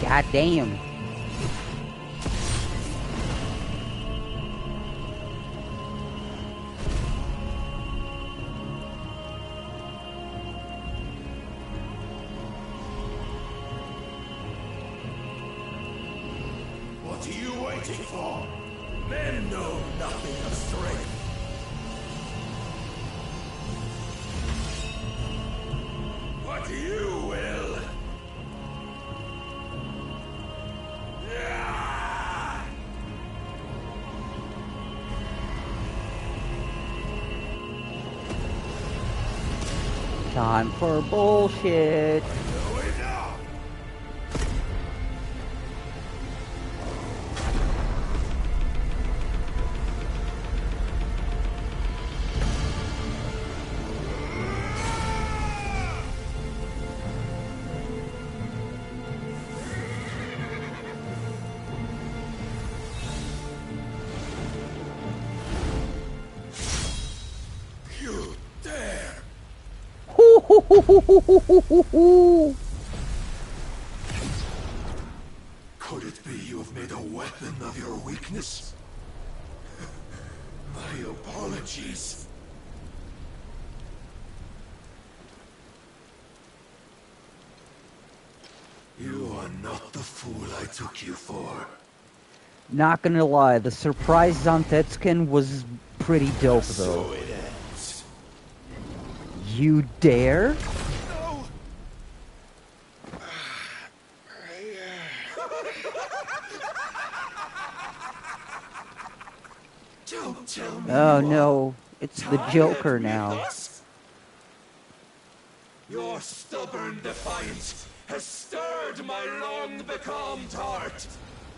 God damn. What are you waiting for? Men know nothing of strength. But you will. Time for bullshit. You dare! Could it be you have made a weapon of your weakness? My apologies. You are not the fool I took you for. Not gonna lie, the surprise Zantetskin was pretty dope though. So it ends. You dare? Don't tell me Oh you are no, it's the Joker now. us? Your stubborn defiance has stirred my long-becalmed heart,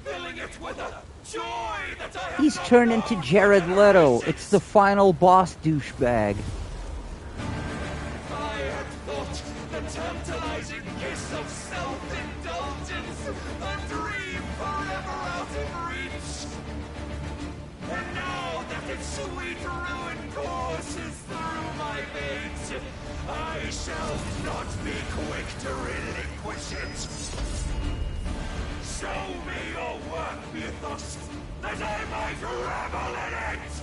filling it with a joy that I have He's not turned into Jared Leto. It's the final boss douchebag. I had thought the tantalizing kiss of self-indulgence, a dream forever out of reach. And now that its sweet ruin courses through my veins, I shall not be quick to relinquish it. Show me your work, Mythos, that I might revel in it!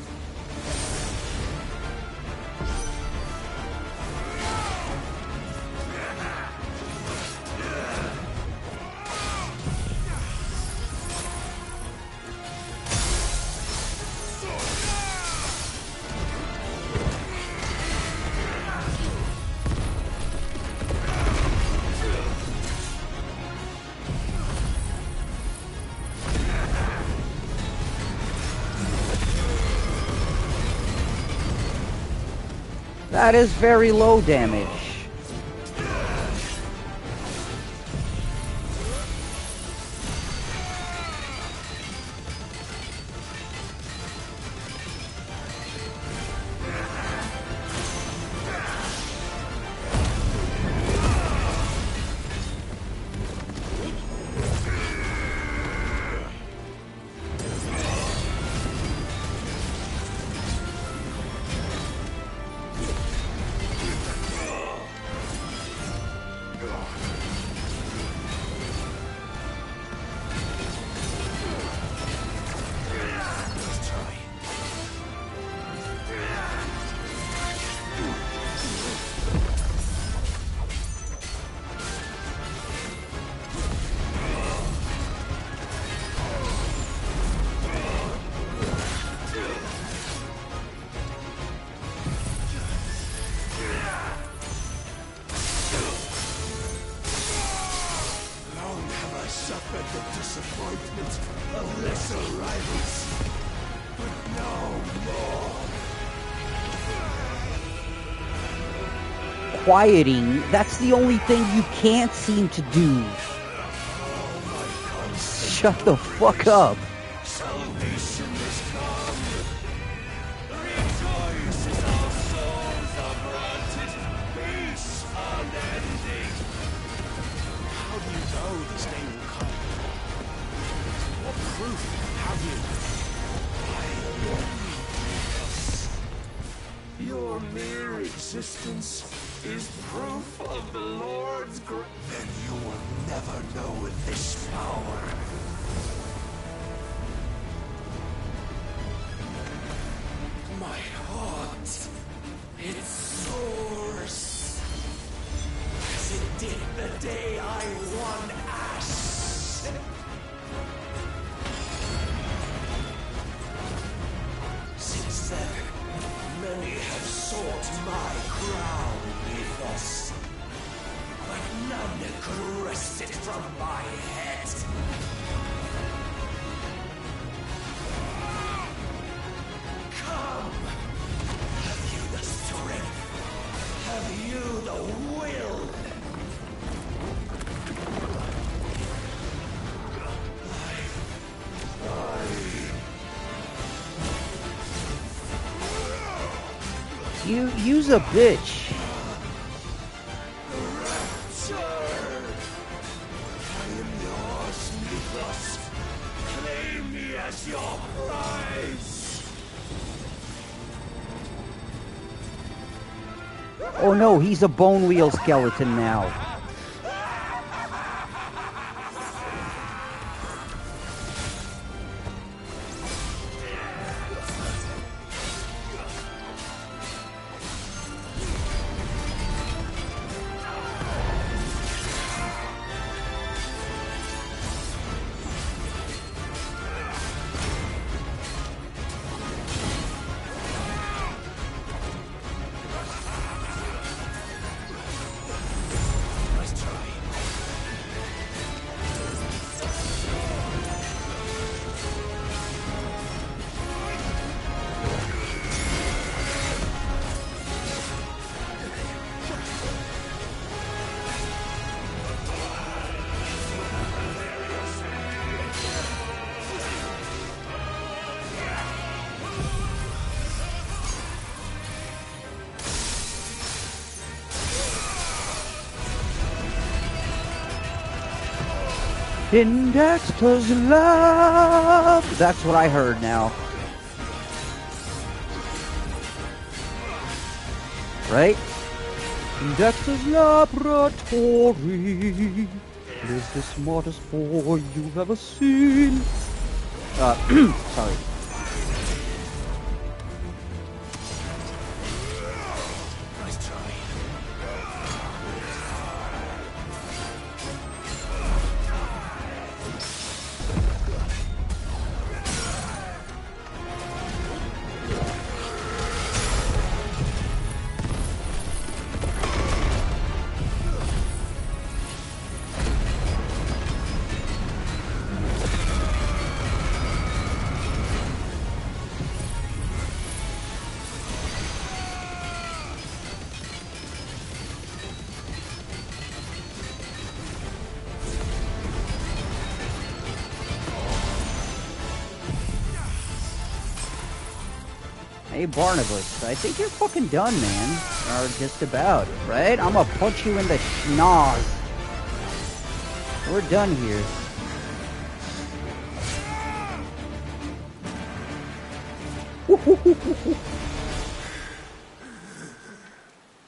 That is very low damage. quieting. That's the only thing you can't seem to do. Shut the fuck up. Salvation is come. Rejoice as our souls are granted peace unending. How do you know this day will come? What proof have you? Your mere existence is proof of the Lord's grace. Then you will never know this power. My heart, it soars, as it did the day I won Ash. Since then, many have sought my crown with us, but none could wrest it from my head. Come! Have you the strength? Have you the will? You use a bitch. Claim me as your prize! Oh no, he's a bone wheel skeleton now. In Dexter's love. That's what I heard now. Right? In Dexter's laboratory is the smartest boy you've ever seen. Sorry. Hey Barnabas, I think you're fucking done, man. Or just about, right? I'm gonna punch you in the schnoz. We're done here.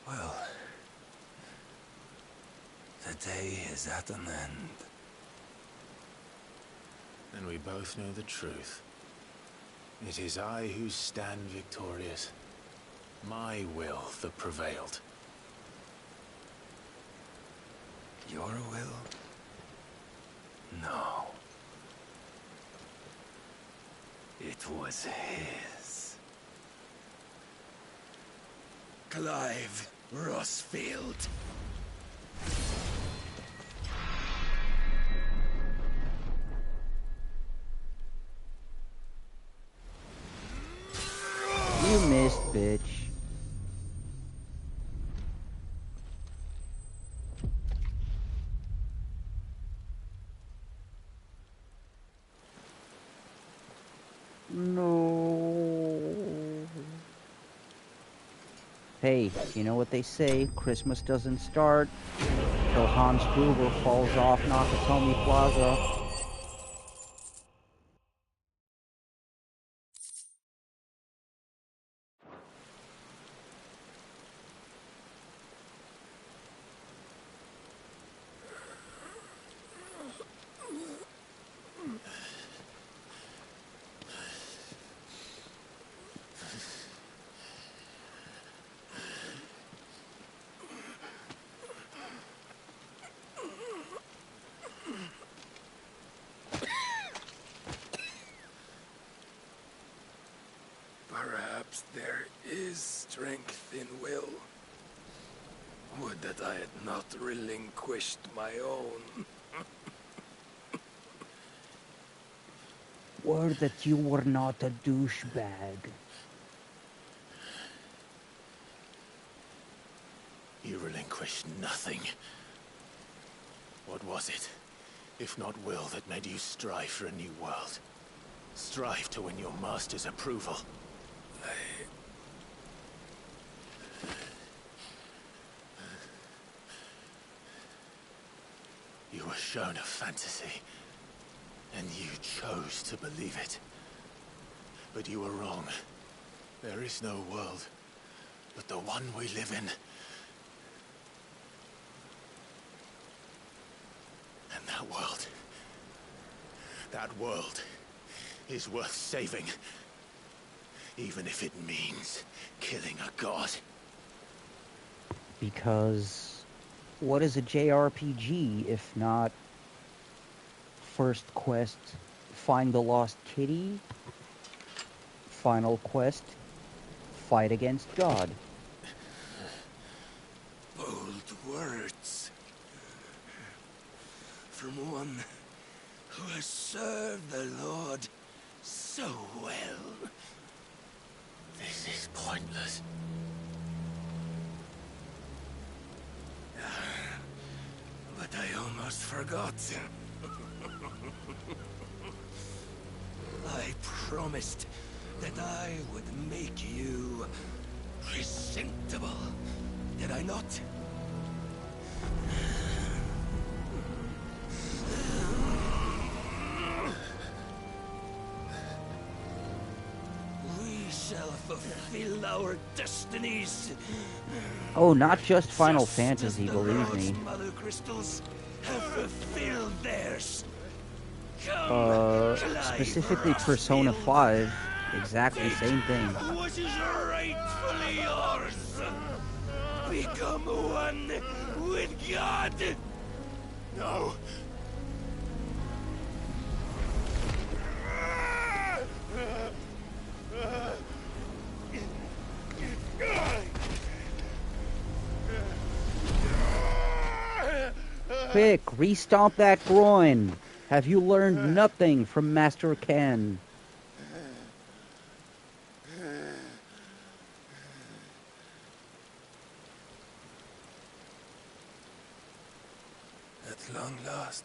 Well, the day is at an end. And we both know the truth. It is I who stand victorious. My will that prevailed. Your will? No. It was his. Clive Rossfield. You missed, bitch. Hey, you know what they say, Christmas doesn't start till Hans Gruber falls off Nakatomi Plaza. Perhaps there is strength in will. Would that I had not relinquished my own. Word that you were not a douchebag. You relinquished nothing. What was it, if not will, that made you strive for a new world? Strive to win your master's approval? You were shown a fantasy, and you chose to believe it. But you were wrong. There is no world, but the one we live in. And that world is worth saving. Even if it means killing a god. Because what is a JRPG if not first quest, find the lost kitty, final quest, fight against God? Bold words. From one who has served the Lord so well. This is pointless. But I almost forgot. I promised that I would make you presentable. Did I not? We shall fulfill our destinies. Oh, not just Final Just Fantasy, as the believe Lord's me. Mother crystals have fulfilled theirs. Specifically Persona 5, exactly same thing. What is rightfully yours? Become one with God. No. Quick, restomp that groin. Have you learned nothing from Master Ken? At long last,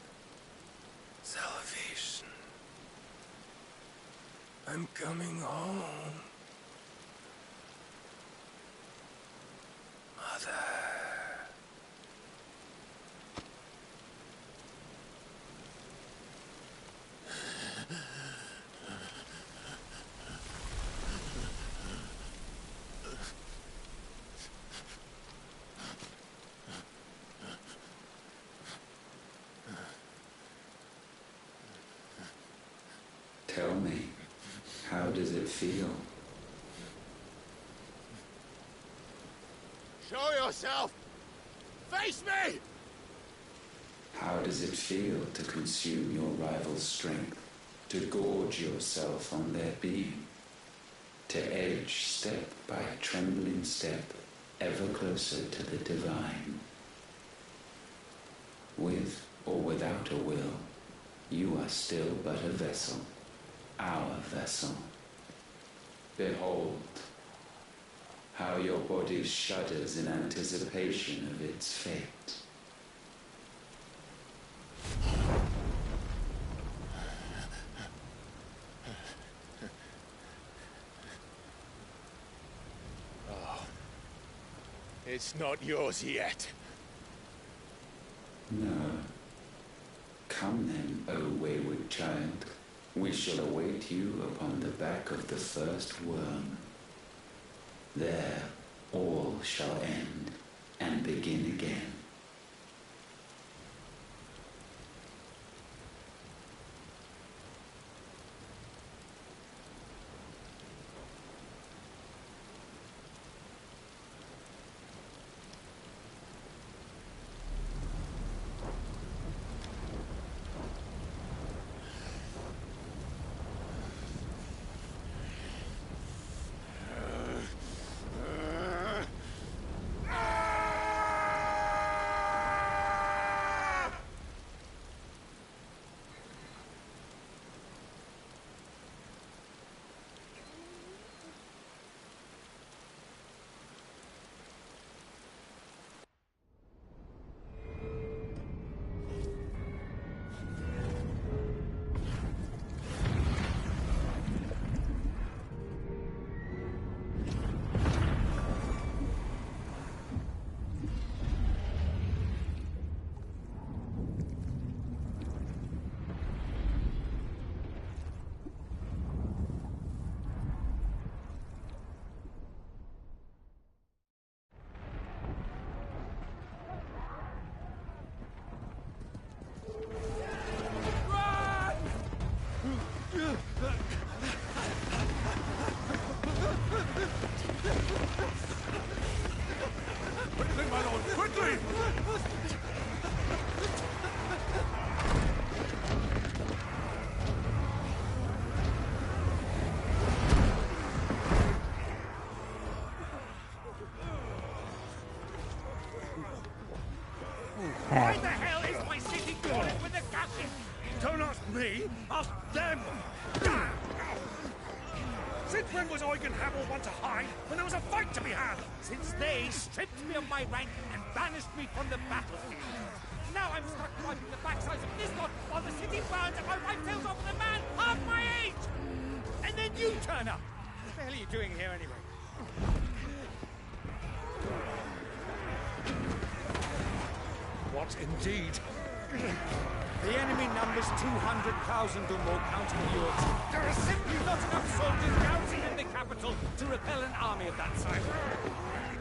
salvation. I'm coming home. Mother. Tell me, how does it feel? Show yourself! Face me! How does it feel to consume your rival's strength, to gorge yourself on their being, to edge step by trembling step ever closer to the divine? With or without a will, you are still but a vessel, our vessel. Behold, how your body shudders in anticipation of its fate. It's not yours yet. No. Come then, O wayward child. We shall await you upon the back of the first worm. There all shall end and begin again. Quickly, my lord, quickly! Why the hell is my city crawling with the captain? Don't ask me, ask them! Since when was Eugen Hamel one to hide when there was a fight to be had? Since they stripped me of my rank and banished me from the battlefield. Now I'm stuck wiping the backsides of this lot while the city burns and my wife tells off the man half my age! And then you turn up! What the hell are you doing here anyway? What indeed? The enemy numbers 200,000 or more, counting the Yorks. There are simply not enough soldiers garrisoned in the capital to repel an army of that size.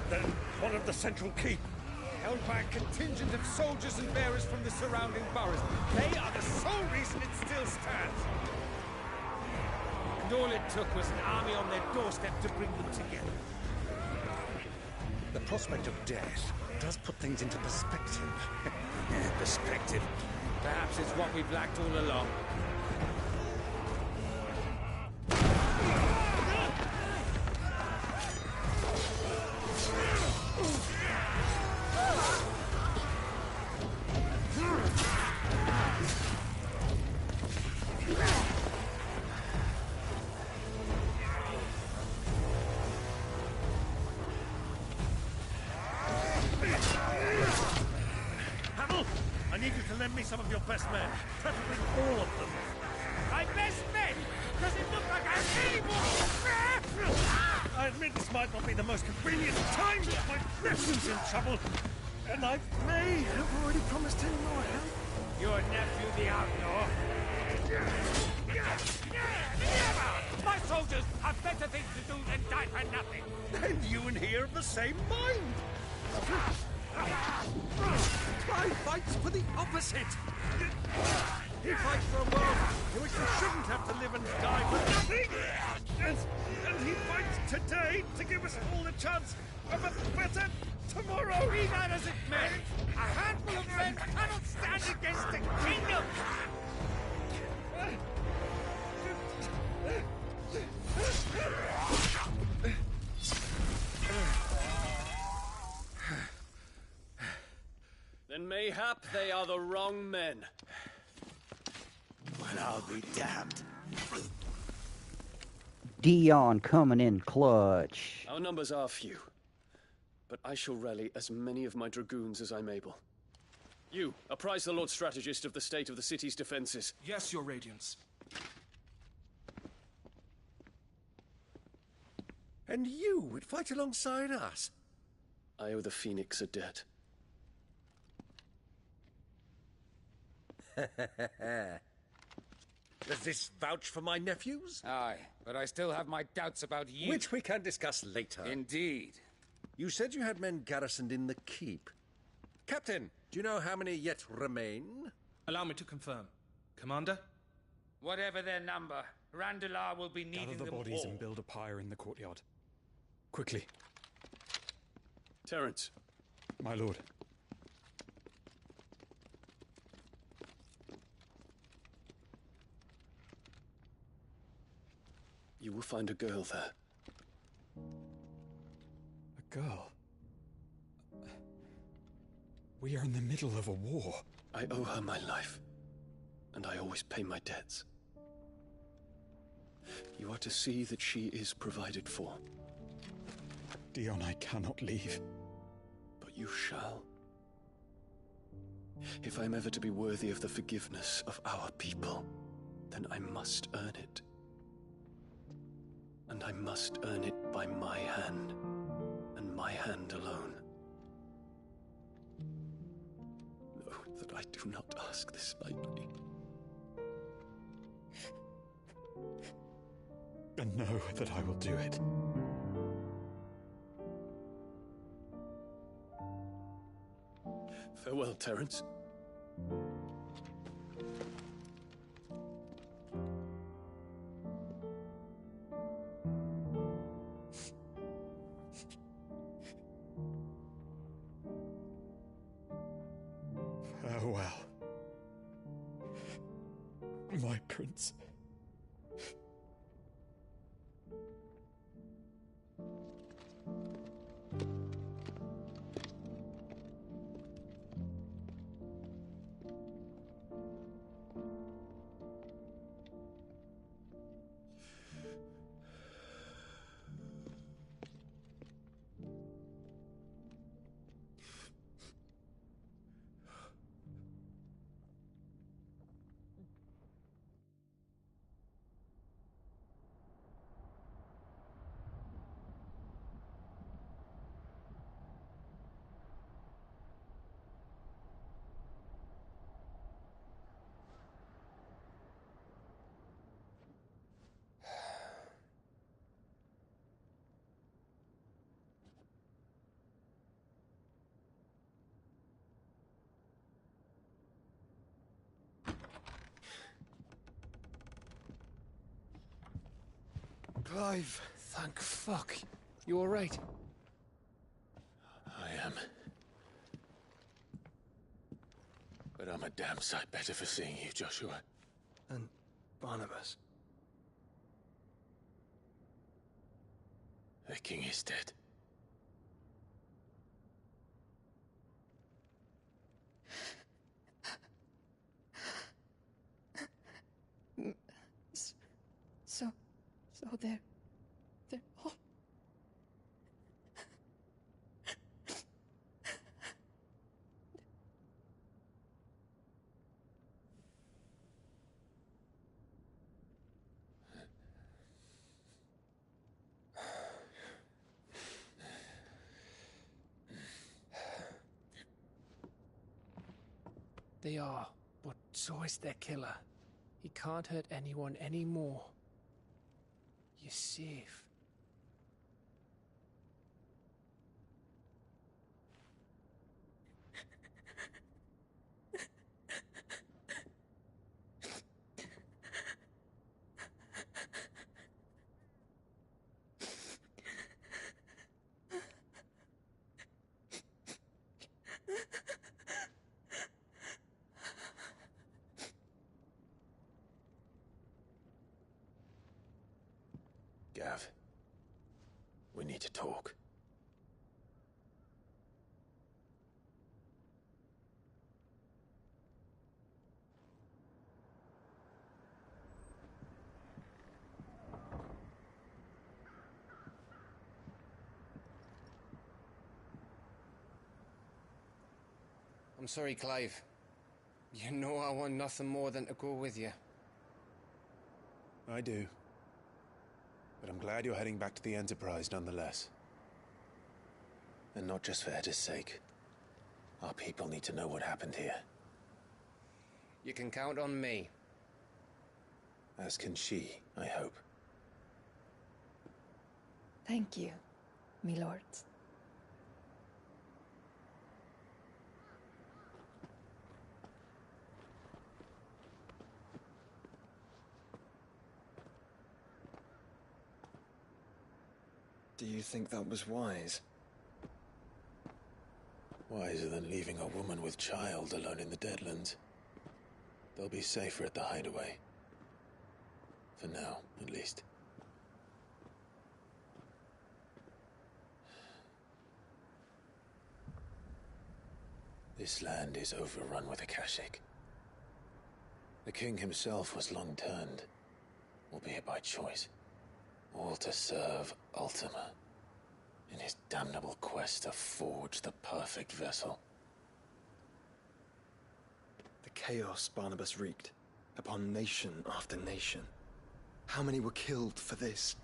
Then what of the central keep? Held by a contingent of soldiers and bearers from the surrounding boroughs. They are the sole reason it still stands. And all it took was an army on their doorstep to bring them together. The prospect of death does put things into perspective. Perspective. Perhaps it's what we've lacked all along. I need you to lend me some of your best men, preferably all of them. My best men? Does it look like I'm anymore? I admit this might not be the most convenient time, but my nephew's in trouble, and I may have already promised him more help. Your nephew, the outlaw? Never! My soldiers have better things to do than die for nothing. And you and he are of the same mind. Clive fights for the opposite. He fights for a world in which we shouldn't have to live and die for nothing. And he fights today to give us all the chance of a better tomorrow. Be that as it may, a handful of men cannot stand against a kingdom. Then mayhap they are the wrong men. Well, I'll be damned. Dion coming in clutch. Our numbers are few, but I shall rally as many of my dragoons as I'm able. You, apprise the Lord Strategist of the state of the city's defenses. Yes, Your Radiance. And you would fight alongside us? I owe the Phoenix a debt. Does this vouch for my nephews? Aye, but I still have my doubts about you. Which we can discuss later. Indeed. You said you had men garrisoned in the keep. Captain, do you know how many yet remain? Allow me to confirm. Commander? Whatever their number, Randalar will be needing Gather the them bodies all. and build a pyre in the courtyard. Quickly. Terence. My lord. You will find a girl there. A girl? We are in the middle of a war. I owe her my life, and I always pay my debts. You are to see that she is provided for. Dion, I cannot leave. But you shall. If I'm ever to be worthy of the forgiveness of our people, then I must earn it. And I must earn it by my hand, and my hand alone. Know that I do not ask this lightly. And know that I will do it. Farewell, Terence. Farewell. My prince. Clive! Thank fuck. You alright? I am. But I'm a damn sight better for seeing you, Joshua. And Barnabas. The king is dead. So they're all... They are, but so is their killer. He can't hurt anyone anymore. You're safe. Gav, we need to talk. I'm sorry, Clive. You know I want nothing more than to go with you. I do. But I'm glad you're heading back to the Enterprise nonetheless. And not just for Etta's sake. Our people need to know what happened here. You can count on me. As can she, I hope. Thank you, my lords. Do you think that was wise? Wiser than leaving a woman with child alone in the Deadlands. They'll be safer at the hideaway. For now, at least. This land is overrun with Akashic. The king himself was long turned, albeit by choice, all to serve Ultima, in his damnable quest to forge the perfect vessel. The chaos Barnabas wreaked upon nation after nation. How many were killed for this?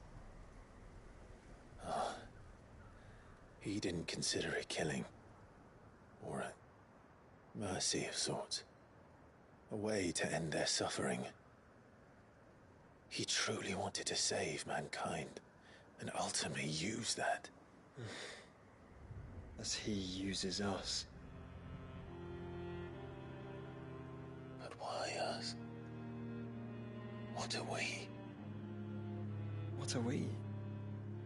He didn't consider it killing, or a mercy of sorts. A way to end their suffering. He truly wanted to save mankind, and ultimately used that. As he uses us. But why us? What are we? What are we?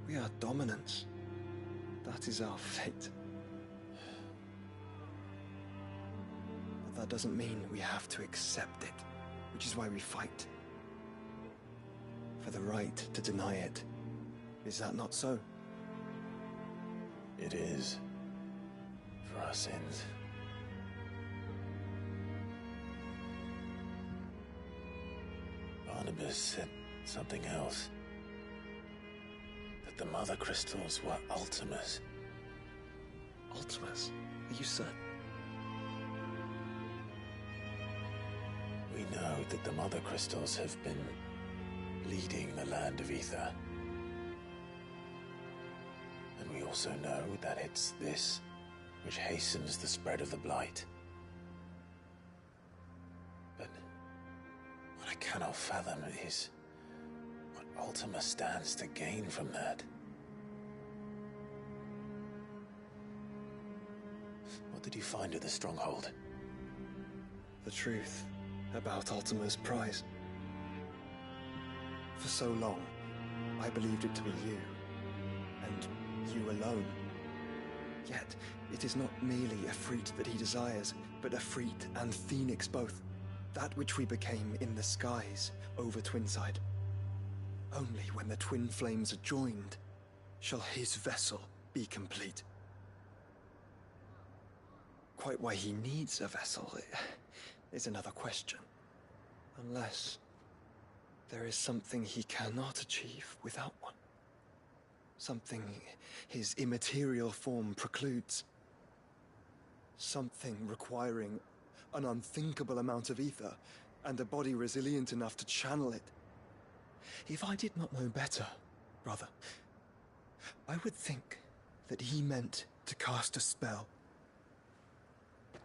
We are dominance. That is our fate. But that doesn't mean we have to accept it, which is why we fight. For the right to deny it. Is that not so? It is. For our sins. Barnabas said something else. That the Mother Crystals were Ultimas. Ultimas? Are you certain? We know that the Mother Crystals have been leading the land of Ether. And we also know that it's this which hastens the spread of the Blight. But what I cannot fathom is what Ultima stands to gain from that. What did you find at the Stronghold? The truth about Ultima's prize. For so long, I believed it to be you, and you alone. Yet, it is not merely a Efreet that he desires, but Efreet and Phoenix both. That which we became in the skies over Twinside. Only when the twin flames are joined shall his vessel be complete. Quite why he needs a vessel is another question. Unless there is something he cannot achieve without one. Something his immaterial form precludes. Something requiring an unthinkable amount of ether and a body resilient enough to channel it. If I did not know better, brother, I would think that he meant to cast a spell.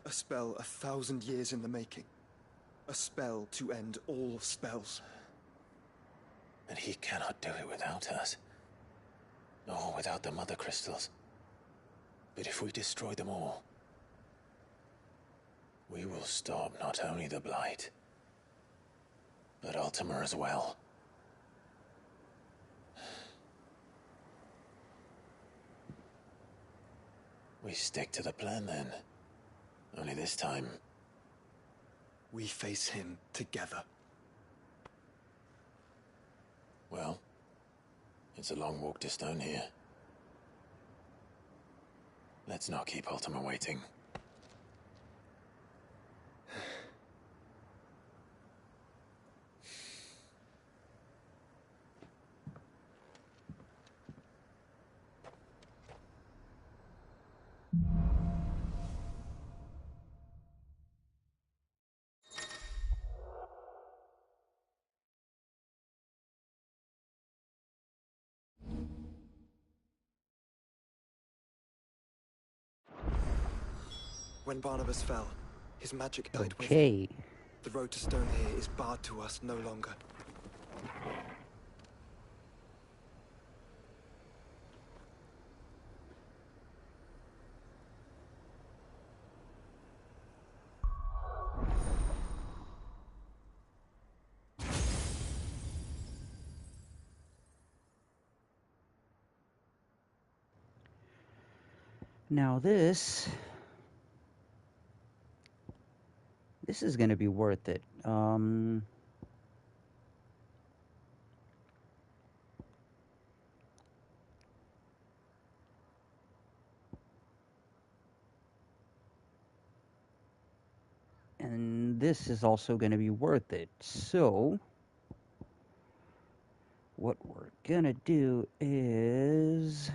A spell 1,000 years in the making. A spell to end all spells. And he cannot do it without us. Nor without the Mother Crystals. But if we destroy them all, we will stop not only the Blight, but Ultima as well. We stick to the plan then. Only this time, we face him together. Well, it's a long walk to Stone here. Let's not keep Ultima waiting. When Barnabas fell, his magic died with him. Okay. The road to stone here is barred to us no longer. Now this is going to be worth it. And this is also going to be worth it. So what we're going to do is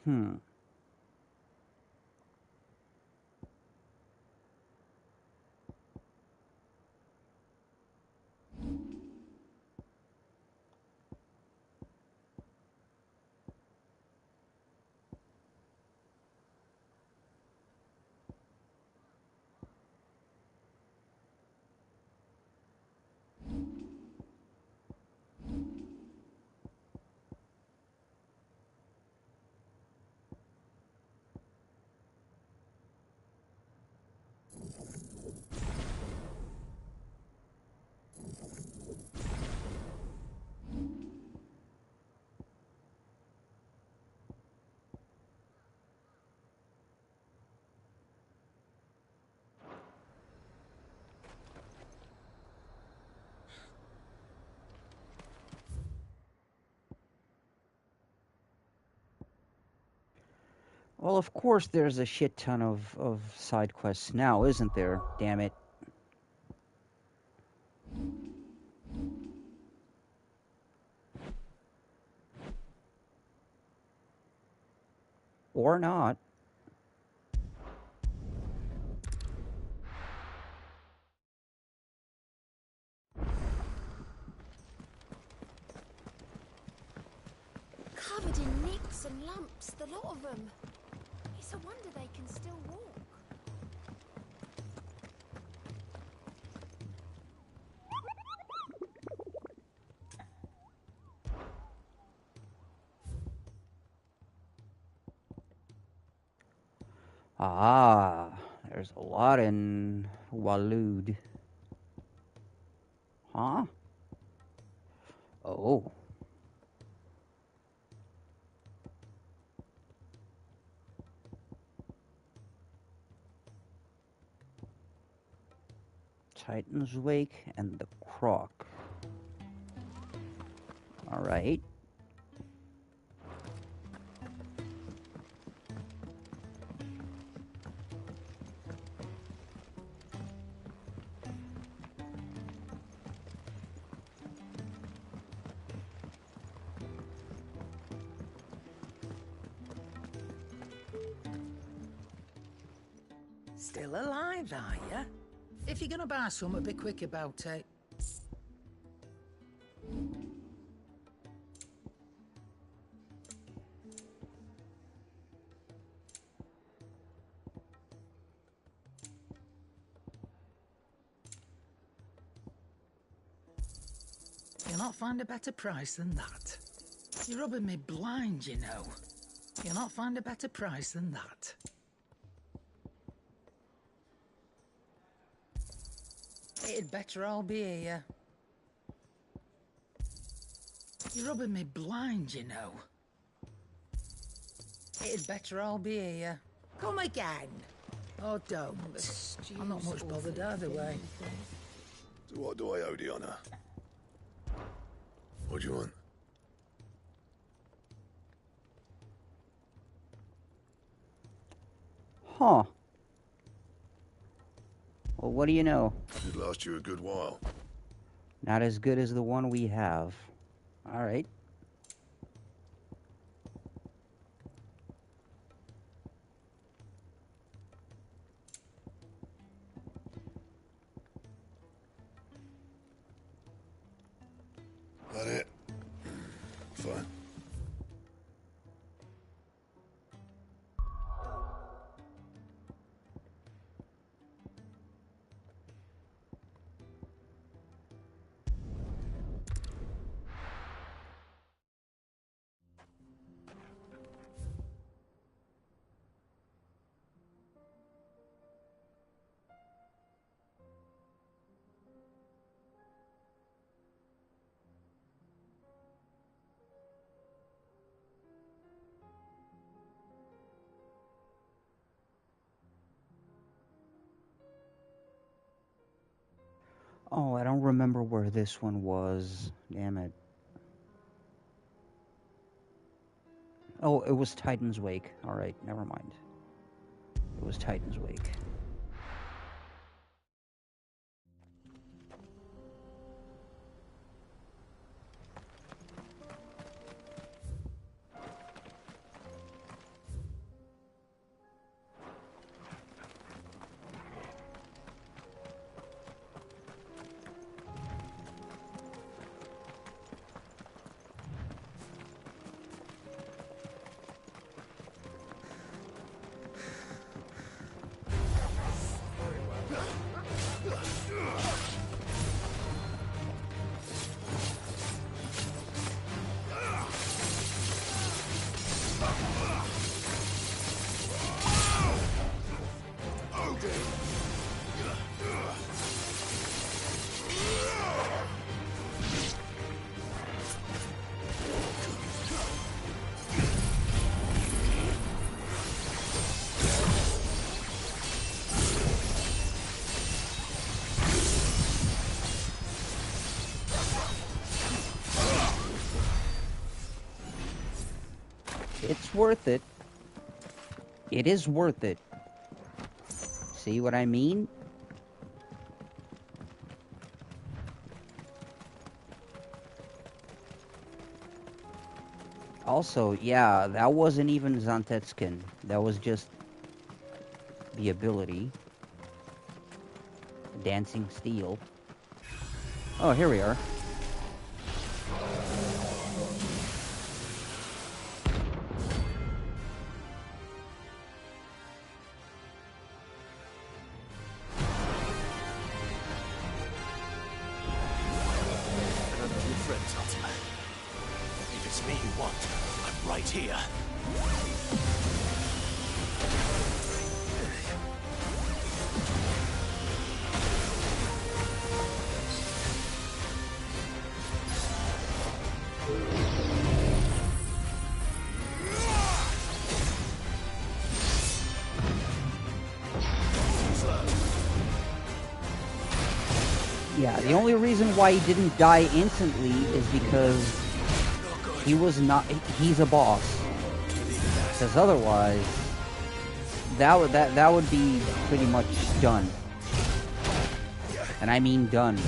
Hmm. Well, of course there's a shit ton of side quests now, isn't there? Damn it. Or not. Covered in nicks and lumps, the lot of them. It's a wonder they can still walk. Ah, there's a lot in Waloed. Huh? Oh. Titan's Wake and the Croc. Alright. Still alive, are you? If you're gonna buy something, be quick about it. You'll not find a better price than that. You're rubbing me blind, you know. You'll not find a better price than that. It'd better all be here. You're rubbing me blind, you know. It'd better all be here. Come again. Oh, don't. I'm not much bothered either way. So what do I owe the honour? What do you want? Huh. Well, what do you know? Should last you a good while. Not as good as the one we have. All right. That it? Fine. Oh, I don't remember where this one was. Damn it. Oh, it was Titan's Wake. Alright, never mind. It was Titan's Wake. It's worth it. It is worth it. See what I mean? Also, yeah, that wasn't even Zantetskin. That was just the ability. Dancing Steel. Oh, here we are. Yeah, the only reason why he didn't die instantly is because he was not. He's a boss. Because otherwise, that would be pretty much done. And I mean done.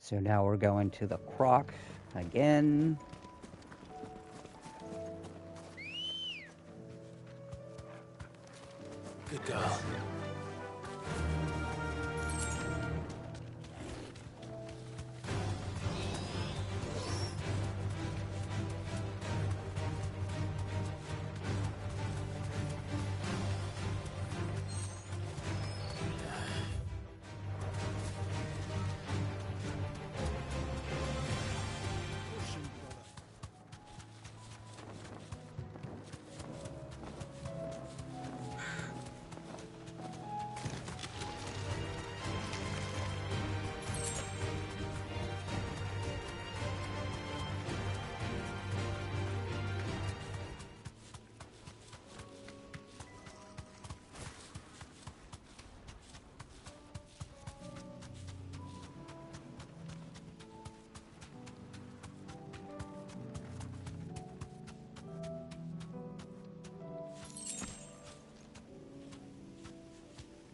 So now we're going to the croc again. Good girl.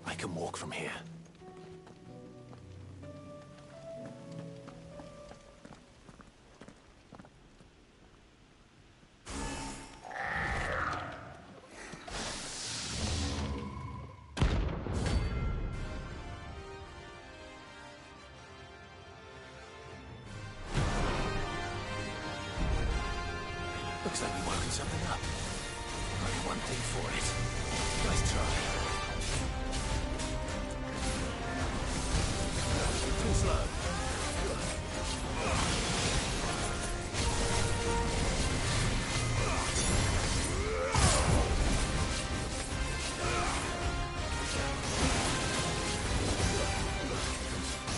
I can walk from here. Looks like we've woken something up. Only one thing for it. Nice try. Too slow.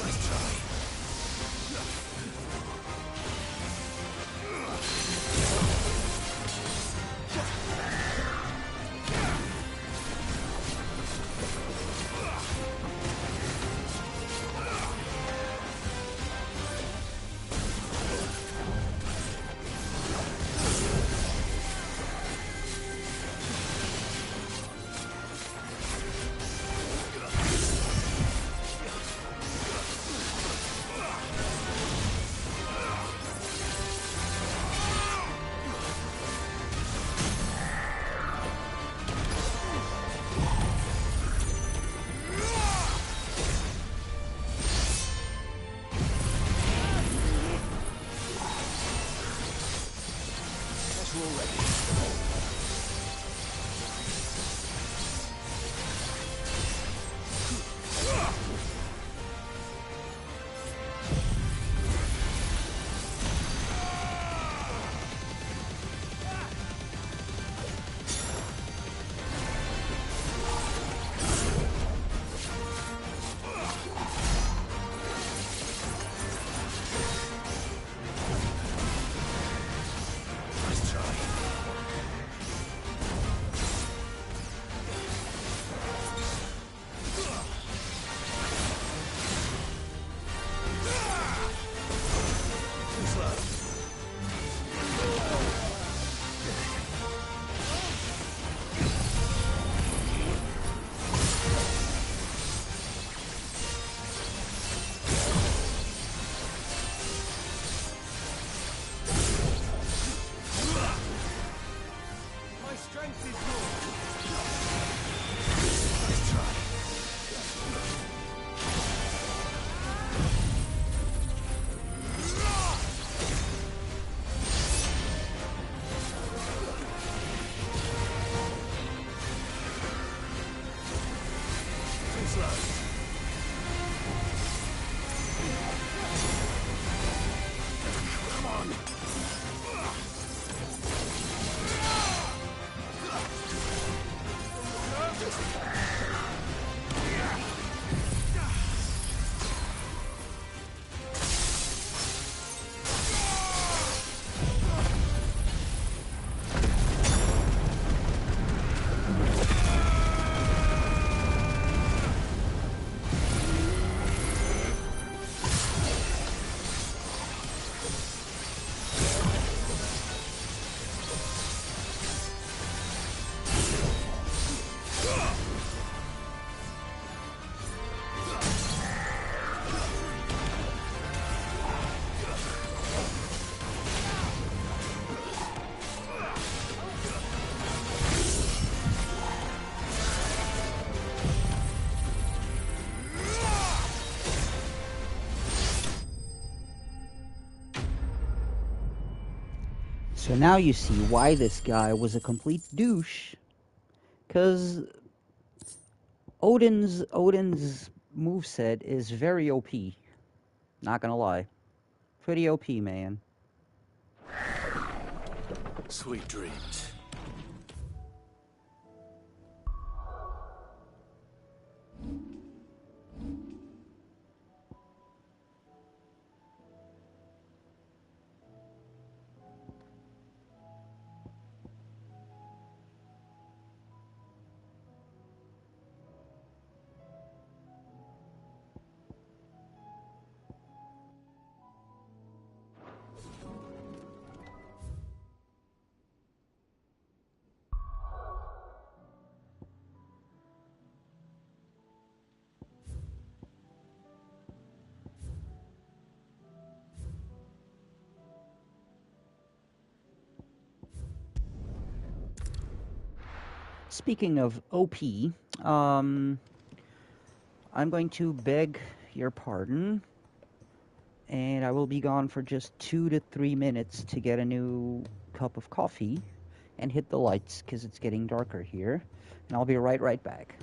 Nice try. So now you see why this guy was a complete douche. Because Odin's moveset is very OP. Not gonna lie. Pretty OP, man. Sweet dreams. Speaking of OP, I'm going to beg your pardon, and I will be gone for just 2 to 3 minutes to get a new cup of coffee and hit the lights because it's getting darker here, and I'll be right back.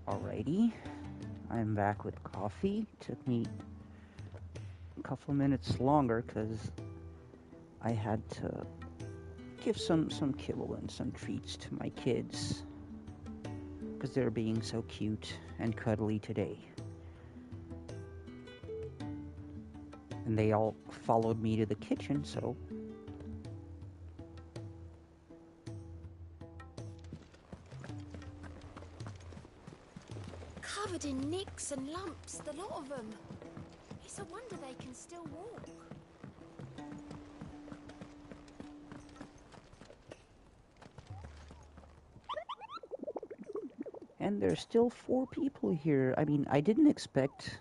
Alrighty, I'm back with coffee. Took me a couple of minutes longer because I had to give some kibble and some treats to my kids because they're being so cute and cuddly today. And they all followed me to the kitchen, so... Covered in nicks and lumps, the lot of them. It's a wonder they can still walk. And there's still 4 people here. I mean, I didn't expect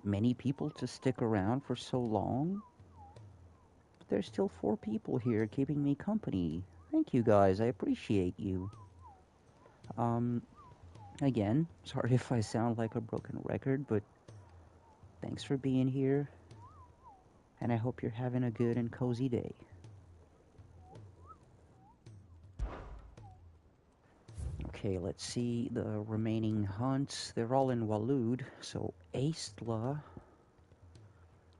many people to stick around for so long. But there's still 4 people here keeping me company. Thank you guys, I appreciate you. Again, sorry if I sound like a broken record, but thanks for being here. And I hope you're having a good and cozy day. Okay, let's see the remaining hunts. They're all in Waloed, so Aistla,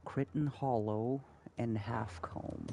Crichton Hollow, and Halfcombe.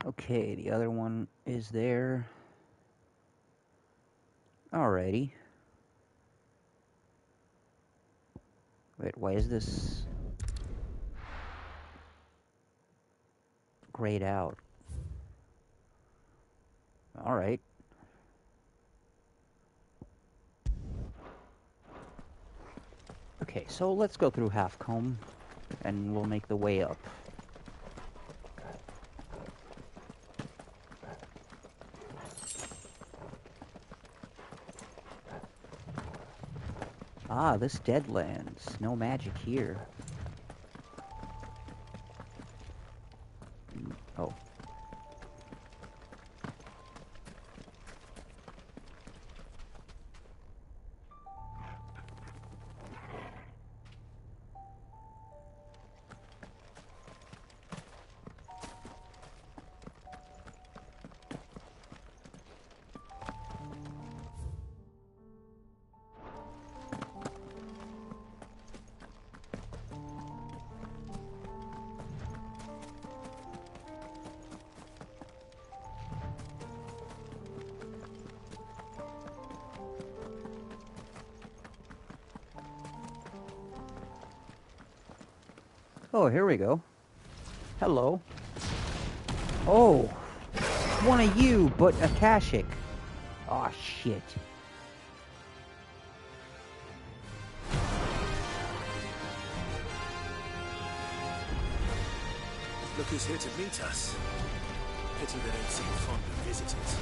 Okay, the other one is there. Alrighty. Wait, why is this grayed out? Alright. Okay, so let's go through Halfcombe, and we'll make the way up. Ah, this Deadlands. No magic here. Oh. Oh, here we go. Hello. Oh, one of you, but Akashic. Aw, shit. Look who's here to meet us. Pity they don't seem fond of visitors.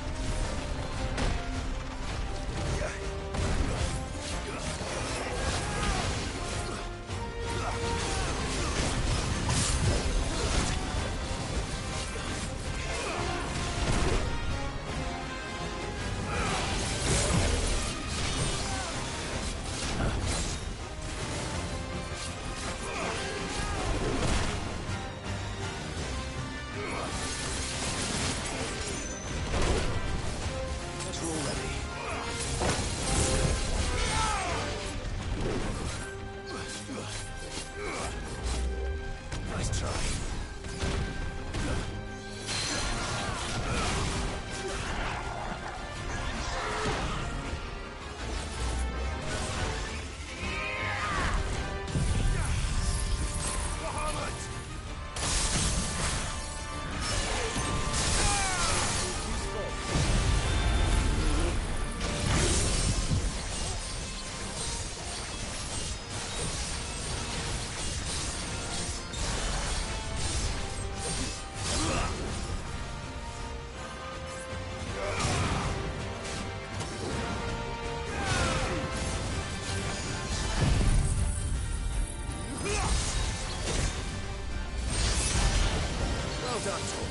battle.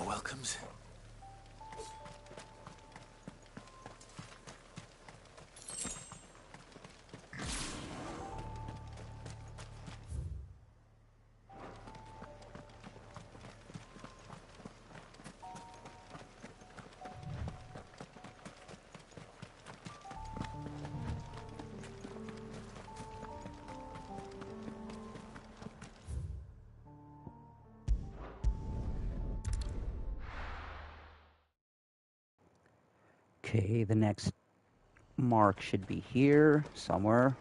welcomes. Okay, the next mark should be here somewhere.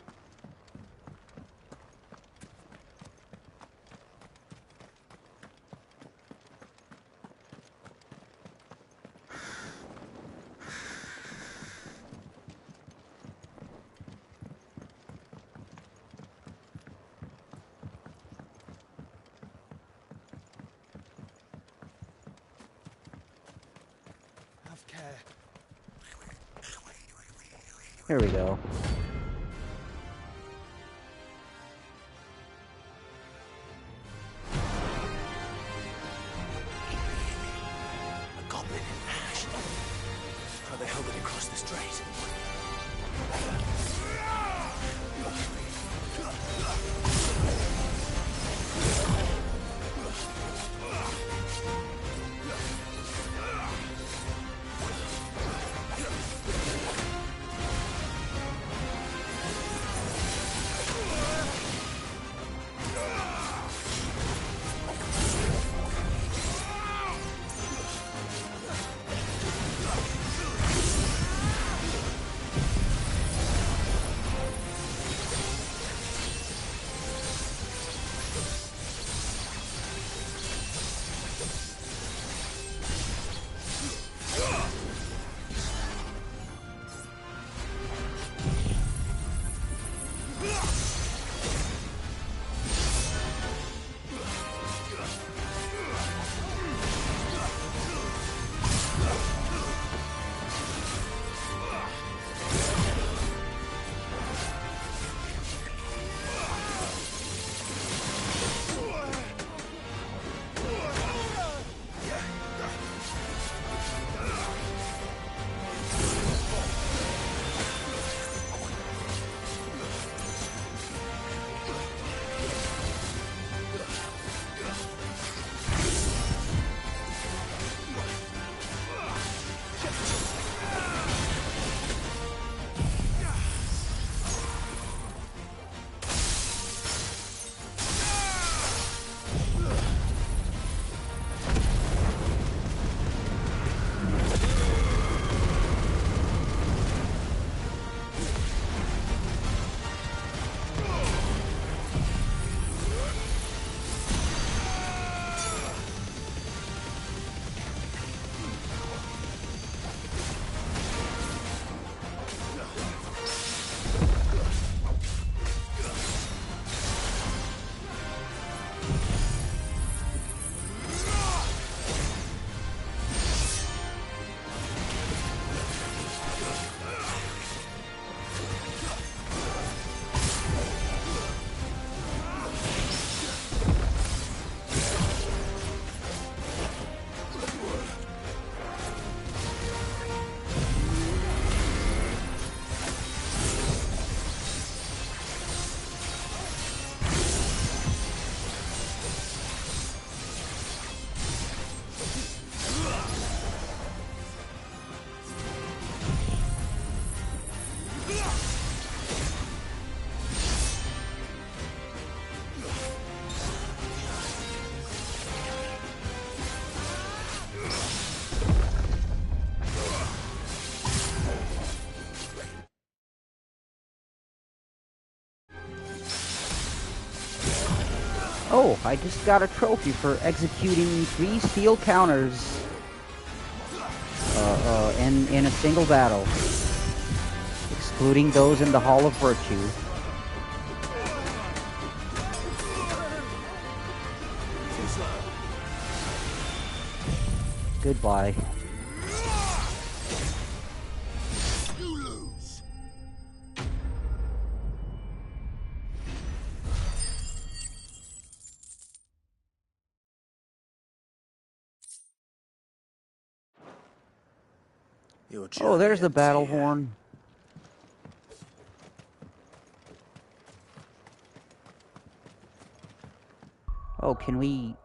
Have care. Here we go. How the hell did it cross the strait? Oh, I just got a trophy for executing 3 steel counters in a single battle, excluding those in the Hall of Virtue. Goodbye. Oh, there's the battle horn. Oh, can you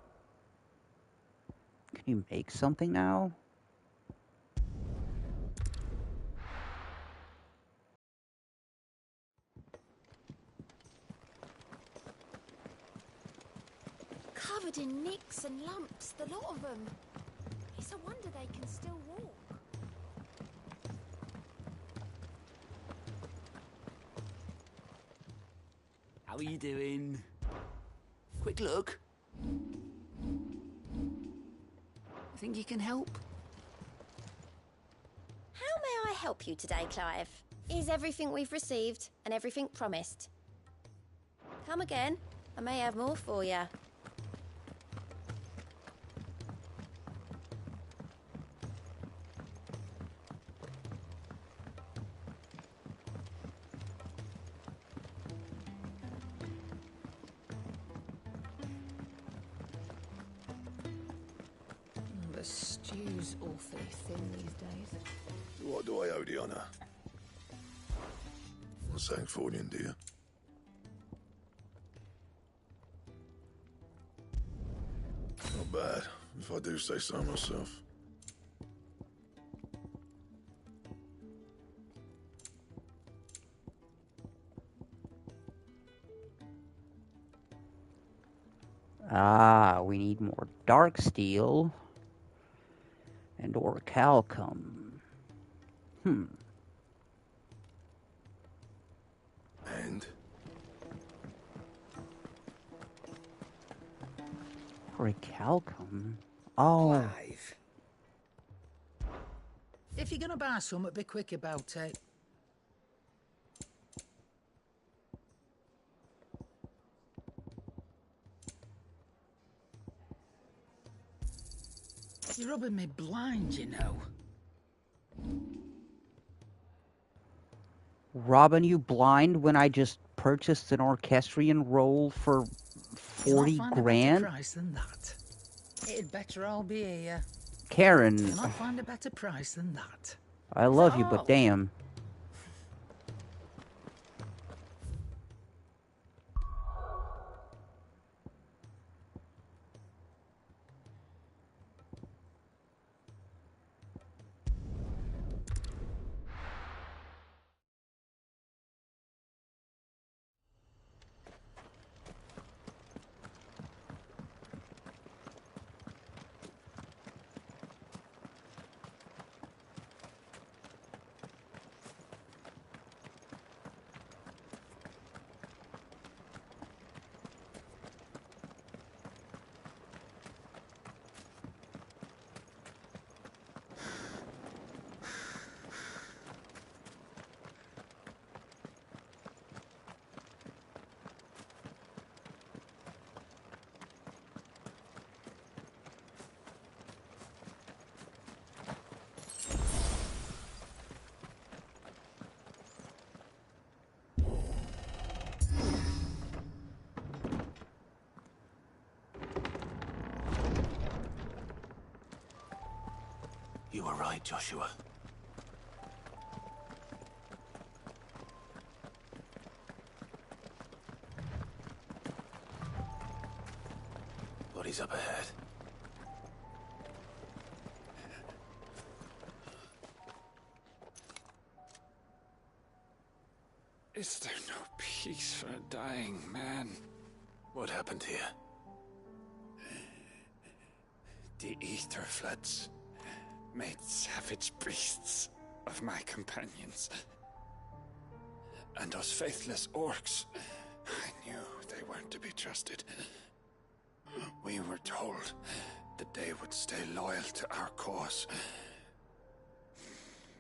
make something now? Covered in nicks and lumps, the lot of them. It's a wonder they can still walk. How are you doing? Quick look. Think you can help? How may I help you today, Clive? Is everything we've received and everything promised? Come again. I may have more for you. The stew's awfully thin these days. What What do I owe the honor? Not saying fortune, do you? Not bad, if I do say so myself. Ah, we need more dark steel and orichalcum. And? Orichalcum? Oh. Clive. If you're gonna buy something, be quick about it. You're rubbing me blind, you know. Robbing you blind when I just purchased an orchestrion roll for 40 You'll not find grand? a better price than that. It'd better all be here. Karen, You'll not find a better price than that. I love you, Oh. but damn. You were right, Joshua. Bodies up ahead. Is there no peace for a dying man? What happened here? The ether floods made savage beasts of my companions. And those faithless orcs, I knew they weren't to be trusted. We were told that they would stay loyal to our cause.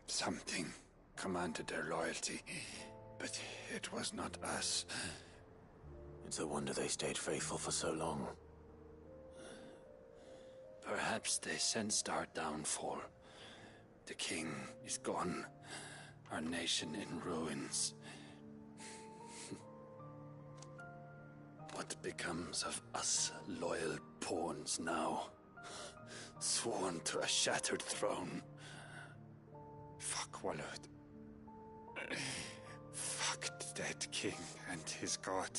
Something commanded their loyalty, but it was not us. It's a wonder they stayed faithful for so long. Perhaps they sensed our downfall. The king is gone, our nation in ruins. What becomes of us loyal pawns now? Sworn to a shattered throne. Fuck Walud. Fuck the dead king and his god.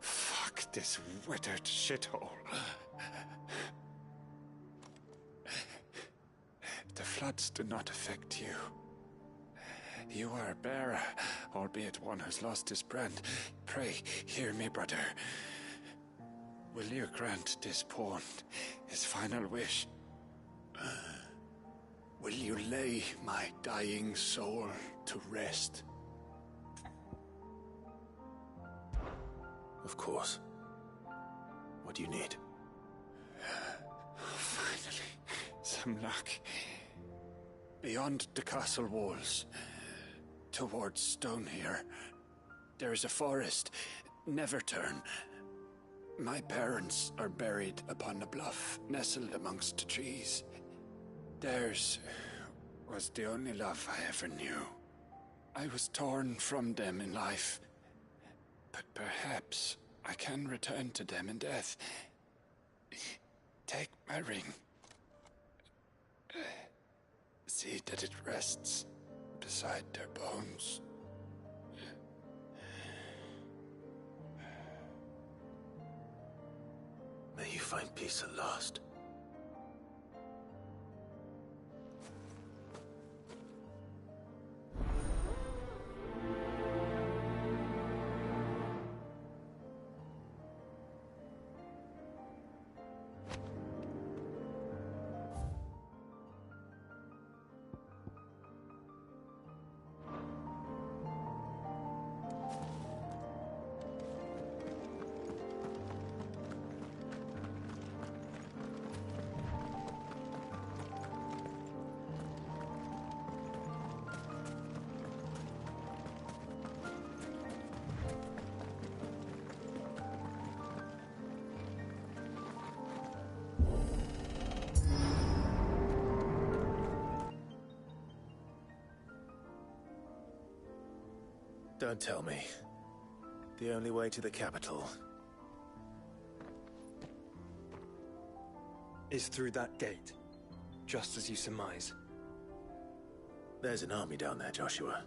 Fuck this withered shithole. The floods do not affect you. You are a bearer, albeit one who's lost his brand. Pray, hear me, brother. Will you grant this pawn his final wish? Will you lay my dying soul to rest? Of course. What do you need? Finally, some luck. Beyond the castle walls, towards Stonehere, there is a forest. Never turn. My parents are buried upon a bluff, nestled amongst the trees. Theirs was the only love I ever knew. I was torn from them in life, but perhaps I can return to them in death. see that it rests beside their bones. May you find peace at last. Don't tell me. The only way to the capital is through that gate, just as you surmise. There's an army down there, Joshua.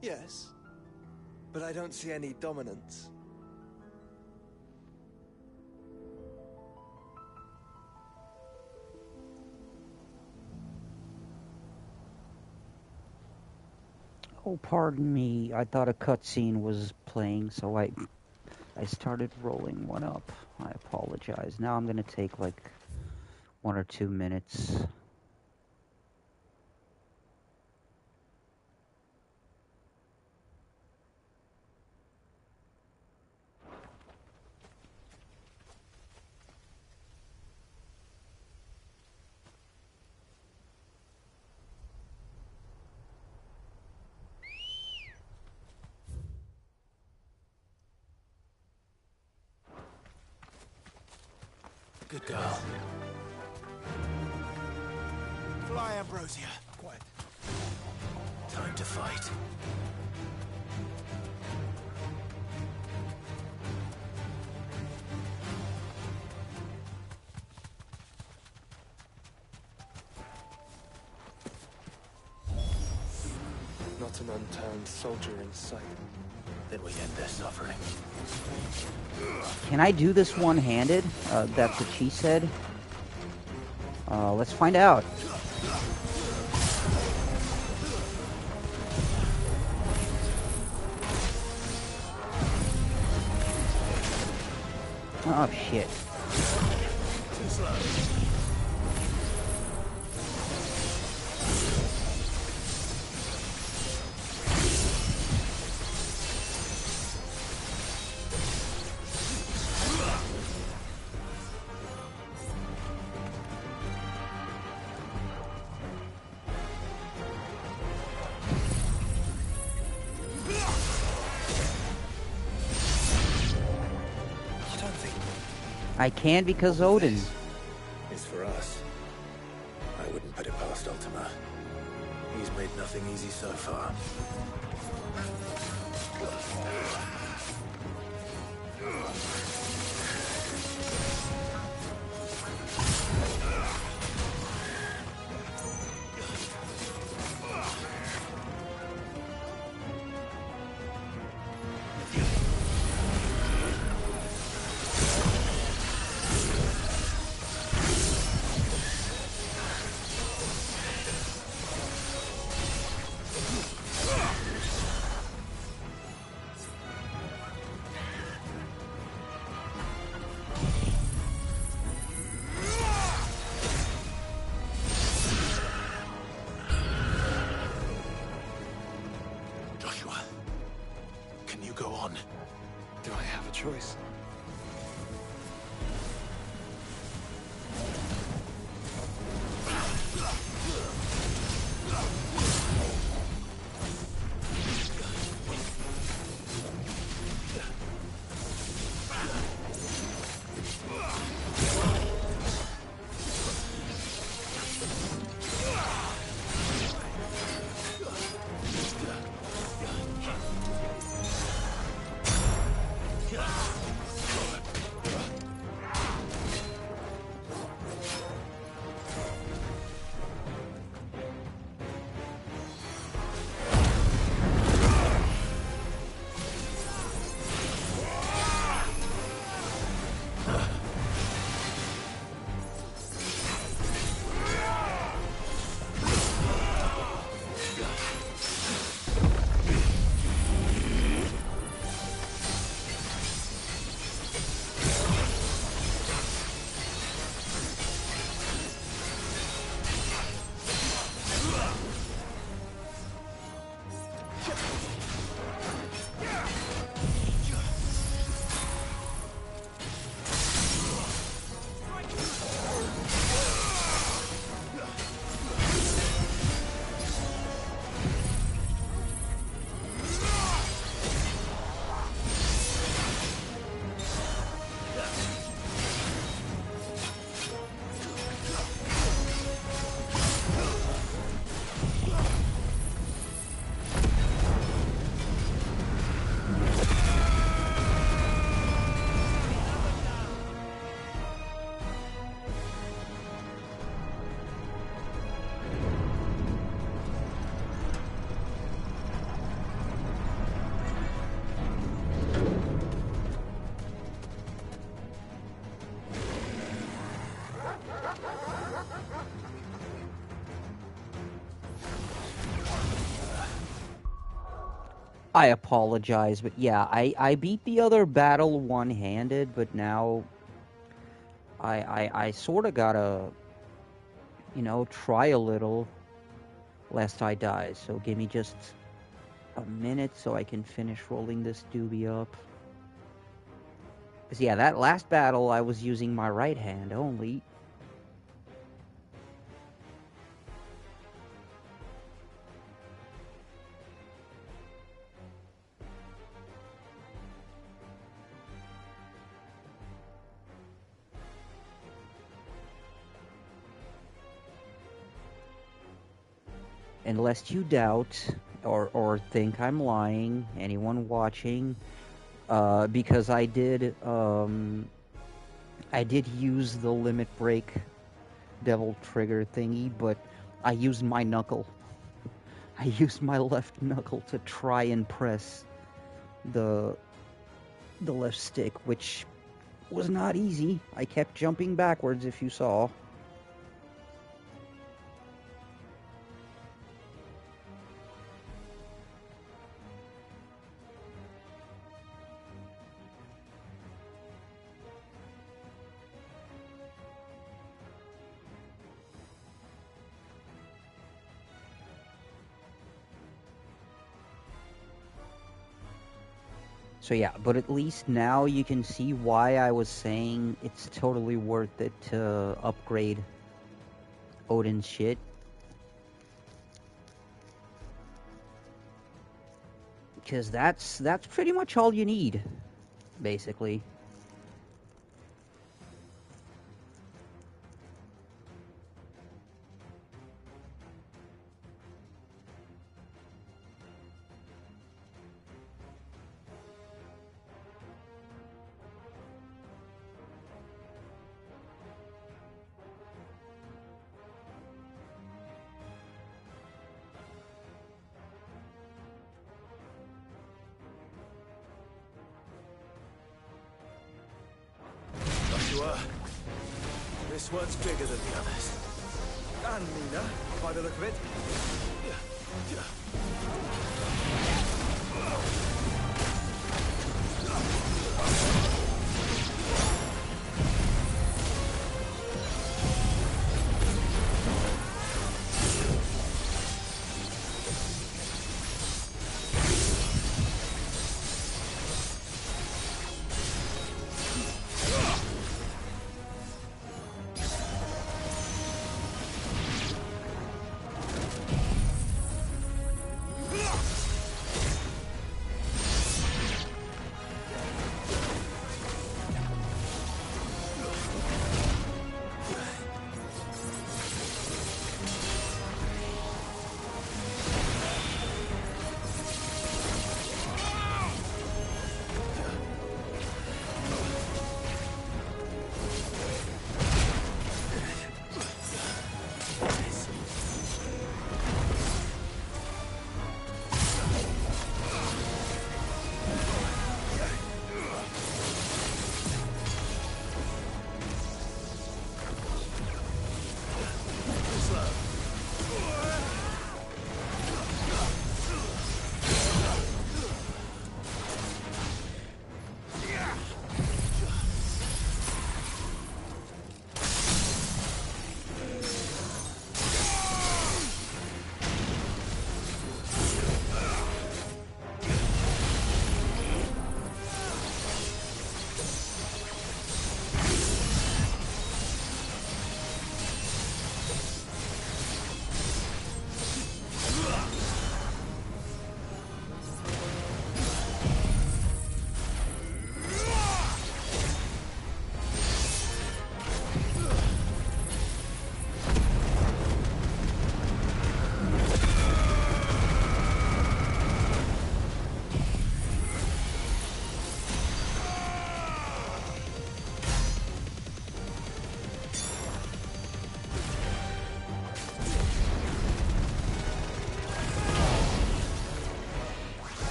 Yes, but I don't see any dominance. Oh, pardon me. I thought a cutscene was playing, so I started rolling one up. I apologize. Now I'm gonna take like 1 or 2 minutes. Good girl. Fly, Ambrosia. Quiet. Time to fight. Not an unturned soldier in sight. Then we end their suffering. Can I do this one-handed? That's what she said. Let's find out. Oh, shit. Too slow. I can because Odin. Is for us. I wouldn't put it past Ultima. He's made nothing easy so far. Do I have a choice? I apologize, but yeah, I beat the other battle one-handed, but now I sort of gotta, you know, try a little lest I die. So give me just a minute so I can finish rolling this doobie up. 'Cause yeah, that last battle I was using my right hand only. And lest you doubt or think I'm lying, anyone watching, because I did use the limit break devil trigger thingy, but I used my knuckle. I used my left knuckle to try and press the left stick, which was not easy. I kept jumping backwards, if you saw. So yeah, but at least now you can see why I was saying it's totally worth it to upgrade Odin's shit. Because that's pretty much all you need, basically. You are. This one's bigger than the others. And meaner, by the look of it.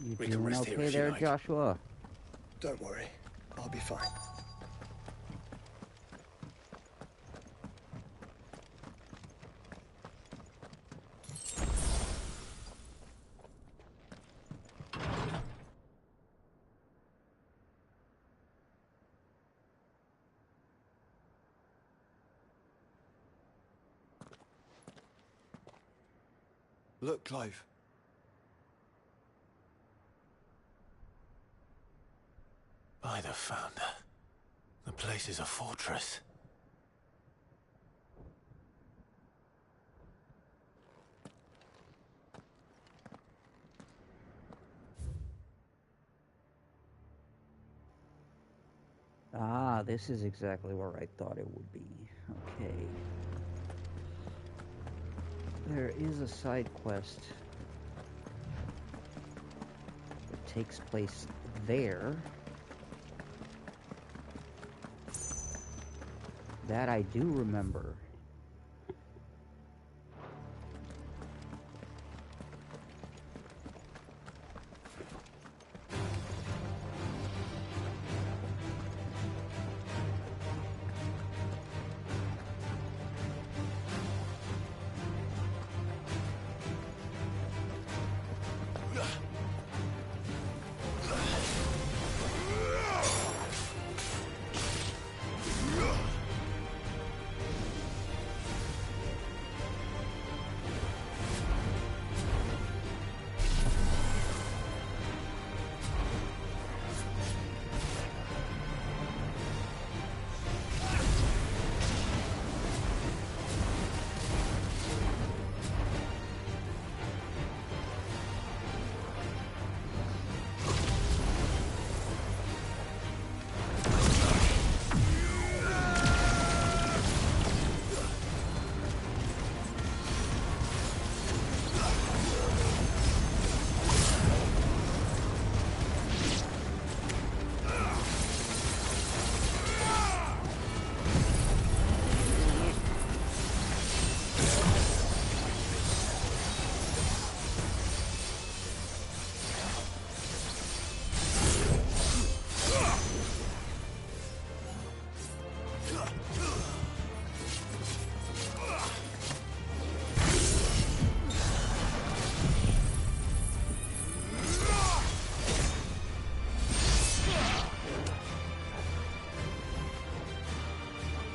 You We can doing rest here okay if you there, like. Joshua? Don't worry. I'll be fine. Look, Clive. By the Founder. The place is a fortress. Ah, this is exactly where I thought it would be. Okay. There is a side quest that takes place there. That I do remember.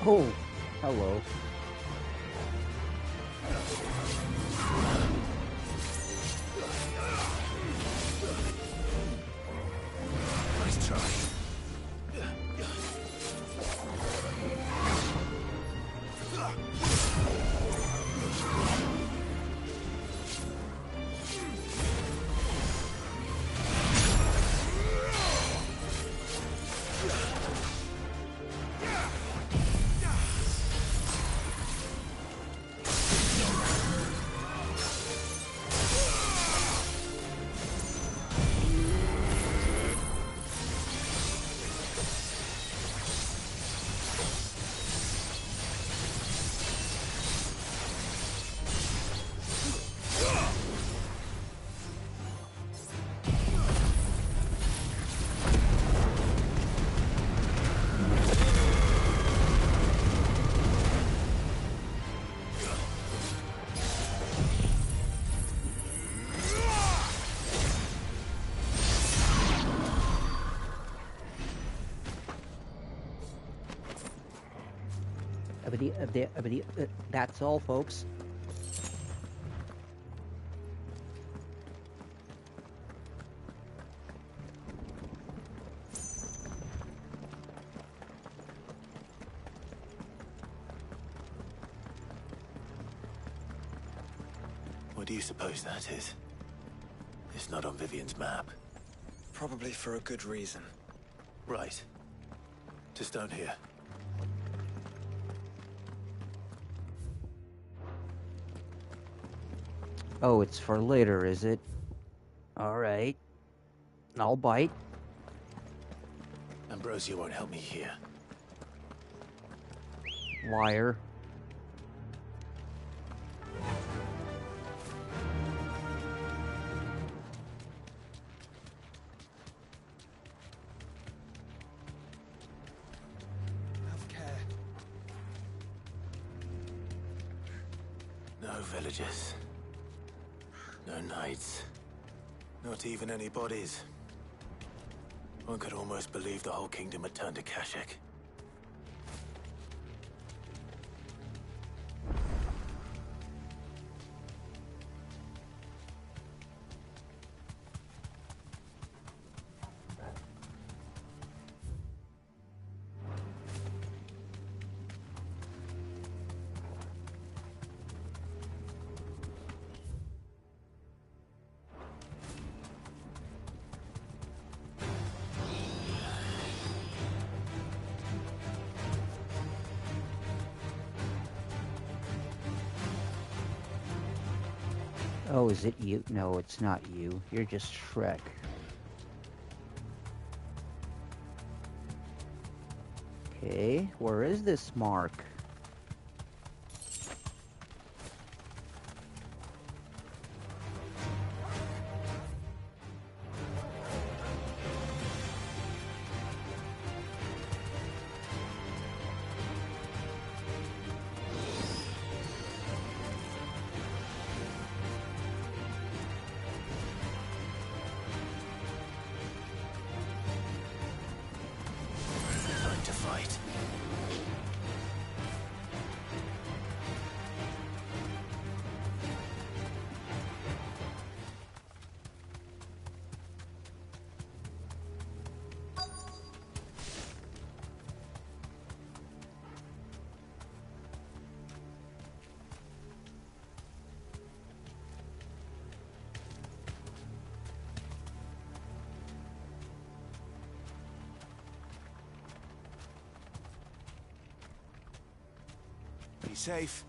Oh, hello. Nice try. That's all, folks. What do you suppose that is? It's not on Vivian's map. Probably for a good reason. Right. Just down here. Oh, it's for later, is it? Alright. I'll bite. Ambrosia won't help me here. Liar. No villagers. No knights. Not even any bodies. One could almost believe the whole kingdom had turned to Kashyyyk. Oh, is it you? No, it's not you. You're just Shrek. Okay, where is this mark? Time to fight. Be safe.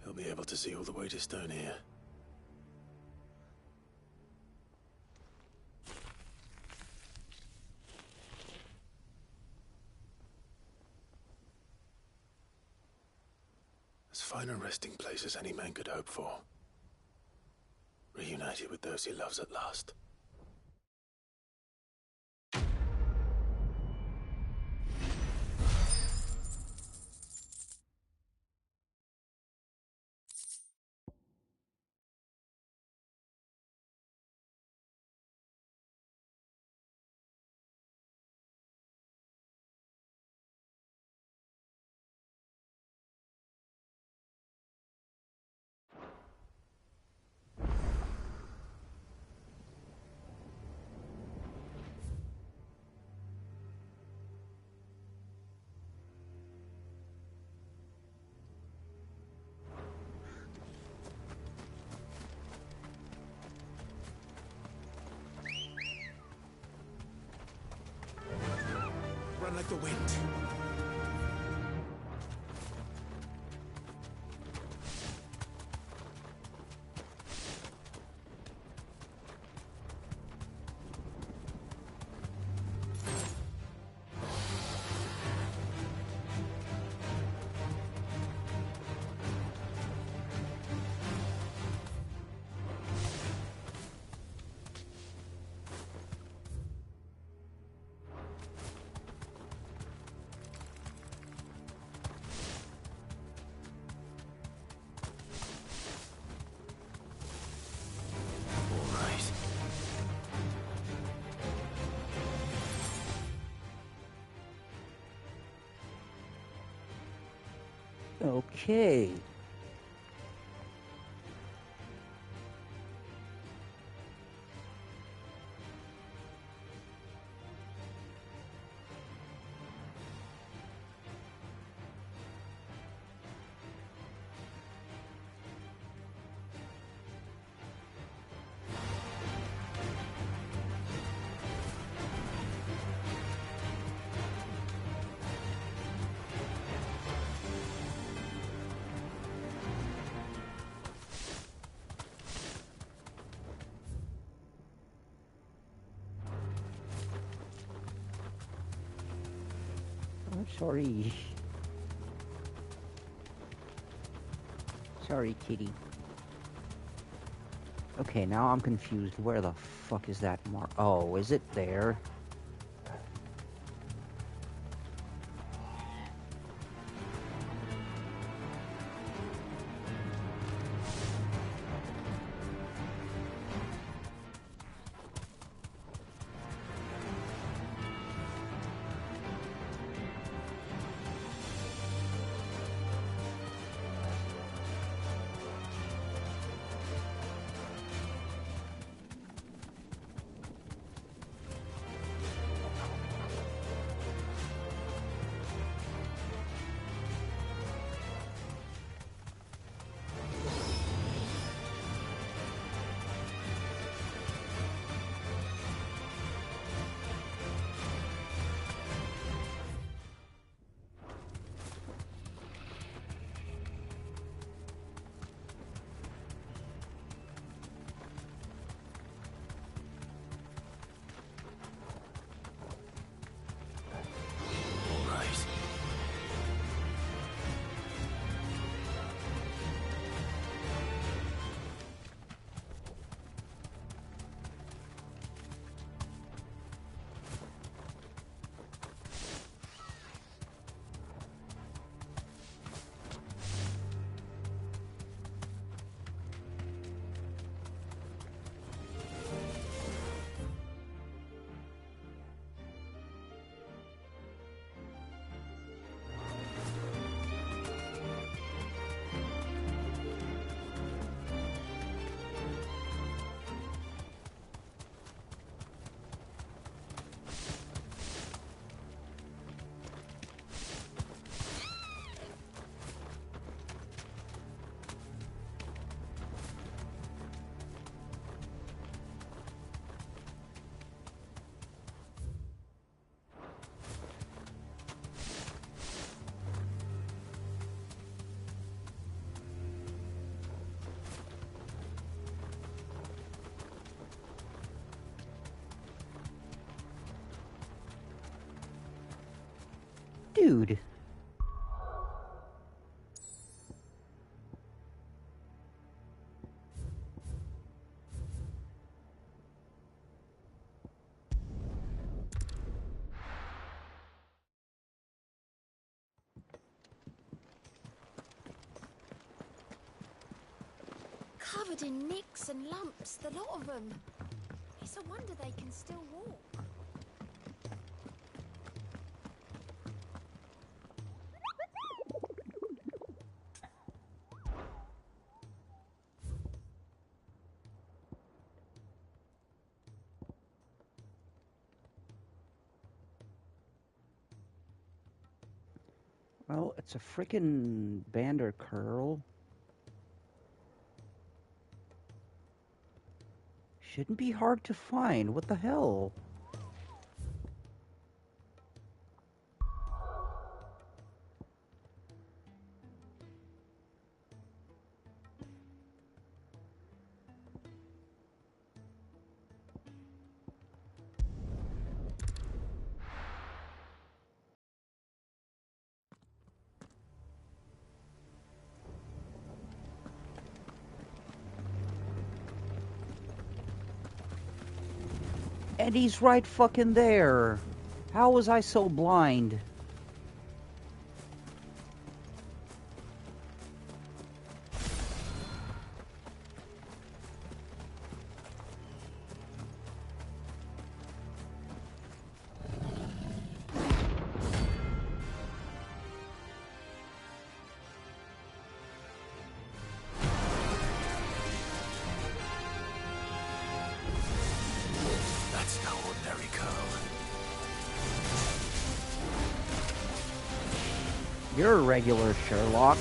He'll be able to see all the way to Stone here. As fine a resting place as any man could hope for. Reunited with those he loves at last. Run like the wind. Okay. I'm sorry. Sorry, kitty. Okay, now I'm confused. Where the fuck is that mark? Oh, is it there? Dude. Covered in nicks and lumps, the lot of them. It's a wonder they can still walk. Well, it's a frickin' Bander curl. Shouldn't be hard to find. What the hell? And he's right fucking there. How was I so blind? That's no ordinary curl. You're a regular Sherlock.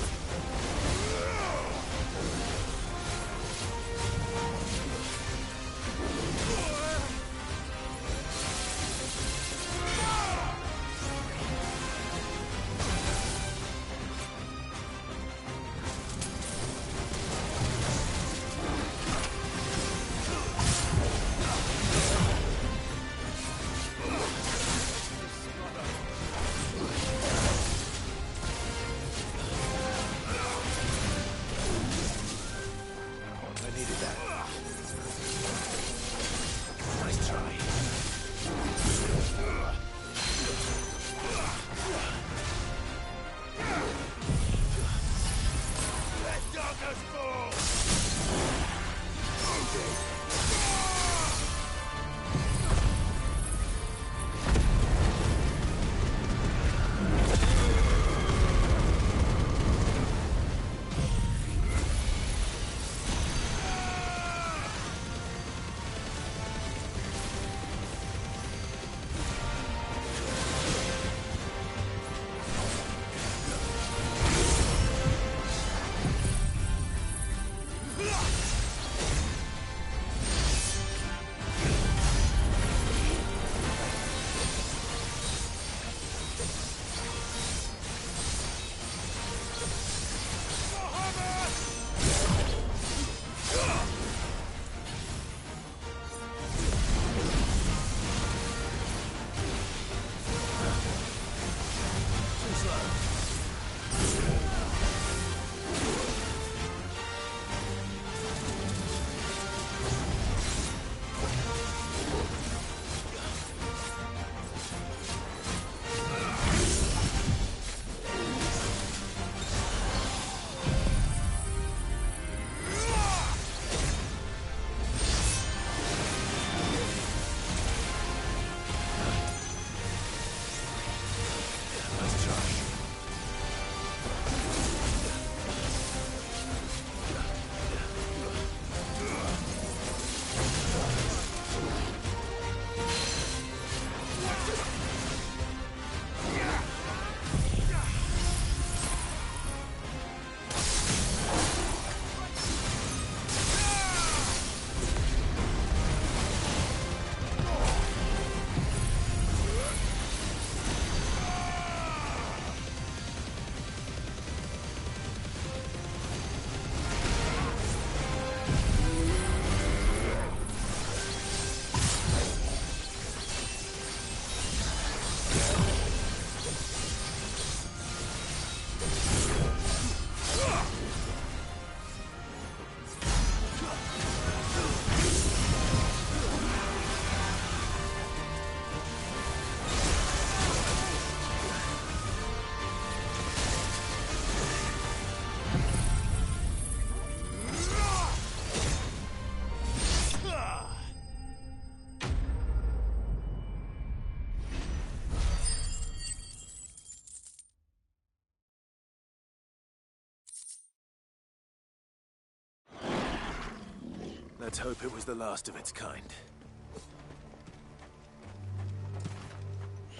Let's hope it was the last of its kind.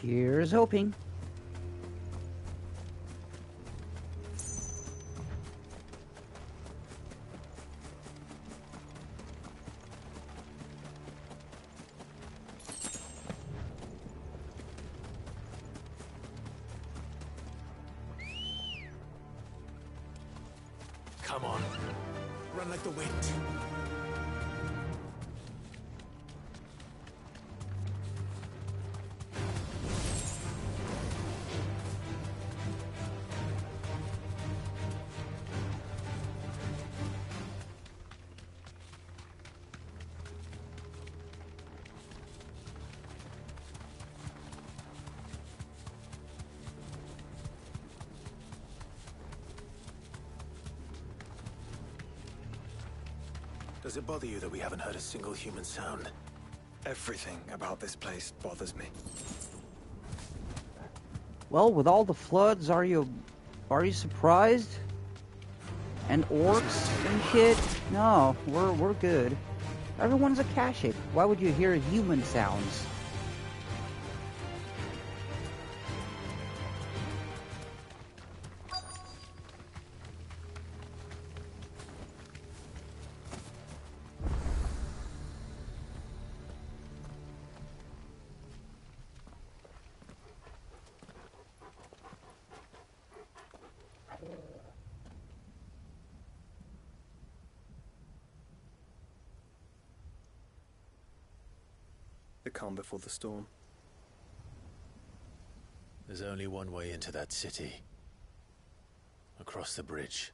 Here's hoping. Come on. Run like the wind. Does it bother you that we haven't heard a single human sound? Everything about this place bothers me. Well, with all the floods, are you surprised? And orcs and shit? No, we're good. Everyone's a Kashik. Why would you hear human sounds? The calm before the storm. There's only one way into that city. Across the bridge.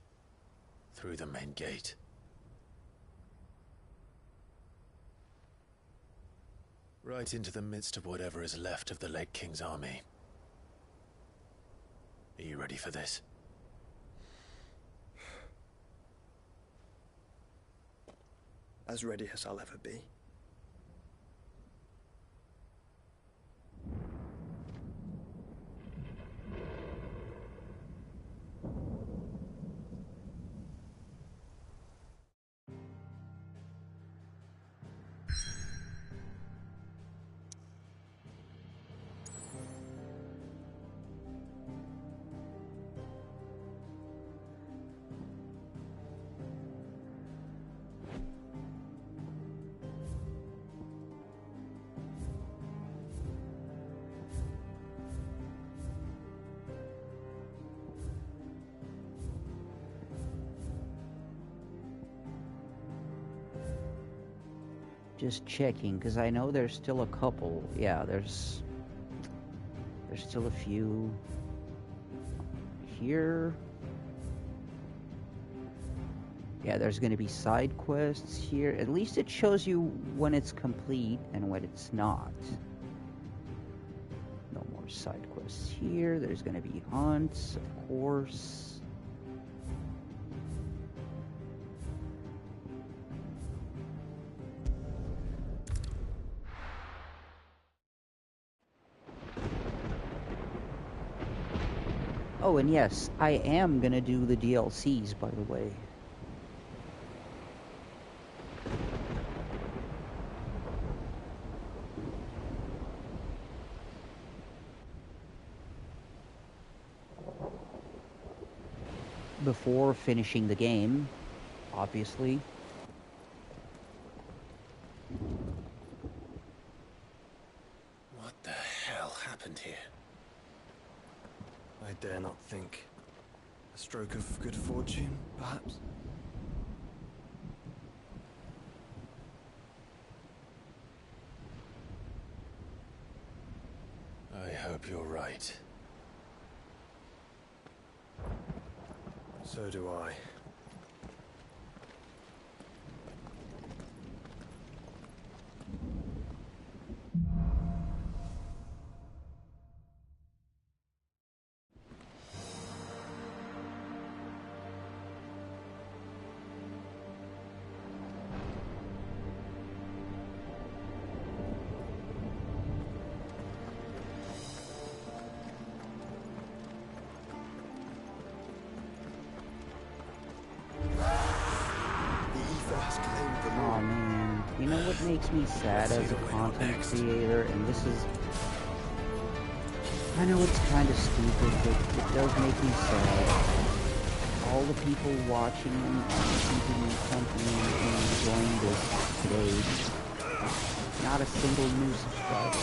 Through the main gate. Right into the midst of whatever is left of the late King's army. Are you ready for this? As ready as I'll ever be. Just checking, because I know there's still a couple. Yeah, there's still a few here. Yeah, there's going to be side quests here. At least it shows you when it's complete and when it's not. No more side quests here. There's going to be hunts, of course. Oh, and yes, I am gonna do the DLCs, by the way. Before finishing the game, obviously. What the hell happened here? I dare not think. A stroke of good fortune, perhaps? I hope you're right. So do I. what makes me sad as a content creator, and this is... I know it's kind of stupid, but it does make me sad. All the people watching and keeping me company and enjoying this today. Not a single new subscriber.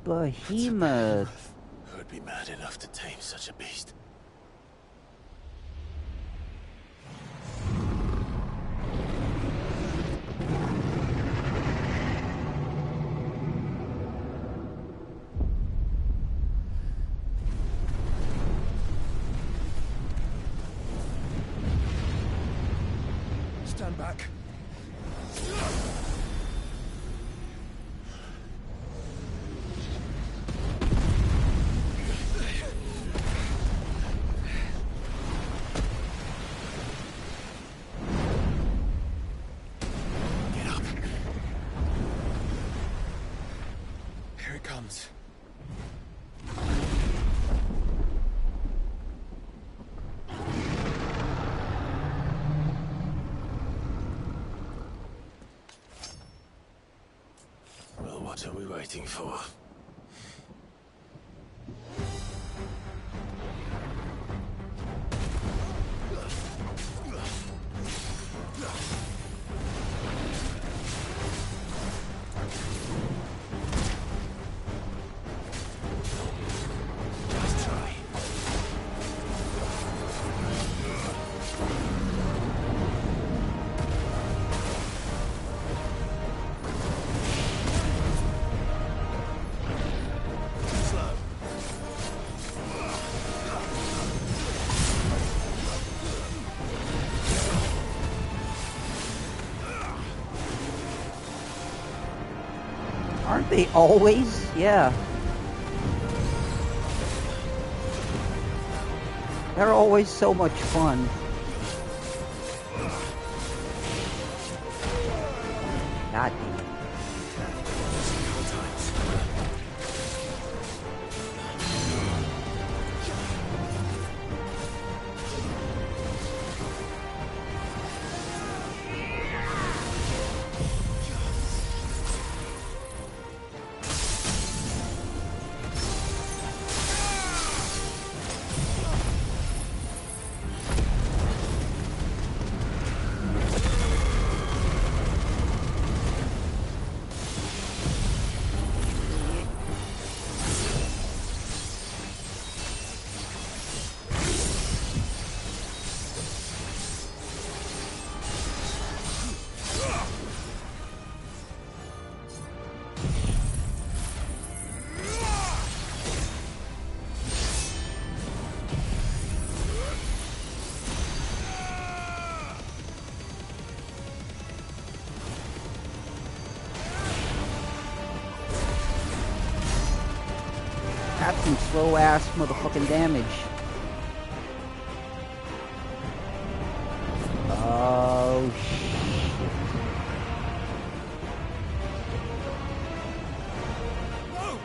Behemoth. Who'd be mad enough to tame such a beast? Stand back. Here it comes. Well, what are we waiting for? Nice try. Slow. Aren't they always? Yeah. They're always so much fun. God damn it. That's some slow ass motherfucking damage. Oh shit. No!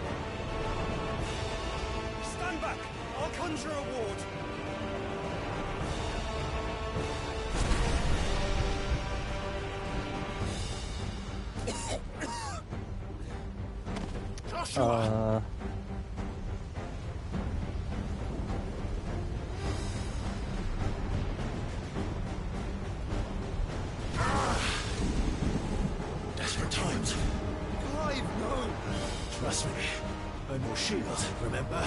Stand back! I'll conjure a ward. Desperate times. Clive, no! Trust me. I'm your shield, remember?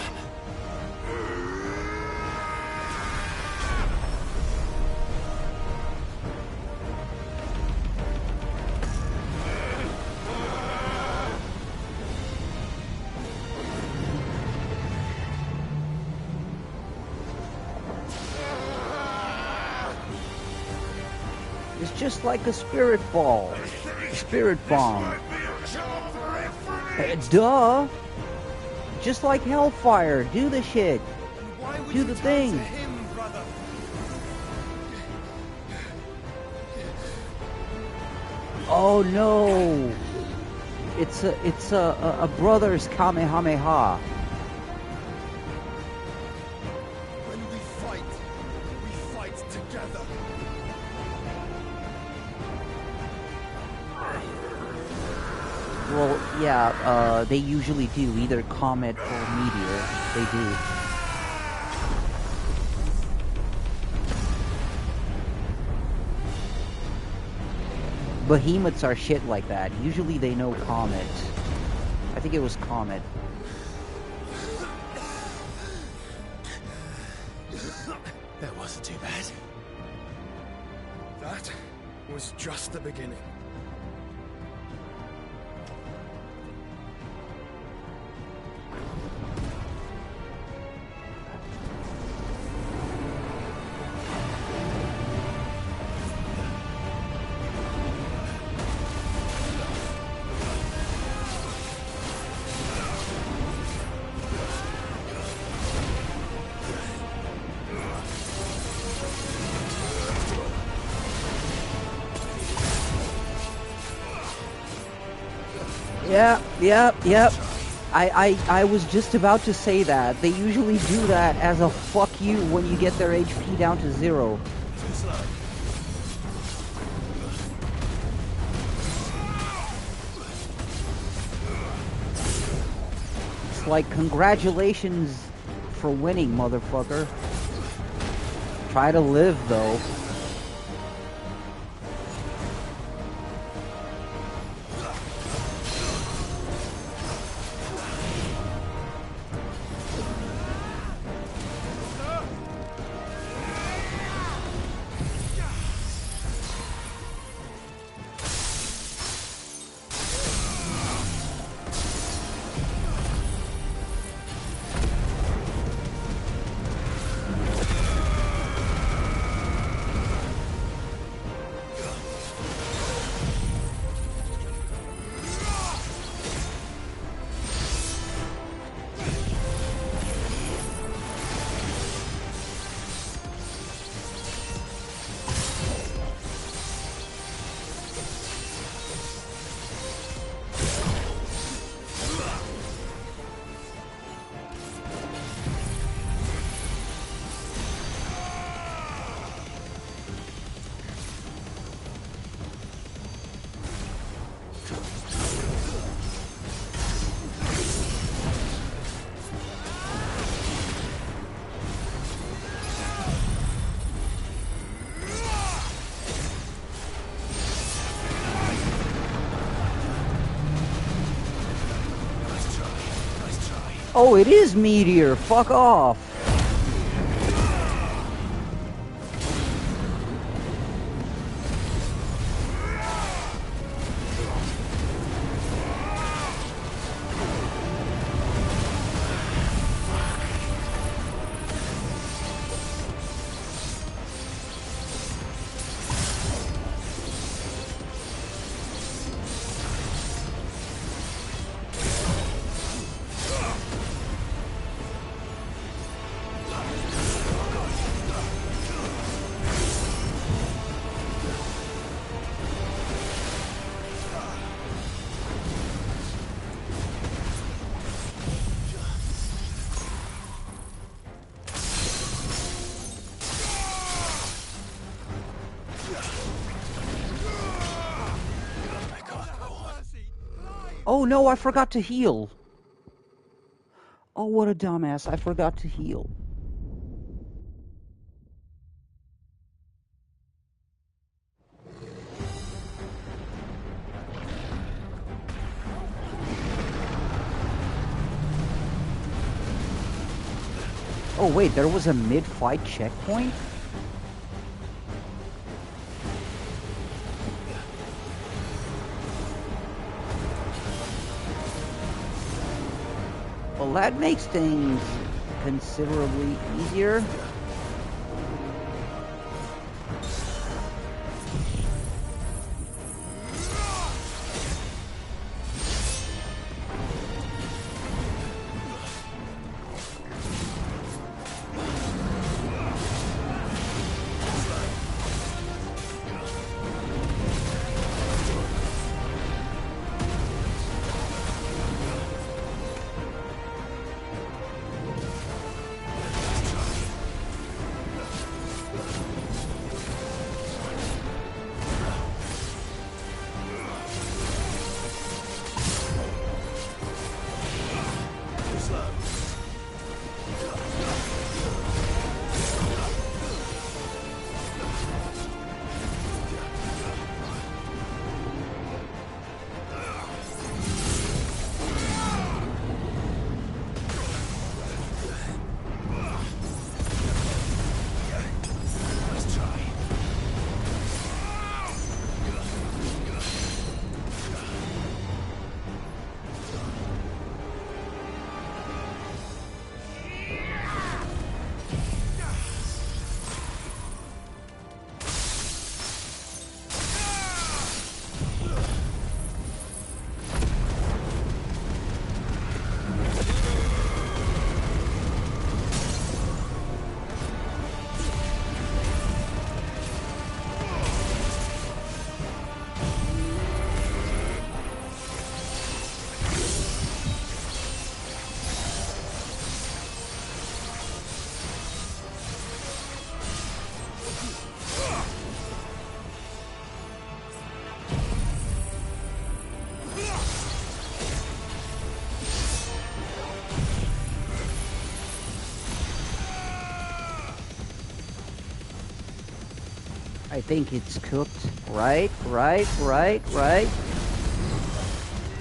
It's just like a spirit ball. Spirit bomb. Duh! Just like Hellfire. Do the shit. Do the thing. Oh no! It's a brother's Kamehameha. When we fight together. Well, yeah, they usually do, either comet or meteor. They do. Behemoths are shit like that. Usually they know comet. I think it was comet. That wasn't too bad. That was just the beginning. Yep. I was just about to say that. They usually do that as a fuck you when you get their HP down to 0. It's like, congratulations for winning, motherfucker. Try to live, though. Oh, it is Meteor. Fuck off. Oh no, I forgot to heal. Oh, what a dumbass. I forgot to heal. Oh, wait, there was a mid-fight checkpoint? Well, that makes things considerably easier. I think it's cooked. Right.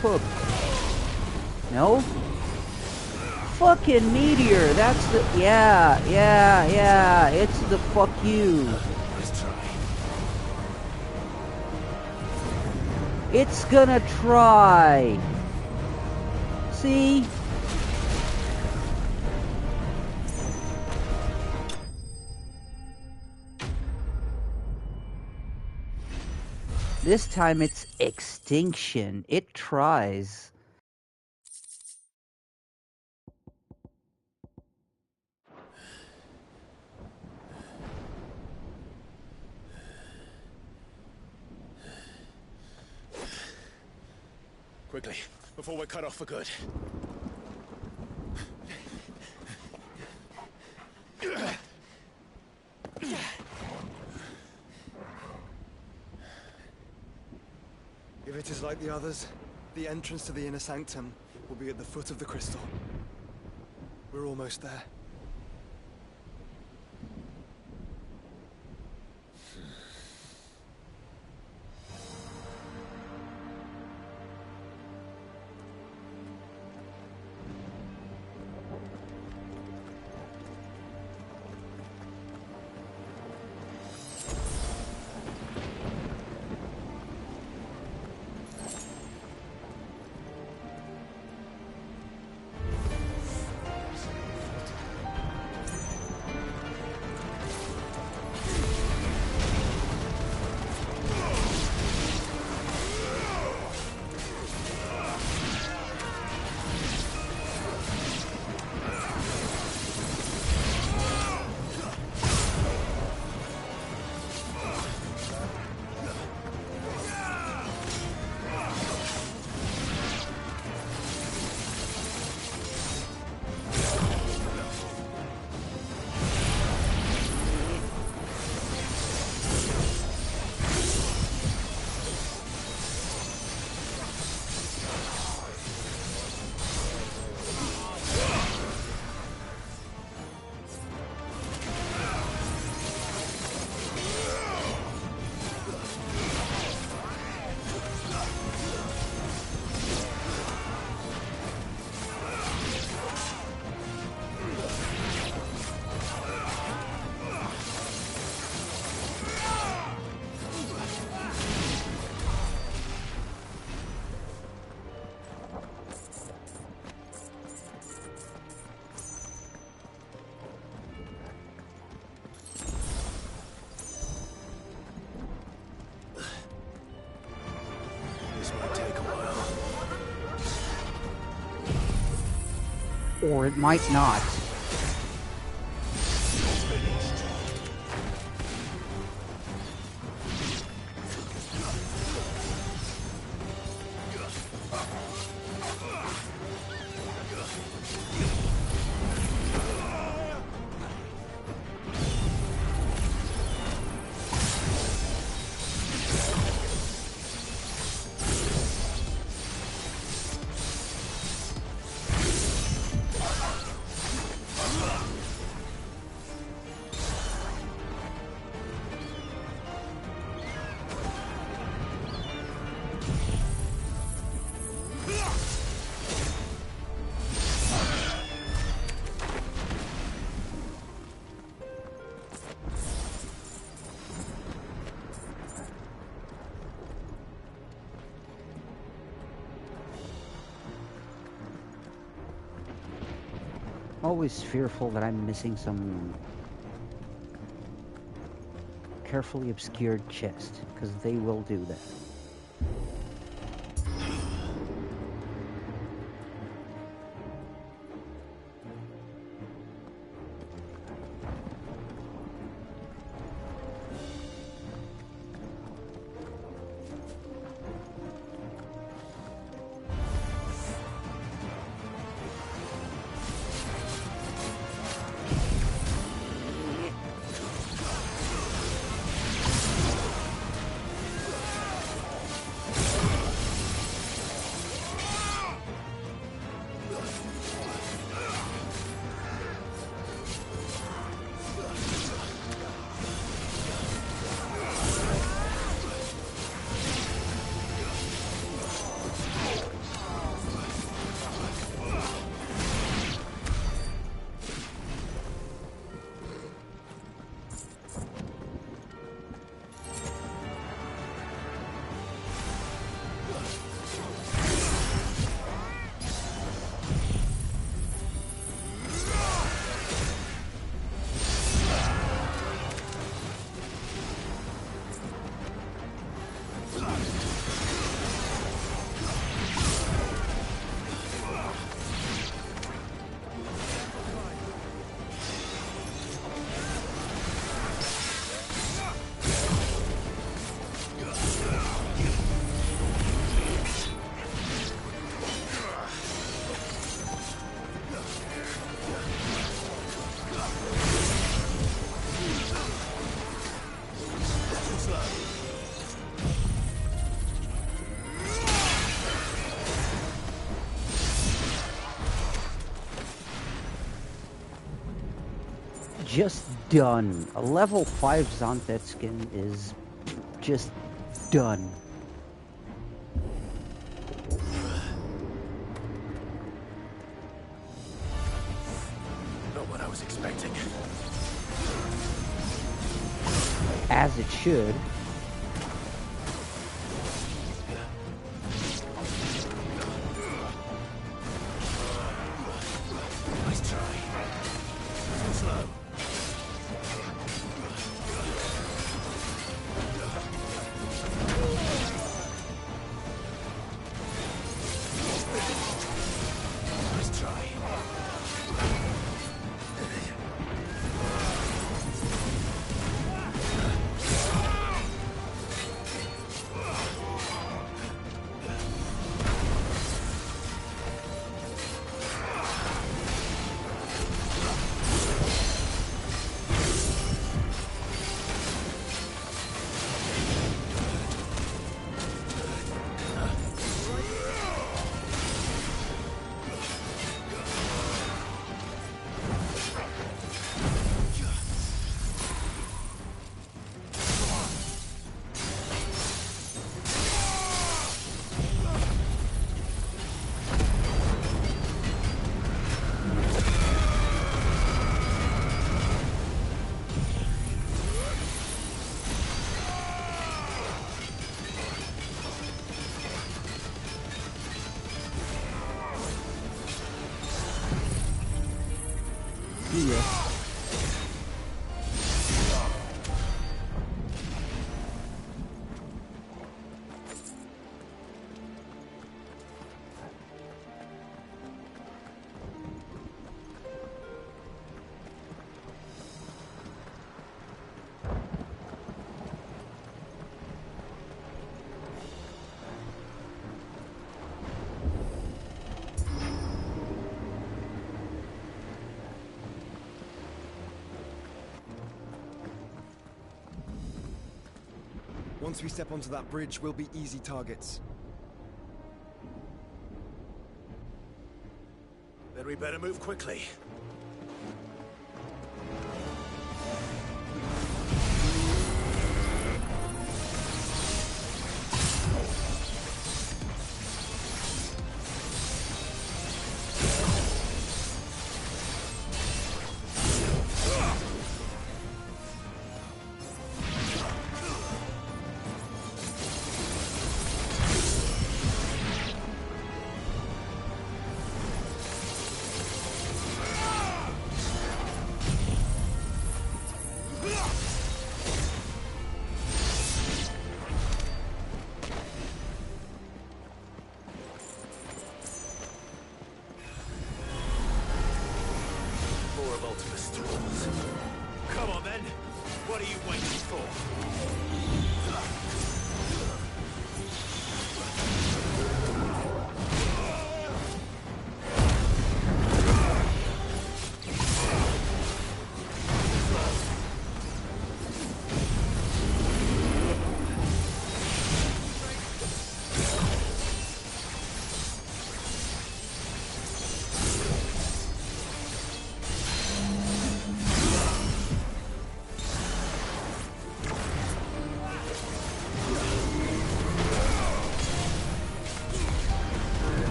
Cooked. No? Fucking meteor! That's the... Yeah. It's the fuck you. It's gonna try. See? This time it's extinction. It tries. Quickly, before we're cut off for good. If it is like the others, the entrance to the inner sanctum will be at the foot of the crystal. We're almost there. Or it might not. Always fearful that I'm missing some carefully obscured chest, because they will do that. Just done. A level 5 Zontet skin is just done. Not what I was expecting. As it should. Nice try. Slow. Nice try. Once we step onto that bridge, we'll be easy targets. Then we better move quickly. Come on then! What are you waiting for?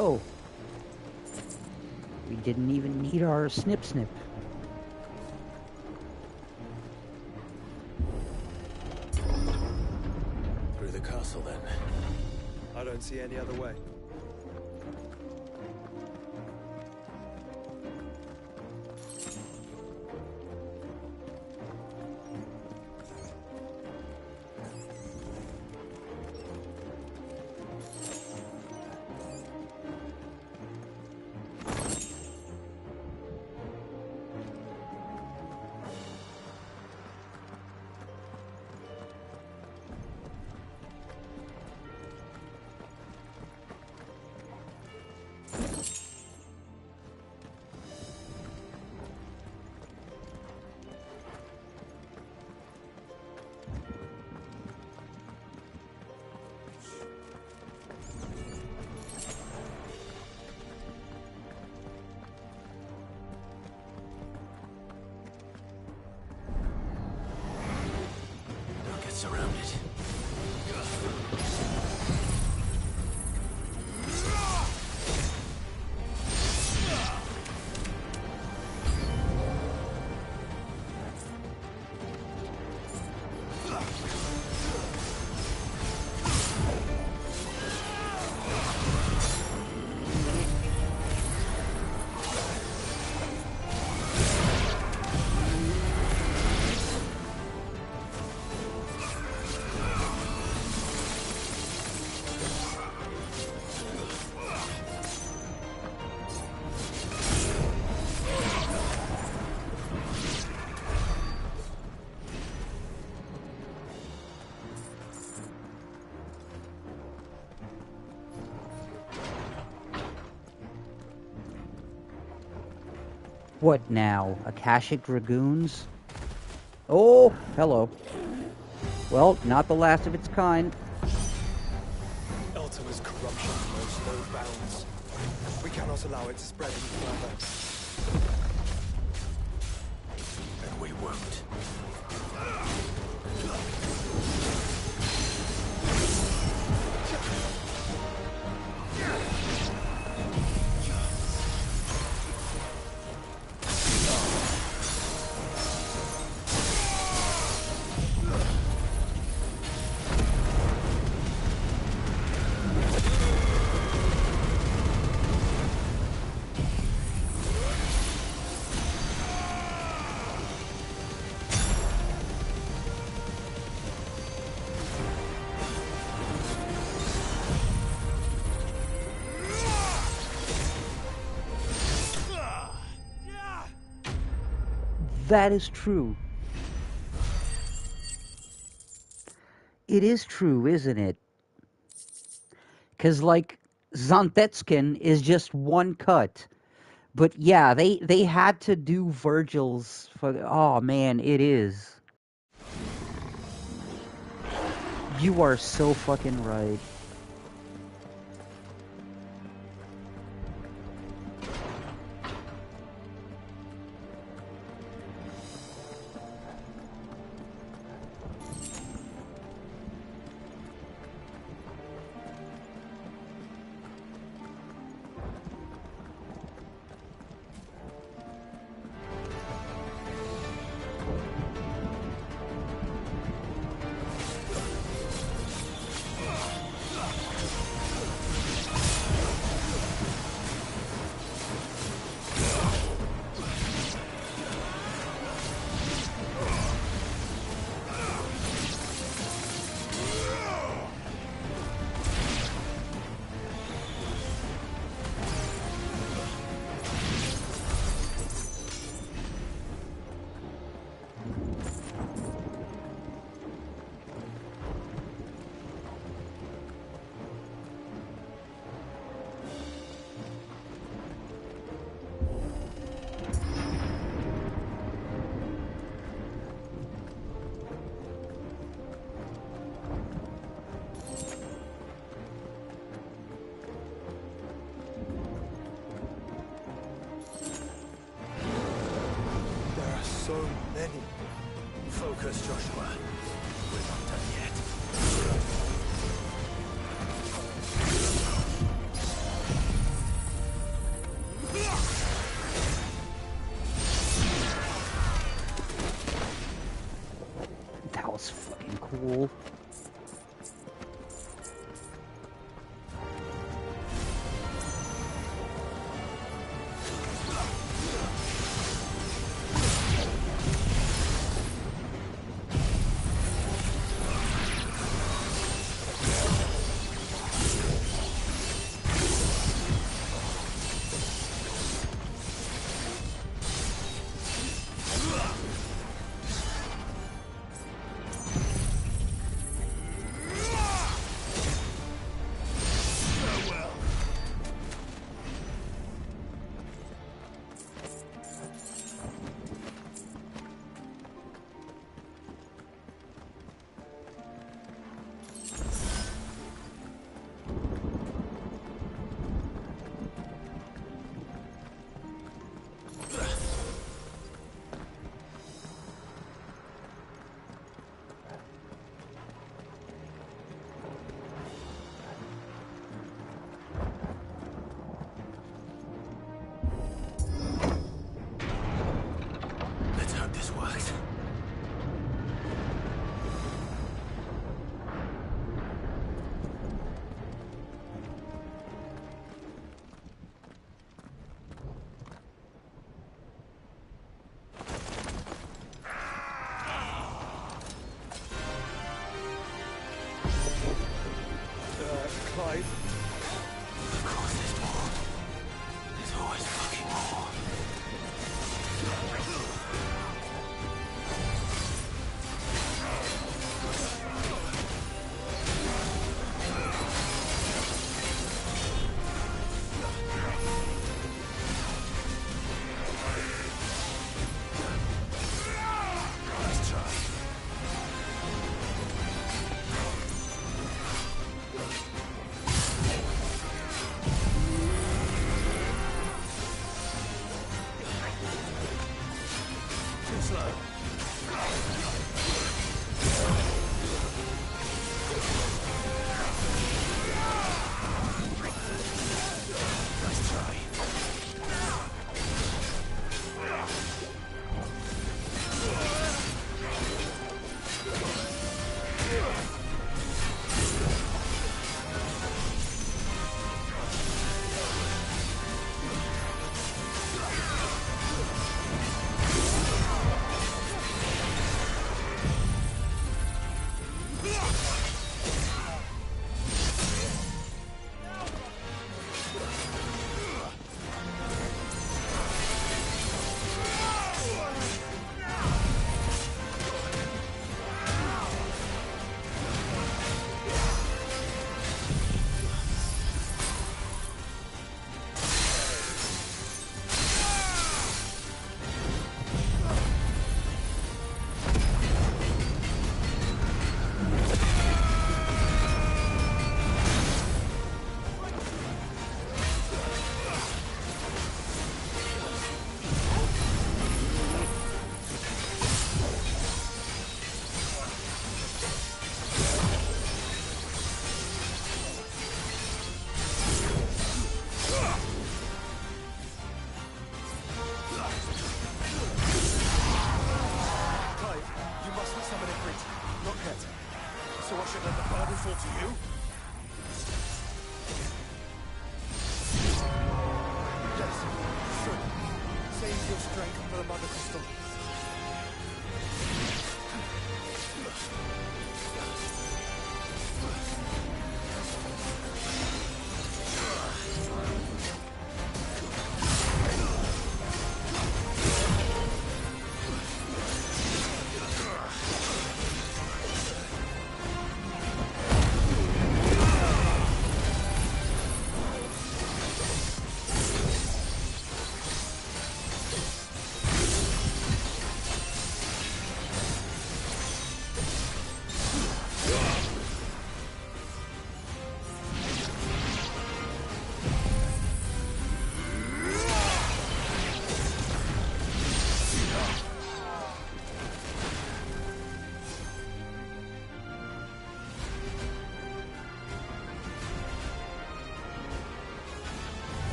Oh. We didn't even need our snip. Through the castle, then. I don't see any other way. Surrounded. What now? Akashic Dragoons? Oh, hello. Well, not the last of its kind. Ultima's corruption knows no bounds. We cannot allow it to spread any further. And we won't. That is true. It is true, isn't it? Because, like, Zantetskin is just one cut. But yeah, they had to do Virgil's for. Oh man, it is. You are so fucking right. So many. Focus, Joshua. We're not done yet. That was fucking cool. Let's hope this works. Clive? Of course there's more. There's always fucking more. Nice try. Too slow. Nice try. So I should let the burden fall to you? Yes, sure. Save your strength for the Mother Crystal.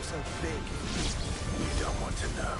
So big. You don't want to know.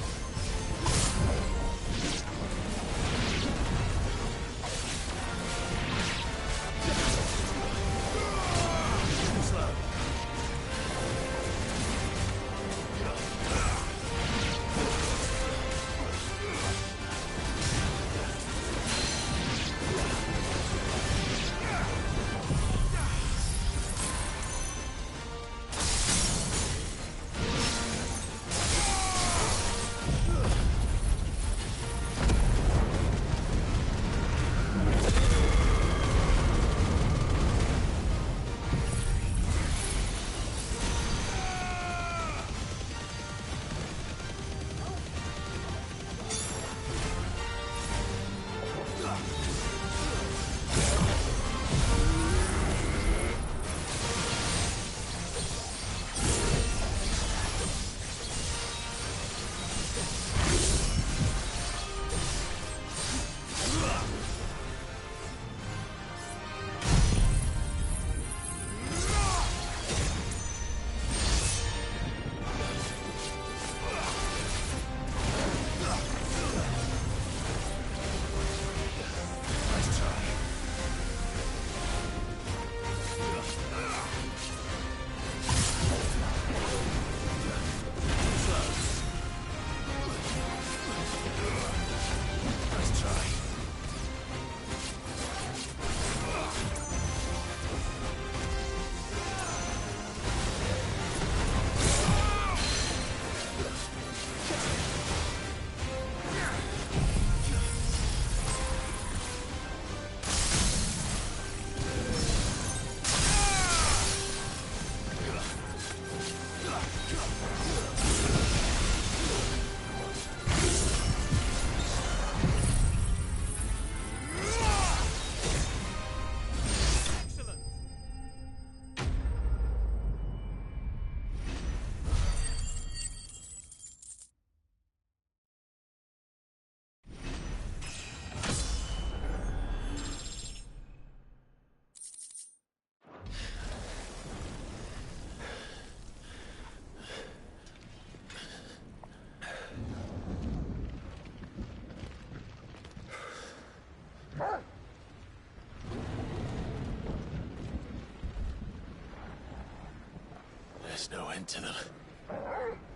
There's no end to them.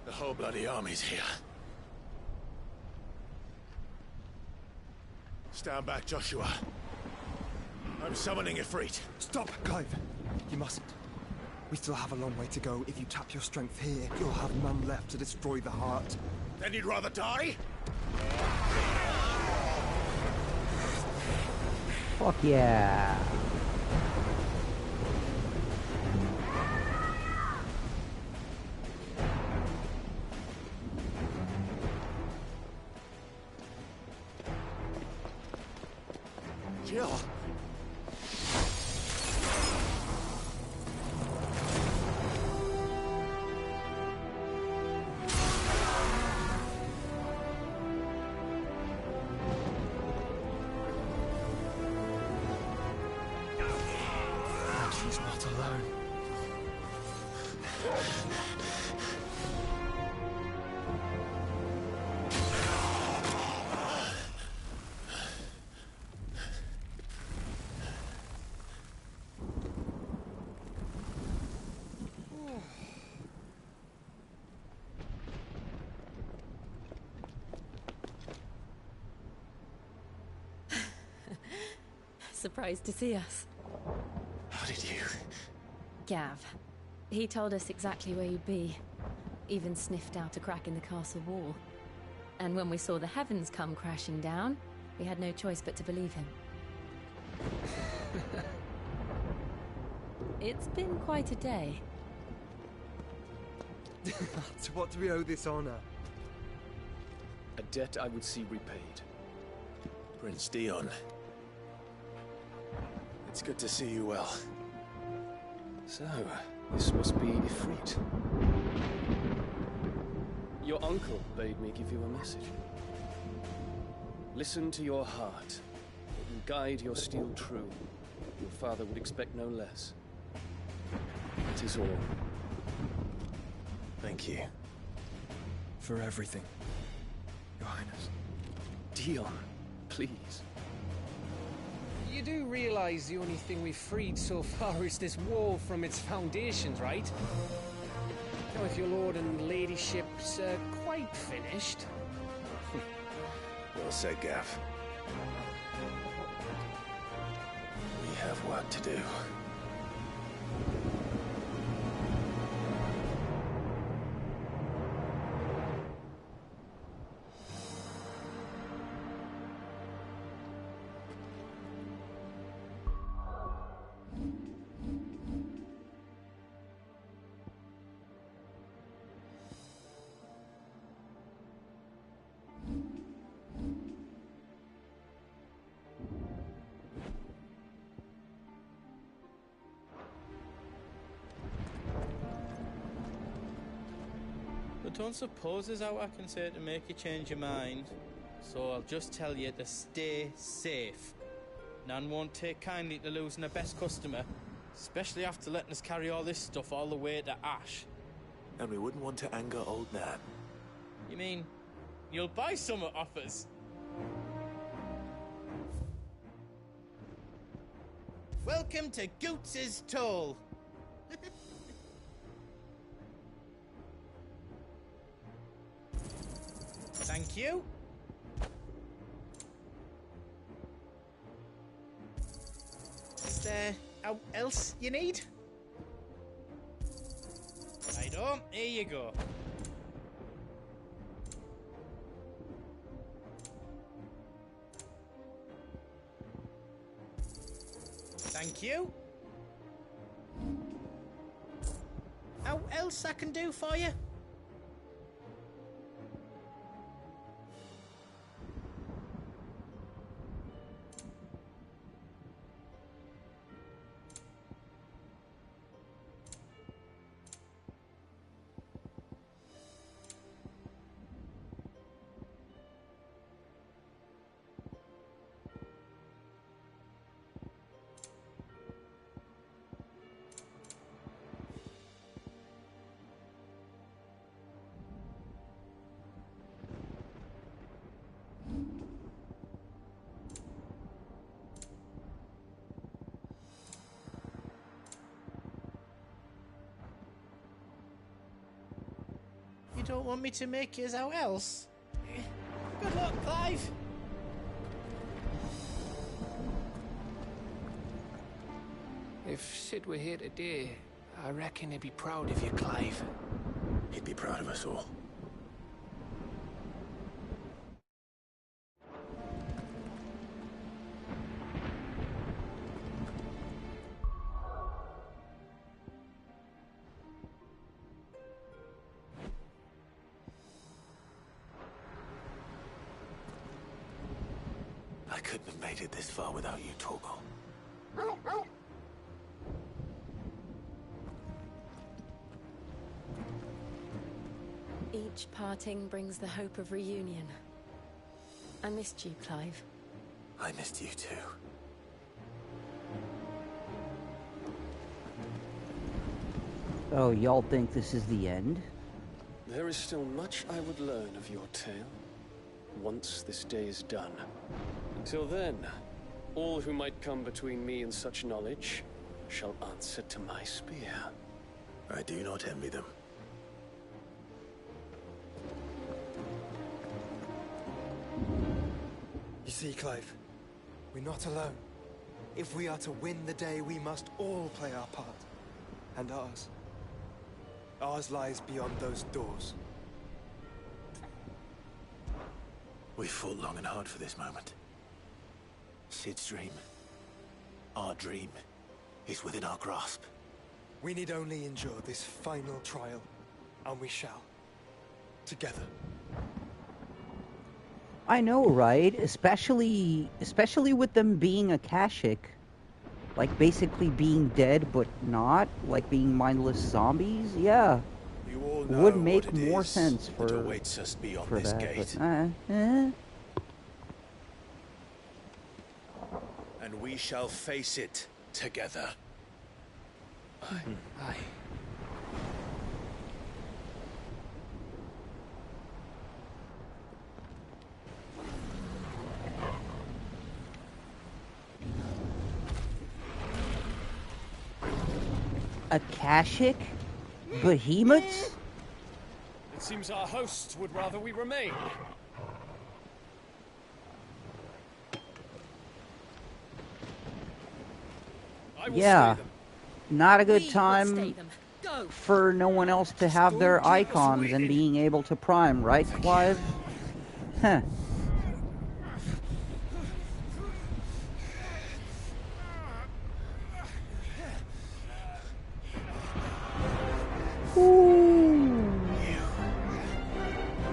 The whole bloody army's here. Stand back, Joshua. I'm summoning Ifrit. Stop, Clive. You mustn't. We still have a long way to go. If you tap your strength here, you'll have none left to destroy the heart. Then you'd rather die? Fuck yeah. Jill. She's not alone. Surprised to see us. How did you? Gav. He told us exactly where you'd be. Even sniffed out a crack in the castle wall. And when we saw the heavens come crashing down, we had no choice but to believe him. It's been quite a day. To what do we owe this honor? A debt I would see repaid. Prince Dion. It's good to see you well. So, this must be Ifrit. Your uncle bade me give you a message. Listen to your heart. It will guide your steel true. Your father would expect no less. That is all. Thank you. For everything, Your Highness. Dion, please. You do realize the only thing we've freed so far is this wall from its foundations, right? Now, if your lord and ladyship's quite finished... Well said, Gav. We have work to do. But don't suppose there's out I can say to make you change your mind. So I'll just tell you to stay safe. Nan won't take kindly to losing her best customer, especially after letting us carry all this stuff all the way to Ash. And we wouldn't want to anger old Nan. You mean, you'll buy some off us? Welcome to Goots's Toll. Thank you. Is there out else you need? Righto, here you go. Thank you. How else I can do for you? You don't want me to make yours out else? Good luck, Clive. If Sid were here today, I reckon he'd be proud of you, Clive. He'd be proud of us all. I couldn't have made it this far without you, Torgal. Each parting brings the hope of reunion. I missed you, Clive. I missed you too. Oh, y'all think this is the end? There is still much I would learn of your tale, once this day is done. Until then, all who might come between me and such knowledge shall answer to my spear. I do not envy them. You see, Clive, we're not alone. If we are to win the day, we must all play our part. And ours. Ours lies beyond those doors. We fought long and hard for this moment. Sid's dream, our dream, is within our grasp. We need only endure this final trial, and we shall. Together. I know, right? Especially with them being Akashic. Like, basically being dead, but not. Like, being mindless zombies. Yeah. You all know would make what it more is sense for, that awaits us beyond for this that. gate. But, And we shall face it together. Aye. Akashic? Behemoths? It seems our hosts would rather we remain. Yeah. Not a good time for no one else to have their icons and being able to prime, right, Clive? Huh. Ooh.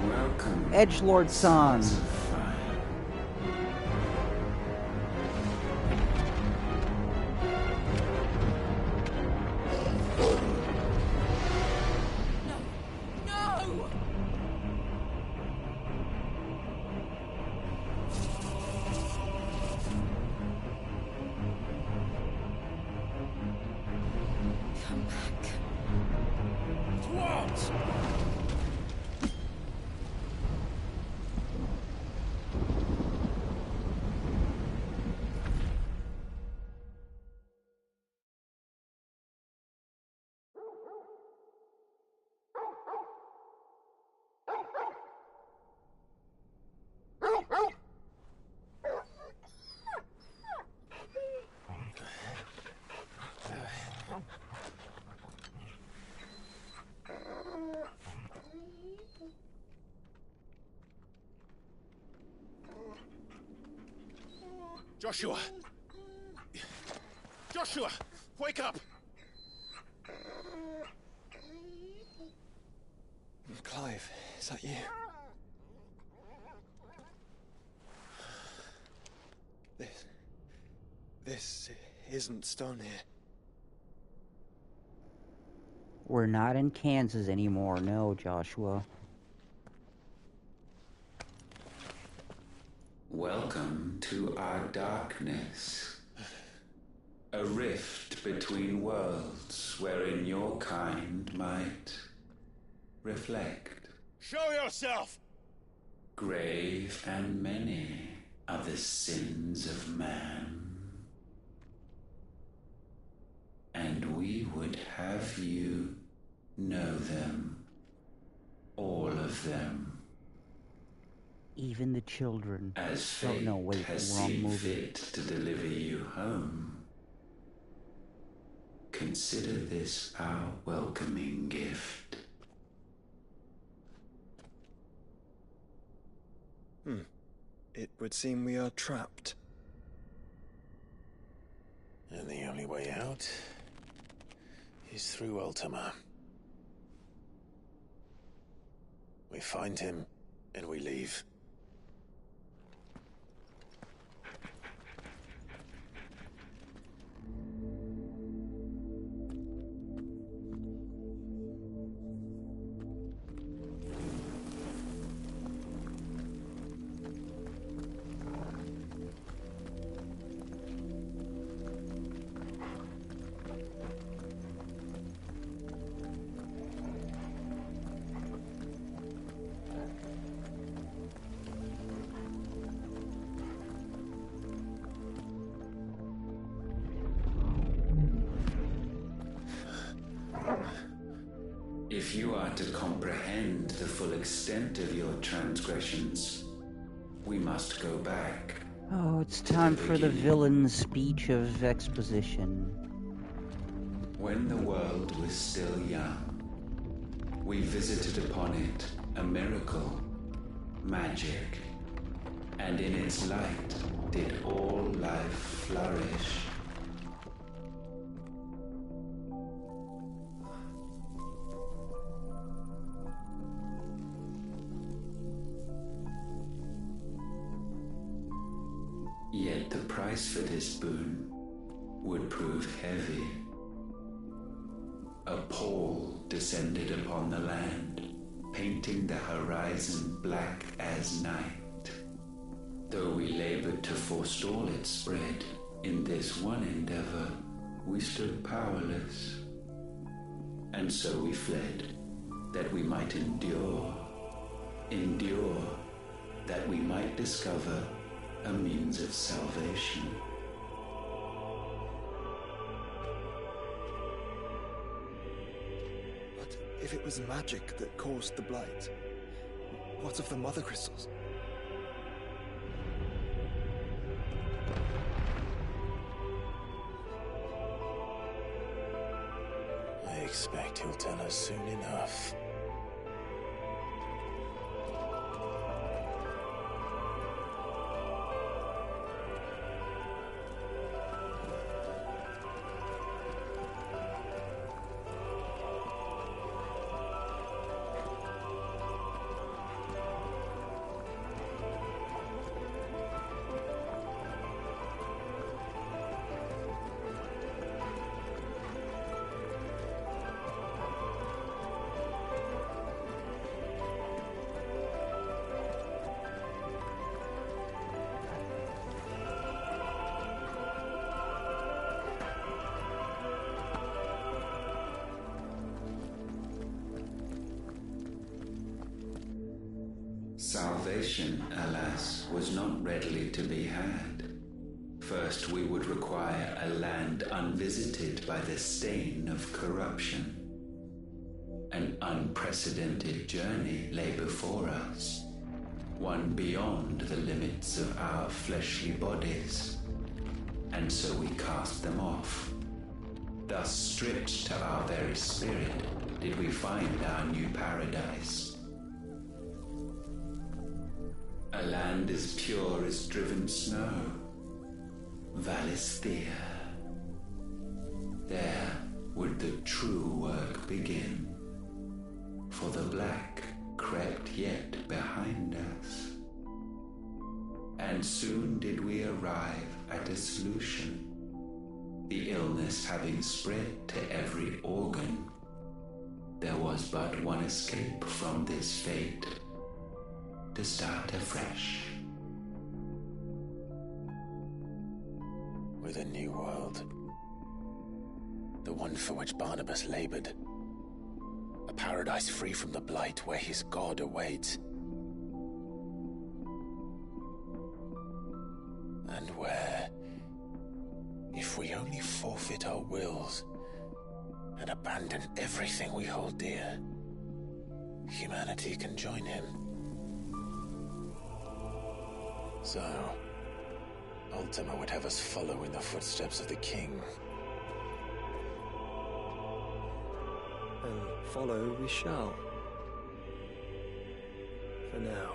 Welcome. Edgelord San. Joshua! Joshua! Wake up! Clive, is that you? This isn't stone here. We're not in Kansas anymore, no, Joshua. Welcome to our darkness. A rift between worlds wherein your kind might reflect. Show yourself! Grave and many are the sins of man. And we would have you know them. All of them. Even the children. As fate no, wait, has wrong seen movie. fit to deliver you home. Consider this our welcoming gift. It would seem we are trapped. And the only way out is through Ultima. We find him, and we leave. If you are to comprehend the full extent of your transgressions, we must go back. Oh, it's time for the villain's speech of exposition. When the world was still young, we visited upon it a miracle, magic, and in its light did all life flourish. Yet the price for this boon would prove heavy. A pall descended upon the land, painting the horizon black as night. Though we labored to forestall its spread, in this one endeavor we stood powerless. And so we fled, that we might endure, that we might discover a means of salvation. But if it was magic that caused the blight, what of the mother crystals? I expect he'll tell us soon enough. Salvation, alas, was not readily to be had. First, we would require a land unvisited by the stain of corruption. An unprecedented journey lay before us, one beyond the limits of our fleshly bodies. And so we cast them off. Thus, stripped to our very spirit, did we find our new paradise. A land as pure as driven snow, Valisthea. There would the true work begin, for the black crept yet behind us. And soon did we arrive at a solution, the illness having spread to every organ. There was but one escape from this fate, to start afresh. With a new world. The one for which Barnabas labored. A paradise free from the blight where his God awaits. And where, if we only forfeit our wills and abandon everything we hold dear, humanity can join him. So, Ultima would have us follow in the footsteps of the king. And follow we shall. For now.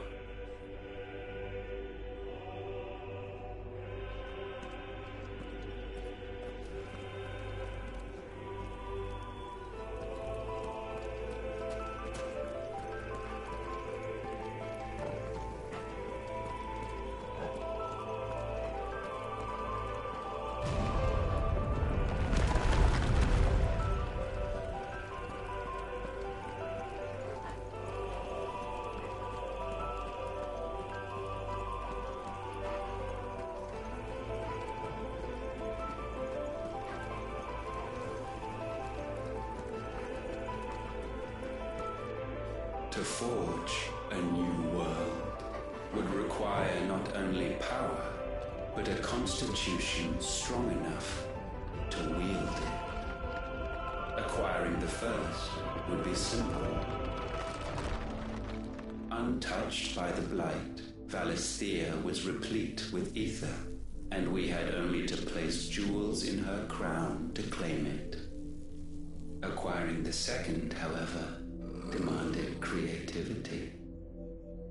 To forge a new world would require not only power, but a constitution strong enough to wield it. Acquiring the first would be simple. Untouched by the blight, Valisthea was replete with ether, and we had only to place jewels in her crown to claim it. Acquiring the second, however, demanded creativity.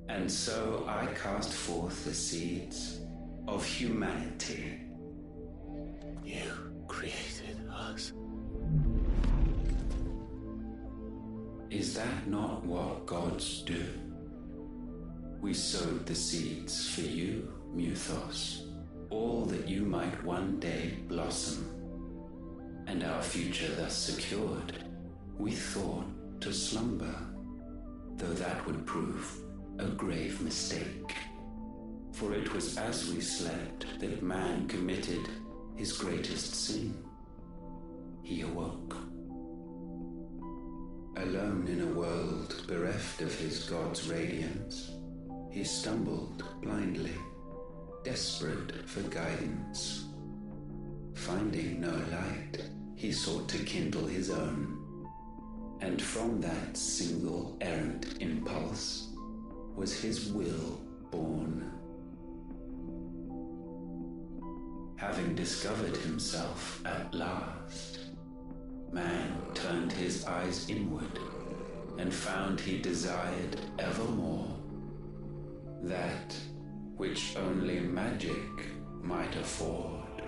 And so I cast forth the seeds of humanity. You created us. Is that not what gods do? We sowed the seeds for you, Muthos, all that you might one day blossom. And our future thus secured, we thought to slumber, though that would prove a grave mistake. For it was as we slept that man committed his greatest sin. He awoke. Alone in a world bereft of his god's radiance, he stumbled blindly, desperate for guidance. Finding no light, he sought to kindle his own. And from that single errant impulse was his will born. Having discovered himself at last, man turned his eyes inward and found he desired evermore that which only magic might afford.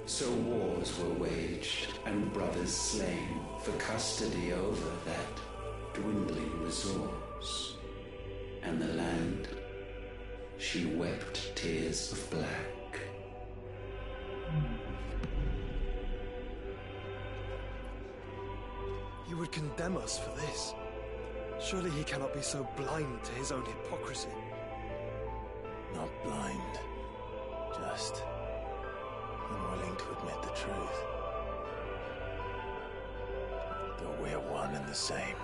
So wars were waged and brothers slain for custody over that dwindling resource, and the land, she wept tears of black. You would condemn us for this. Surely he cannot be so blind to his own hypocrisy. Not blind, just unwilling to admit the truth. Though we're one and the same.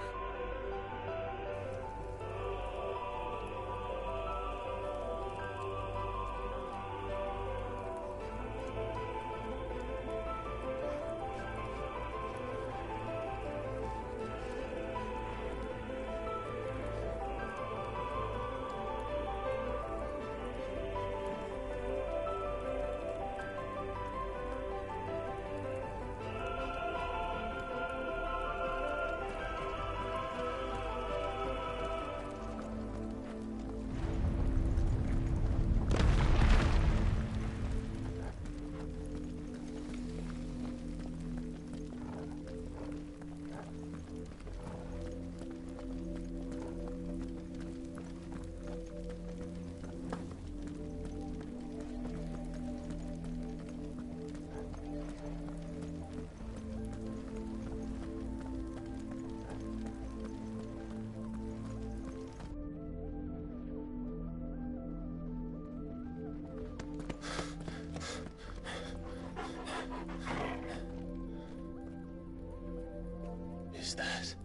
Is that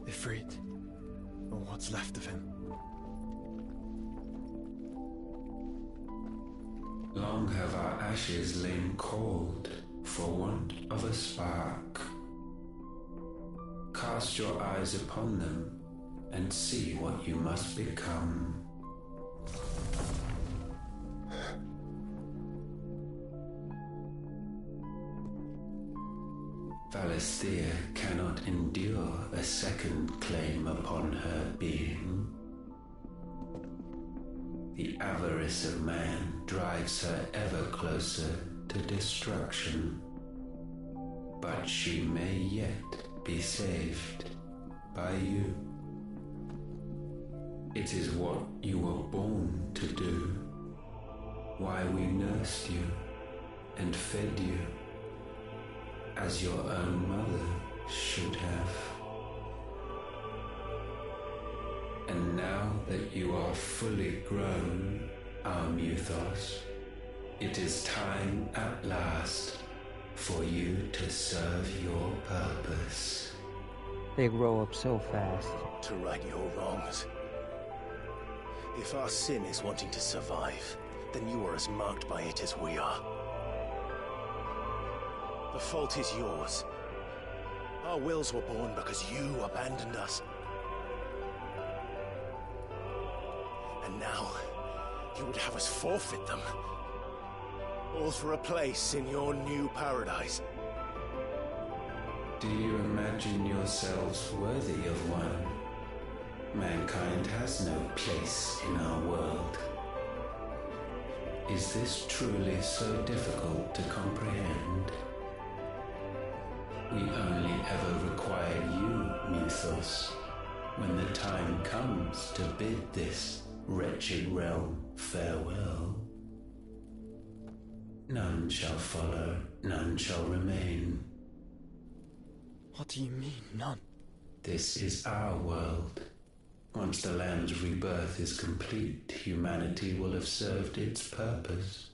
Ifrit, or what's left of him? Long have our ashes lain cold for want of a spark. Cast your eyes upon them and see what you must become. Valisthea cannot endure a second claim upon her being. The avarice of man drives her ever closer to destruction. But she may yet be saved by you. It is what you were born to do, why we nursed you and fed you, as your own mother should have. And now that you are fully grown, our Muthos, it is time at last for you to serve your purpose. They grow up so fast. To right your wrongs. If our sin is wanting to survive, then you are as marked by it as we are. The fault is yours. Our wills were born because you abandoned us. And now, you would have us forfeit them. All for a place in your new paradise. Do you imagine yourselves worthy of one? Mankind has no place in our world. Is this truly so difficult to comprehend? We only ever require you, Mythos, when the time comes to bid this wretched realm farewell. None shall follow, none shall remain. What do you mean, none? This is our world. Once the land's rebirth is complete, humanity will have served its purpose.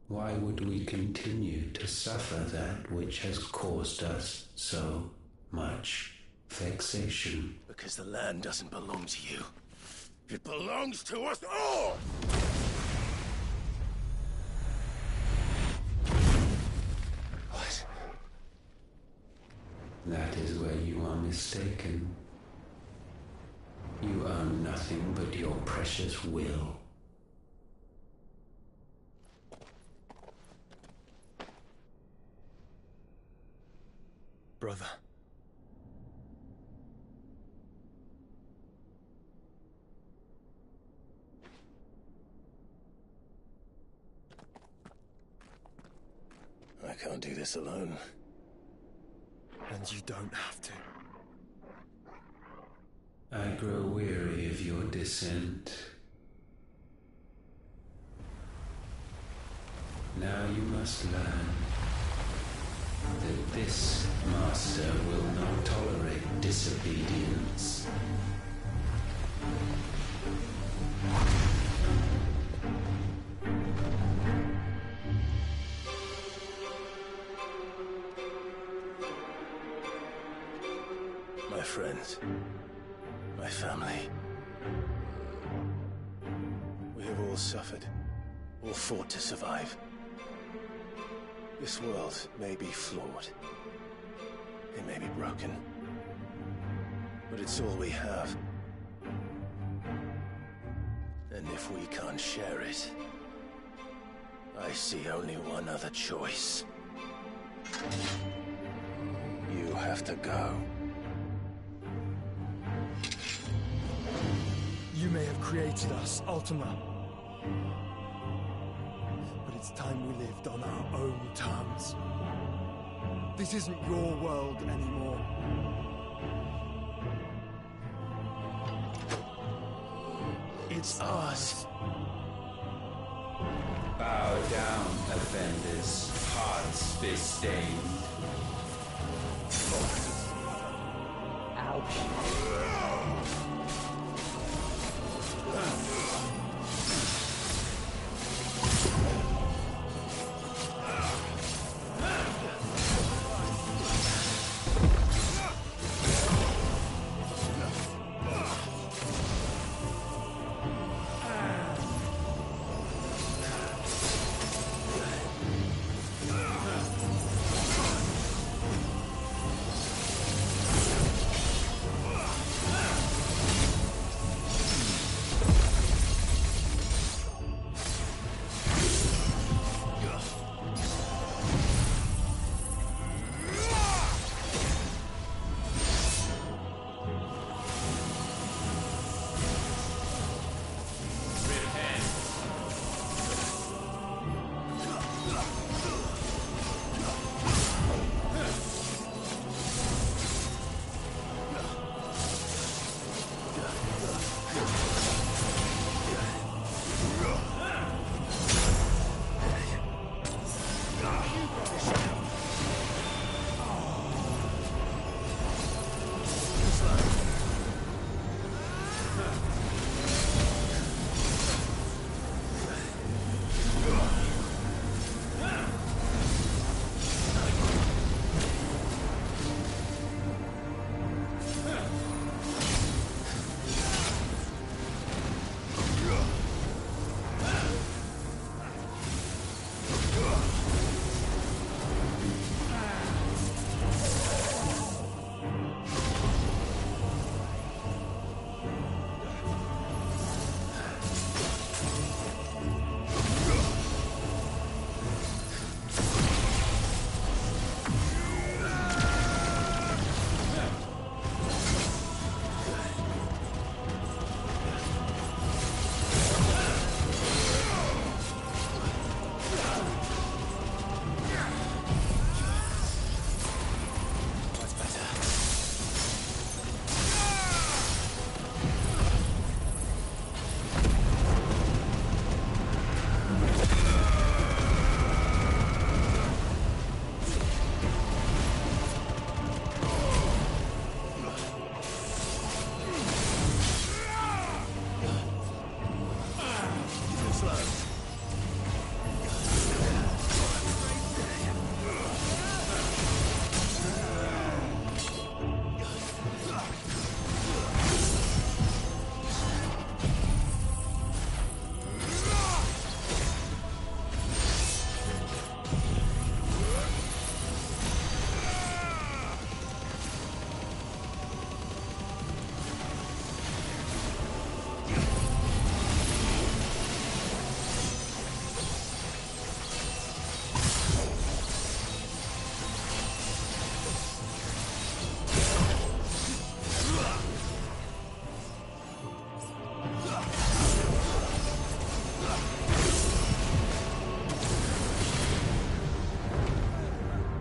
Why would we continue to suffer that which has caused us so much vexation? Because the land doesn't belong to you. It belongs to us all! What? That is where you are mistaken. You own nothing but your precious will. Brother. I can't do this alone. And you don't have to. I grow weary of your dissent. Now you must learn that this master will not tolerate disobedience. My friends, my family. We have all suffered, all fought to survive. This world may be flawed. It may be broken. But it's all we have. And if we can't share it, I see only one other choice. You have to go. You may have created us, Ultima. But it's time we lived on our own terms. This isn't your world anymore. It's ours. Bow down, offenders, hearts be-stained.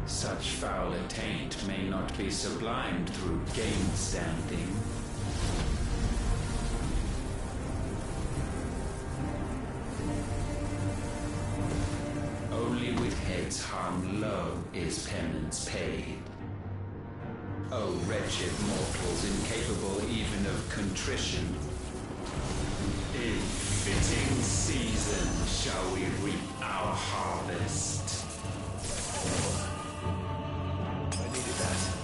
Such foul attaint may not be sublimed through game-standing. Only with heads hung low is penance paid. O wretched mortals incapable even of contrition, in fitting season shall we reap our harvest. I needed that.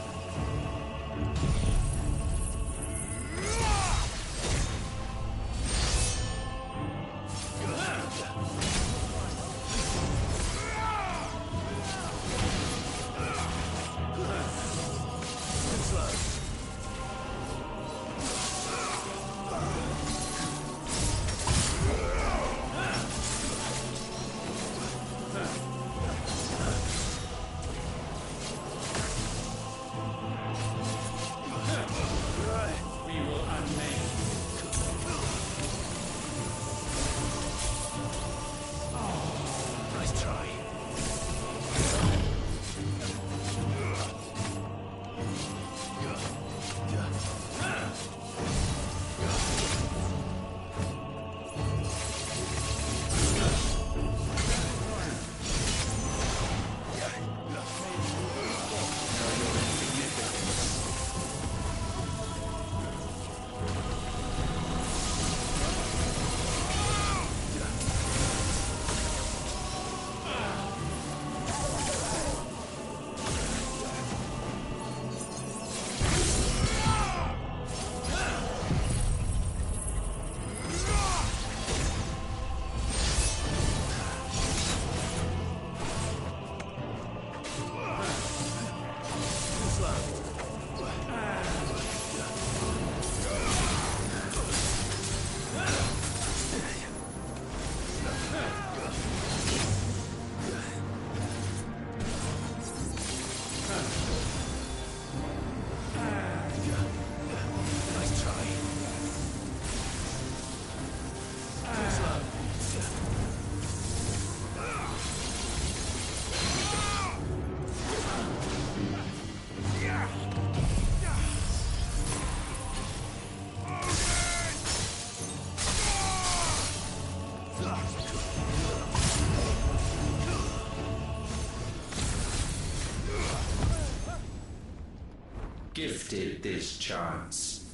Gifted this chance,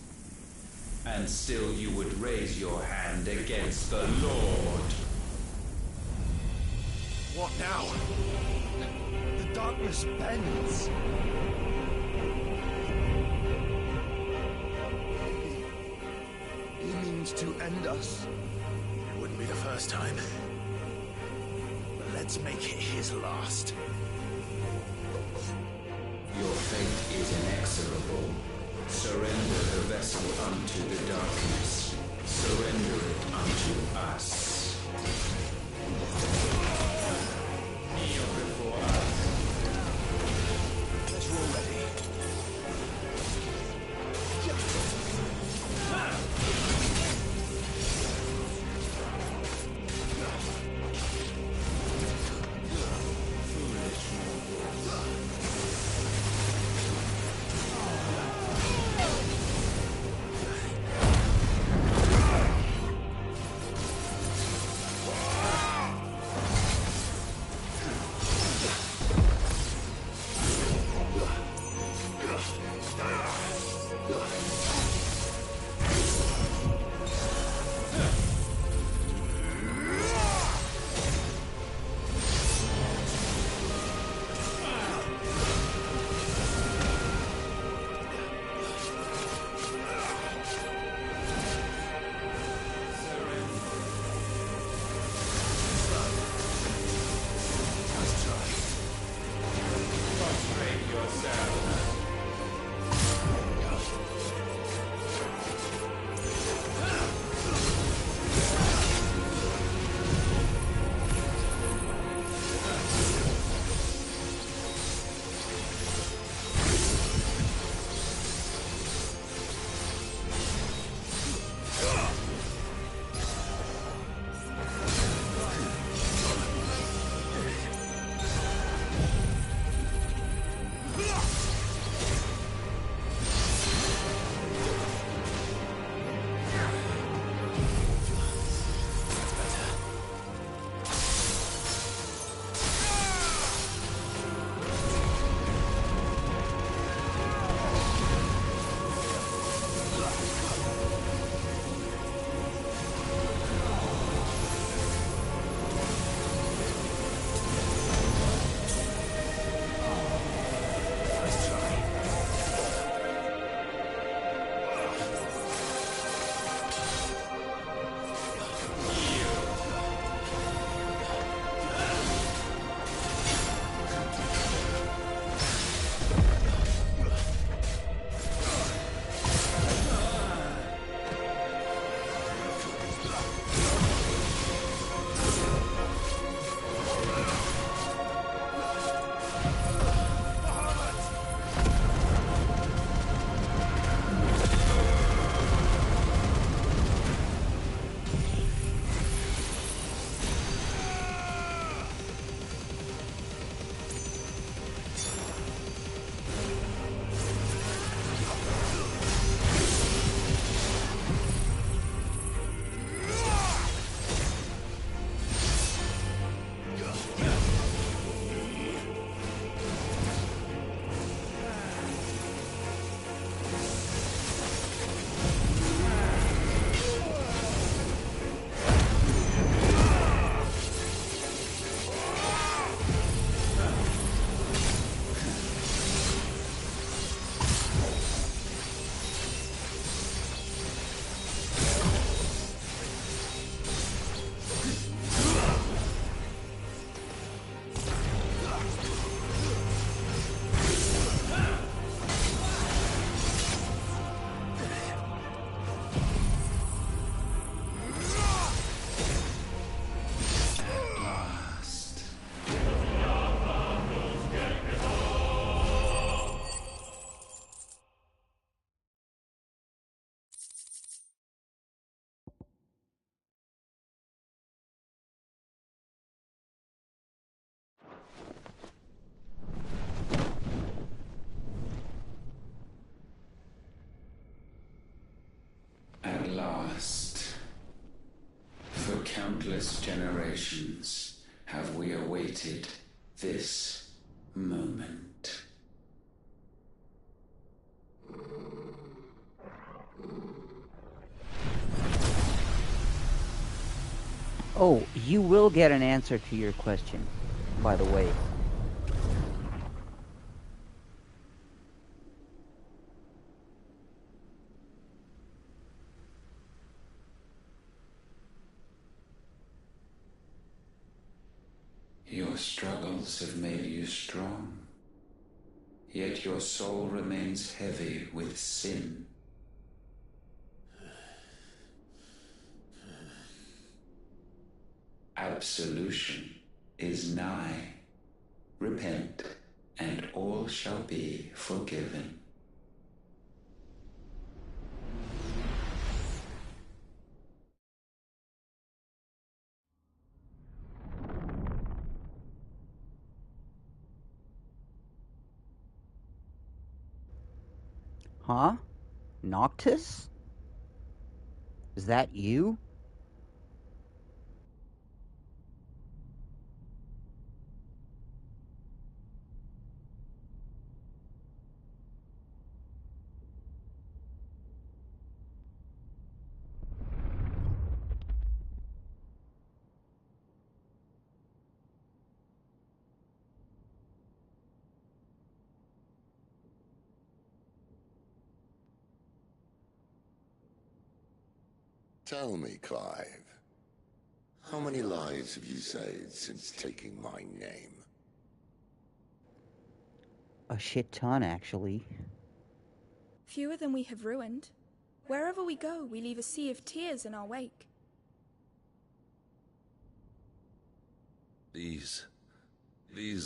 and still you would raise your hand against the Lord. What now? The darkness bends. He means to end us. It wouldn't be the first time. But let's make it his last. Your fate is inexorable. Surrender the vessel unto the darkness. Surrender it unto us. Kneel before us. As we're ready. countless generations have we awaited this moment. Oh, you will get an answer to your question, by the way. Your struggles have made you strong, yet your soul remains heavy with sin. Absolution is nigh. Repent, and all shall be forgiven. Huh? Noctis? Is that you? Tell me, Clive, how many lives have you saved since taking my name? A shit ton, actually. Fewer than we have ruined. Wherever we go, we leave a sea of tears in our wake. These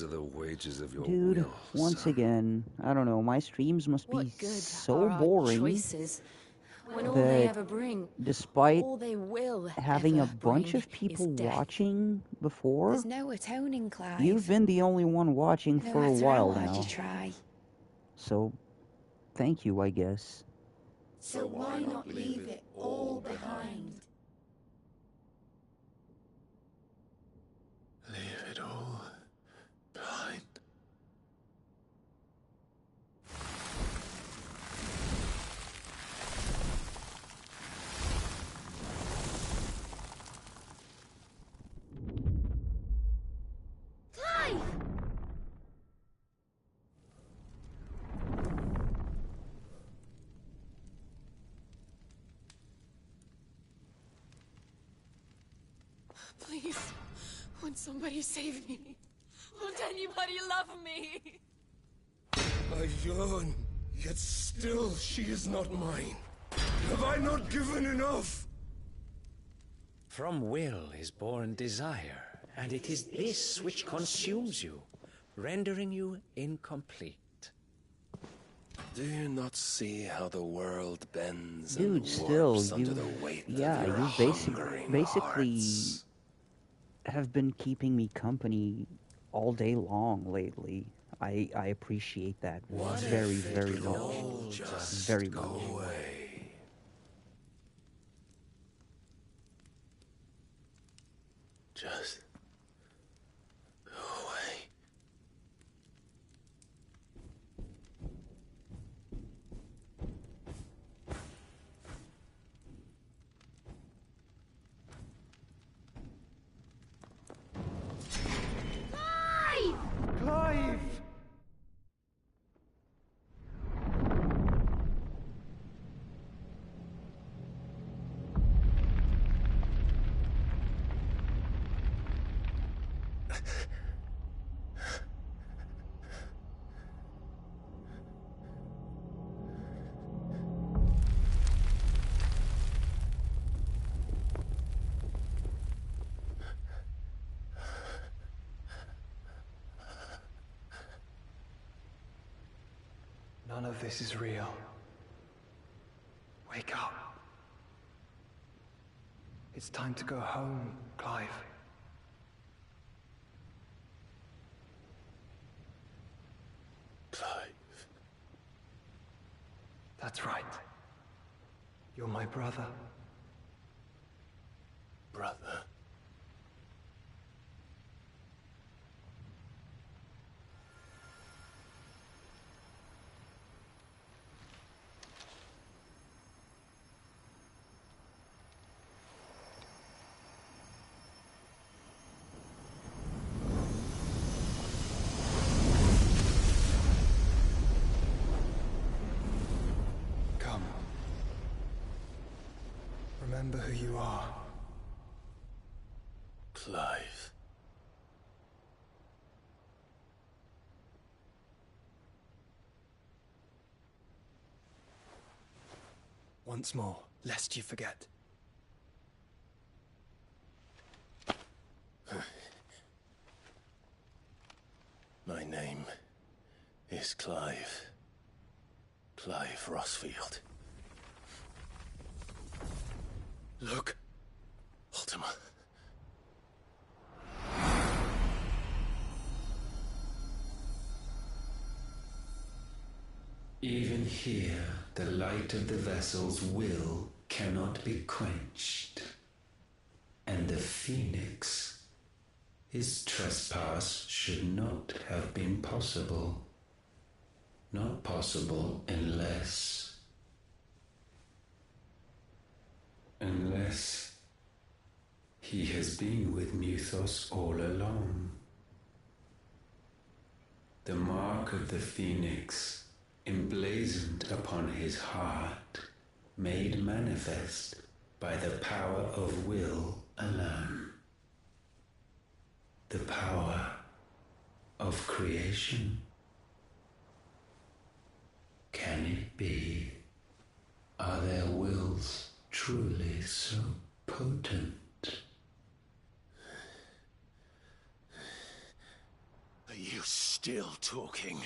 are the wages of your Dude, will, once son. again, I don't know, my streams must be What good so are our boring choices when all they that ever bring, despite all they will having a ever bunch bring of people is death. watching before, There's no atoning, Clive. you've been the only one watching No for a matter while how hard now. you try. So, thank you, I guess. So why not leave it all behind? Leave it all behind. Clive! Please, won't somebody save me? Won't anybody love me? I yearn, yet still she is not mine. Have I not given enough? From will is born desire, and it is this which consumes you, rendering you incomplete. Do you not see how the world bends Dude, and still, warps under you, the weight yeah, of your you hungering basically hearts? have been keeping me company all day long lately. I appreciate that very, very much. Just Very go much. away. Just go away. Clive! Clive! None of this is real. Wake up. It's time to go home, Clive. Clive. That's right. You're my brother. Brother. Remember who you are. Clive. Once more, lest you forget. My name is Clive. Clive Rossfield. Look. Ultima. Even here, the light of the vessel's will cannot be quenched. And the Phoenix, his trespass should not have been possible. Not possible unless he has been with Muthos all along. The mark of the Phoenix, emblazoned upon his heart, made manifest by the power of will alone. The power of creation. Can it be? Are their wills truly so potent? Are you still talking?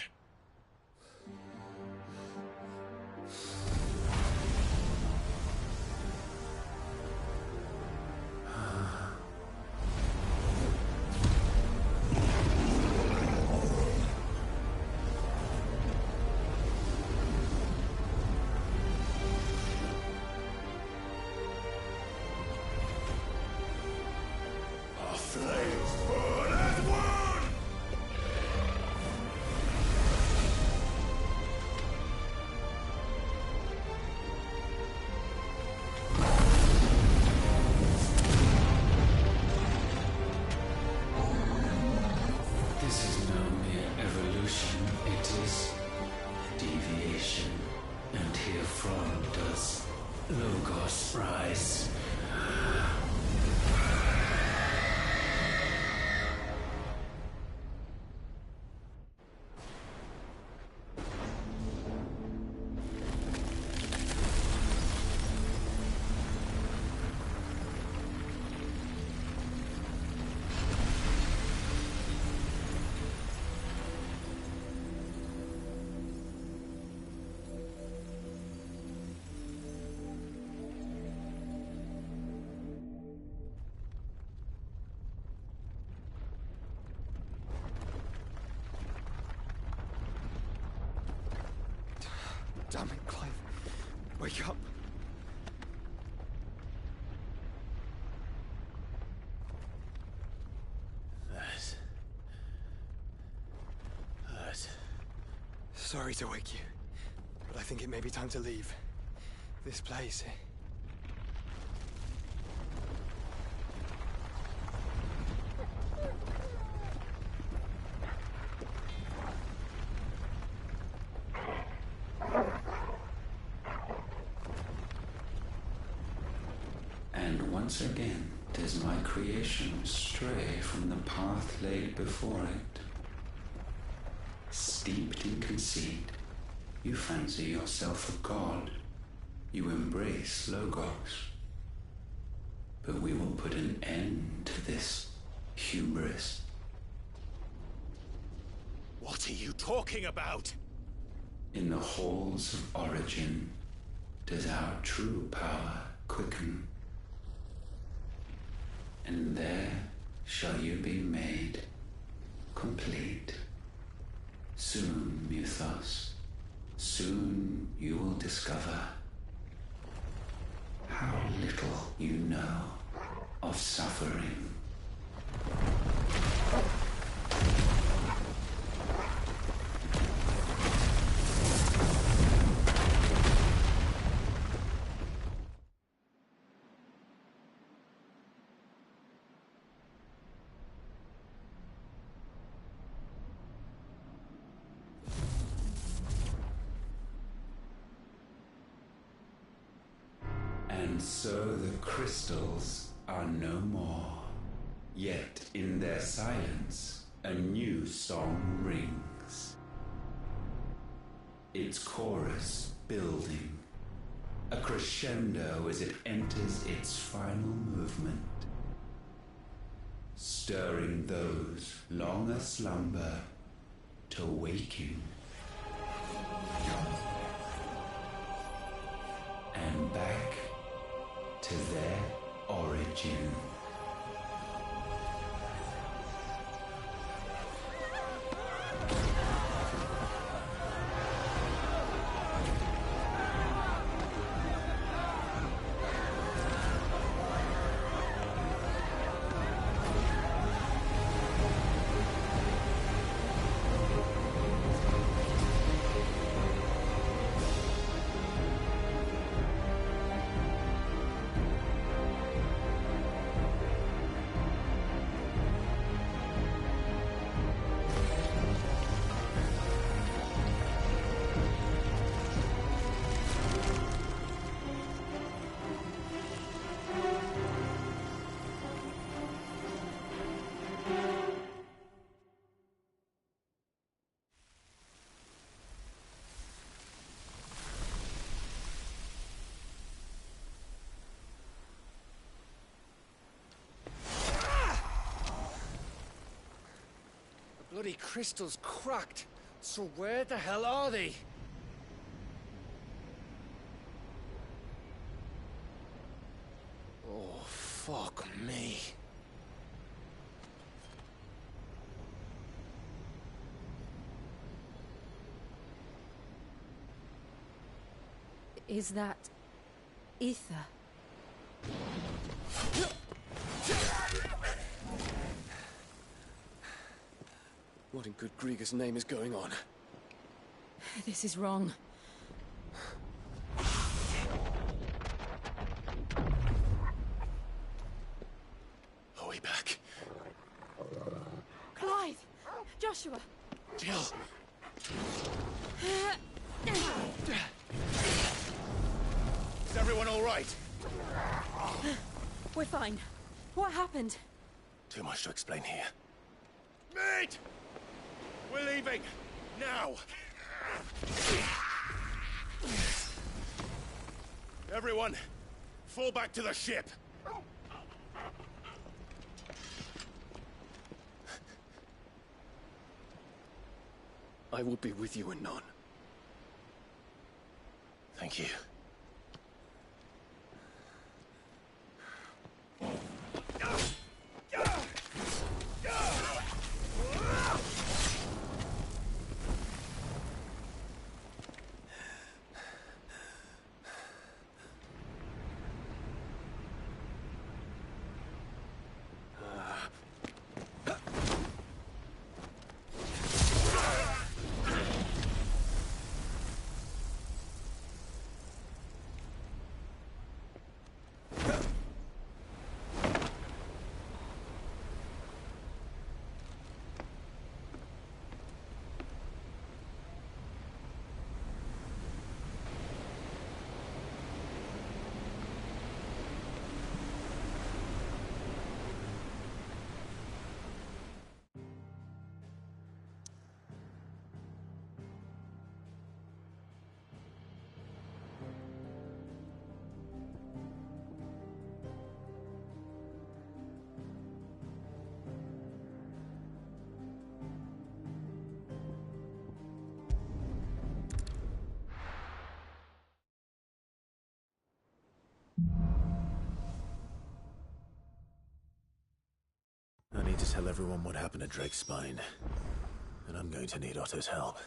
Damn it, Clive. Wake up. That. Sorry to wake you, but I think it may be time to leave. This place. And once again does my creation stray from the path laid before it. Steeped in conceit, you fancy yourself a god. You embrace Logos. But we will put an end to this hubris. What are you talking about? In the halls of origin does our true power quicken. And there shall you be made complete. Soon, Muthos, soon you will discover how little you know of suffering. And And so the crystals are no more. Yet in their silence, a new song rings. Its chorus building, a crescendo as it enters its final movement, stirring those long aslumber to waking and back to their origin. Bloody crystal's cracked. So where the hell are they? Oh, fuck me. Is that ether? What in good Grieger's name is going on? This is wrong. Are we back? Clive! Joshua! Jill! Is everyone all right? We're fine. What happened? Too much to explain here. Mate! We're leaving! Now! Everyone, fall back to the ship! I will be with you anon. Thank you. I need to tell everyone what happened at Drake's Spine. And I'm going to need Otto's help.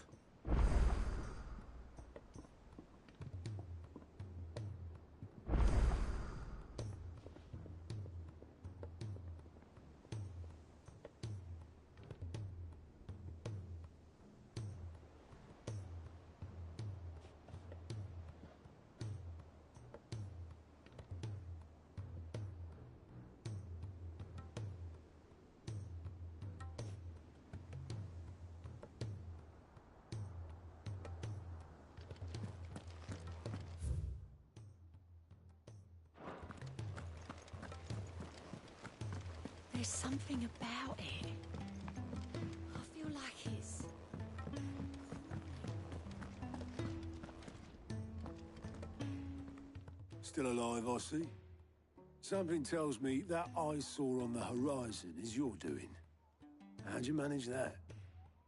There's something about it. I feel like it's... Still alive, I see. Something tells me that eyesore on the horizon is your doing. How'd you manage that?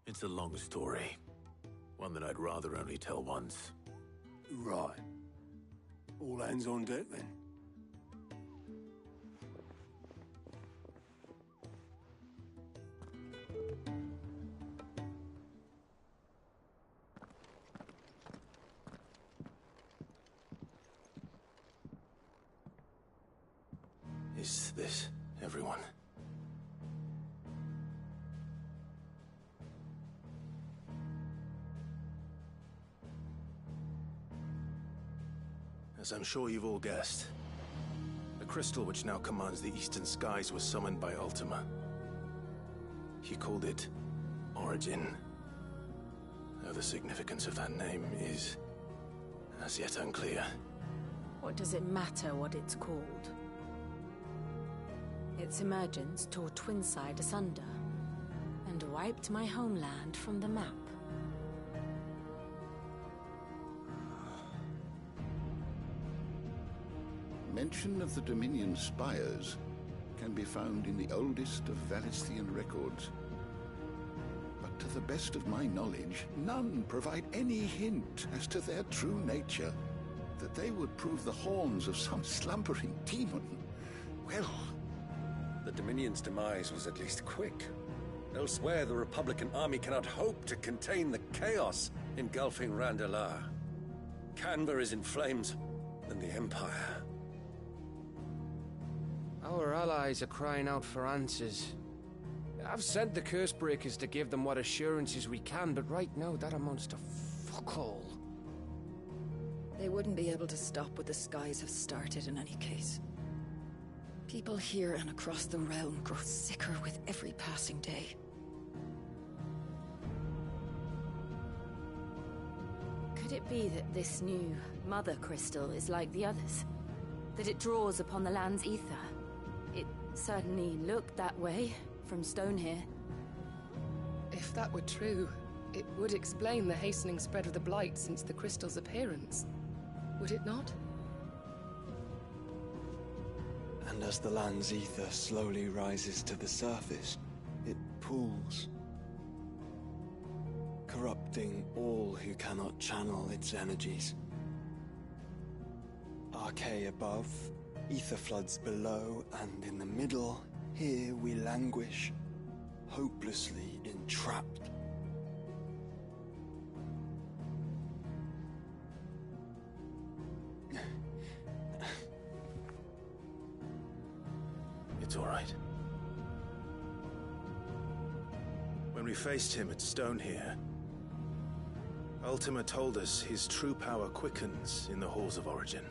It's a long story. One that I'd rather only tell once. Right. All hands on deck, then. Is this everyone? As I'm sure you've all guessed, the crystal which now commands the eastern skies was summoned by Ultima. He called it Origin. Though the significance of that name is as yet unclear. What does it matter what it's called? Its emergence tore Twinside asunder and wiped my homeland from the map. Mention of the Dominion spires can be found in the oldest of Valisthian records. But to the best of my knowledge, none provide any hint as to their true nature. That they would prove the horns of some slumbering demon. Well... The Dominion's demise was at least quick. Elsewhere, the Republican army cannot hope to contain the chaos engulfing Randalar. Canberra is in flames, and the Empire... Our allies are crying out for answers. I've sent the Cursebreakers to give them what assurances we can, but right now that amounts to fuck all. They wouldn't be able to stop what the skies have started in any case. People here and across the realm grow sicker with every passing day. Could it be that this new Mother Crystal is like the others? That it draws upon the land's ether? It certainly looked that way from stone here. If that were true, it would explain the hastening spread of the Blight since the crystal's appearance. Would it not? And as the land's ether slowly rises to the surface, it pools, corrupting all who cannot channel its energies. Archay above, ether floods below, and in the middle, here we languish, hopelessly entrapped. It's all right. When we faced him at Stone here, Ultima told us his true power quickens in the halls of Origin.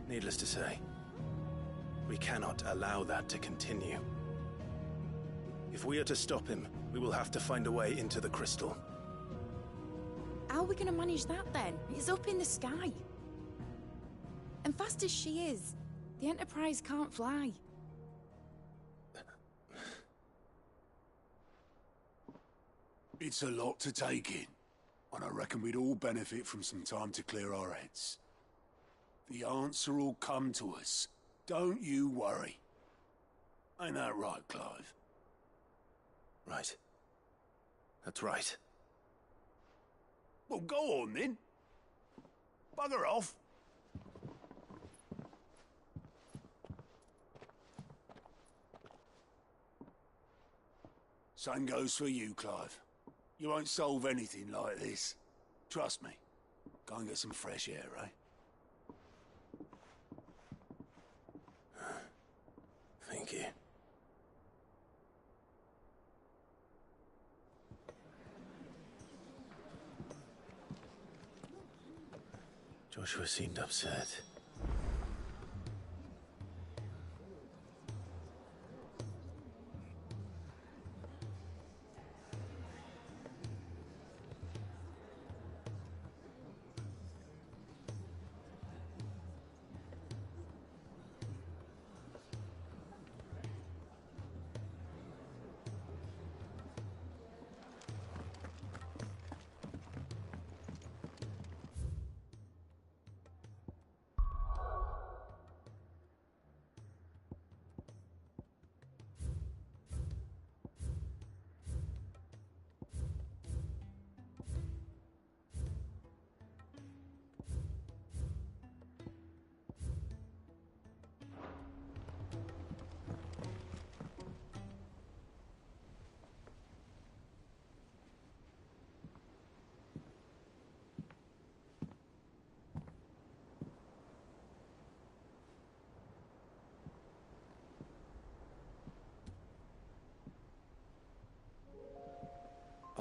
Needless to say, we cannot allow that to continue. If we are to stop him, we will have to find a way into the crystal. How are we going to manage that then? It's up in the sky. And fast as she is, the Enterprise can't fly. It's a lot to take in, and I reckon we'd all benefit from some time to clear our heads. The answer will come to us. Don't you worry. Ain't that right, Clive? Right. That's right. Well, go on then. Bugger off. Same goes for you, Clive. You won't solve anything like this. Trust me. Go and get some fresh air, eh? Thank you. Joshua seemed upset.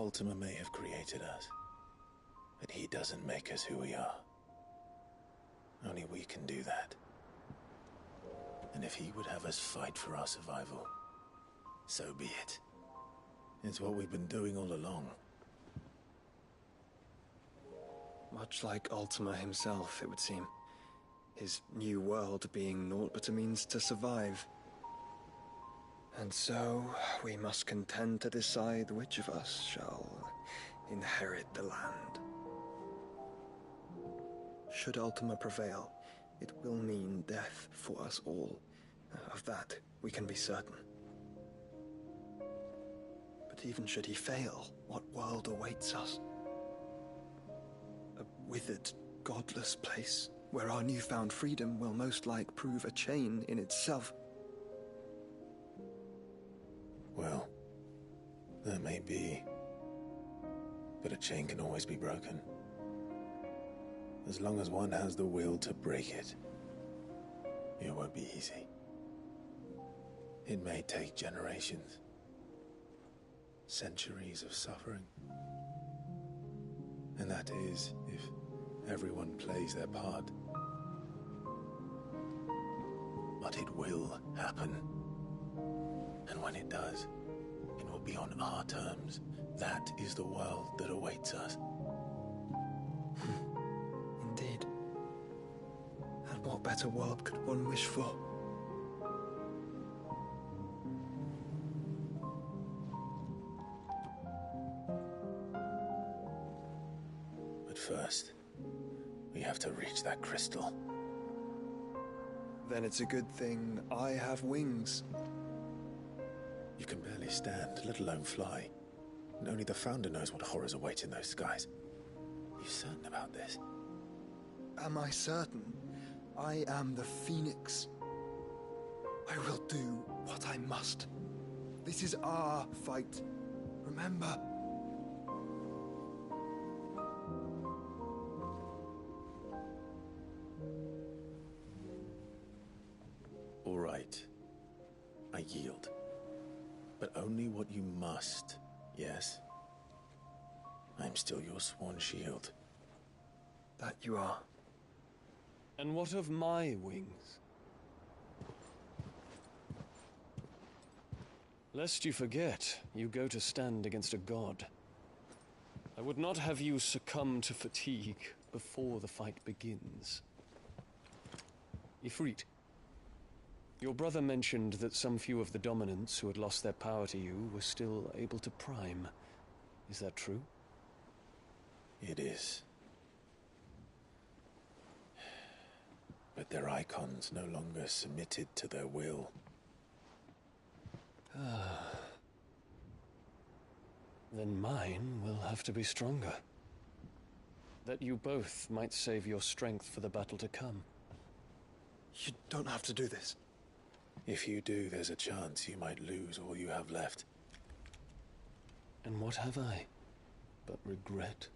Ultima may have created us, but he doesn't make us who we are. Only we can do that. And if he would have us fight for our survival, so be it. It's what we've been doing all along. Much like Ultima himself, it would seem. His new world being naught but a means to survive. And so, we must contend to decide which of us shall inherit the land. Should Ultima prevail, it will mean death for us all. Of that, we can be certain. But even should he fail, what world awaits us? A withered, godless place, where our newfound freedom will most like prove a chain in itself. Well, that may be, but a chain can always be broken. As long as one has the will to break it, it won't be easy. It may take generations, centuries of suffering. And that is if everyone plays their part. But it will happen. And when it does, it will be on our terms. That is the world that awaits us. Indeed. And what better world could one wish for? But first, we have to reach that crystal. Then it's a good thing I have wings. You can barely stand, let alone fly. And only the Founder knows what horrors await in those skies. Are you certain about this? Am I certain? I am the Phoenix. I will do what I must. This is our fight. Remember. All right. I yield. But only what you must, yes? I'm still your sworn shield. That you are. And what of my wings? Lest you forget, you go to stand against a god. I would not have you succumb to fatigue before the fight begins. Ifrit, your brother mentioned that some few of the dominants who had lost their power to you were still able to prime. Is that true? It is. But their icons no longer submitted to their will. Then mine will have to be stronger. That you both might save your strength for the battle to come. You don't have to do this. If you do, there's a chance you might lose all you have left. And what have I but regret?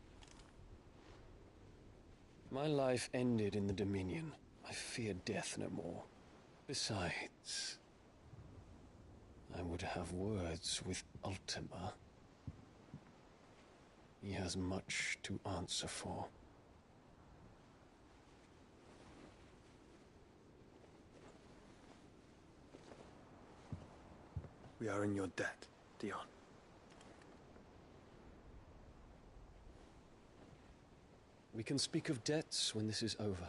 My life ended in the Dominion. I fear death no more. Besides, I would have words with Ultima. He has much to answer for. We are in your debt, Dion. We can speak of debts when this is over.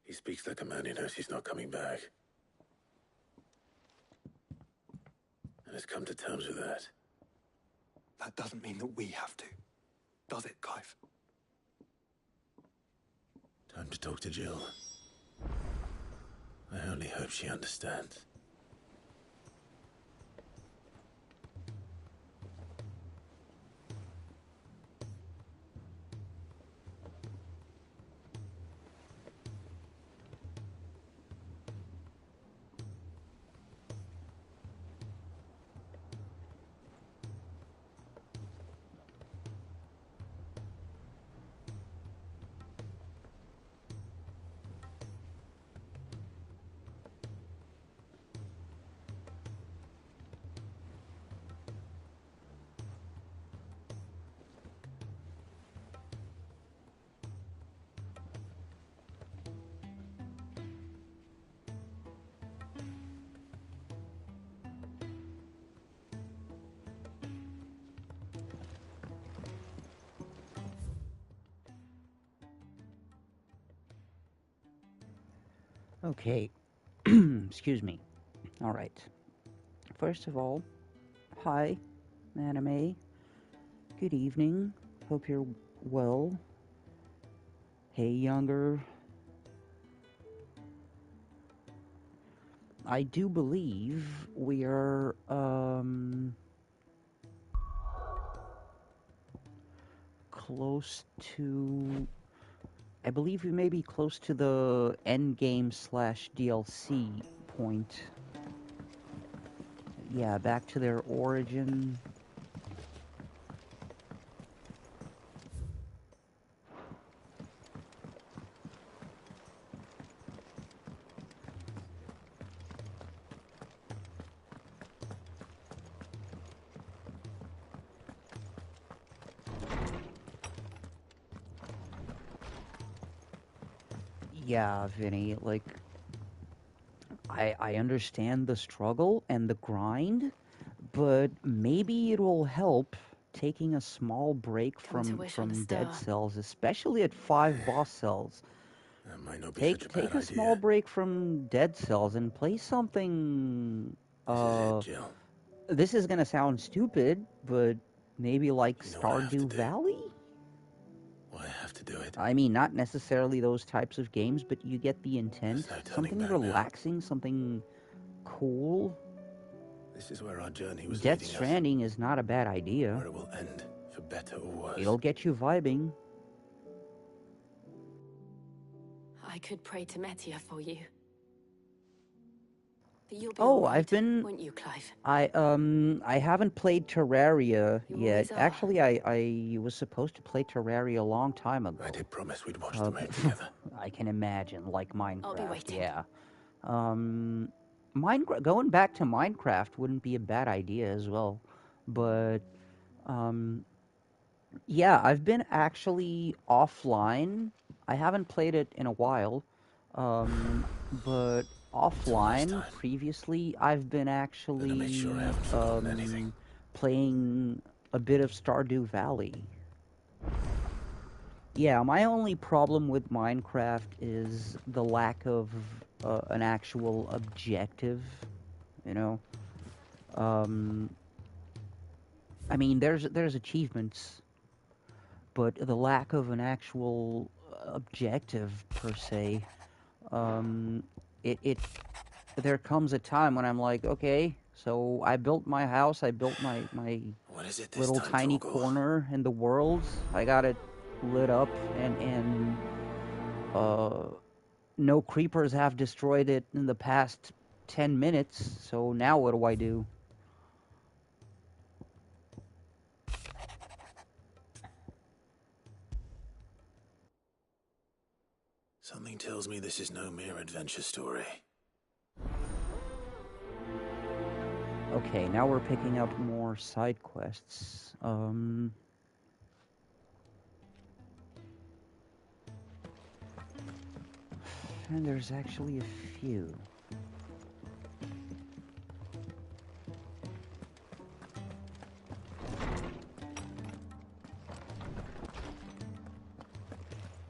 He speaks like a man who knows he's not coming back. And has come to terms with that. That doesn't mean that we have to, does it, Clive? Time to talk to Jill. I only hope she understands. Okay. Excuse me. All right. First of all, hi, anime. Good evening. Hope you're well. Hey, younger. I do believe we are, close to... I believe we may be close to the endgame / DLC point. Yeah, back to their origin. Yeah, Vinny, like, I understand the struggle and the grind, but maybe it will help taking a small break Come to wish on a from star. dead cells, especially at 5 boss cells. That might not be such a bad Take a idea. small break from dead cells and play something. This is it, Jill. This is gonna sound stupid, but maybe like You know what I have to Stardew do. Valley. Why I have to do it? I mean, not necessarily those types of games, but you get the intent. There's no turning Something back now. relaxing, something cool. This is where our journey was Death leading us. Stranding is not a bad idea. Where it will end, for better or worse. It'll get you vibing. I could pray to Metia for you. But you'll be Oh, all right, I've been... won't you, Clive? I haven't played Terraria You yet. always are. Actually, I was supposed to play Terraria a long time ago. I did promise we'd watch the moon together. I can imagine, like Minecraft. I'll be waiting. Yeah. Going back to Minecraft wouldn't be a bad idea as well. But, yeah, I've been actually offline. I haven't played it in a while. But offline, previously, I've been actually playing a bit of Stardew Valley. Yeah, my only problem with Minecraft is the lack of an actual objective, you know? I mean, there's achievements, but the lack of an actual objective, per se, there comes a time when I'm like, okay, so I built my house, I built my little tiny corner in the world, I got it lit up, and no creepers have destroyed it in the past 10 minutes, so now what do I do? Something tells me this is no mere adventure story. Okay, now we're picking up more side quests. And there's actually a few.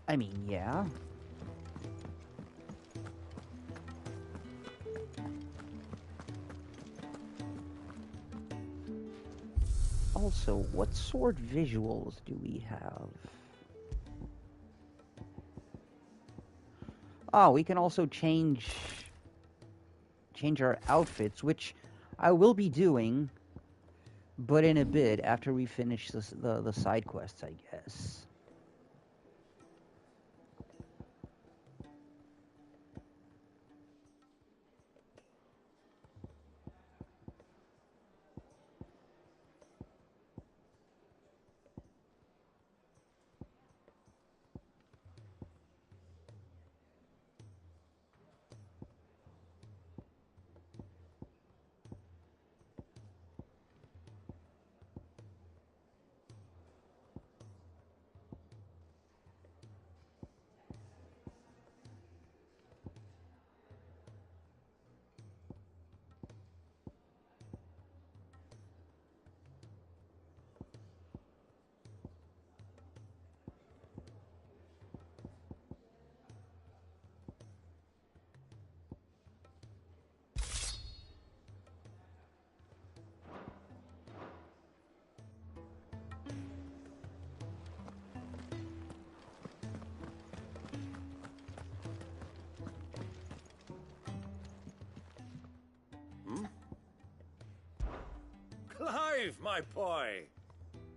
I mean, yeah. Also, what sword visuals do we have? Oh, we can also change our outfits, which I will be doing, but in a bit after we finish the side quests, I guess. Clive, my boy!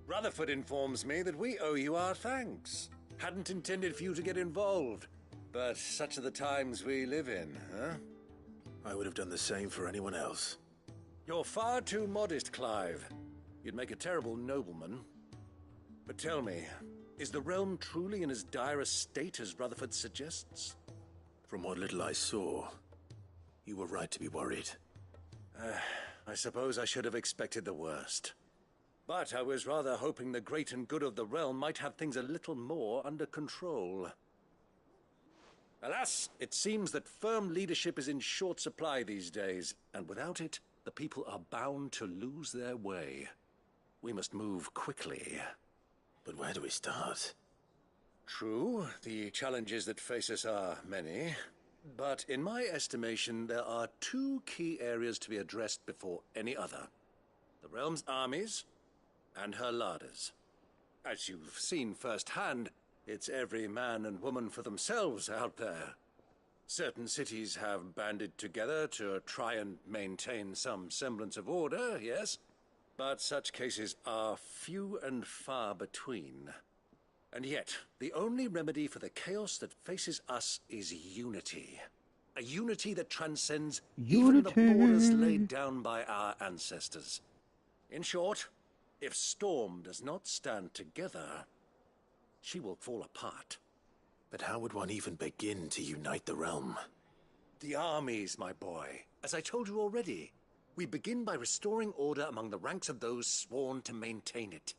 Rutherford informs me that we owe you our thanks. Hadn't intended for you to get involved, but such are the times we live in, huh? I would have done the same for anyone else. You're far too modest, Clive. You'd make a terrible nobleman. But tell me, is the realm truly in as dire a state as Rutherford suggests? From what little I saw, you were right to be worried. I suppose I should have expected the worst. But I was rather hoping the great and good of the realm might have things a little more under control. Alas, it seems that firm leadership is in short supply these days, and without it, the people are bound to lose their way. We must move quickly. But where do we start? True, the challenges that face us are many. But in my estimation, there are two key areas to be addressed before any other. The realm's armies and her larders. As you've seen firsthand, it's every man and woman for themselves out there. Certain cities have banded together to try and maintain some semblance of order, yes, but such cases are few and far between. And yet, the only remedy for the chaos that faces us is unity. A unity that transcends even the borders laid down by our ancestors. In short, if Storm does not stand together, she will fall apart. But how would one even begin to unite the realm? The armies, my boy. As I told you already, we begin by restoring order among the ranks of those sworn to maintain it.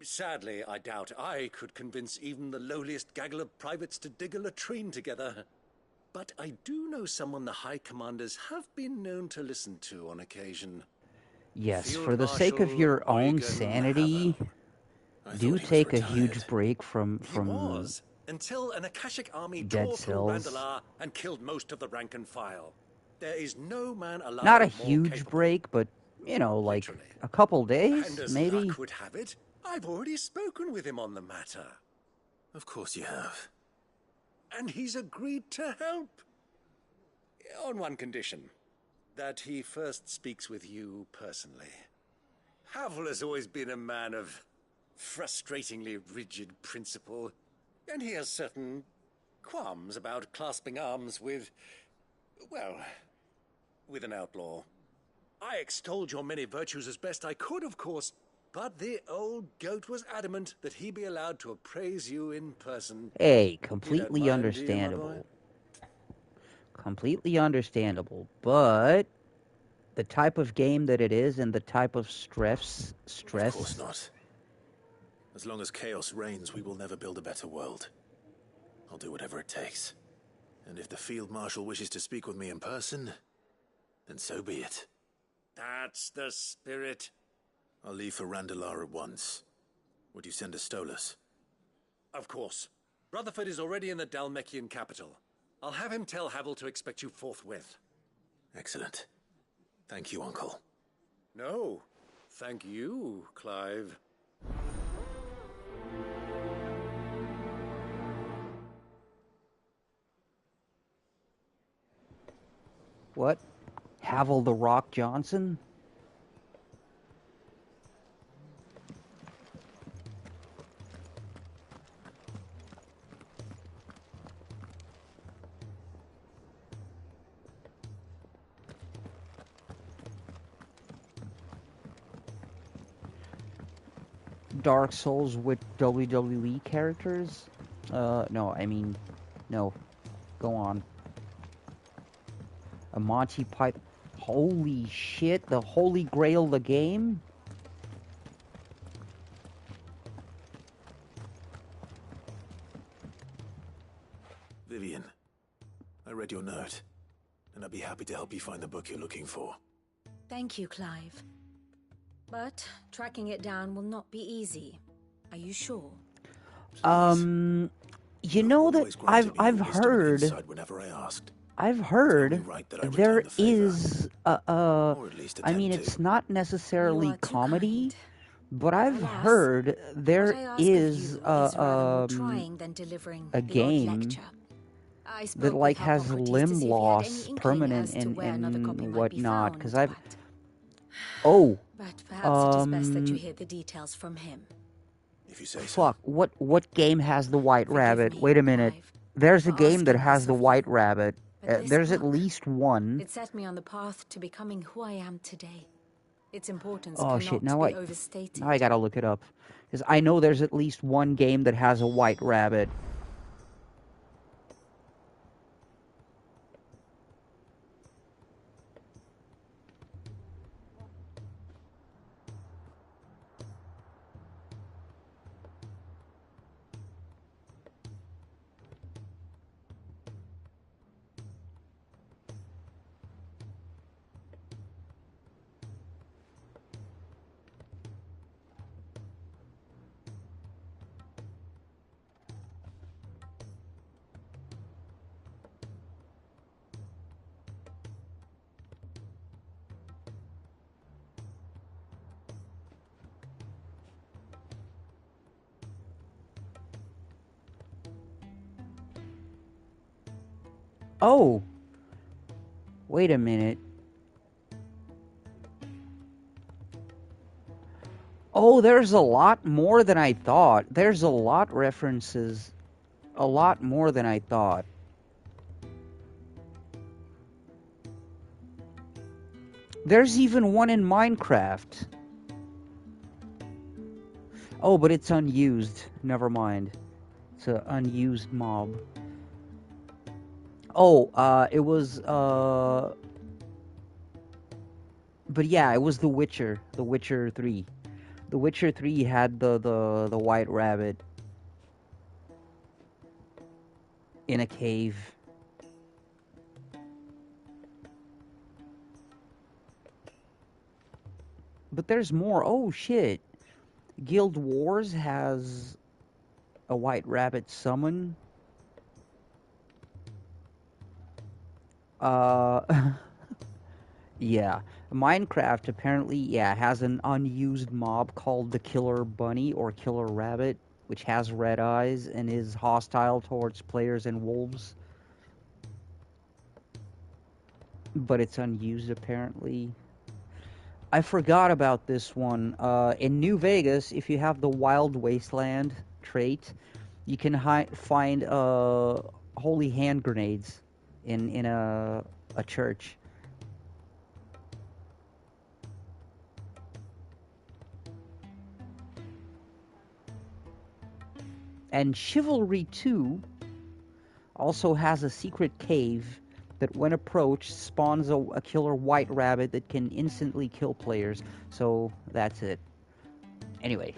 Sadly, I doubt I could convince even the lowliest gaggle of privates to dig a latrine together. But I do know someone the High Commanders have been known to listen to on occasion. Yes, Field for the sake of your own Eugen sanity, do take a huge break from until an Akashic army Dead tore through Cells. Randalar and killed most of the rank and file. There is no man alive Not a more huge capable. break, but, you know, like a couple days, And as maybe? luck would have it, I've already spoken with him on the matter. Of course you have. And he's agreed to help. On one condition. That he first speaks with you personally. Havel has always been a man of frustratingly rigid principle, and he has certain qualms about clasping arms with, well, with an outlaw. I extolled your many virtues as best I could, of course, but the old goat was adamant that he be allowed to appraise you in person. Hey, You don't completely mind, do you, my boy? understandable. Completely understandable, but the type of game that it is and the type of stress... Of course not. As long as chaos reigns, we will never build a better world. I'll do whatever it takes. And if the Field Marshal wishes to speak with me in person, then so be it. That's the spirit. I'll leave for Randalar at once. Would you send a Stolas? Of course. Rutherford is already in the Dalmekian capital. I'll have him tell Havel to expect you forthwith. Excellent. Thank you, Uncle. No, thank you, Clive. What? Havel the Rock Johnson? Dark Souls with WWE characters? No, I mean, no. Go on. A Monty Python. Holy shit, the holy grail of the game? Vivian, I read your note, and I'd be happy to help you find the book you're looking for. Thank you, Clive. But tracking it down will not be easy. Are you sure? You know that I've heard. Whenever I asked. I've heard right that I there return the favor. is Or at least I mean, attempt it's to. not necessarily comedy, but I've heard there is trying than delivering a the odd game lecture. I spoke that like with has Hippocrates to limb see if he had loss any inkling permanent as to where another copy might be whatnot. found, Because I've but But perhaps it is best that you hear the details from him. If you say so. Fuck, what game has the white rabbit? Wait a minute. There's a for game that asking has this the of white you. rabbit. But this There's at book, least one. it set me on the path to becoming who I am today. Its importance Oh shit, cannot now be I overstated. now I gotta look it up. Because I know there's at least one game that has a white rabbit. Oh! Wait a minute. Oh, there's a lot more than I thought. There's a lot references. A lot more than I thought. There's even one in Minecraft. Oh, but it's unused. Never mind. It's an unused mob. Oh, it was, but yeah, it was The Witcher. The Witcher 3. The Witcher 3 had the white rabbit in a cave. But there's more. Oh, shit. Guild Wars has a white rabbit summon. Yeah. Minecraft apparently, yeah, has an unused mob called the Killer Bunny or Killer Rabbit, which has red eyes and is hostile towards players and wolves. But it's unused apparently. I forgot about this one. In New Vegas, if you have the Wild Wasteland trait, you can find holy hand grenades in a church. And Chivalry 2 also has a secret cave that, when approached, spawns a killer white rabbit that can instantly kill players. So that's it. Anyway.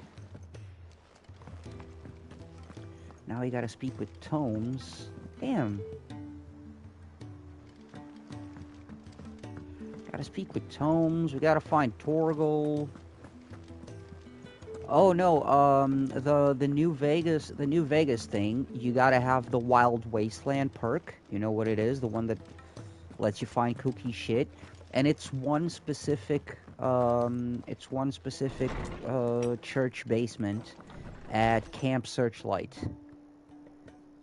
Now we gotta speak with Tomes. Damn. Gotta speak with Tomes. We gotta find Torgal. Oh no, the New Vegas thing, you gotta have the Wild Wasteland perk. You know what it is? The one that lets you find kooky shit. And it's one specific church basement at Camp Searchlight.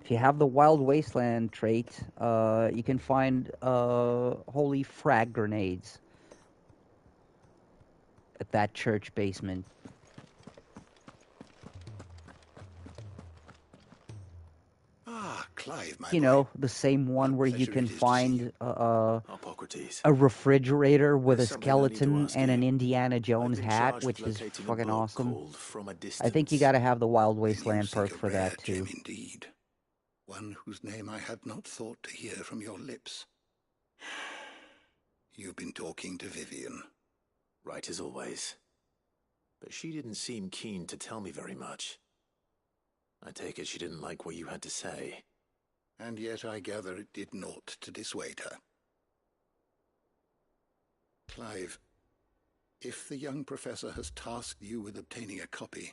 If you have the Wild Wasteland trait, you can find holy frag grenades at that church basement. Clive, my You know, the same one where you can find a refrigerator with a skeleton and an Indiana Jones hat, which is fucking awesome. I think you gotta have the Wild Wasteland perk for that too. Indeed. One whose name I had not thought to hear from your lips. You've been talking to Vivian. Right as always. But she didn't seem keen to tell me very much. I take it she didn't like what you had to say. And yet I gather it did naught to dissuade her. Clive, if the young professor has tasked you with obtaining a copy,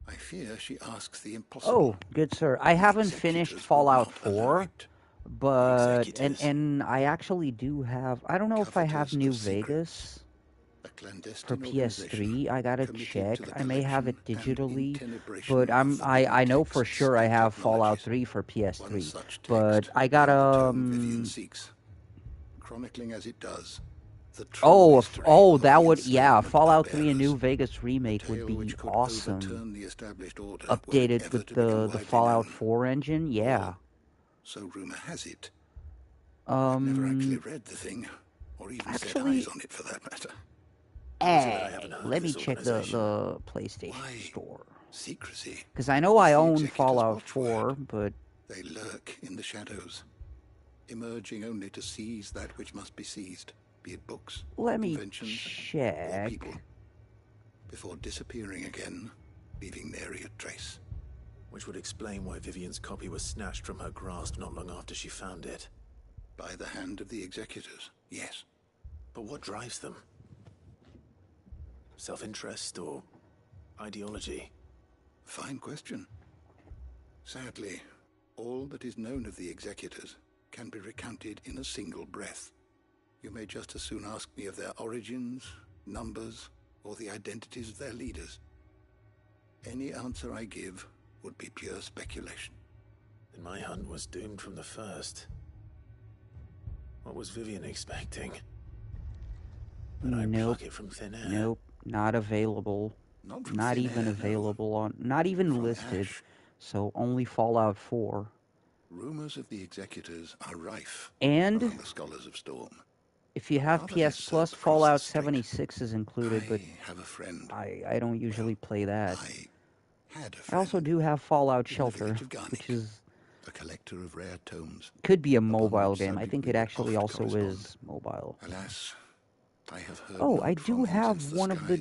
I fear she asks the impossible. Oh, good sir. I haven't finished Fallout 4, but and I actually do have. I don't know if I have New Vegas for PS3. I gotta check. I may have it digitally, but I know for sure I have Fallout 3 for PS3. But I gotta Vivian seeks, chronicling as it does the true Oh, history of that the would, yeah, enslavement Fallout of 3 A New bearers. Vegas remake would Tale be which could awesome. overturn the established order were it Updated ever with to become the widely Fallout known. 4 engine, yeah. So rumor has it. I've never actually read the thing, or even set eyes on it for that matter. Let me check the PlayStation Store. Secrecy. Because I know I own Fallout 4, but... They lurk in the shadows, emerging only to seize that which must be seized, be it books, inventions, or people, before disappearing again, leaving nary a trace. Which would explain why Vivian's copy was snatched from her grasp not long after she found it. By the hand of the executors, yes. But what drives them? Self-interest or ideology? Fine question. Sadly, all that is known of the executors can be recounted in a single breath. You may just as soon ask me of their origins, numbers, or the identities of their leaders. Any answer I give would be pure speculation. Then my hunt was doomed from the first. What was Vivian expecting? That I'd pluck it from thin air? Nope, not available. Not even available on... Not even listed. So only Fallout 4. Rumors of the executors are rife and among the scholars of Storm. If you have PS Plus, Fallout 76 is included, but I don't usually play that. I also do have Fallout Shelter, which is a collector of rare tomes. Could be a mobile game. I think it actually also is mobile. Alas, I have heard I do have one of the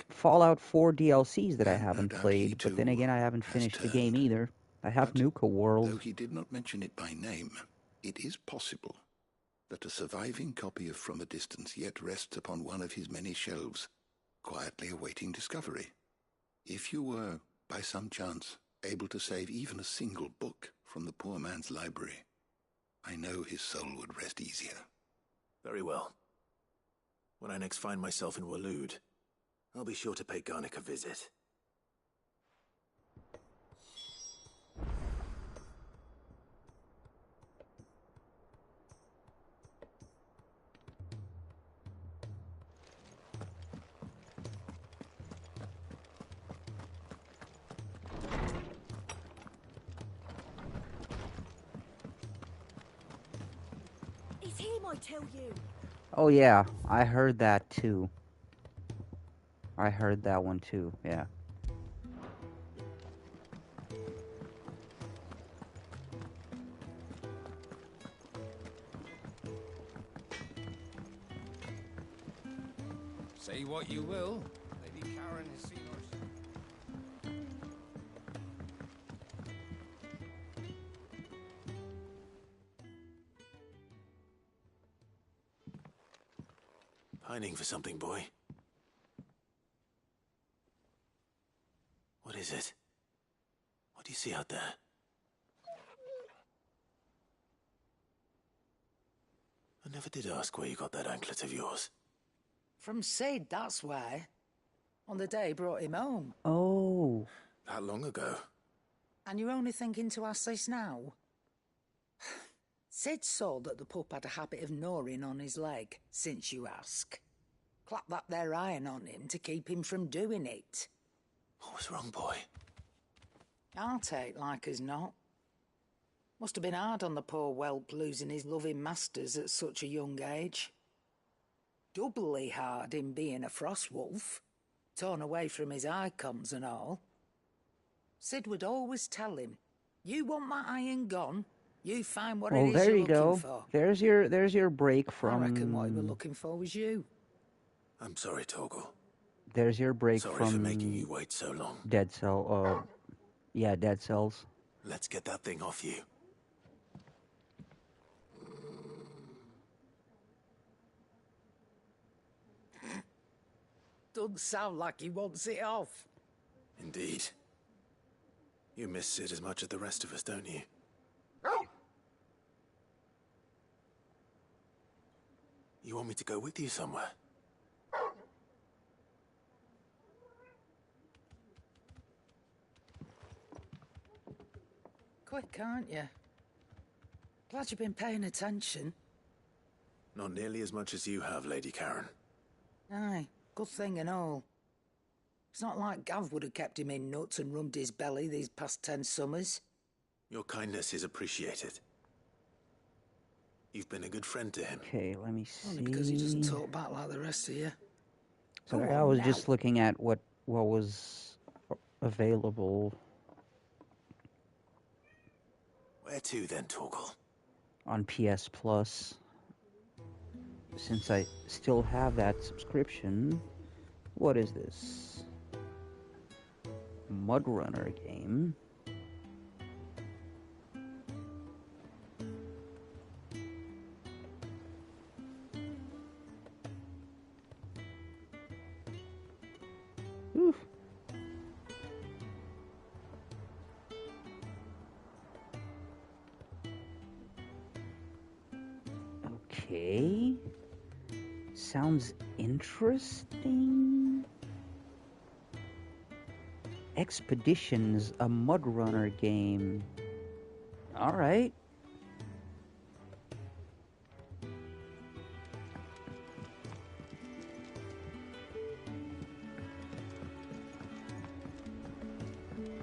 Fallout 4 DLCs that I haven't played, but then again, I haven't finished the game either. I have Nuka World. Though he did not mention it by name, it is possible that a surviving copy of From a Distance yet rests upon one of his many shelves, quietly awaiting discovery. If you were, by some chance, able to save even a single book from the poor man's library, I know his soul would rest easier. Very well. When I next find myself in Waloed, I'll be sure to pay Garnick a visit. It's him, I tell you. Oh yeah, I heard that too. I heard that one too, yeah. Say what you will, Lady Karen has seen us. Pining for something, boy. What is it? What do you see out there? I never did ask where you got that anklet of yours. From Sid, that's why. On the day he brought him home. Oh. That long ago? And you're only thinking to ask this now? Sid saw that the pup had a habit of gnawing on his leg, since you ask. Clap that there iron on him to keep him from doing it. What was wrong, boy? I'll take like as not. Must have been hard on the poor whelp losing his loving masters at such a young age. Doubly hard in being a frost wolf, torn away from his icons and all. Sid would always tell him, you want my iron gone, you find what it is there you're you go. looking for. There's your break from... I reckon what he was looking for was you. I'm sorry, Torgal. There's your break Sorry from... for making you wait so long. Dead Cell, yeah, Dead Cells. Let's get that thing off you. Doesn't sound like he wants it off. Indeed. You miss Sid as much as the rest of us, don't you? You want me to go with you somewhere? Quick, aren't you? Glad you've been paying attention. Not nearly as much as you have, Lady Karen. Aye, good thing and all. It's not like Gav would have kept him in nuts and rubbed his belly these past 10 summers. Your kindness is appreciated. You've been a good friend to him. Okay, let me see. Only because he doesn't talk back like the rest of you. Sorry, Go I on was now. just looking at what was available. Where to then, Torgal? On PS Plus. Since I still have that subscription, what is this? Mudrunner game. Oof. Okay. Sounds interesting. Expeditions, a Mudrunner game. All right.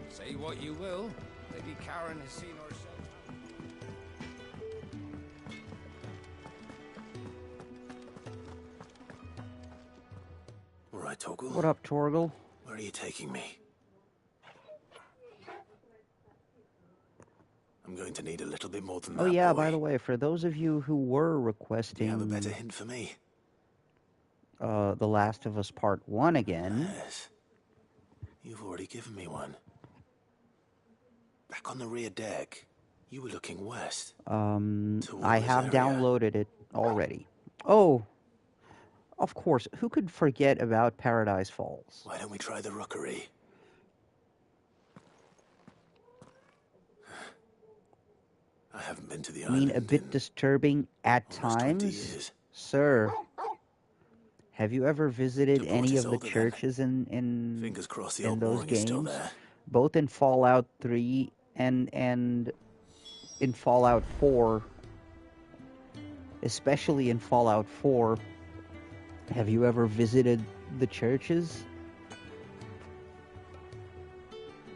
Say what you will, Lady Karen has seen herself. All right, Torgal. What up, Torgal? Where are you taking me? I'm going to need a little bit more than that, Oh yeah, boy. by the way, for those of you who were Do requesting you have a better hint for me? The Last of Us Part 1 again. Yes. You've already given me one. Back on the rear deck, you were looking west. I have downloaded it already. Oh, of course, who could forget about Paradise Falls? Why don't we try the rookery? I haven't been to the I mean, island a bit disturbing at times. years. Sir, have you ever visited The any port is of the older then. churches in Fingers crossed the in old those mooring is still games? there. Both in Fallout 3 and in Fallout 4. Especially in Fallout 4. Have you ever visited the churches?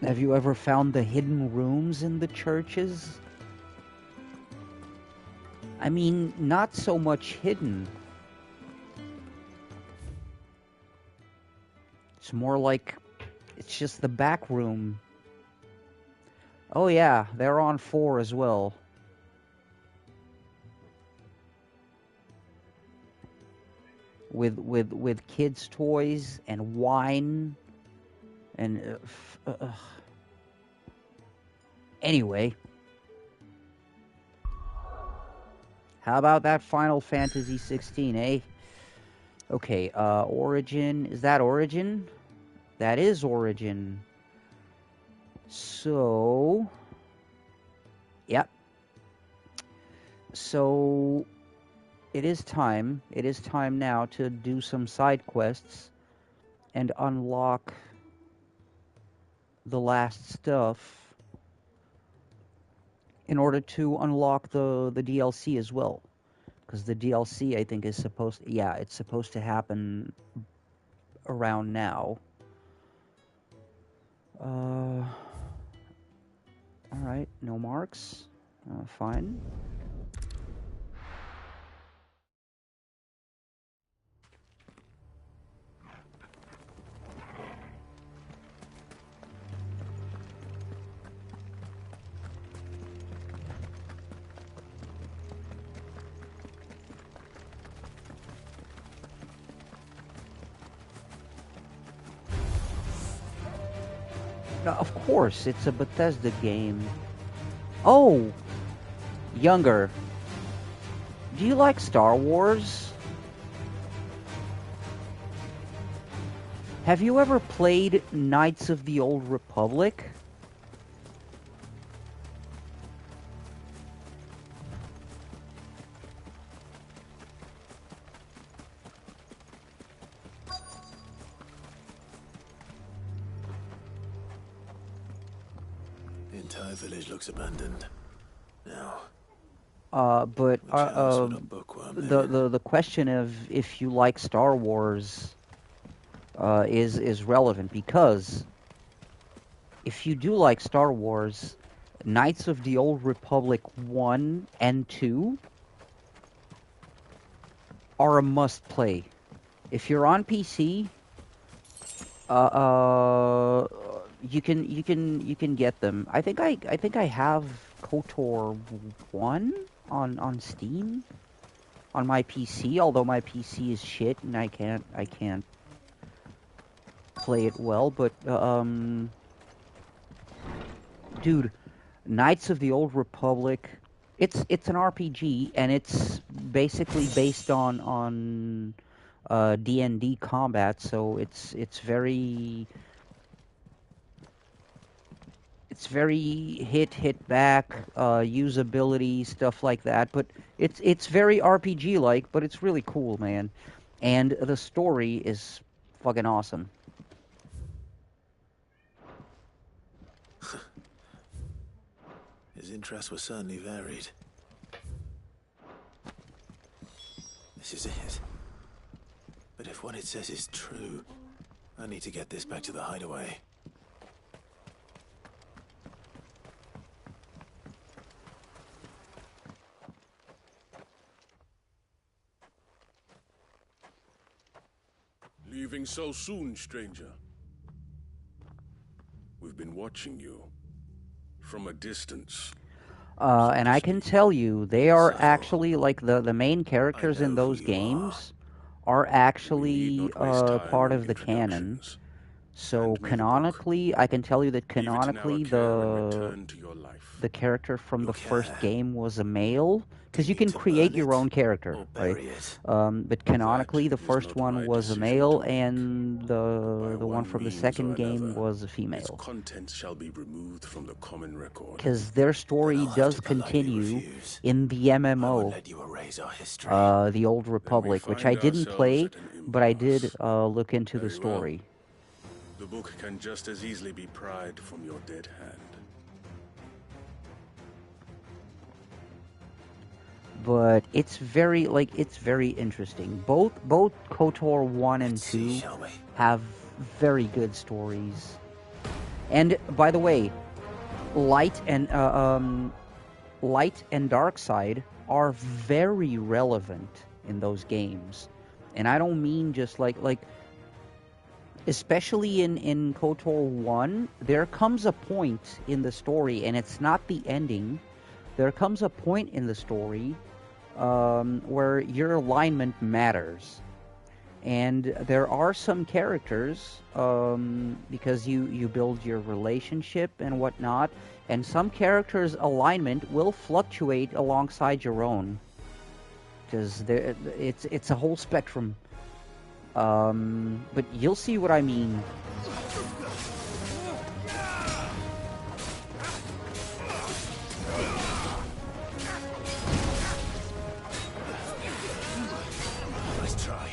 Have you ever found the hidden rooms in the churches? I mean, not so much hidden. It's more like it's just the back room. Oh yeah, they're on 4 as well. With kids' toys and wine and anyway, how about that Final Fantasy XVI, eh? Okay, Origin, is that Origin? That is Origin. So, yep. So it is time now to do some side quests and unlock the last stuff in order to unlock the DLC as well. Because the DLC, I think, is supposed to happen around now. Alright, no marks. Fine. No, of course, it's a Bethesda game. Oh! Younger. Do you like Star Wars? Have you ever played Knights of the Old Republic? The entire village looks abandoned. Now, But there. the question of if you like Star Wars is relevant, because if you do like Star Wars, Knights of the Old Republic 1 and 2 are a must play. If you're on PC, you can get them. I think I have KOTOR 1 on Steam on my PC, although my PC is shit and I can't play it well, but dude, Knights of the Old Republic, it's an RPG and it's basically based on D&D combat, so it's very hit back, usability, stuff like that, but it's very RPG like, but it's really cool, man. And the story is fucking awesome. His interests were certainly varied. This is it. But if what it says is true, I need to get this back to the hideaway. Leaving so soon, stranger? We've been watching you from a distance. And I can tell you, they are actually, like, the main characters in those games are actually part of the canon. So canonically, I can tell you that canonically the character from the first game was a male, because you can create your own character, right? But canonically, the first one was a male, and the one from the second game was a female. Contents shall be removed from the common record. Because their story does continue in the MMO, the Old Republic, which I didn't play, but I did look into the story. The book can just as easily be pried from your dead hand. But it's very interesting. Both KOTOR 1 and 2 have very good stories. And by the way, light and dark side are very relevant in those games. And I don't mean just like especially in KOTOR 1, there comes a point in the story, and it's not the ending. There comes a point in the story where your alignment matters. And there are some characters, because you build your relationship and whatnot, and some characters' alignment will fluctuate alongside your own. Because it's a whole spectrum. But you'll see what I mean. Nice try.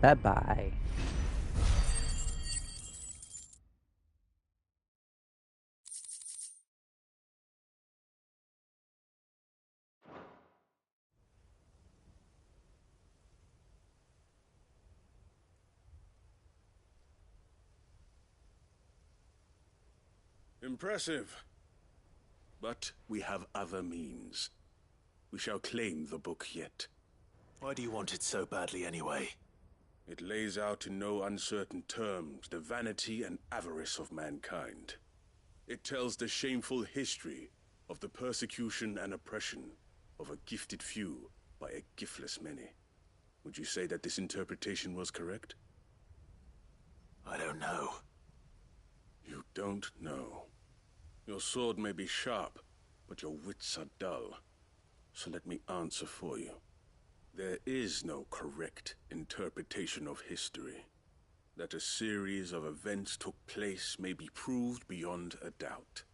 Bye-bye. Impressive. But we have other means. We shall claim the book yet. Why do you want it so badly anyway? It lays out in no uncertain terms the vanity and avarice of mankind. It tells the shameful history of the persecution and oppression of a gifted few by a giftless many. Would you say that this interpretation was correct? I don't know. You don't know. Your sword may be sharp, but your wits are dull. So let me answer for you. There is no correct interpretation of history. That a series of events took place may be proved beyond a doubt.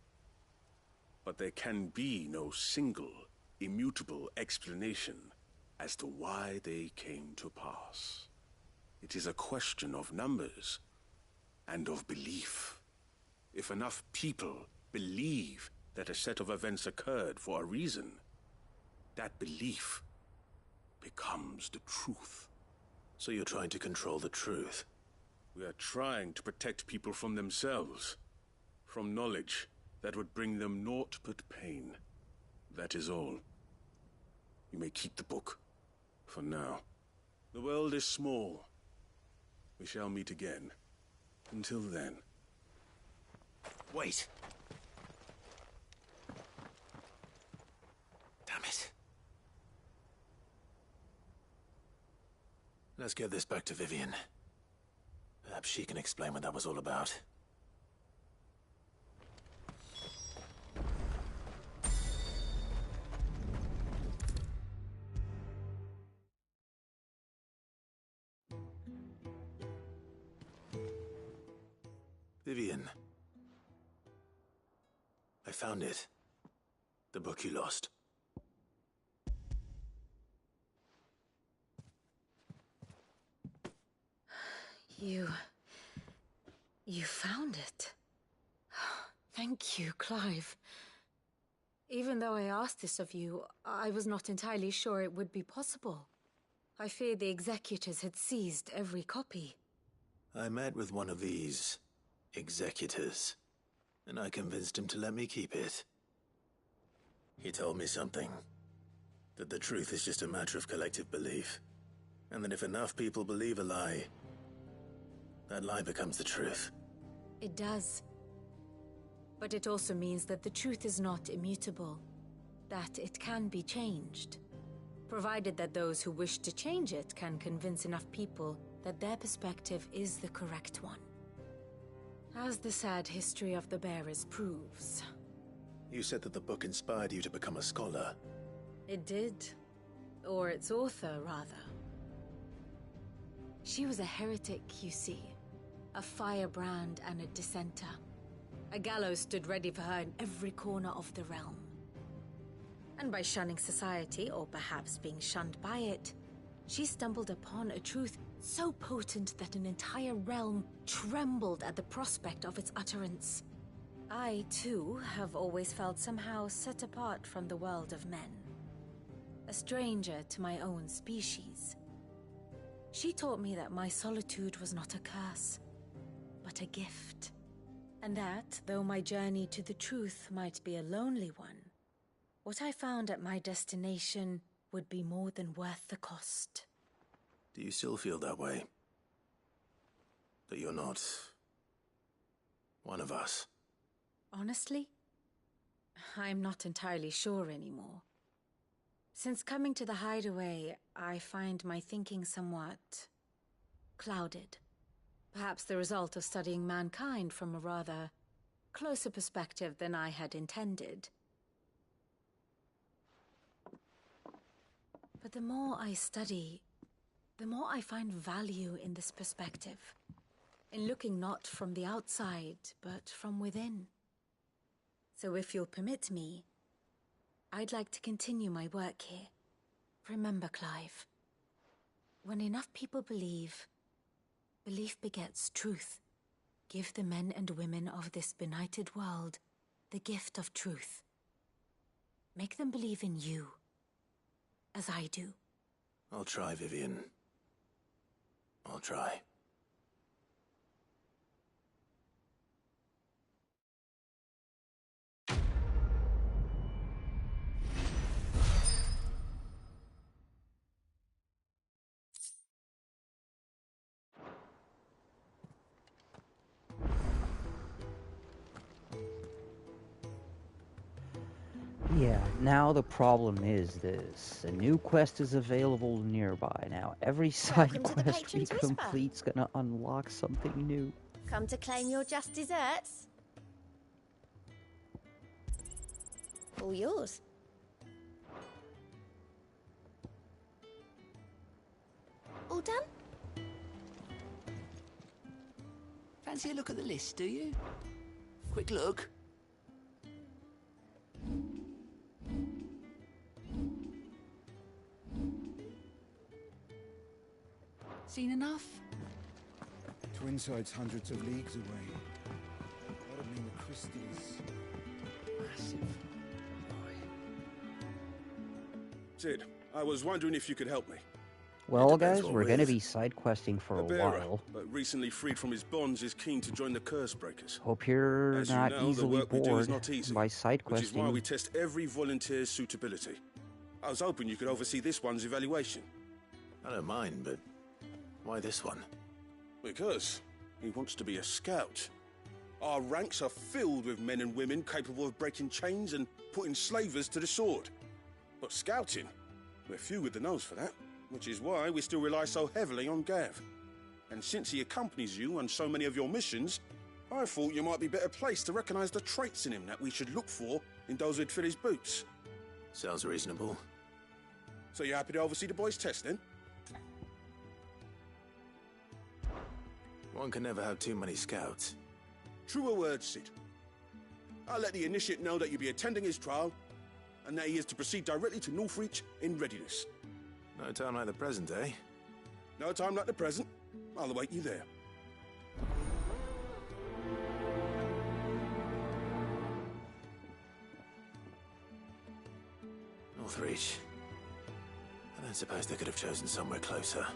But there can be no single, immutable explanation as to why they came to pass. It is a question of numbers and of belief. If enough people believe that a set of events occurred for a reason, that belief becomes the truth. So you're trying to control the truth? We are trying to protect people from themselves, from knowledge that would bring them naught but pain. That is all. You may keep the book, for now. The world is small. We shall meet again. Until then. Wait! Damn it. Let's get this back to Vivian. Perhaps she can explain what that was all about. Vivian. I found it. The book you lost. You found it. Thank you, Clive. Even though I asked this of you, I was not entirely sure it would be possible. I feared the executors had seized every copy. I met with one of these executors, and I convinced him to let me keep it. He told me something. That the truth is just a matter of collective belief. And that if enough people believe a lie, that lie becomes the truth. It does. But it also means that the truth is not immutable. That it can be changed. Provided that those who wish to change it can convince enough people that their perspective is the correct one. As the sad history of the bearers proves. You said that the book inspired you to become a scholar. It did. Or its author, rather. She was a heretic, you see. A firebrand and a dissenter. A gallows stood ready for her in every corner of the realm. And by shunning society, or perhaps being shunned by it, she stumbled upon a truth so potent that an entire realm trembled at the prospect of its utterance. I, too, have always felt somehow set apart from the world of men. A stranger to my own species. She taught me that my solitude was not a curse, but a gift. And that, though my journey to the truth might be a lonely one, what I found at my destination would be more than worth the cost. Do you still feel that way? That you're not one of us? Honestly, I'm not entirely sure anymore. Since coming to the hideaway, I find my thinking somewhat clouded. Perhaps the result of studying mankind from a rather closer perspective than I had intended. But the more I study, the more I find value in this perspective. In looking not from the outside, but from within. So if you'll permit me, I'd like to continue my work here. Remember, Clive, when enough people believe, Belief begets truth. Give the men and women of this benighted world the gift of truth. Make them believe in you, as I do. I'll try, Vivian. I'll try. Yeah, now the problem is this. A new quest is available nearby. Now, every side Welcome to the quest we Patron's Whisper. complete's gonna unlock something new. Come to claim your just desserts? All yours. All done? Fancy a look at the list, do you? Quick look. Seen enough? Twinside's hundreds of leagues away. That'd mean the crystals... Massive. Sid, I was wondering if you could help me. Well, guys, we're gonna be side questing for a bearer, while. but recently freed from his bonds, is keen to join the Curse Breakers. Hope you're As not you know, the easily work we do is bored not easy, by side which is why questing. we test every volunteer's suitability. I was hoping you could oversee this one's evaluation. I don't mind, but why this one? Because he wants to be a scout. Our ranks are filled with men and women capable of breaking chains and putting slavers to the sword. But scouting, we're few with the nose for that, which is why we still rely so heavily on Gav. And since he accompanies you on so many of your missions, I thought you might be better placed to recognize the traits in him that we should look for in those who'd fill his boots. Sounds reasonable. So you happy to oversee the boys' test, then? One can never have too many scouts. Truer words, Sid. I'll let the initiate know that you'll be attending his trial, and that he is to proceed directly to Northreach in readiness. No time like the present, eh? No time like the present. I'll await you there. Northreach. I don't suppose they could have chosen somewhere closer.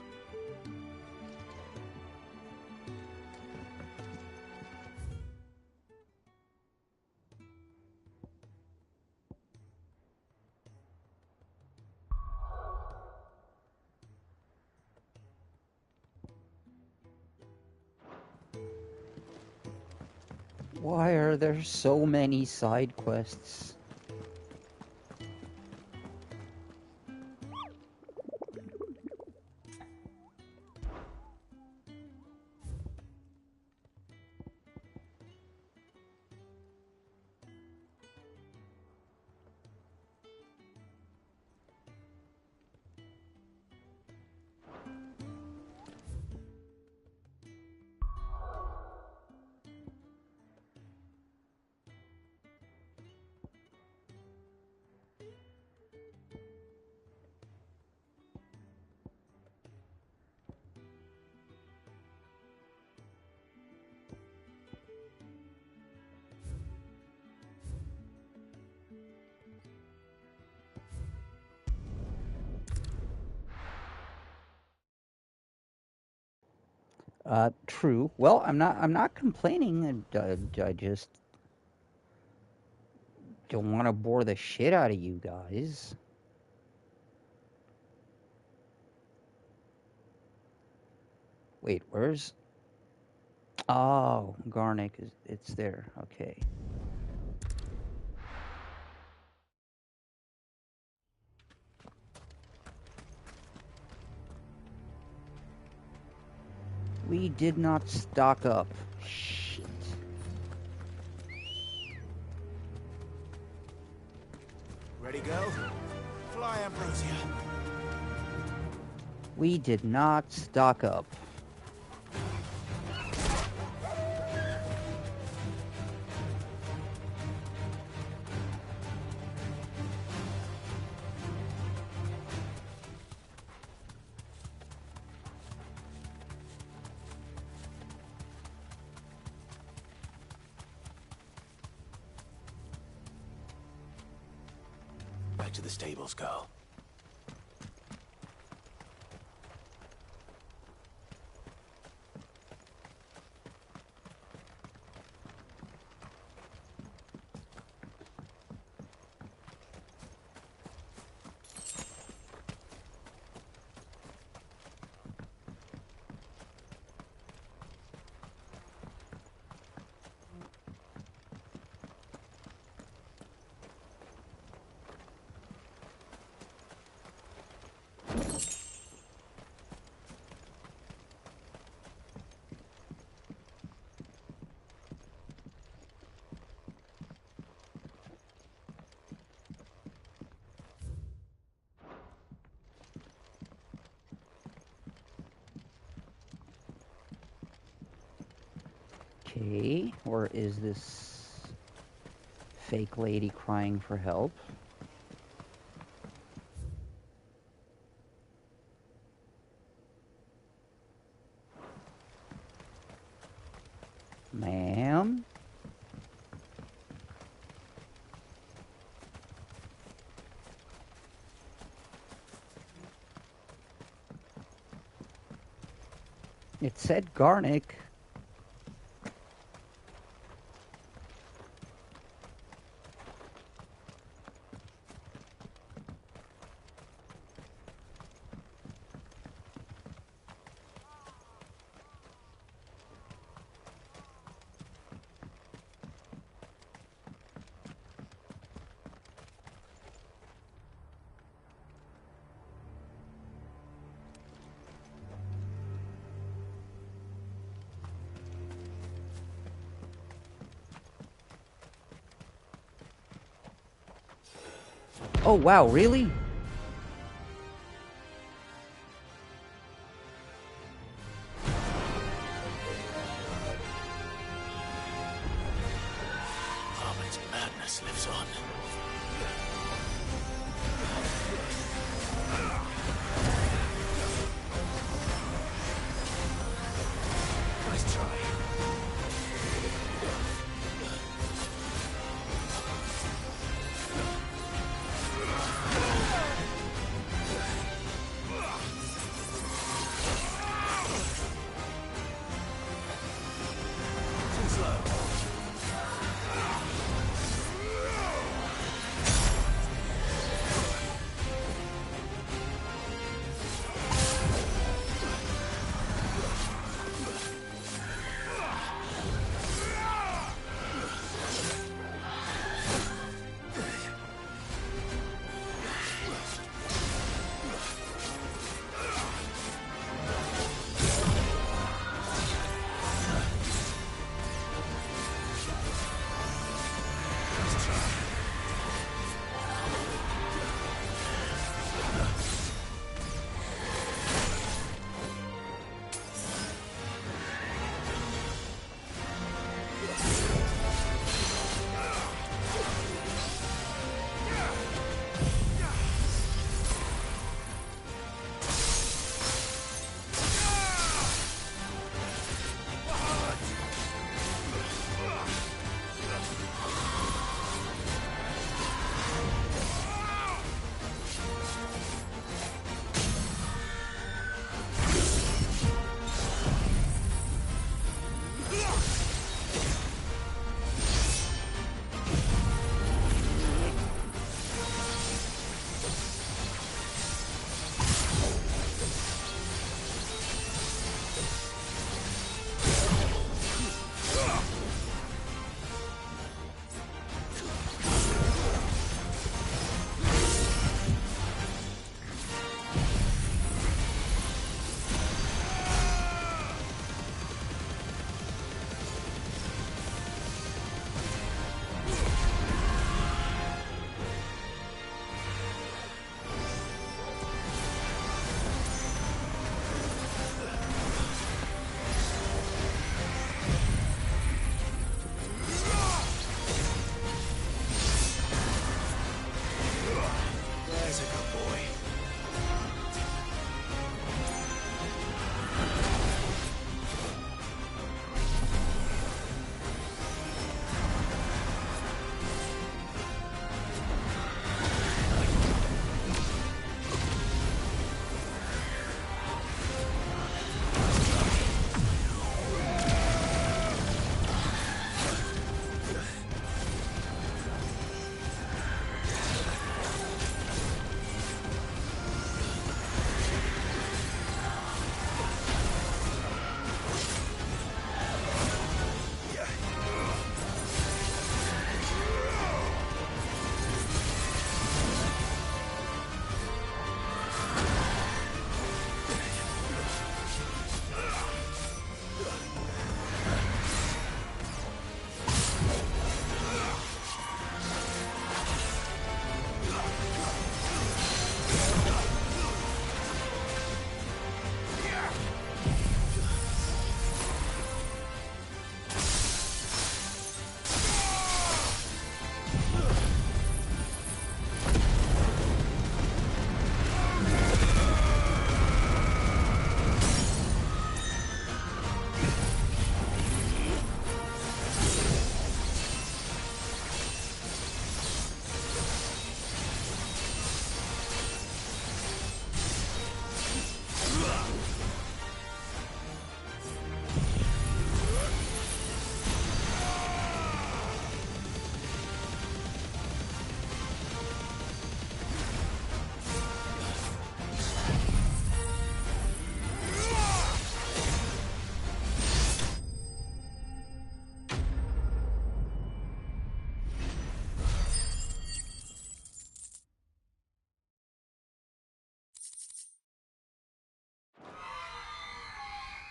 Why are there so many side quests? True. Well, I'm not complaining. I just don't want to bore the shit out of you guys. Wait, where's... Oh, Garnick it's there. Okay. We did not stock up. Shit. Ready, go? Fly, Ambrosia. We did not stock up. back to the stables, girl. Okay, or is this fake lady crying for help? Ma'am? It said Garnick. Oh, wow, really? Harmon's madness lives on. Nice try.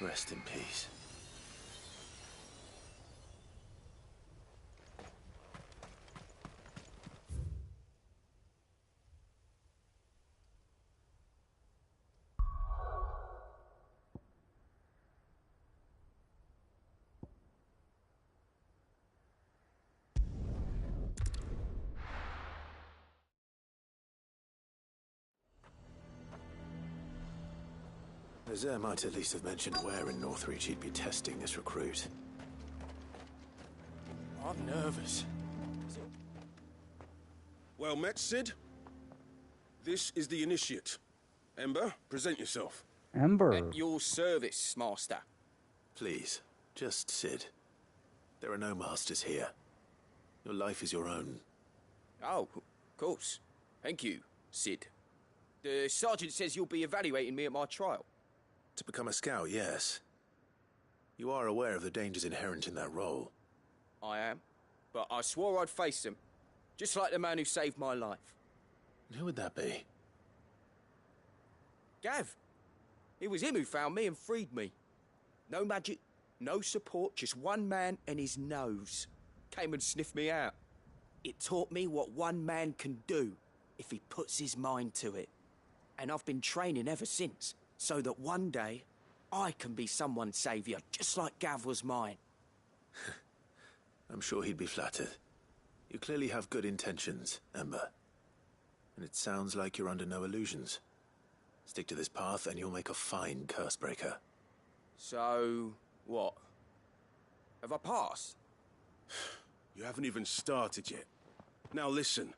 Rest in peace. Azure might at least have mentioned where in Northreach he'd be testing this recruit. I'm nervous. Well met, Sid. This is the Initiate. Ember, present yourself. Ember. At your service, Master. Please, just Sid. There are no masters here. Your life is your own. Oh, of course. Thank you, Sid. The Sergeant says you'll be evaluating me at my trial. To become a scout, yes. You are aware of the dangers inherent in that role. I am. But I swore I'd face them. Just like the man who saved my life. Who would that be? Gav. It was him who found me and freed me. No magic, no support, just one man and his nose. Came and sniffed me out. It taught me what one man can do if he puts his mind to it. And I've been training ever since, so that one day I can be someone's saviour, just like Gav was mine. I'm sure he'd be flattered. You clearly have good intentions, Ember. And it sounds like you're under no illusions. Stick to this path and you'll make a fine cursebreaker. So, what? Have I passed? You haven't even started yet. Now listen.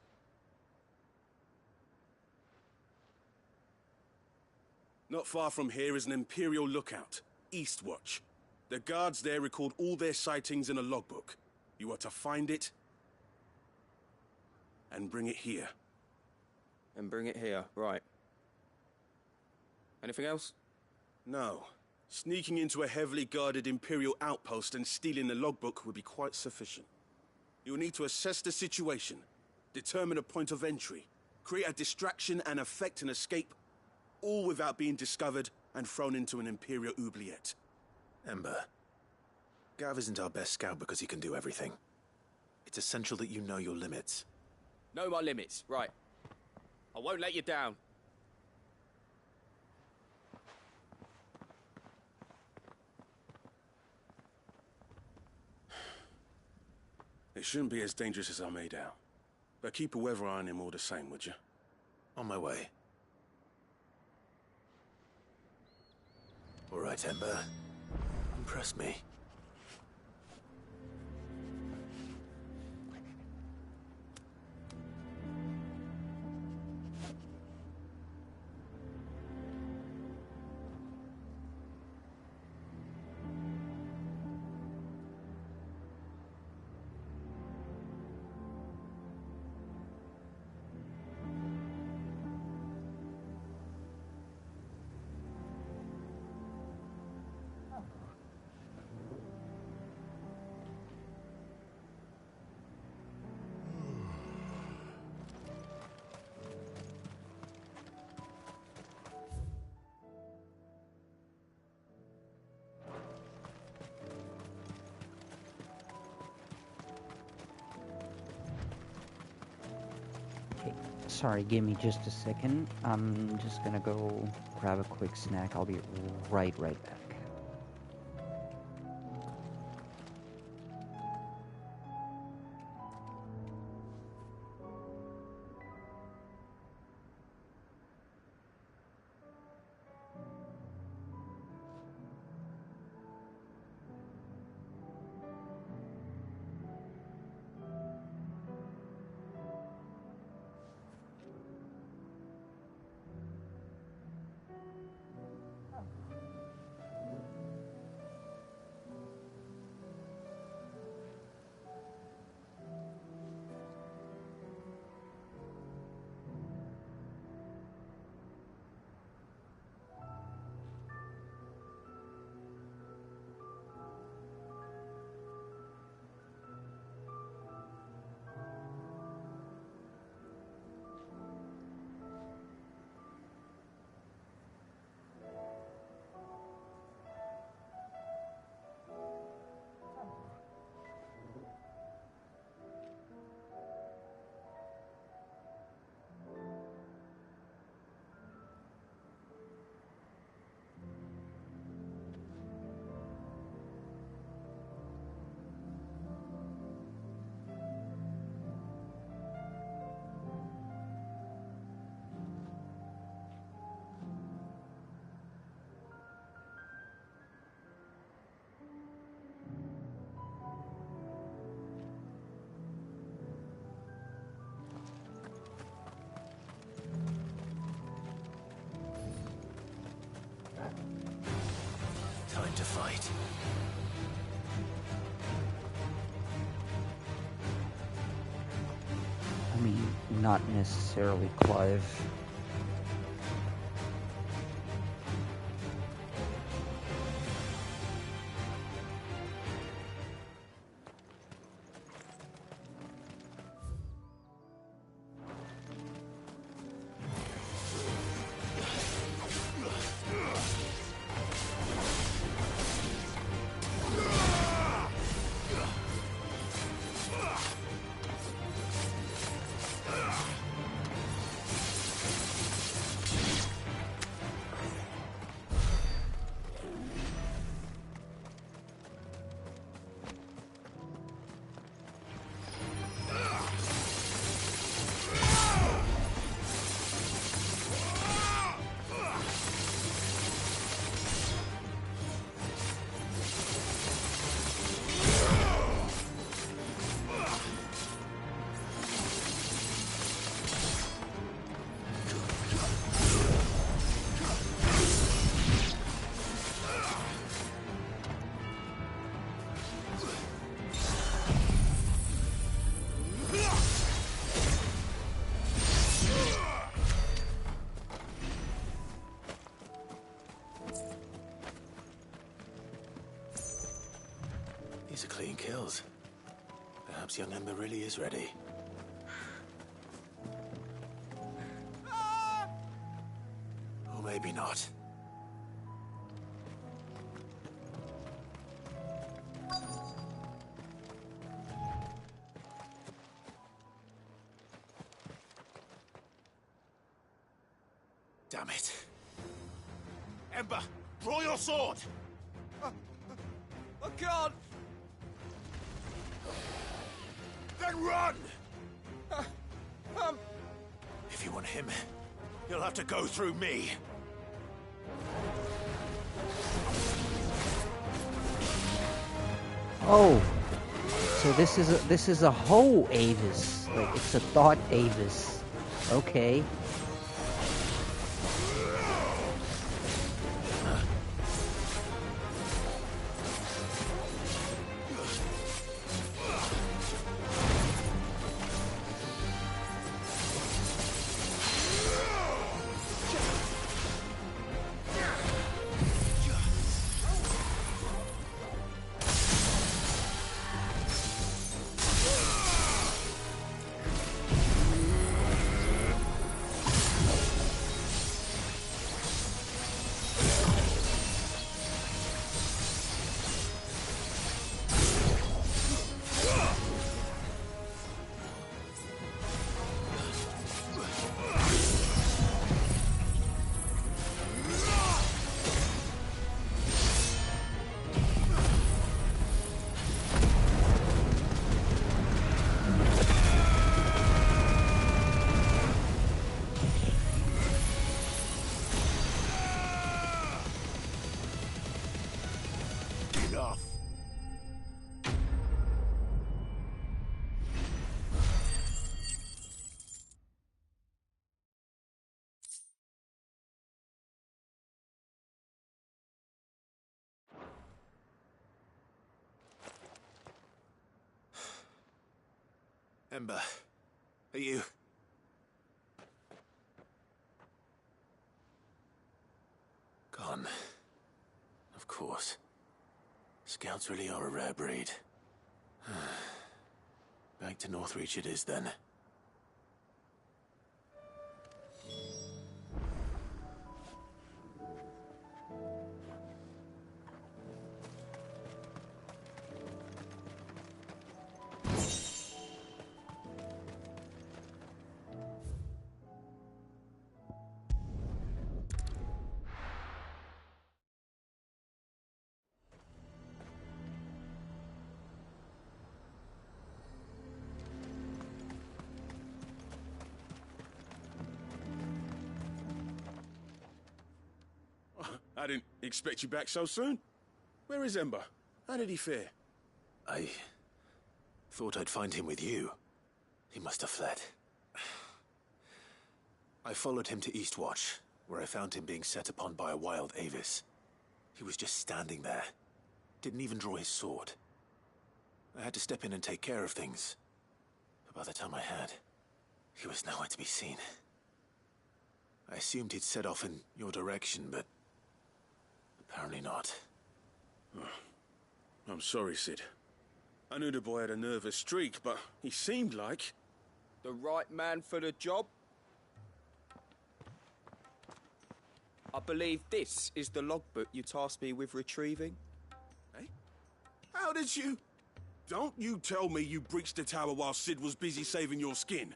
Not far from here is an Imperial lookout, Eastwatch. The guards there record all their sightings in a logbook. You are to find it and bring it here. And bring it here, right. Anything else? No. Sneaking into a heavily guarded Imperial outpost and stealing the logbook would be quite sufficient. You'll need to assess the situation, determine a point of entry, create a distraction and effect an escape, all without being discovered and thrown into an Imperial oubliette. Ember, Gav isn't our best scout because he can do everything. It's essential that you know your limits. Know my limits, right. I won't let you down. It shouldn't be as dangerous as I made out. But keep a weather eye on him all the same, would you? On my way. All right, Ember. Impress me. Sorry, give me just a second. I'm just gonna go grab a quick snack. I'll be right back. fight. I mean, not necessarily Clive. These are clean kills. Perhaps young Ember really is ready. Or maybe not. Damn it. Ember, draw your sword! I can't! Then run! If you want him, you'll have to go through me. Oh, so this is a whole Avis. Like, it's a thought Avis. Okay. Ember, are you... gone? Of course. Scouts really are a rare breed. Back to Northreach it is, then. I didn't expect you back so soon. Where is Ember? How did he fare? I thought I'd find him with you. He must have fled. I followed him to Eastwatch, where I found him being set upon by a wild Avis. He was just standing there, Didn't even draw his sword. I had to step in and take care of things. But by the time I had, he was nowhere to be seen. I assumed he'd set off in your direction, but apparently not. I'm sorry, Sid. I knew the boy had a nervous streak, but he seemed like... The right man for the job? I believe this is the logbook you tasked me with retrieving. Eh? How did you... Don't you tell me you breached the tower while Sid was busy saving your skin.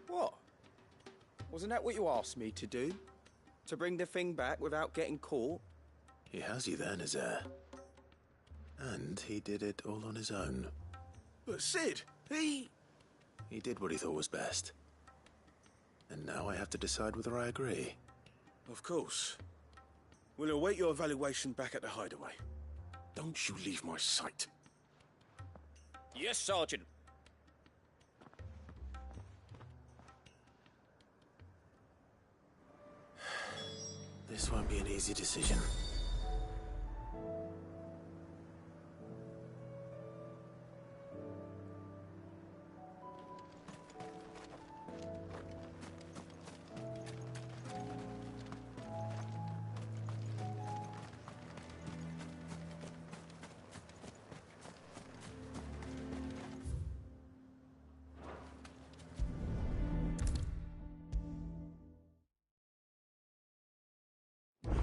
What? Wasn't that what you asked me to do? To bring the thing back without getting caught? He has you there, Nazaire. And he did it all on his own. But Sid, he did what he thought was best. And now I have to decide whether I agree. Of course. We'll await your evaluation back at the hideaway. Don't you leave my sight. Yes, Sergeant. This won't be an easy decision.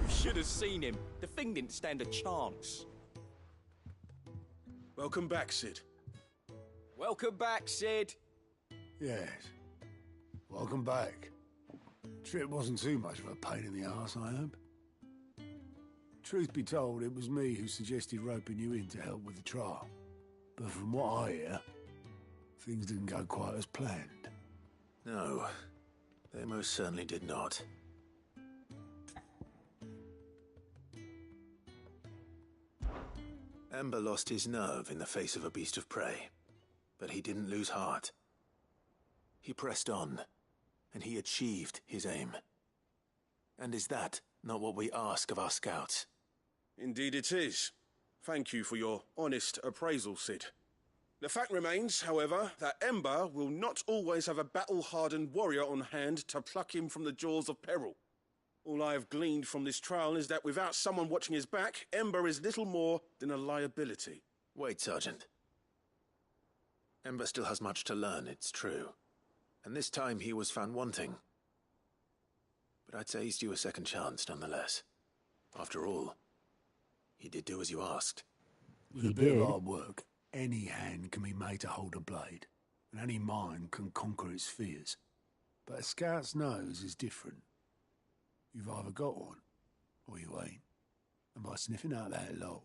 Should have seen him. The thing didn't stand a chance. Welcome back, Sid. Welcome back, Sid. Yes. Welcome back. Trip wasn't too much of a pain in the arse, I hope. Truth be told, it was me who suggested roping you in to help with the trial. But from what I hear, things didn't go quite as planned. No, they most certainly did not. Ember lost his nerve in the face of a beast of prey, but he didn't lose heart. He pressed on, and he achieved his aim. And is that not what we ask of our scouts? Indeed it is. Thank you for your honest appraisal, Sid. The fact remains, however, that Ember will not always have a battle-hardened warrior on hand to pluck him from the jaws of peril. All I have gleaned from this trial is that without someone watching his back, Ember is little more than a liability. Wait, Sergeant. Ember still has much to learn, it's true. And this time he was found wanting. But I'd say he's due a second chance, nonetheless. After all, he did do as you asked. With a bit of hard work, any hand can be made to hold a blade, and any mind can conquer its fears. But a scout's nose is different. You've either got one, or you ain't. And by sniffing out that log,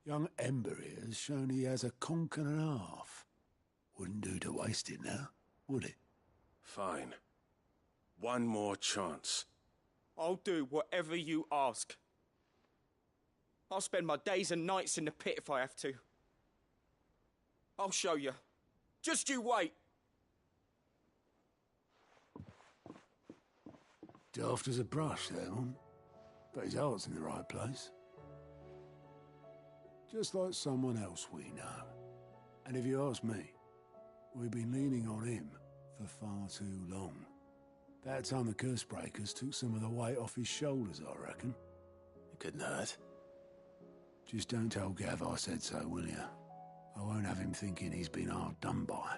young Ember here has shown he has a conch and a half. Wouldn't do to waste it now, would it? Fine. One more chance. I'll do whatever you ask. I'll spend my days and nights in the pit if I have to. I'll show you. Just you wait. Daft as a brush, that one. But his heart's in the right place. Just like someone else we know. And if you ask me, we've been leaning on him for far too long. That time the Cursebreakers took some of the weight off his shoulders, I reckon. It couldn't hurt. Just don't tell Gav I said so, will you? I won't have him thinking he's been hard done by.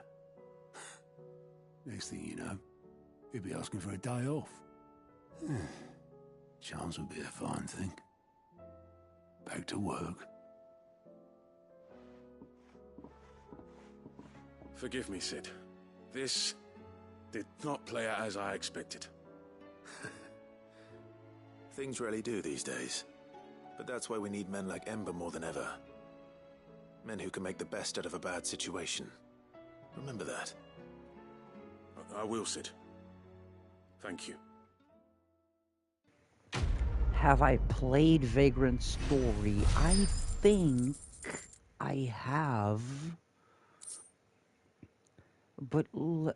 Next thing you know, he'll be asking for a day off. Chance would be a fine thing. Back to work. Forgive me, Sid. This did not play out as I expected. Things really do these days. But that's why we need men like Ember more than ever. Men who can make the best out of a bad situation. Remember that. I will, Sid. Thank you. Have I played Vagrant Story? I think I have. But let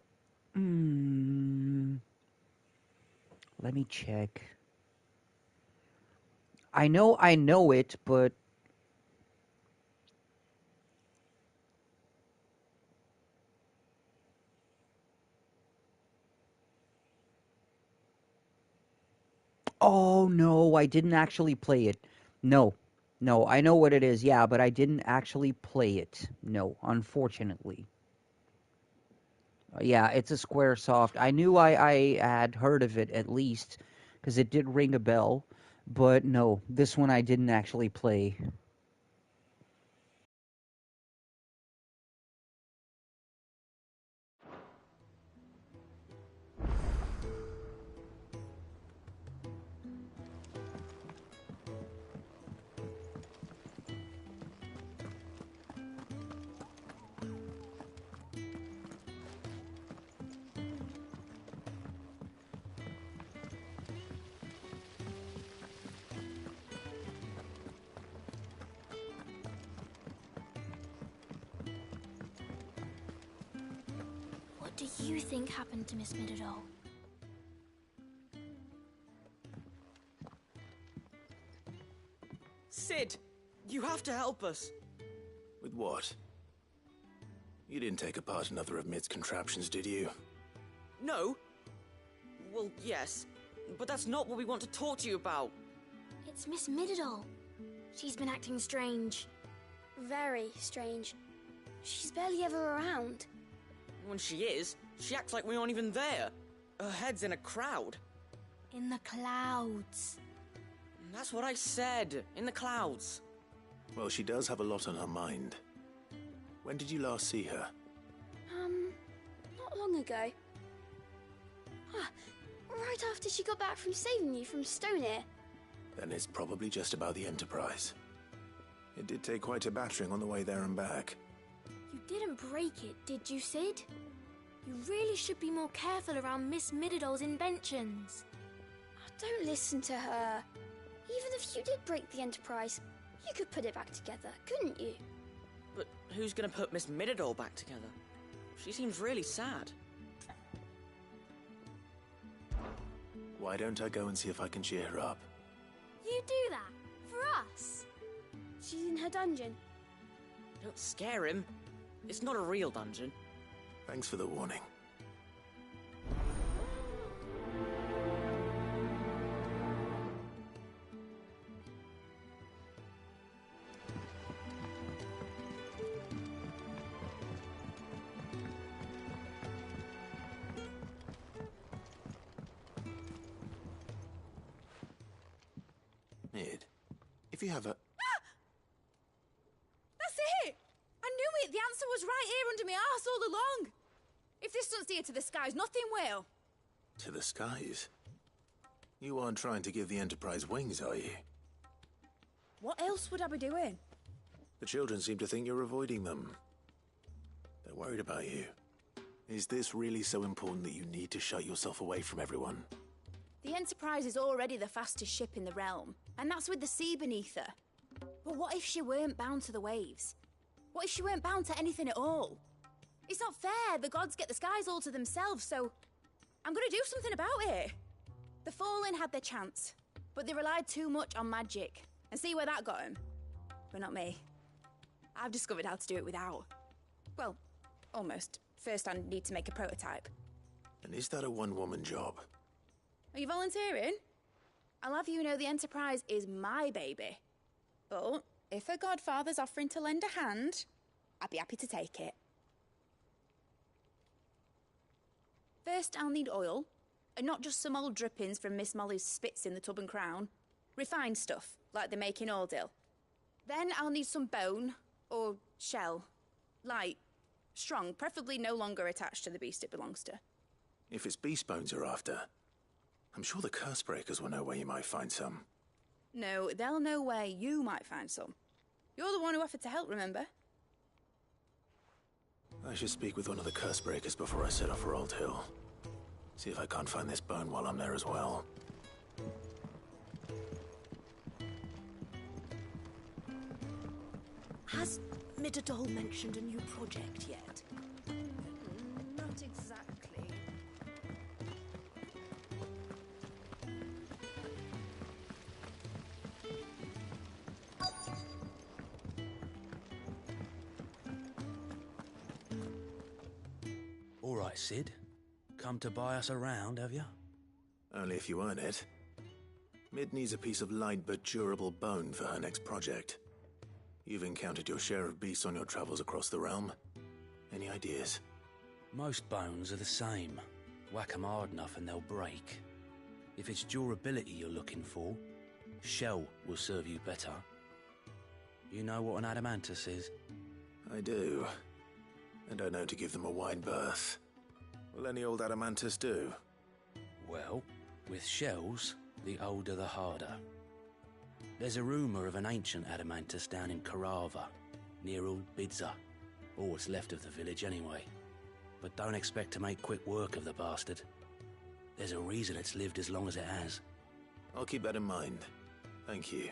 me check. I know it, but Oh, no, I didn't actually play it. No. No, I know what it is, yeah, but I didn't actually play it. No, unfortunately. Yeah, it's a Squaresoft. I knew I had heard of it at least, because it did ring a bell, but no, this one I didn't actually play. What do you think happened to Miss Middledore? Sid, you have to help us. With what? You didn't take apart another of Mid's contraptions, did you? No. Well, yes, but that's not what we want to talk to you about. It's Miss Middledore. She's been acting strange. Very strange. She's barely ever around. When she is, she acts like we aren't even there. Her head's in a crowd. In the clouds. That's what I said. In the clouds. Well, she does have a lot on her mind. When did you last see her? Not long ago. Right after she got back from saving you from Stoneir. Then it's probably just about the Enterprise. It did take quite a battering on the way there and back. You didn't break it, did you, Sid? You really should be more careful around Miss Middeldore's inventions. Don't listen to her. Even if you did break the Enterprise, you could put it back together, couldn't you? But who's gonna put Miss Middledore back together? She seems really sad. Why don't I go and see if I can cheer her up? You do that? For us? She's in her dungeon. Don't scare him. It's not a real dungeon. Thanks for the warning. Mid, if you have a... That's it! I knew it! The answer was right here under my arse all along! If this doesn't steer to the skies, nothing will! To the skies? You aren't trying to give the Enterprise wings, are you? What else would I be doing? The children seem to think you're avoiding them. They're worried about you. Is this really so important that you need to shut yourself away from everyone? The Enterprise is already the fastest ship in the realm, and that's with the sea beneath her. But what if she weren't bound to the waves? What if she weren't bound to anything at all? It's not fair. The gods get the skies all to themselves, so I'm gonna do something about it. The Fallen had their chance, but they relied too much on magic. And see where that got them? But not me. I've discovered how to do it without. Well, almost. First I need to make a prototype. And is that a one-woman job? Are you volunteering? I'll have you know the Enterprise is my baby. But if a godfather's offering to lend a hand, I'd be happy to take it. First, I'll need oil, and not just some old drippings from Miss Molly's spits in the Tub and Crown. Refined stuff, like they make in Ordil. Then I'll need some bone, or shell. Light, strong, preferably no longer attached to the beast it belongs to. If it's beast bones you're after, I'm sure the Cursebreakers will know where you might find some. No, they'll know where you might find some. You're the one who offered to help, remember? I should speak with one of the Cursebreakers before I set off for Old Hill. See if I can't find this bone while I'm there as well. Has Middledore mentioned a new project yet? Not exactly. All right, Sid. Come to buy us around, have you? Only if you earn it. Mid needs a piece of light but durable bone for her next project. You've encountered your share of beasts on your travels across the realm. Any ideas? Most bones are the same. Whack 'em hard enough and they'll break. If it's durability you're looking for, shell will serve you better. You know what an adamantus is? I do. And I know to give them a wide berth. Will any old adamantus do? Well, with shells, the older the harder. There's a rumour of an ancient adamantus down in Karava, near Old Bidza. Or what's left of the village anyway. But don't expect to make quick work of the bastard. There's a reason it's lived as long as it has. I'll keep that in mind. Thank you.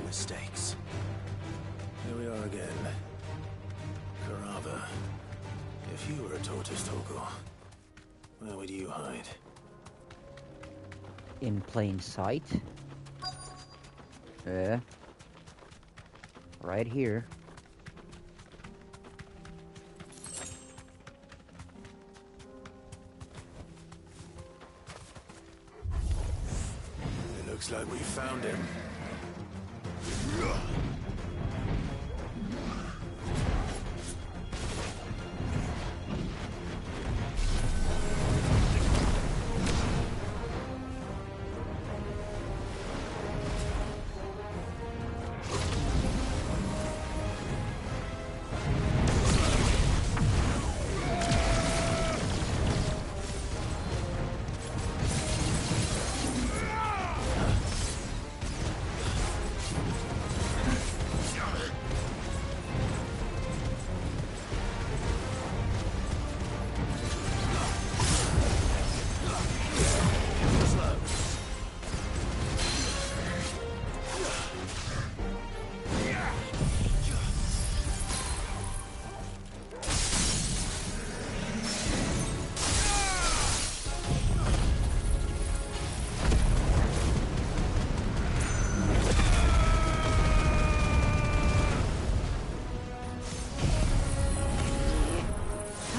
Mistakes. Here we are again. Karava. If you were a tortoise talker, where would you hide? In plain sight. Right here. It looks like we found him.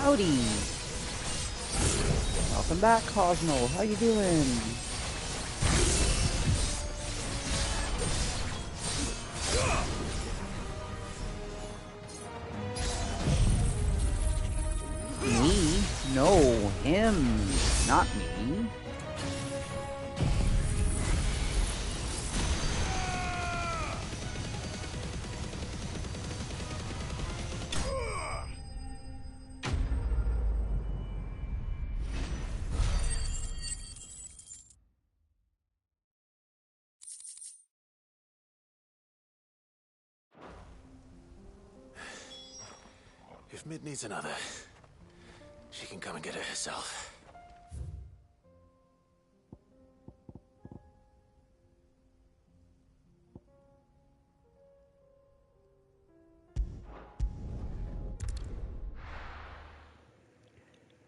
Howdy! Welcome back, Cosmo. How you doing? Me? No, him. Not me. If Mid needs another, she can come and get it herself.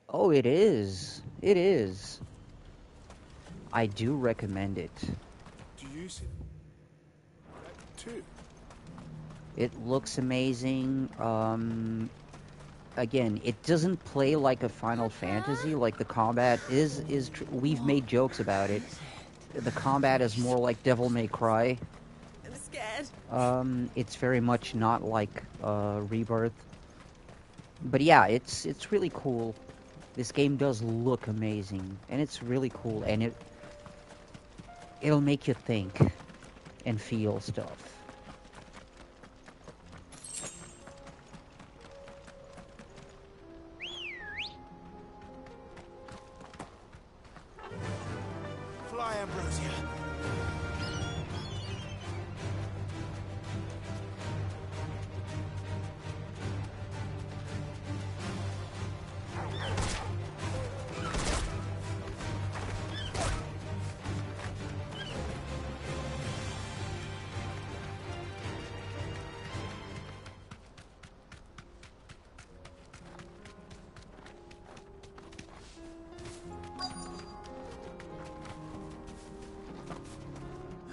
Oh, it is. It is. I do recommend it. Do you use it? Too? It looks amazing. Again, it doesn't play like a Final Fantasy. Like the combat we've made jokes about it. The combat is more like Devil May Cry. I'm scared. It's very much not like Rebirth. But yeah, it's really cool. This game does look amazing, and it's really cool, and it'll make you think and feel stuff. Fly, Ambrosia.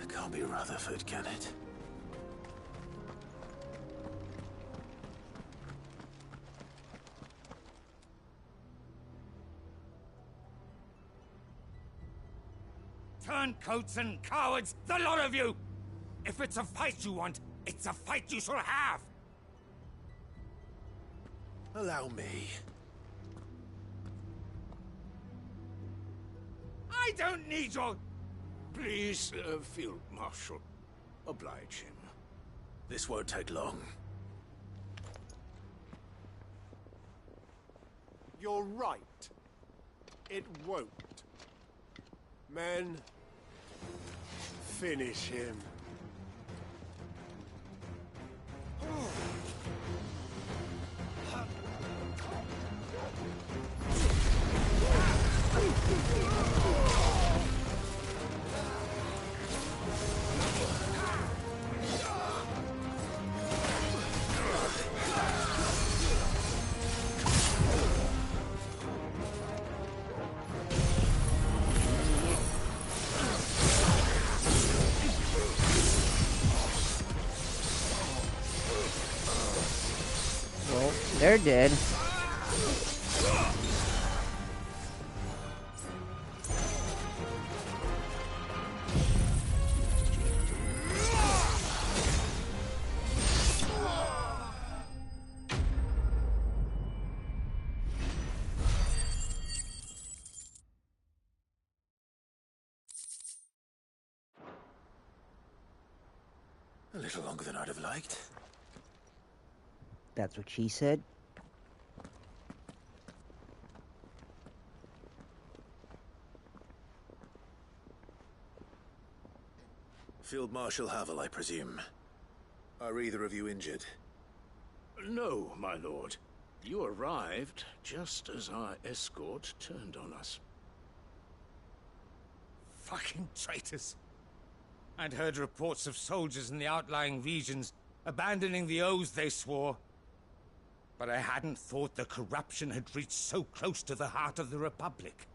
It can't be Rutherford, can it? Turncoats and cowards, the lot of you! If it's a fight you want, it's a fight you shall have! Allow me. I don't need your... Please, Field Marshal, oblige him. This won't take long. You're right. It won't. Men, finish him. Well, they're dead. A little longer than I'd have liked. That's what she said. Field Marshal Havel, I presume. Are either of you injured? No, my lord. You arrived just as our escort turned on us. Fucking traitors. I'd heard reports of soldiers in the outlying regions abandoning the oaths they swore. But I hadn't thought the corruption had reached so close to the heart of the Republic.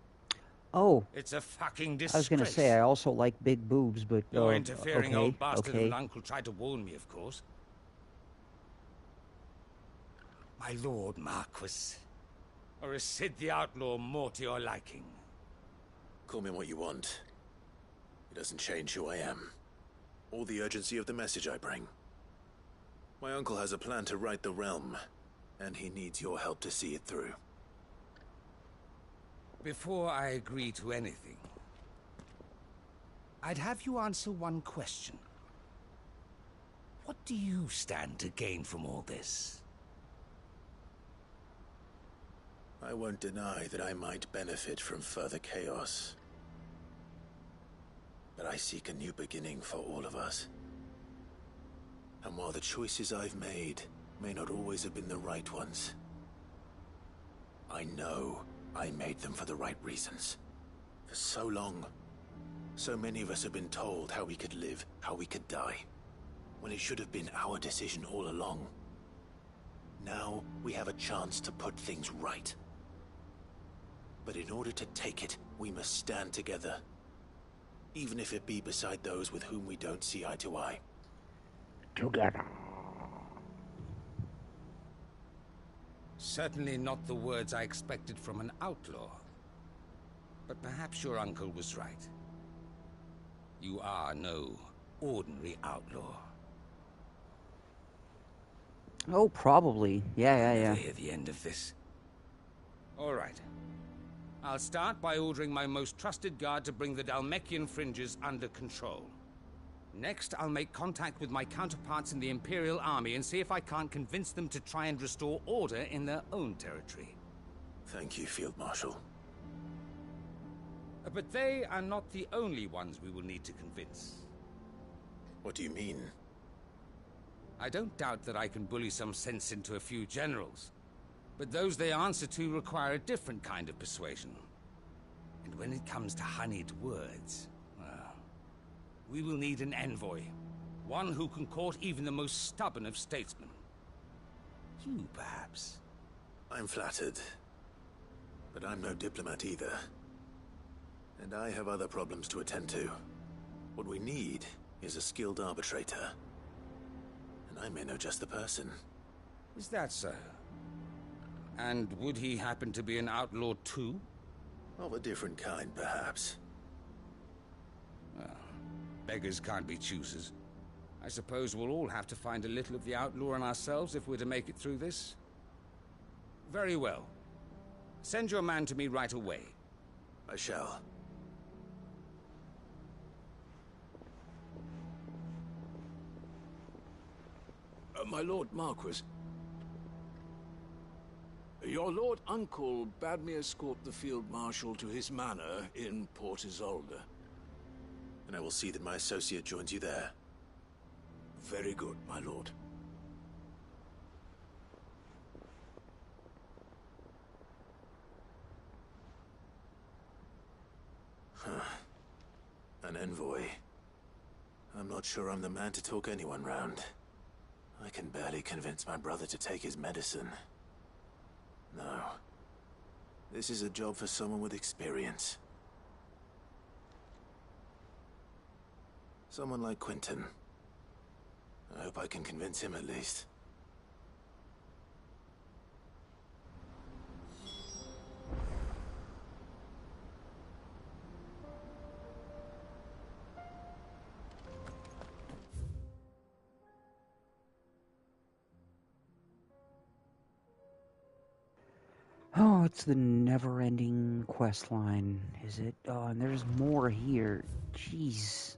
Oh. It's a fucking disgrace. I was gonna say, I also like big boobs, but... Your interfering okay, old bastard of okay. an uncle tried to warn me, of course. My lord Marquis. Or is Sid the Outlaw more to your liking? Call me what you want. It doesn't change who I am. Or the urgency of the message I bring. My uncle has a plan to right the realm, and he needs your help to see it through. Before I agree to anything, I'd have you answer one question. What do you stand to gain from all this? I won't deny that I might benefit from further chaos. But I seek a new beginning for all of us. And while the choices I've made may not always have been the right ones, I know I made them for the right reasons. For so long, so many of us have been told how we could live, how we could die, when it should have been our decision all along. Now we have a chance to put things right. But in order to take it, we must stand together. Even if it be beside those with whom we don't see eye to eye. Together. Certainly not the words I expected from an outlaw. But perhaps your uncle was right. You are no ordinary outlaw. Oh, probably. Yeah. Never hear the end of this. All right. I'll start by ordering my most trusted guard to bring the Dhalmekian fringes under control. Next, I'll make contact with my counterparts in the Imperial Army and see if I can't convince them to try and restore order in their own territory. Thank you, Field Marshal. But they are not the only ones we will need to convince. What do you mean? I don't doubt that I can bully some sense into a few generals, but those they answer to require a different kind of persuasion. And when it comes to honeyed words, well, we will need an envoy. One who can court even the most stubborn of statesmen. You, perhaps? I'm flattered. But I'm no diplomat either. And I have other problems to attend to. What we need is a skilled arbitrator. And I may know just the person. Is that so? And would he happen to be an outlaw too? Of a different kind, perhaps. Well, beggars can't be choosers. I suppose we'll all have to find a little of the outlaw in ourselves if we're to make it through this. Very well. Send your man to me right away. I shall. My Lord Marquis. Your Lord Uncle bade me escort the Field Marshal to his manor in Port Isolde. And I will see that my associate joins you there. Very good, my lord. An envoy. I'm not sure I'm the man to talk anyone round. I can barely convince my brother to take his medicine. No. This is a job for someone with experience. Someone like Quentin. I hope I can convince him at least. Oh, it's the never-ending quest line, is it? Oh, and there's more here. Jeez.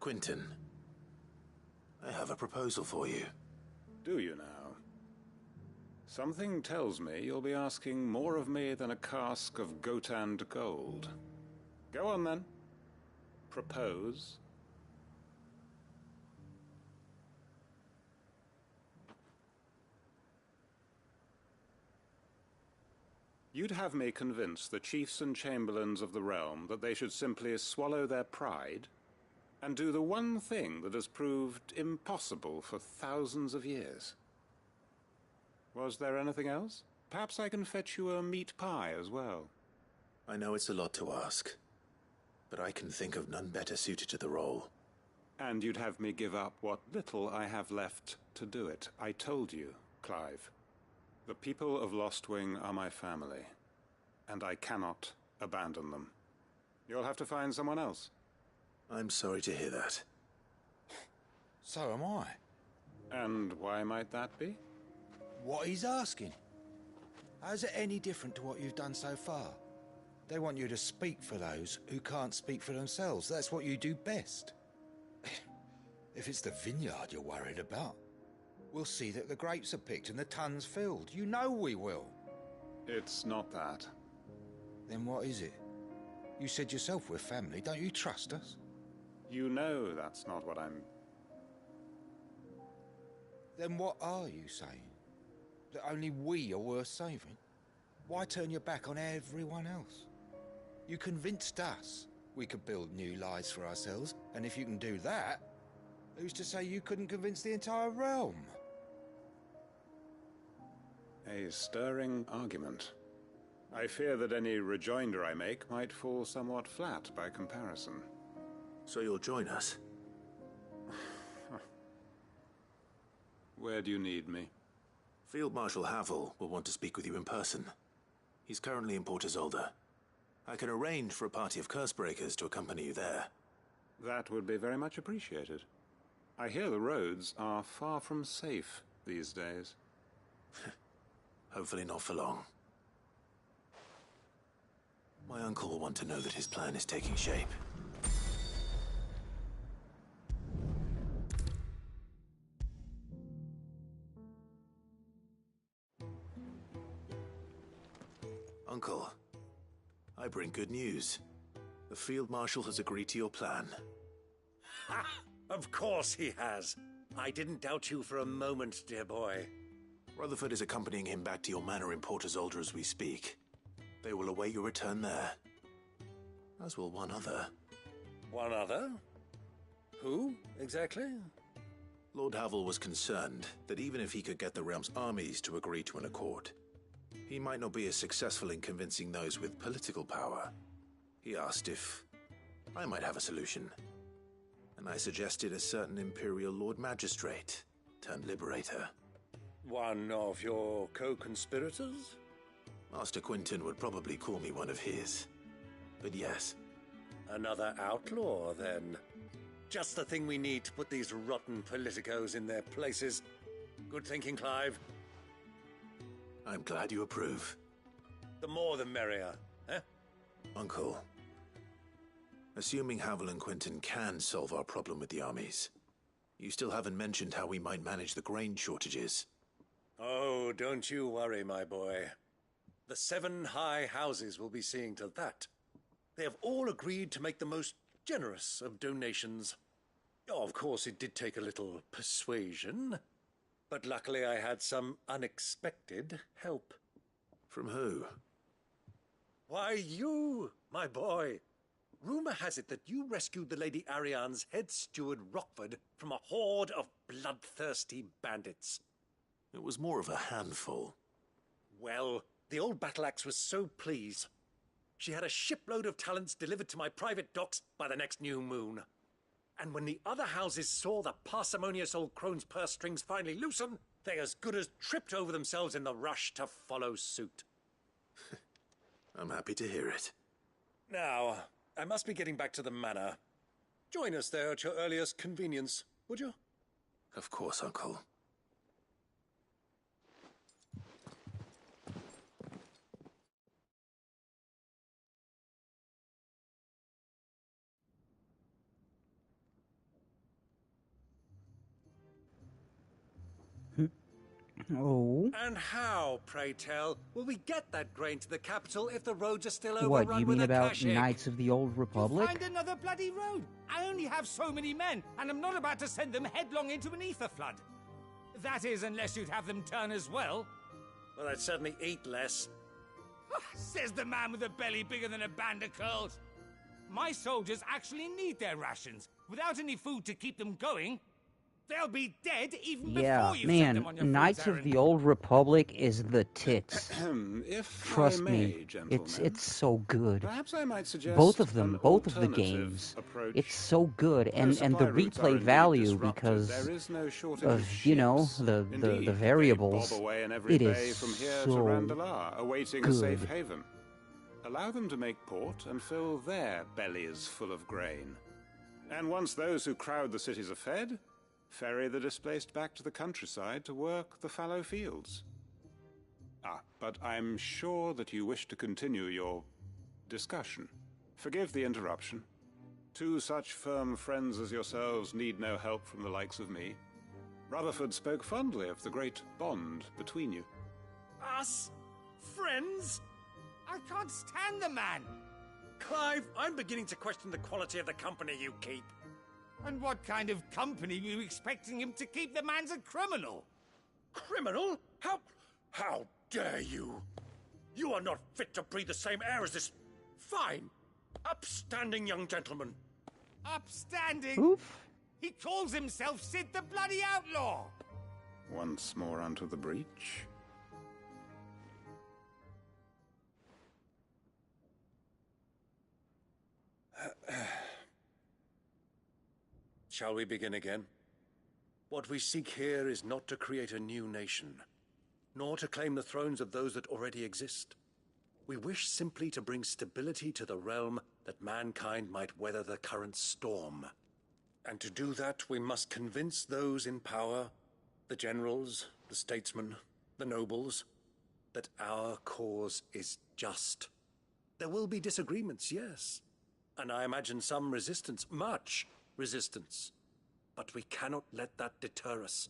Quentin, I have a proposal for you. Do you now? Something tells me you'll be asking more of me than a cask of Gotand gold. Go on then. Propose. You'd have me convince the chiefs and chamberlains of the realm that they should simply swallow their pride and do the one thing that has proved impossible for thousands of years. Was there anything else? Perhaps I can fetch you a meat pie as well. I know it's a lot to ask, but I can think of none better suited to the role. And you'd have me give up what little I have left to do it. I told you, Clive. The people of Lostwing are my family, and I cannot abandon them. You'll have to find someone else. I'm sorry to hear that. So am I. And why might that be? What he's asking. How's it any different to what you've done so far? They want you to speak for those who can't speak for themselves. That's what you do best. If it's the vineyard you're worried about, we'll see that the grapes are picked and the tons filled. You know we will. It's not that. Then what is it? You said yourself we're family. Don't you trust us? You know that's not what I'm... Then what are you saying? That only we are worth saving? Why turn your back on everyone else? You convinced us we could build new lives for ourselves, and if you can do that, who's to say you couldn't convince the entire realm? A stirring argument. I fear that any rejoinder I make might fall somewhat flat by comparison. So you'll join us? Where do you need me? Field Marshal Havel will want to speak with you in person. He's currently in Port Isolde. I can arrange for a party of Cursebreakers to accompany you there. That would be very much appreciated. I hear the roads are far from safe these days. Hopefully not for long. My uncle will want to know that his plan is taking shape. Uncle, I bring good news. The Field Marshal has agreed to your plan. Ha! Of course he has. I didn't doubt you for a moment, dear boy. Rutherford is accompanying him back to your manor in Port Isolde as we speak. They will await your return there. As will one other. One other? Who, exactly? Lord Havel was concerned that even if he could get the realm's armies to agree to an accord, he might not be as successful in convincing those with political power. He asked if I might have a solution, and I suggested a certain Imperial Lord Magistrate turned Liberator. One of your co-conspirators? Master Quinton would probably call me one of his, but yes. Another outlaw, then. Just the thing we need to put these rotten politicos in their places. Good thinking, Clive. I'm glad you approve. The more the merrier, eh? Uncle, assuming Havel and Quinton can solve our problem with the armies, you still haven't mentioned how we might manage the grain shortages. Oh, don't you worry, my boy. The 7 high houses will be seeing to that. They have all agreed to make the most generous of donations. Oh, of course, it did take a little persuasion, but luckily I had some unexpected help. From who? Why, you, my boy. Rumor has it that you rescued the Lady Ariane's head steward Rockford from a horde of bloodthirsty bandits. It was more of a handful. Well, the old battle axe was so pleased. She had a shipload of talents delivered to my private docks by the next new moon. And when the other houses saw the parsimonious old crone's purse strings finally loosen, they as good as tripped over themselves in the rush to follow suit. I'm happy to hear it. Now, I must be getting back to the manor. Join us there at your earliest convenience, would you? Of course, Uncle. Oh. And how, pray tell, will we get that grain to the capital if the roads are still overrun What, you with mean about Akashic? Knights of the Old Republic? Find another bloody road. I only have so many men, and I'm not about to send them headlong into an ether flood. That is, unless you'd have them turn as well. Well, I'd certainly eat less. Says the man with a belly bigger than a band of curls. My soldiers actually need their rations. Without any food to keep them going, they'll be dead even before you send them on your Knights fool's of errand. the Old Republic is the tits. If Trust I may, me, it's so good. Perhaps I might suggest Both of them, an both of the alternative games. approach. It's so good, and the supply routes are replay indeed value disrupted. because There is no shortage of you know the Indeed, the variables. They bob away in every It bay is from here so to Randalar, awaiting good. a safe haven. Allow them to make port and fill their bellies full of grain. And once those who crowd the cities are fed, ferry the displaced back to the countryside to work the fallow fields. But I'm sure that you wish to continue your discussion. Forgive the interruption. Two such firm friends as yourselves need no help from the likes of me. Rutherford spoke fondly of the great bond between you. Us? Friends? I can't stand the man! Clive, I'm beginning to question the quality of the company you keep. And what kind of company were you expecting him to keep? The man's a criminal! Criminal? How dare you? You are not fit to breathe the same air as this fine, upstanding young gentleman. Upstanding? Oof. He calls himself Sid the Bloody Outlaw! Once more unto the breach. Shall we begin again? What we seek here is not to create a new nation, nor to claim the thrones of those that already exist. We wish simply to bring stability to the realm that mankind might weather the current storm. And to do that, we must convince those in power, the generals, the statesmen, the nobles, that our cause is just. There will be disagreements, yes, and I imagine some resistance, much resistance. But we cannot let that deter us.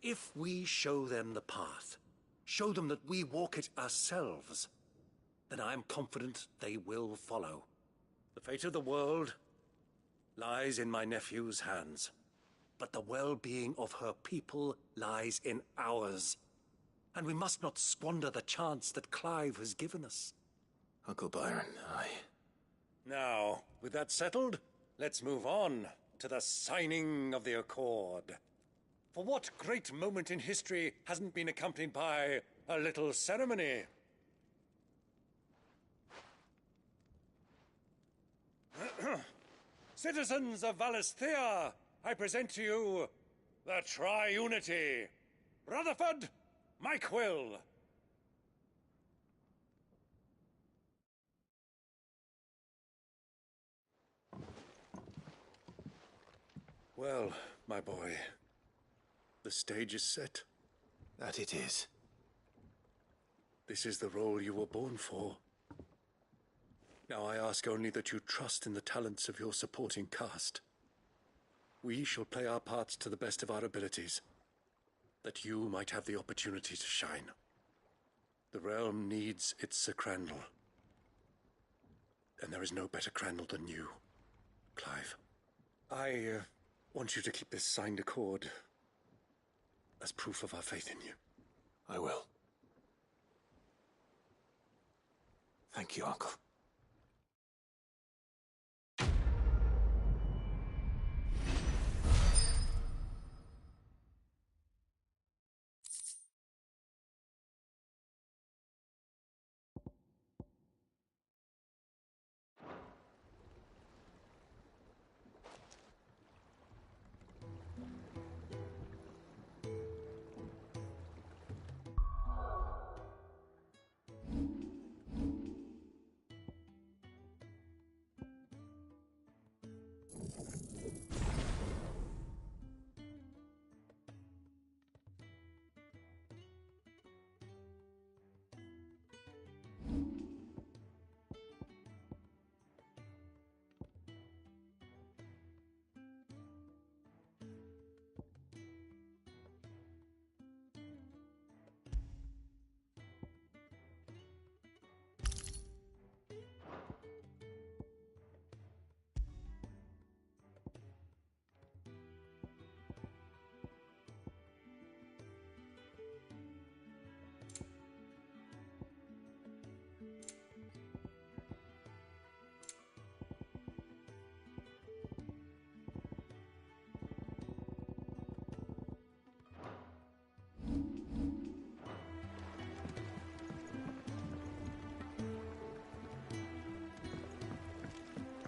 If we show them the path, show them that we walk it ourselves, then I am confident they will follow. The fate of the world lies in my nephew's hands, but the well-being of her people lies in ours. And we must not squander the chance that Clive has given us. Uncle Byron, Now, with that settled, let's move on to the signing of the Accord. For what great moment in history hasn't been accompanied by a little ceremony? Citizens of Valisthea, I present to you the Tri-Unity. Rutherford, Mike Will. Well, my boy, the stage is set. That it is. This is the role you were born for. Now I ask only that you trust in the talents of your supporting cast. We shall play our parts to the best of our abilities, that you might have the opportunity to shine. The realm needs its Sir Crandall, and there is no better Crandall than you, Clive. I want you to keep this signed accord as proof of our faith in you. I will. Thank you, Uncle.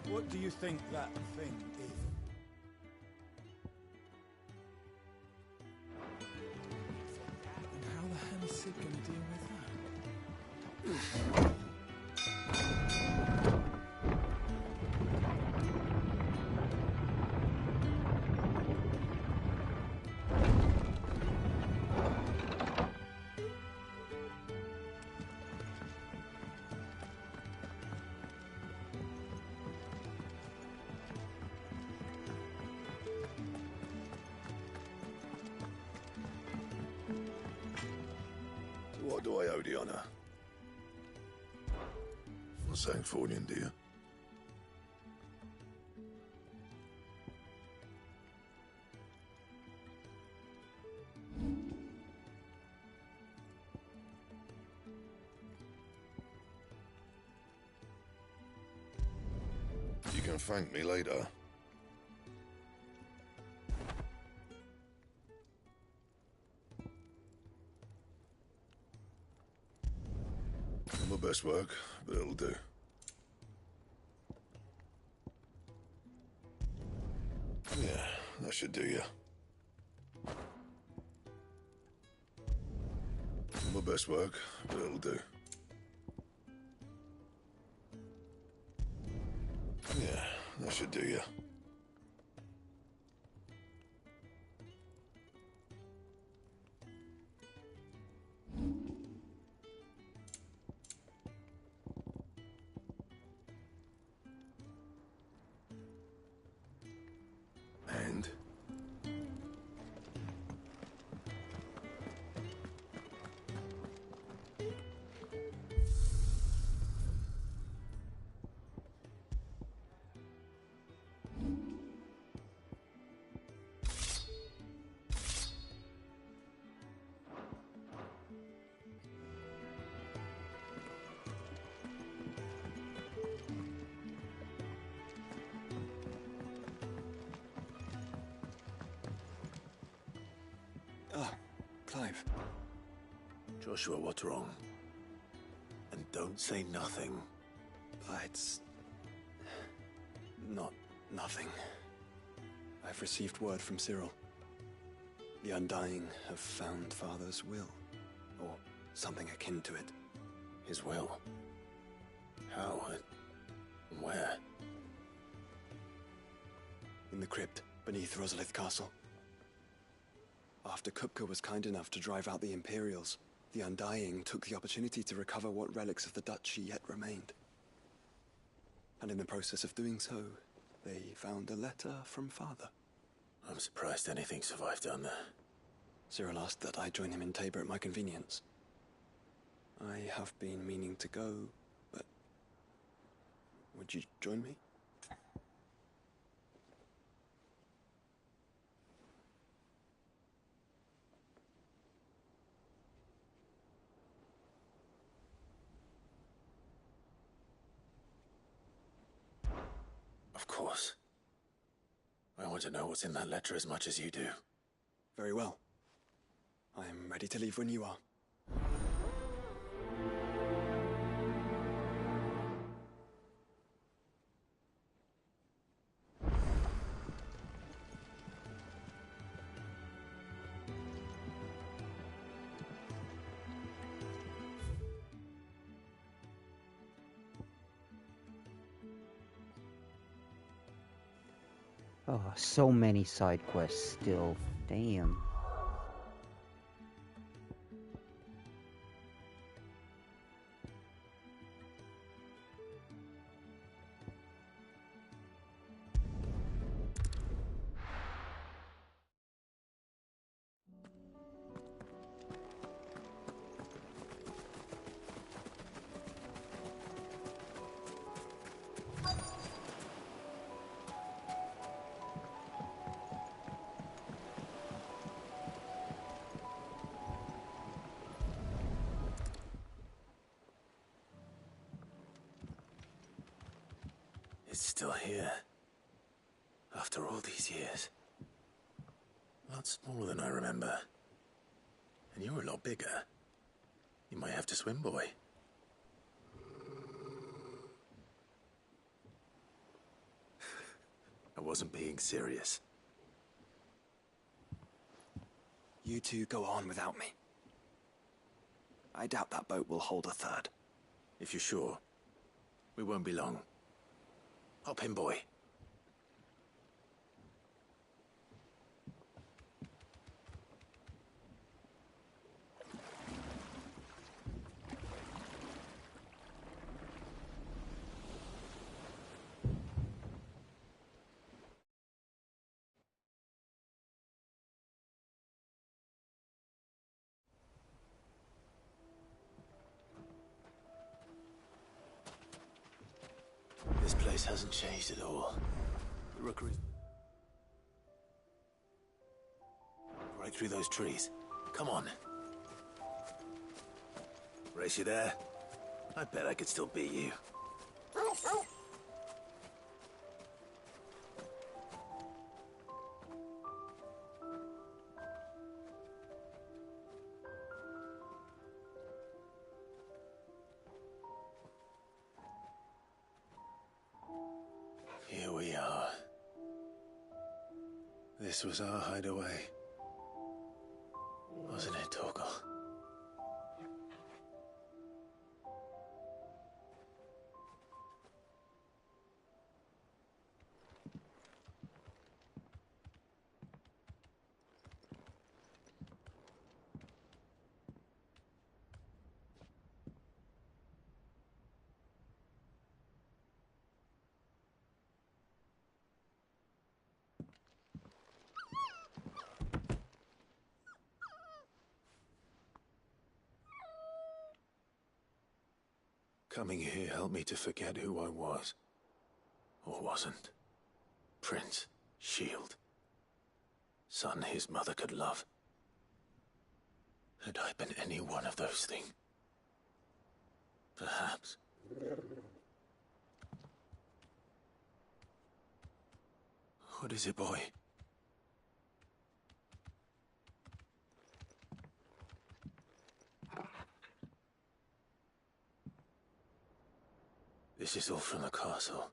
What do you think that thing is? And how the hell is Sid going to deal with that? What do I owe the honor? Not saying Fornian, do you? You can thank me later. Not my best work, but it'll do. Yeah, that should do you. Not my best work, but it'll do. Yeah, that should do you. And? Ah, Clive. Joshua, what's wrong? And don't say nothing. It's... not nothing. I've received word from Cyril. The Undying have found Father's will, or something akin to it. His will? How? And where? In the crypt, beneath Rosalith Castle. After Kupka was kind enough to drive out the Imperials, the Undying took the opportunity to recover what relics of the Duchy yet remained. And in the process of doing so, they found a letter from Father. I'm surprised anything survived down there. Cyril asked that I join him in Tabor at my convenience. I have been meaning to go, but... would you join me? Of course. I want to know what's in that letter as much as you do. Very well. I am ready to leave when you are. Oh, so many side quests still. Damn. It's still here. After all these years. A lot smaller than I remember. And you're a lot bigger. You might have to swim, boy. I wasn't being serious. You two go on without me. I doubt that boat will hold a third. If you're sure, we won't be long. Hop in, boy. place hasn't changed at all. The rookery... right through those trees. Come on. Race you there? I bet I could still beat you. Here we are. This was our hideaway. Wasn't it, Torgal? Coming here helped me to forget who I was. Or wasn't. Prince, shield. Son his mother could love. Had I been any one of those things? Perhaps. What is it, boy? This is all from the castle.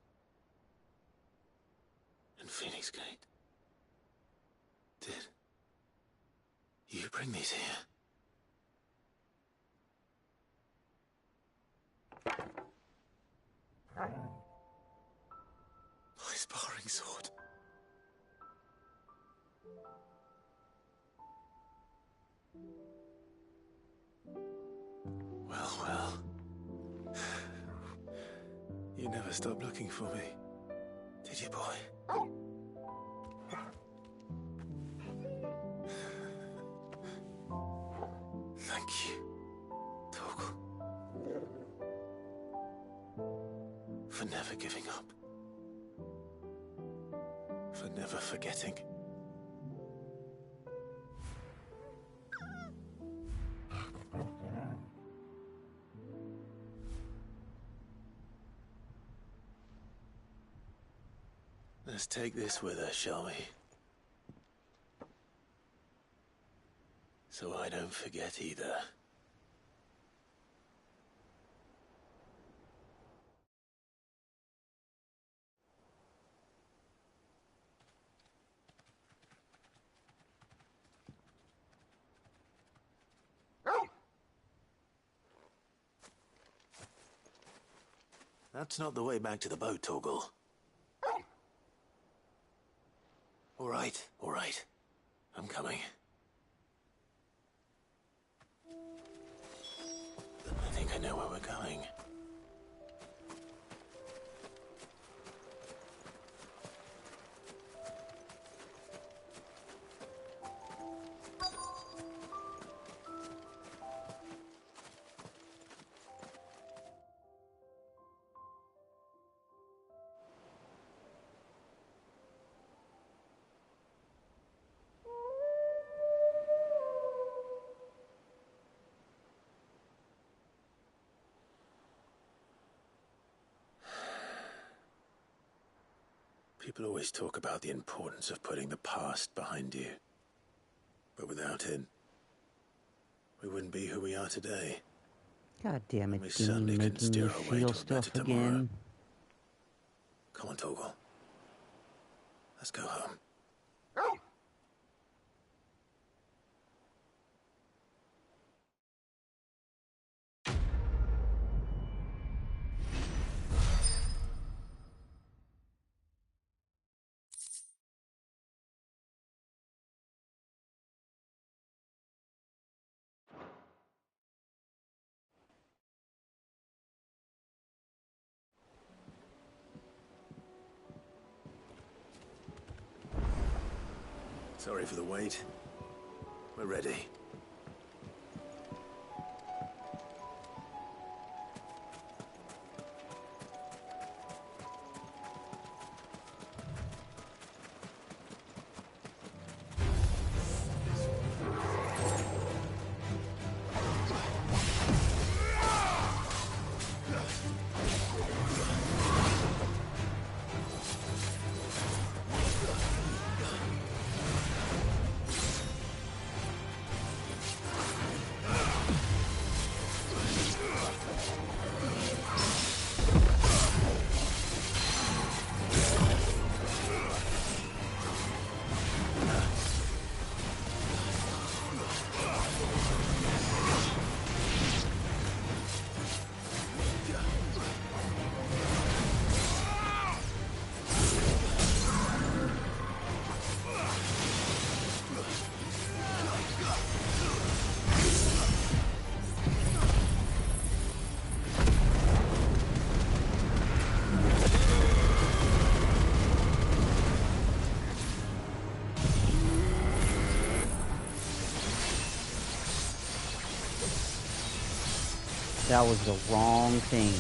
And Phoenix Gate. Did you bring these here? My sparring sword. Well, well. You never stopped looking for me, did you, boy? Thank you, Torgal. For never giving up. For never forgetting. Let's take this with us, shall we? So I don't forget either. That's not the way back to the boat, Torgal. All right. I'm coming. I think I know where we're going. People always talk about the importance of putting the past behind you. But without it, we wouldn't be who we are today. God damn it, We Dean, certainly can making me steer our way feel to a stuff better tomorrow. again. Come on, Torgal. Let's go home. Sorry for the wait. We're ready. That was the wrong thing.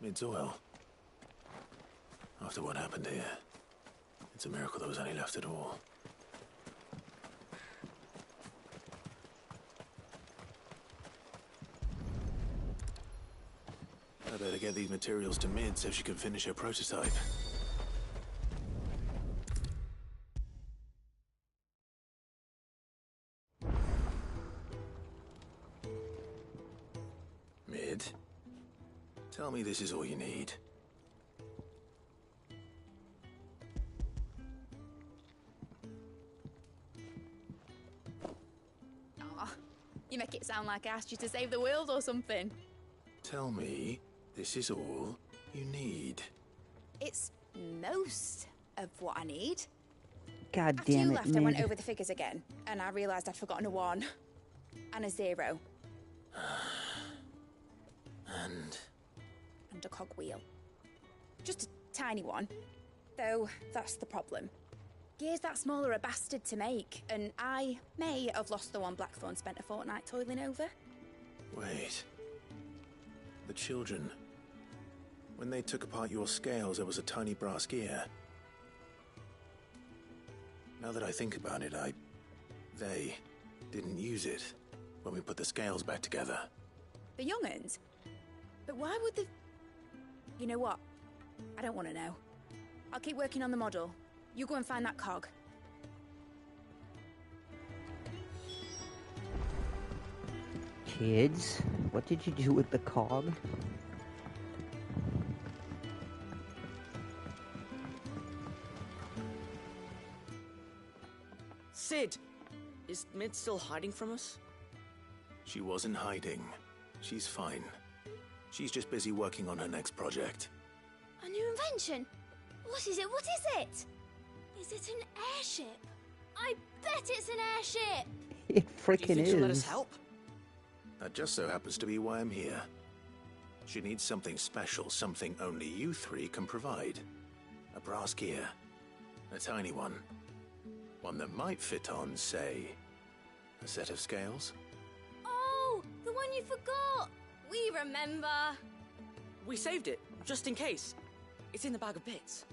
Mid's oil. After what happened here, it's a miracle there was any left at all. I better get these materials to Mid so she can finish her prototype. Mid, tell me this is all you need. Aw, you make it sound like I asked you to save the world or something. Tell me this is all you need. It's most of what I need. God After damn you it, left, I went Mid. over the figures again, and I realised I'd forgotten a 1 and a 0 And and a cogwheel. Just a tiny one, though that's the problem. Gears that small are a bastard to make, and I may have lost the one Blackthorn spent a fortnight toiling over. wait. The children. When they took apart your scales, there was a tiny brass gear. Now that I think about it, they didn't use it when we put the scales back together. The young'uns? But why would the... You know what? I don't want to know. I'll keep working on the model. You go and find that cog. Kids, what did you do with the cog? Sid! Is Mid still hiding from us? She wasn't hiding. She's fine. She's just busy working on her next project. A new invention? What is it? What is it? Is it an airship? I bet it's an airship! It freaking Do you think she'll let us is. help? That just so happens to be why I'm here. She needs something special, something only you three can provide. A brass gear. A tiny one. One that might fit on, say, a set of scales? Oh, the one you forgot! We remember! We saved it, just in case. It's in the bag of bits.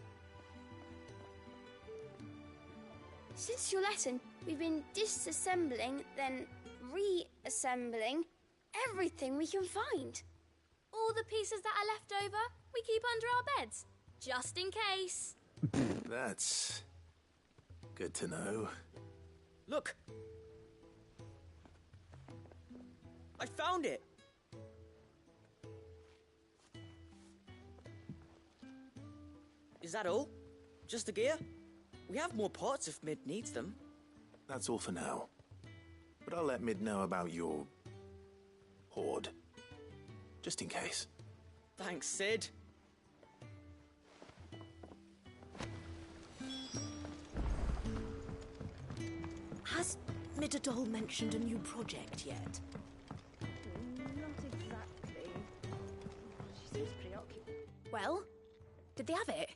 Since your lesson, we've been disassembling, then reassembling everything we can find. All the pieces that are left over, we keep under our beds, just in case. That's good to know. Look! I found it! Is that all? Just the gear? We have more parts if Mid needs them. That's all for now. But I'll let Mid know about your hoard. Just in case. Thanks, Sid. Has Midadol mentioned a new project yet? Not exactly. She seems preoccupied. Well, did they have it?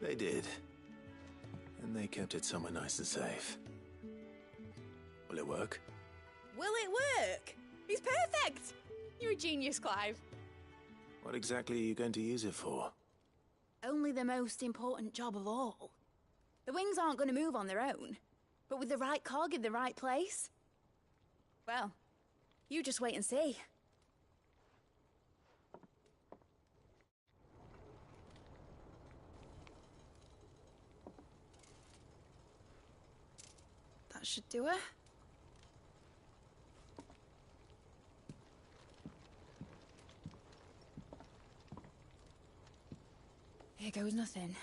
They did. And they kept it somewhere nice and safe. Will it work? Will it work? He's perfect! You're a genius, Clive. What exactly are you going to use it for? Only the most important job of all. The wings aren't going to move on their own, but with the right cog in the right place, well, you just wait and see. That should do it. Here goes nothing.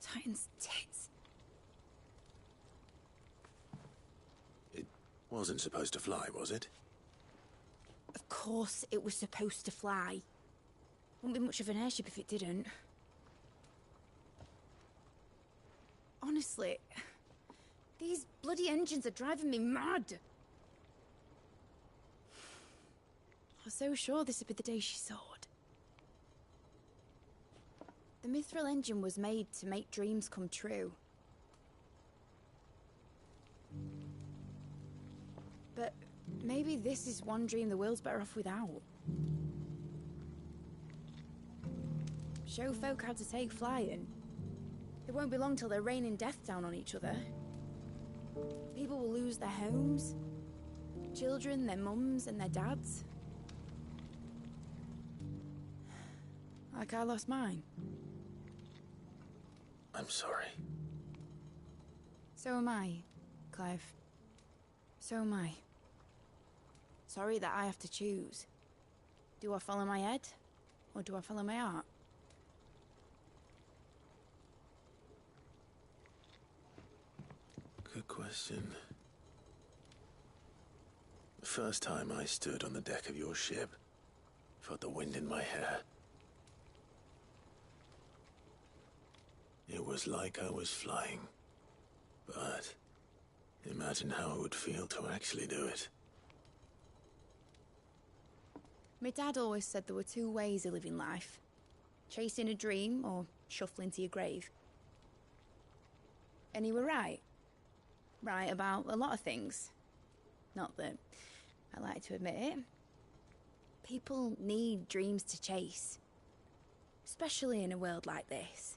Titan's tits. It wasn't supposed to fly, was it? Of course it was supposed to fly. Wouldn't be much of an airship if it didn't. Honestly, these bloody engines are driving me mad. I was so sure this would be the day she soared. The Mithril engine was made to make dreams come true. But maybe this is one dream the world's better off without. Show folk how to take flying. It won't be long till they're raining death down on each other. People will lose their homes, children, their mums and their dads. Like I lost mine. I'm sorry. So am I, Clive. So am I. Sorry that I have to choose. Do I follow my head, or do I follow my heart? Good question. The first time I stood on the deck of your ship, felt the wind in my hair. It was like I was flying. But imagine how it would feel to actually do it. My dad always said there were two ways of living life. Chasing a dream or shuffling to your grave. And he were right. Right about a lot of things. Not that I like to admit it. People need dreams to chase. Especially in a world like this.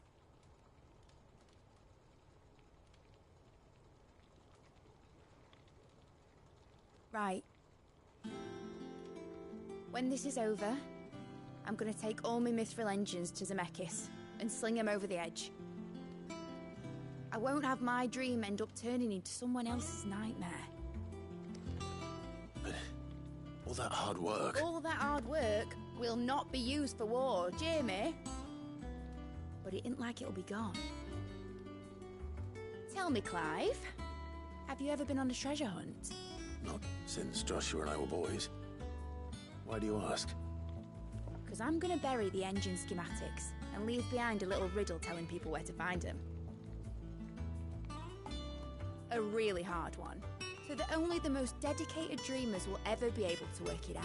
Right. When this is over, I'm gonna take all my Mithril engines to Zemeckis and sling them over the edge. I won't have my dream end up turning into someone else's nightmare. But all that hard work... All that hard work will not be used for war, Jamie. But it ain't like it'll be gone. Tell me, Clive, have you ever been on a treasure hunt? Not since Joshua and I were boys. Why do you ask? Because I'm gonna bury the engine schematics and leave behind a little riddle telling people where to find them. A really hard one, so that only the most dedicated dreamers will ever be able to work it out.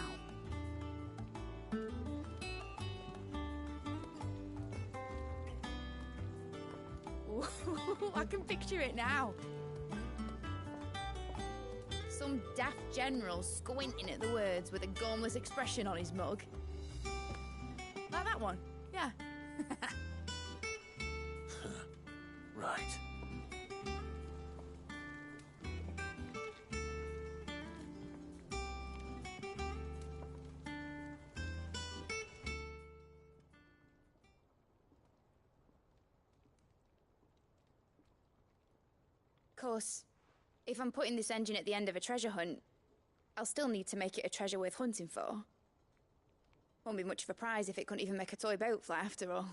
Ooh, I can picture it now. Some daft general squinting at the words with a gormless expression on his mug. Like that one, yeah. Right. Of course, if I'm putting this engine at the end of a treasure hunt, I'll still need to make it a treasure worth hunting for. Won't be much of a prize if it couldn't even make a toy boat fly after all.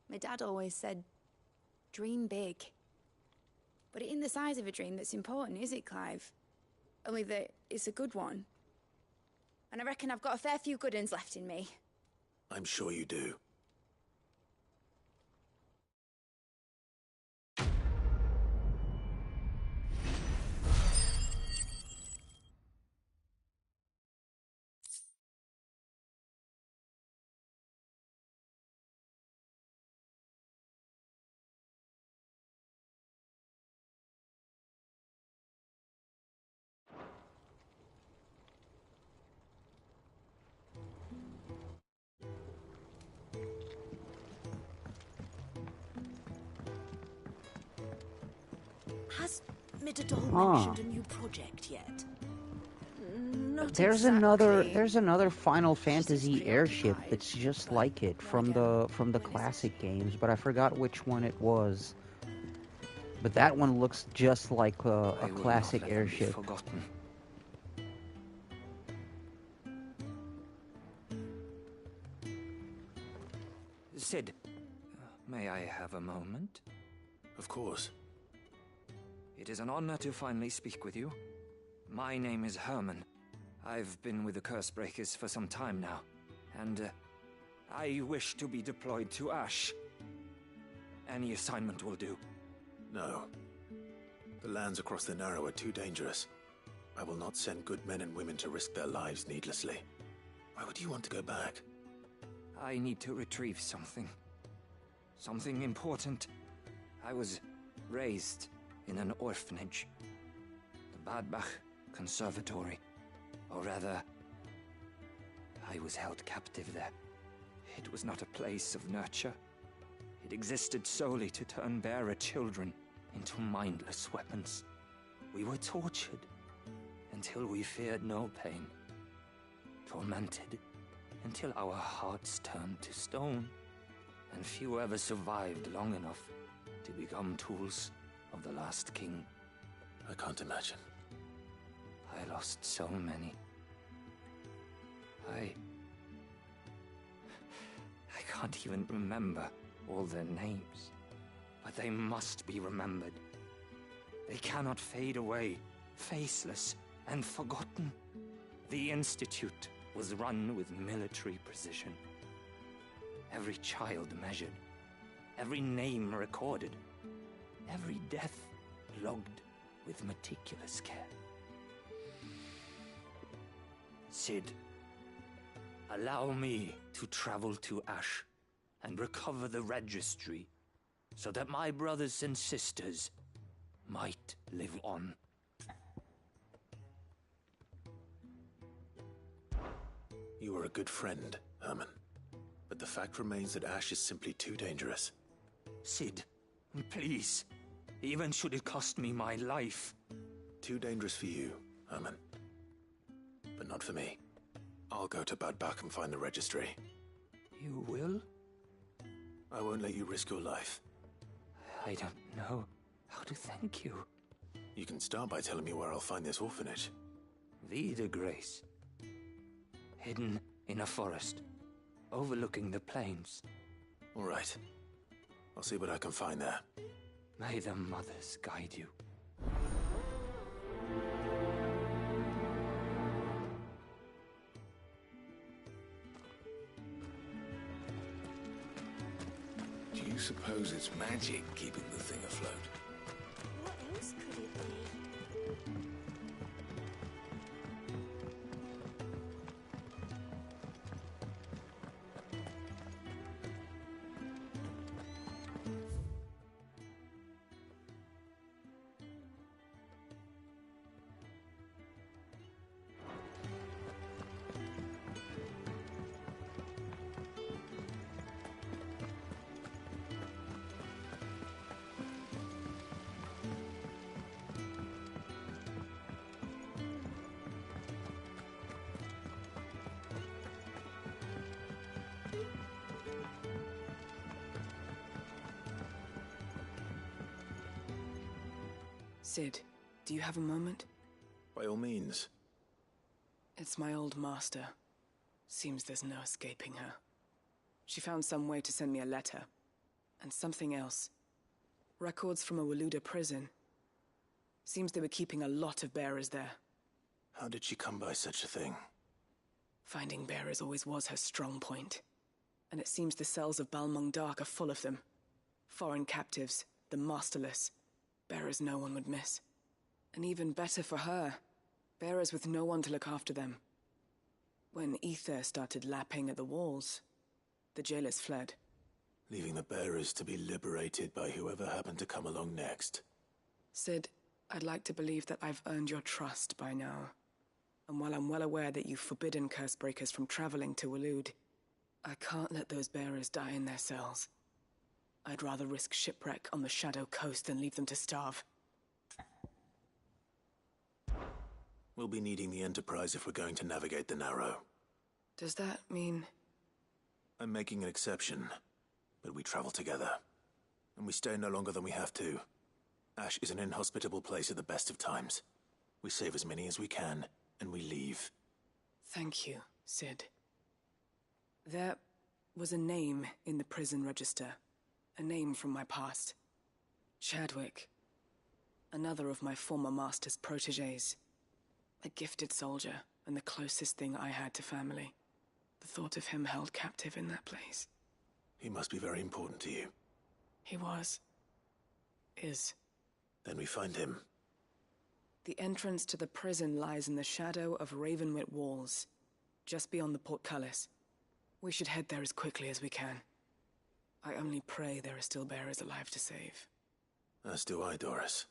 My dad always said, dream big. But it ain't the size of a dream that's important, is it, Clive? Only that it's a good one. And I reckon I've got a fair few good uns left in me. I'm sure you do. Has Midadol Huh. mentioned a new project yet? Not There's exactly. another Final Fantasy airship that's just like it from the classic games, but I forgot which one it was. But that one looks just like a will classic not let them be airship. forgotten. Sid, may I have a moment? Of course. It is an honor to finally speak with you. My name is Herman. I've been with the Cursebreakers for some time now, and I wish to be deployed to Ash. Any assignment will do. No. The lands across the Narrow are too dangerous. I will not send good men and women to risk their lives needlessly. Why would you want to go back? I need to retrieve something. Something important. I was raised in an orphanage. The Badbach Conservatory. Or rather, I was held captive there. It was not a place of nurture. It existed solely to turn bearer children into mindless weapons. We were tortured until we feared no pain. Tormented until our hearts turned to stone. And few ever survived long enough to become tools of the last king. I can't imagine. I lost so many. I can't even remember all their names. But they must be remembered. They cannot fade away, faceless and forgotten. The Institute was run with military precision. Every child measured, every name recorded, every death logged with meticulous care. Sid, allow me to travel to Ash and recover the registry so that my brothers and sisters might live on. You are a good friend, Herman. But the fact remains that Ash is simply too dangerous. Sid, please. Even should it cost me my life. Too dangerous for you, Herman. But not for me. I'll go to Badbach and find the registry. You will? I won't let you risk your life. I don't know how to thank you. You can start by telling me where I'll find this orphanage. Vida Grace. Hidden in a forest, overlooking the plains. All right. I'll see what I can find there. May the mothers guide you. Do you suppose it's magic keeping the thing afloat? What else could it be? Sid, do you have a moment? By all means. It's my old master. Seems there's no escaping her. She found some way to send me a letter. And something else. Records from a Waluda prison. Seems they were keeping a lot of bearers there. How did she come by such a thing? Finding bearers always was her strong point. And it seems the cells of Balmung Dark are full of them. Foreign captives, the masterless. Bearers no one would miss. And even better for her, bearers with no one to look after them. When ether started lapping at the walls, the jailers fled. Leaving the bearers to be liberated by whoever happened to come along next. Sid, I'd like to believe that I've earned your trust by now. And while I'm well aware that you've forbidden Cursebreakers from traveling to Waloed, I can't let those bearers die in their cells. I'd rather risk shipwreck on the Shadow Coast than leave them to starve. We'll be needing the Enterprise if we're going to navigate the Narrow. Does that mean... I'm making an exception, but we travel together. And we stay no longer than we have to. Ash is an inhospitable place at the best of times. We save as many as we can, and we leave. Thank you, Sid. There was a name in the prison register. A name from my past. Chadwick. Another of my former master's protégés. A gifted soldier, and the closest thing I had to family. The thought of him held captive in that place. He must be very important to you. He was. Is. Then we find him. The entrance to the prison lies in the shadow of Ravenwit Walls, just beyond the portcullis. We should head there as quickly as we can. I only pray there are still bearers alive to save. As do I, Doris.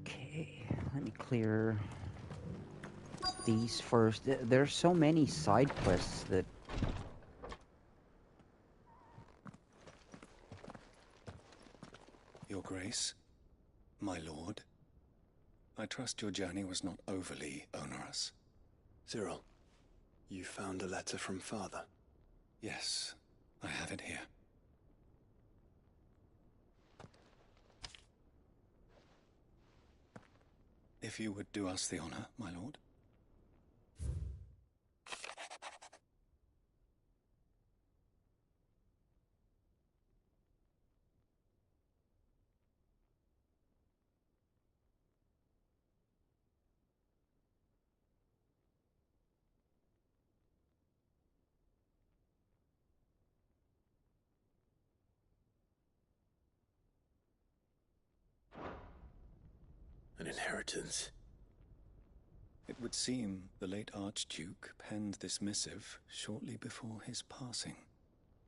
Okay, let me clear these first. There's so many side quests that... Your Grace, my lord, I trust your journey was not overly onerous. Cyril, you found a letter from Father? Yes, I have it here. If you would do us the honor, my lord. An inheritance. It would seem the late Archduke penned this missive shortly before his passing.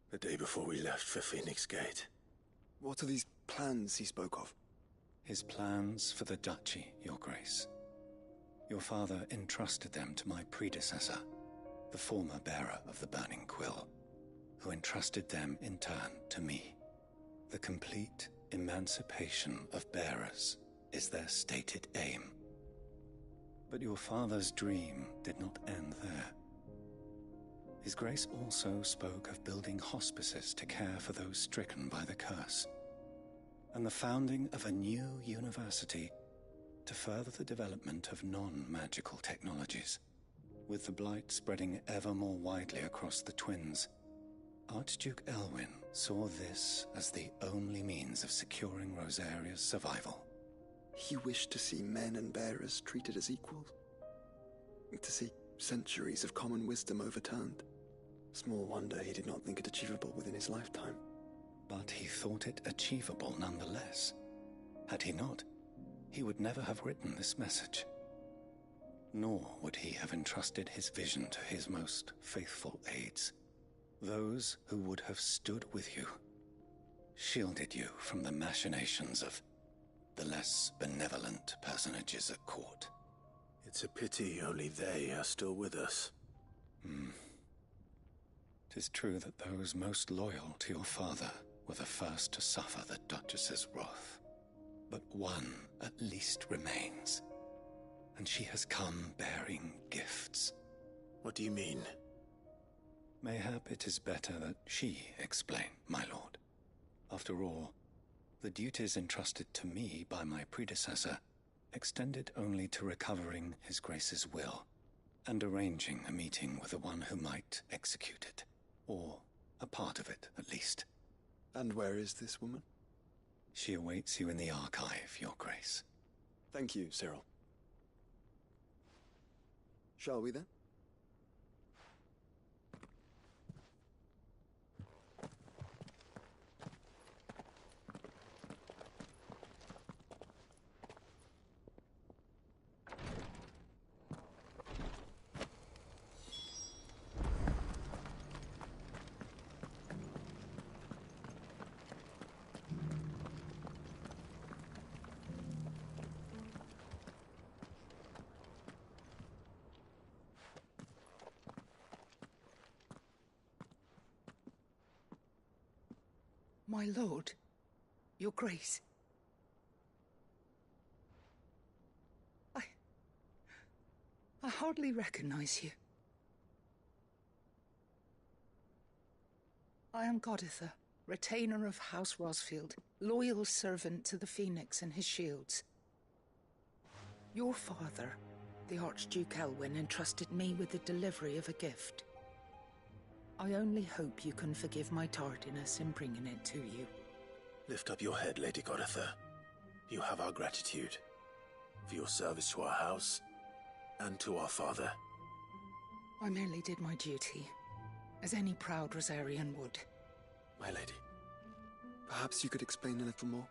The day before we left for Phoenix Gate. What are these plans he spoke of? His plans for the duchy, Your Grace. Your father entrusted them to my predecessor, the former bearer of the Burning Quill, who entrusted them in turn to me. The complete emancipation of bearers is their stated aim. But your father's dream did not end there. His Grace also spoke of building hospices to care for those stricken by the curse, and the founding of a new university to further the development of non-magical technologies. With the blight spreading ever more widely across the twins, Archduke Elwyn saw this as the only means of securing Rosaria's survival. He wished to see men and bearers treated as equals. To see centuries of common wisdom overturned. Small wonder he did not think it achievable within his lifetime. But he thought it achievable nonetheless. Had he not, he would never have written this message. Nor would he have entrusted his vision to his most faithful aides. Those who would have stood with you, shielded you from the machinations of the less benevolent personages at court. It's a pity only they are still with us. 'Tis true that those most loyal to your father were the first to suffer the Duchess's wrath. But one at least remains, and she has come bearing gifts. What do you mean? Mayhap it is better that she explain, my lord. After all, the duties entrusted to me by my predecessor extended only to recovering His Grace's will and arranging a meeting with the one who might execute it, or a part of it at least. And where is this woman? She awaits you in the archive, Your Grace. Thank you, Cyril. Shall we then? My lord, your grace. I hardly recognize you. I am Goditha, retainer of House Rosfield, loyal servant to the Phoenix and his shields. Your father, the Archduke Elwyn, entrusted me with the delivery of a gift. I only hope you can forgive my tardiness in bringing it to you. Lift up your head, Lady Goditha. You have our gratitude for your service to our house and to our father. I merely did my duty, as any proud Rosarian would. My lady, perhaps you could explain a little more?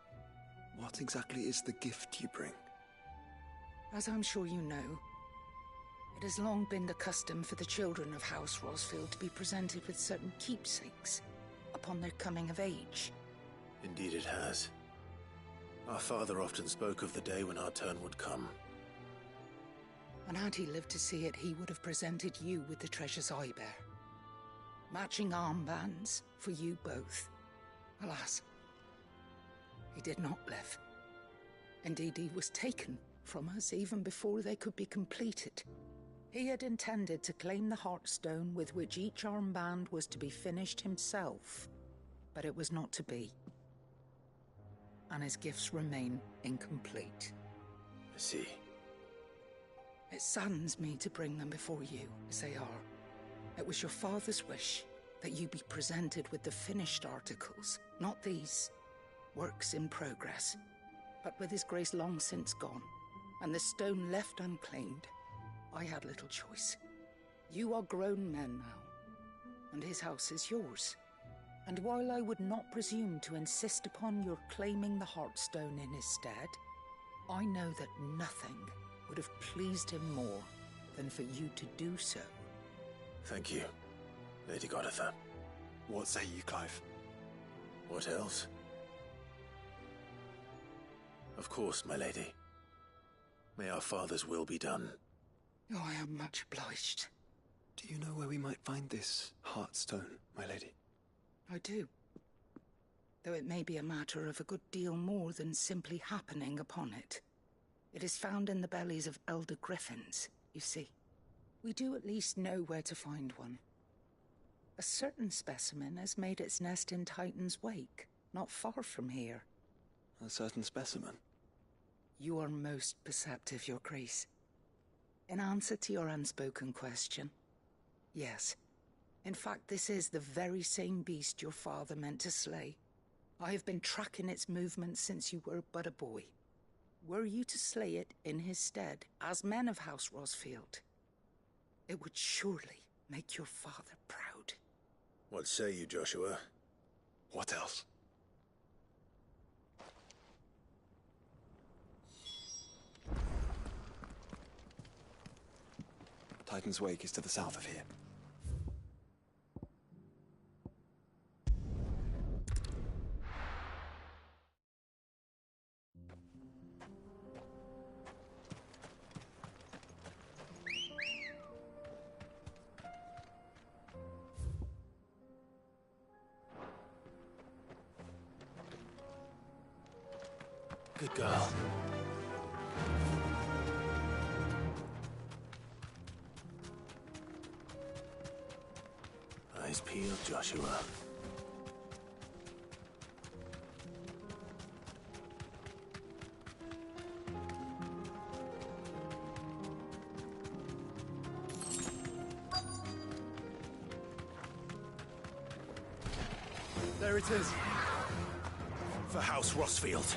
What exactly is the gift you bring? As I'm sure you know, it has long been the custom for the children of House Rosfield to be presented with certain keepsakes upon their coming of age. Indeed it has. Our father often spoke of the day when our turn would come. And had he lived to see it, he would have presented you with the treasures I bear. Matching armbands for you both. Alas, he did not live. Indeed, he was taken from us even before they could be completed. He had intended to claim the Heartstone with which each armband was to be finished himself, but it was not to be. And his gifts remain incomplete. I see. It saddens me to bring them before you, as they are. It was your father's wish that you be presented with the finished articles, not these works in progress. But with his grace long since gone, and the stone left unclaimed, I had little choice. You are grown men now, and his house is yours. And while I would not presume to insist upon your claiming the Heartstone in his stead, I know that nothing would have pleased him more than for you to do so. Thank you, Lady Goditha. What say you, Clive? What else? Of course, my lady. May our father's will be done. Oh, I am much obliged. Do you know where we might find this Heartstone, my lady? I do. Though it may be a matter of a good deal more than simply happening upon it. It is found in the bellies of elder griffins, you see. We do at least know where to find one. A certain specimen has made its nest in Titan's Wake, not far from here. A certain specimen? You are most perceptive, Your Grace. In answer to your unspoken question, yes. In fact, this is the very same beast your father meant to slay. I have been tracking its movements since you were but a boy. Were you to slay it in his stead, as men of House Rosfield, it would surely make your father proud. What say you, Joshua? What else? Titan's Wake is to the south of here. Good girl. Eyes peeled, Joshua. There it is. For House Rosfield.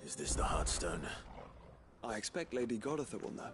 Is this the Heartstone? I expect Lady Goditha will know.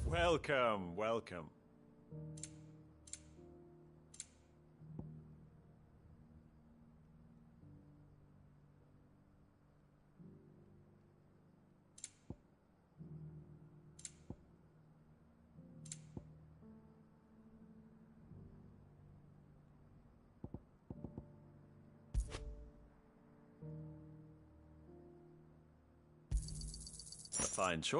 Welcome, welcome. A fine choice.